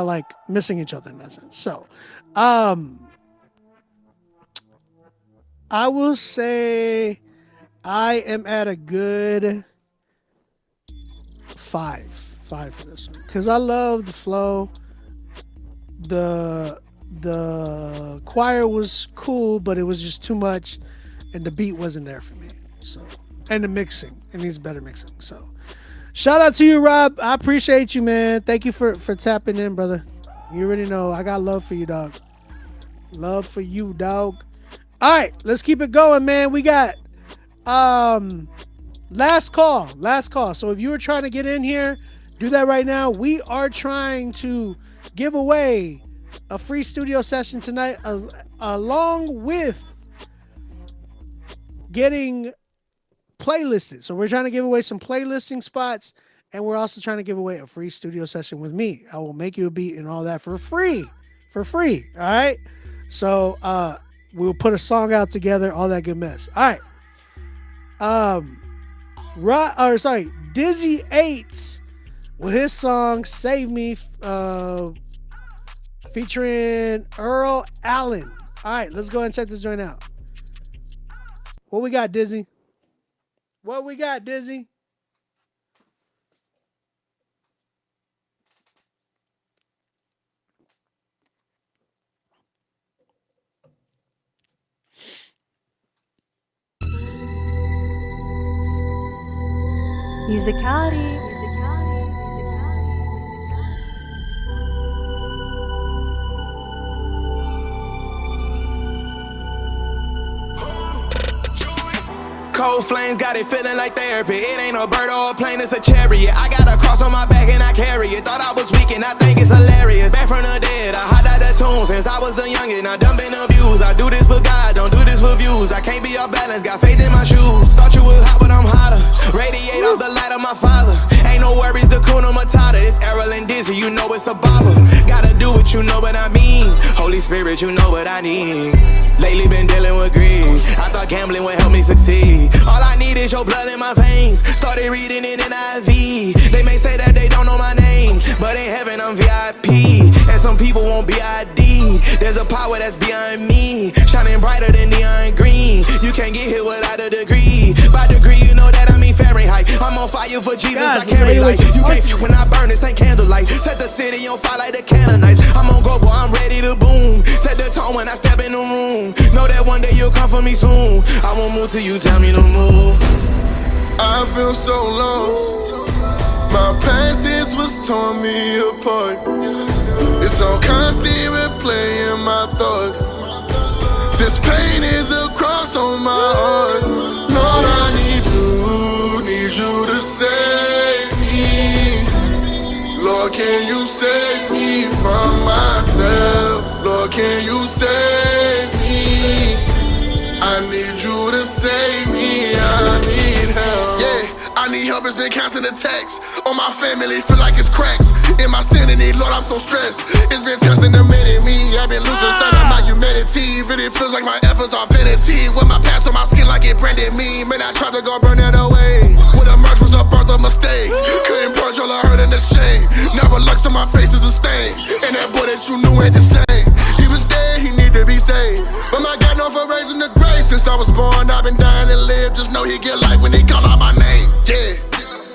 like missing each other in that sense. So, I will say I am at a good 5 for this one, because I love the flow. The choir was cool, but it was just too much, and the beat wasn't there for me. So, and the mixing, it needs better mixing. So shout out to you, Rob. I appreciate you, man. Thank you for tapping in, brother. You already know I got love for you, dog. Love for you, dog. All right, let's keep it going, man. We got last call. So if you were trying to get in here, do that right now. We are trying to give away a free studio session tonight, along with getting playlisted. So we're trying to give away some playlisting spots And we're also trying to give away a free studio session with me. I will make you a beat and all that for free. For free. All right. So we'll put a song out together, all that good mess. All right. Dizzy 8 with his song Save Me, featuring Earl Allen. All right, let's go ahead and check this joint out. What we got, Dizzy? What we got, Dizzy? Musicality. Cold flames got it feeling like therapy. It ain't a bird or a plane, it's a chariot. I got a cross on my back and I carry it. Thought I was weak and I think it's hilarious. Back from the dead, I hide out the tomb since I was a youngin'. I done been abused. I do this for God, don't do this for views. I can't be off balance, got faith in my shoes. Thought you was hot, but I'm hotter. Radiate off the light of my father. Ain't no worries, the Kuna Matata. It's Errol and Dizzy, you know it's a bobber. Gotta do what you know what I mean. Holy Spirit, you know what I need. Lately been dealing with greed. I thought gambling would help me succeed. All I need is your blood in my veins. Started reading it in IV. They may say that they don't know my name, but in heaven I'm VIP. And some people won't be ID. There's a power that's beyond me, shining brighter than neon green. You can't get here without a degree. By degree, you know that I mean Fahrenheit. I'm on fire for Jesus, I carry light. You can't when I burn, this ain't candlelight. Set the city on fire like the Canaanites. I'm on go, boy, I'm ready to boom. Set the tone when I step in the room. Know that one day you'll come for me soon. I won't move till you tell me to move. I feel so lost. My past is what's torn me apart. It's on constant replay in my thoughts. This pain is a cross on my heart. Lord, I need you to save me. Lord, can you save me from myself? Lord, can you save me? I need you to save me, I need help. Yeah, I need help, it's been constant attacks on my family, feel like it's cracks in my sanity, Lord, I'm so stressed. It's been testing a minute, me, I've been losing sight of my humanity. Really feels like my efforts are vanity. With my past on my skin like it branded me. Man, I tried to go burn that away. When the merge was a birth of mistakes. Couldn't purge all the hurt and the shame. Never looks on my face is a stain. And that boy that you knew ain't the same. He was dead, he need to be saved. But my God known for raising the grave. Since I was born, I've been dying to live. Just know he get life when he call out my name. Yeah.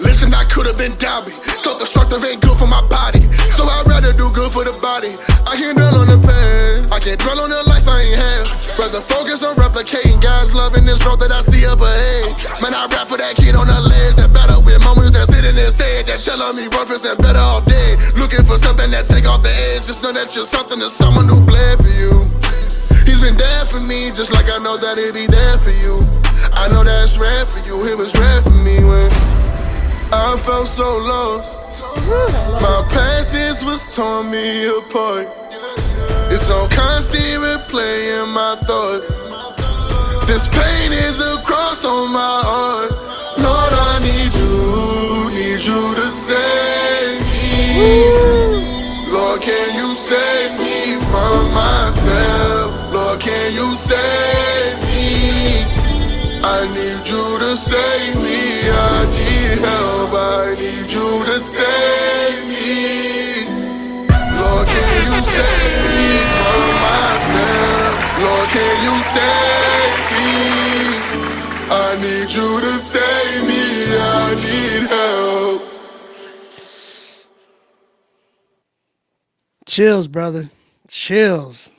Listen, I could've been down me. Self-destructive ain't good for my body. So I'd rather do good for the body. I can't dwell on the past. I can't dwell on the life I ain't had. Rather focus on replicating God's love in this road that I see up ahead. Man, I rap for that kid on the ledge. That battle with moments that sit in his head. That telling me worthless and better off dead. Looking for something that take off the edge. Just know that you're something to someone who bled for you. He's been there for me, just like I know that he'll be there for you. I know that's rare for you, it was rare for me when I felt so lost. My past is what's torn me apart. It's on constant replay in my thoughts. This pain is a cross on my heart. Lord, I need you to save me. Lord, can you save me from myself? Lord, can you save me? I need you to save me. I need help. I need you to save me. Lord, can you save me from myself? Lord, can you save me? I need you to save me. I need help. Chills, brother. Chills.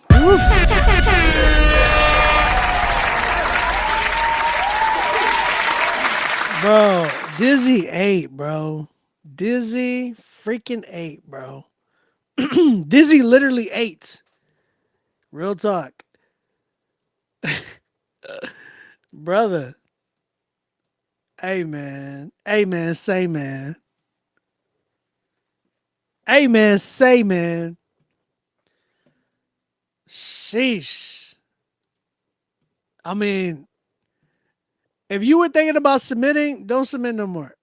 Bro, Dizzy 8, bro. Dizzy freaking 8, bro. Dizzy literally 8. Real talk. Brother. Hey, man. Hey, man, say, man. Hey, man, say, man. Sheesh. I mean, if you were thinking about submitting, don't submit no more.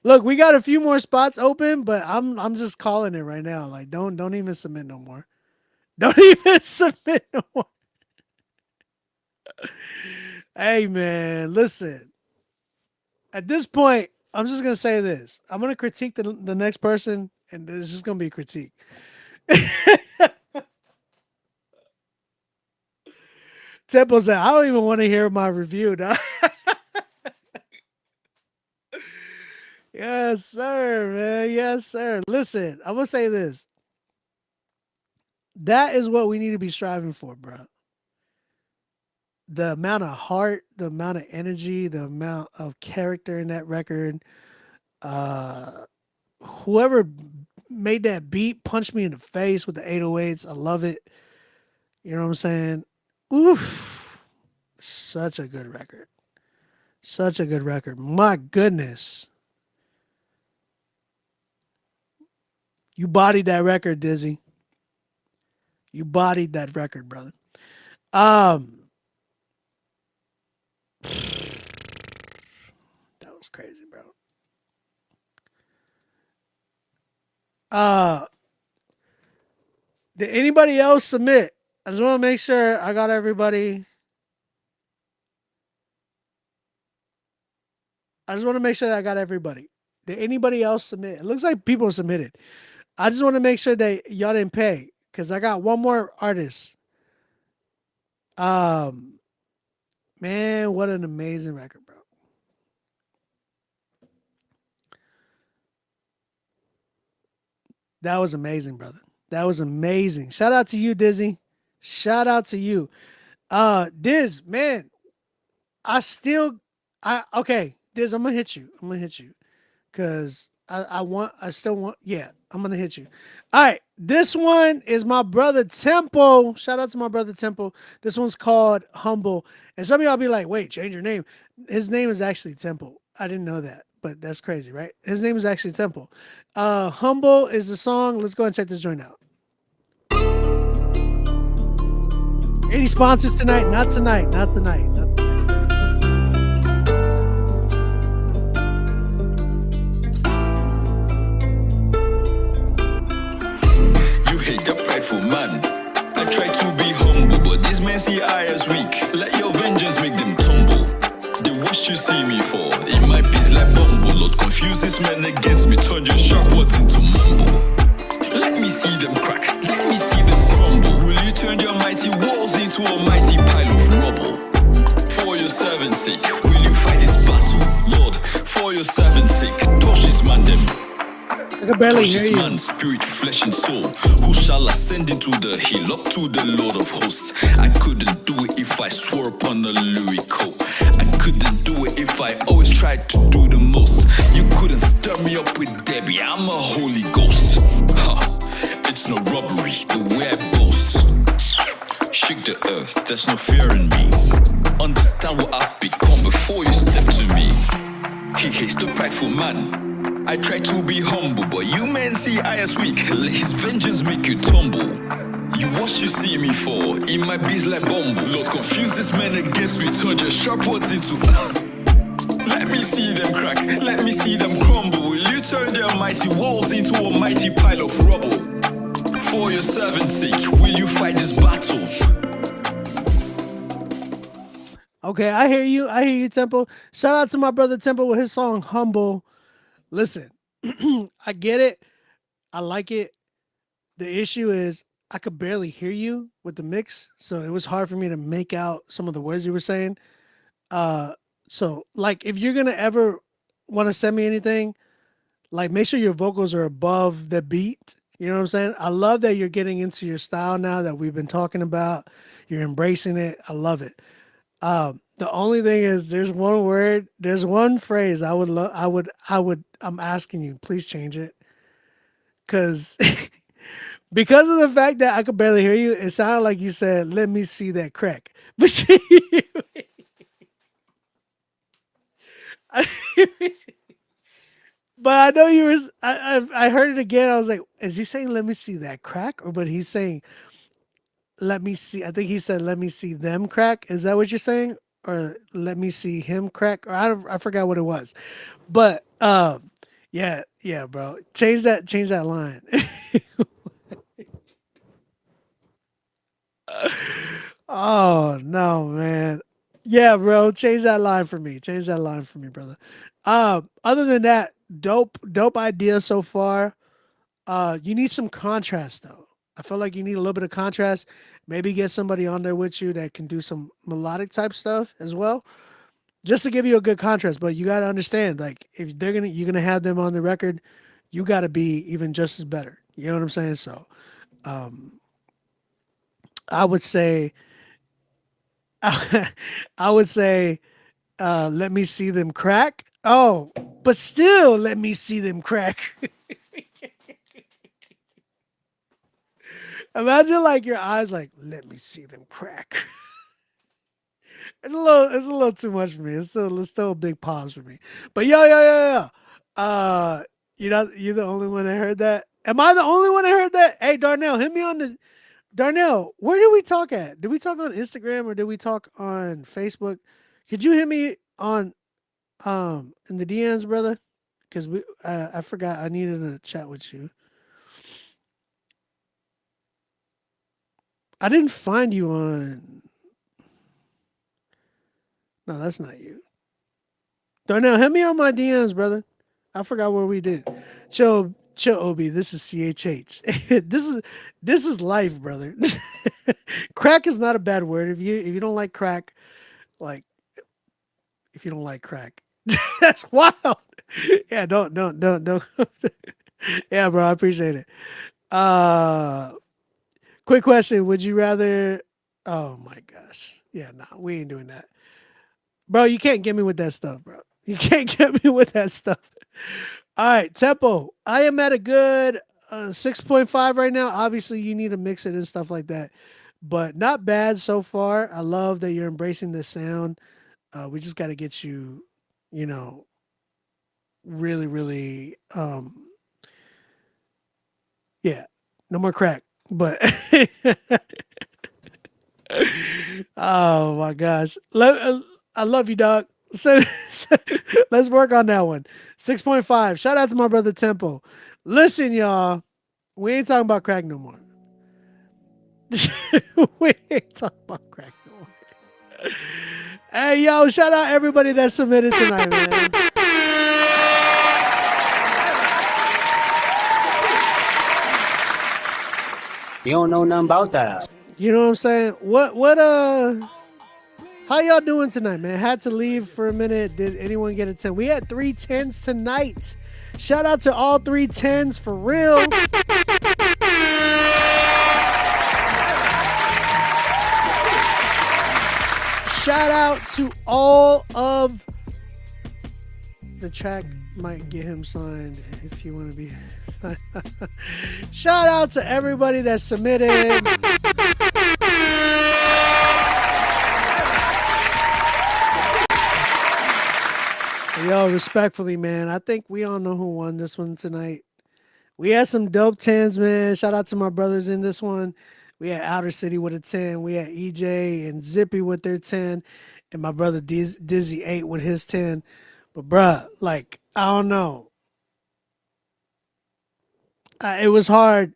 Look, we got a few more spots open, but I'm just calling it right now. Like, don't even submit no more. Don't even submit no more. Hey man, listen. At this point, I'm just gonna say this. I'm gonna critique the next person, and this is gonna be a critique. Temple said, I don't even want to hear my review, dog. Yes, sir, man. Yes, sir. Listen, I'm gonna say this. That is what we need to be striving for, bro. The amount of heart, the amount of energy, the amount of character in that record. Whoever made that beat punched me in the face with the 808s. I love it. You know what I'm saying? Oof. Such a good record. Such a good record. My goodness. You bodied that record, Dizzy. You bodied that record, brother. That was crazy, bro. Did anybody else submit? I just want to make sure I got everybody. I just want to make sure that I got everybody. Did anybody else submit? It looks like people submitted. I just want to make sure that y'all didn't pay because I got one more artist. Man, what an amazing record, bro. That was amazing, brother. That was amazing. Shout out to you, Dizzy. Shout out to you. Diz, man, okay, Diz, I'm gonna hit you. Cause I still want, yeah, I'm gonna hit you. All right, this one is my brother Temple. Shout out to my brother Temple. This one's called Humble. And some of y'all be like, wait, change your name. His name is actually Temple. I didn't know that, but that's crazy, right? His name is actually Temple. Humble is the song. Let's go and check this joint out. Any sponsors tonight? Not tonight. Not tonight. Not tonight. You hate the prideful man. I try to be humble, but these men see I as weak. Let your vengeance make them tumble. They what you see me for. In my biz like bumble. Lord, confuse this man against me. Turn your sharp words into mumble. Let me see them crack. Let me see them crumble. Will you turn your mighty walls into a mighty pile of rubble? For your servant's sake, will you fight this battle? Lord, for your servant's sake, touch this man them. I can barely hear you. Man, spirit, flesh, and soul. Who shall ascend into the hill up to the Lord of hosts? I couldn't do it if I swore upon a Louis coat. I couldn't do it if I always tried to do the most. You couldn't stir me up with Debbie. I'm a Holy Ghost. Huh. It's no robbery the way I boast. Shake the earth, there's no fear in me. Understand what I've become before you step to me. He hates the prideful man. I try to be humble, but you men see I as weak. Let his vengeance make you tumble. You what you see me for, in my biz like bumble. Lord, confuse this man against me, turn your sharp words into let me see them crack, let me see them crumble. Will you turn their mighty walls into a mighty pile of rubble? For your servant's sake, will you fight this battle? Okay, I hear you. I hear you, Temple. Shout out to my brother Temple with his song Humble. Listen, I get it. I like it. The issue is I could barely hear you with the mix, so it was hard for me to make out some of the words you were saying. So like if you're gonna ever want to send me anything, like make sure your vocals are above the beat. You know what I'm saying? I love that you're getting into your style now that we've been talking about. You're embracing it. I love it. The only thing is there's one word, there's one phrase I'm asking you, please change it. Because of the fact that I could barely hear you, it sounded like you said, let me see that crack. But but I know you were, I heard it again. I was like, is he saying, let me see that crack? Or, but he's saying, let me see, I think he said, let me see them crack. Is that what you're saying? Or let me see him crack? Or I forgot what it was. But Yeah, bro. Change that line. Oh no, man. Yeah, bro. Change that line for me. Change that line for me, brother. Other than that, dope idea so far. You need some contrast though. I feel like you need a little bit of contrast. Maybe get somebody on there with you that can do some melodic type stuff as well, just to give you a good contrast. But you got to understand, like, if you're gonna have them on the record, you got to be even just as better. You know what I'm saying? So, I would say, I would say, let me see them crack. Oh, but still, let me see them crack. Imagine like your eyes, like, let me see them crack. It's a little too much for me. It's still a big pause for me. But yeah. You're the only one that heard that. Am I the only one that heard that? Hey, Darnell, hit me on the. Darnell, where did we talk at? Did we talk on Instagram or did we talk on Facebook? Could you hit me on in the DMs, brother? Because I forgot I needed to chat with you. I didn't find you on. No, that's not you. Darnell, hit me on my DMs, brother. I forgot where we did. Chill, Obi. This is CHH. This is life, brother. Crack is not a bad word. If you don't like crack, like if you don't like crack, that's wild. Yeah, don't. Yeah, bro, I appreciate it. Quick question: would you rather? Oh my gosh, yeah, nah, we ain't doing that, bro. You can't get me with that stuff, bro. You can't get me with that stuff. All right, tempo. I am at a good 6.5 right now. Obviously, you need to mix it and stuff like that, but not bad so far. I love that you're embracing this sound. We just got to get you, really, really, yeah, no more crack. But oh my gosh, I love you, dog. So let's work on that one. 6.5. Shout out to my brother Tempo. Listen, y'all, we ain't talking about crack no more. We ain't talking about crack no more. Hey, yo, shout out everybody that submitted tonight, man. You don't know nothing about that. You know what I'm saying? How y'all doing tonight, man? Had to leave for a minute. Did anyone get a 10? We had 3 10s tonight. Shout out to all 3 10s for real. Shout out to all of the track might get him signed if you want to be. Shout out to everybody that submitted. Yo, respectfully, man, I think we all know who won this one tonight. We had some dope 10s, man. Shout out to my brothers in this one. We had Outer City with a 10. We had EJ and Zippy with their 10. And my brother Dizzy 8 with his 10. But, bruh, like, I don't know. It was hard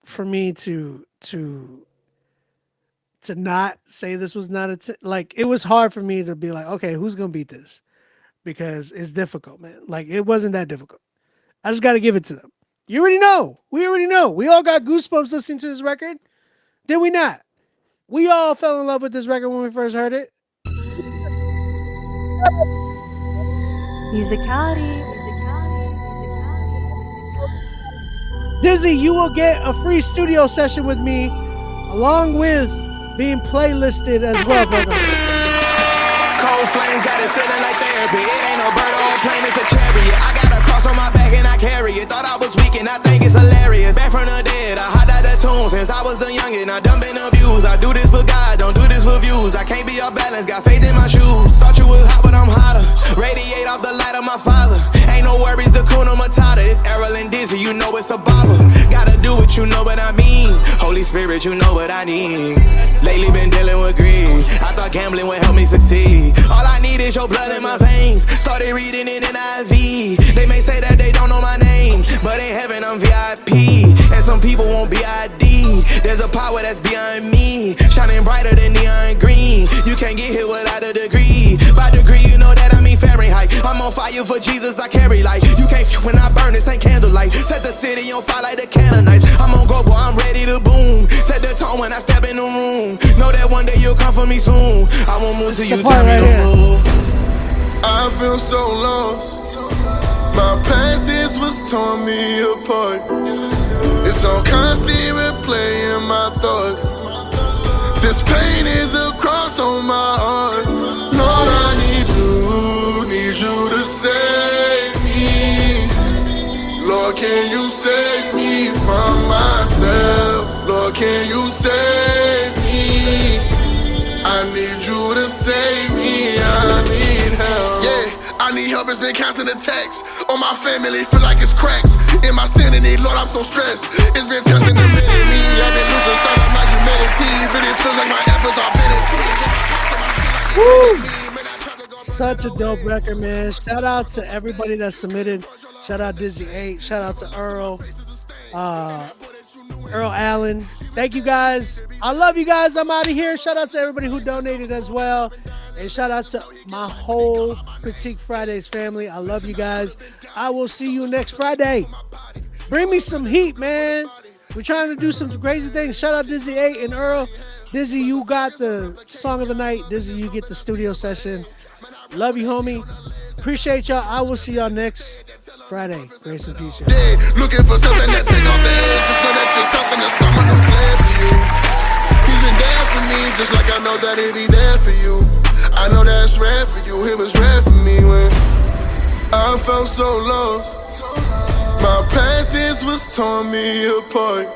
for me to not say this was not a 10. Like, it was hard for me to be like, okay, who's going to beat this? Because it's difficult, man. Like, it wasn't that difficult. I just got to give it to them. You already know. We already know. We all got goosebumps listening to this record. Did we not? We all fell in love with this record when we first heard it. Musicality. Dizzy, you will get a free studio session with me, along with being playlisted as well, brother. Cold flame got it feeling like therapy. It ain't no bird or plane, it's a chariot. I got a cross on my back and I carry it. Thought I was weak and I think it's hilarious. Back from the dead, I hide out the tomb since I was a youngin'. I done been abused. I do this for God, don't do this for views. I can't be off balance, got faith in my shoes. Thought you was hot, but I'm hotter. Radiate off the light of my father. Ain't no worries, Hakuna Matata. It's Errol and Dizzy, you know it's a bobber. Gotta do what you know what I mean. Holy Spirit, you know what I need. Lately been dealing with greed. I thought gambling would help me succeed. All I need is your blood in my veins. Started reading it in IV. They may say that they don't know my name, but in heaven I'm VIP. And some people won't be ID. There's a power that's beyond me, shining brighter than neon green. You can't get here without a degree. By degree, you know that I mean Fahrenheit. I'm on fire for Jesus, I carry light. You can't when I burn, this ain't candlelight. Set the city on fire like the Canaanites. I'm on go, boy, I'm ready to boom. Set the tone when I step in the room. Know that one day you'll come for me soon. I won't move till you tell me to move. I feel so lost. My passions was torn me apart. It's on constant replay in my thoughts. This pain is a cross on my heart. Lord, I need you to save me. Lord, can you save me from myself? Lord, can you save me? I need you to save me, I need help. Yeah, I need help, it's been constant attacks on my family, feel like it's cracks in my sanity, Lord, I'm so stressed. It's been testing the minute me, I've been losing sight of my humanity. Really feels like my efforts are vanity. Woo! Such a dope record, man. Shout out to everybody that submitted. Shout out Dizzy 8. Shout out to Earl Allen. Thank you guys. I love you guys. I'm out of here. Shout out to everybody who donated as well. And shout out to my whole Critique Fridays family. I love you guys. I will see you next Friday. Bring me some heat, man. We're trying to do some crazy things. Shout out Dizzy 8 and Earl. Dizzy, you got the song of the night. Dizzy, you get the studio session. Love you, homie. Appreciate y'all. I will see y'all next Friday. Grace and peace. Y'all. Looking for something that take off the edge. Just know that you're something that someone who's glad for you. He's been there for me, just like I know that he'll be there for you. I know that's rare for you. It was rare for me when I felt so lost. My passions was torn me apart.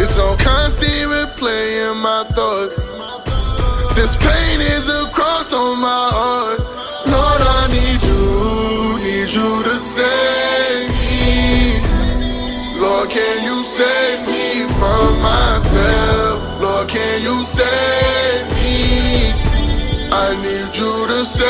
It's on constant replay in my thoughts. This pain is a cross on my heart. Lord, I need you to save me. Lord, can you save me from myself? Lord, can you save me? I need you to save me.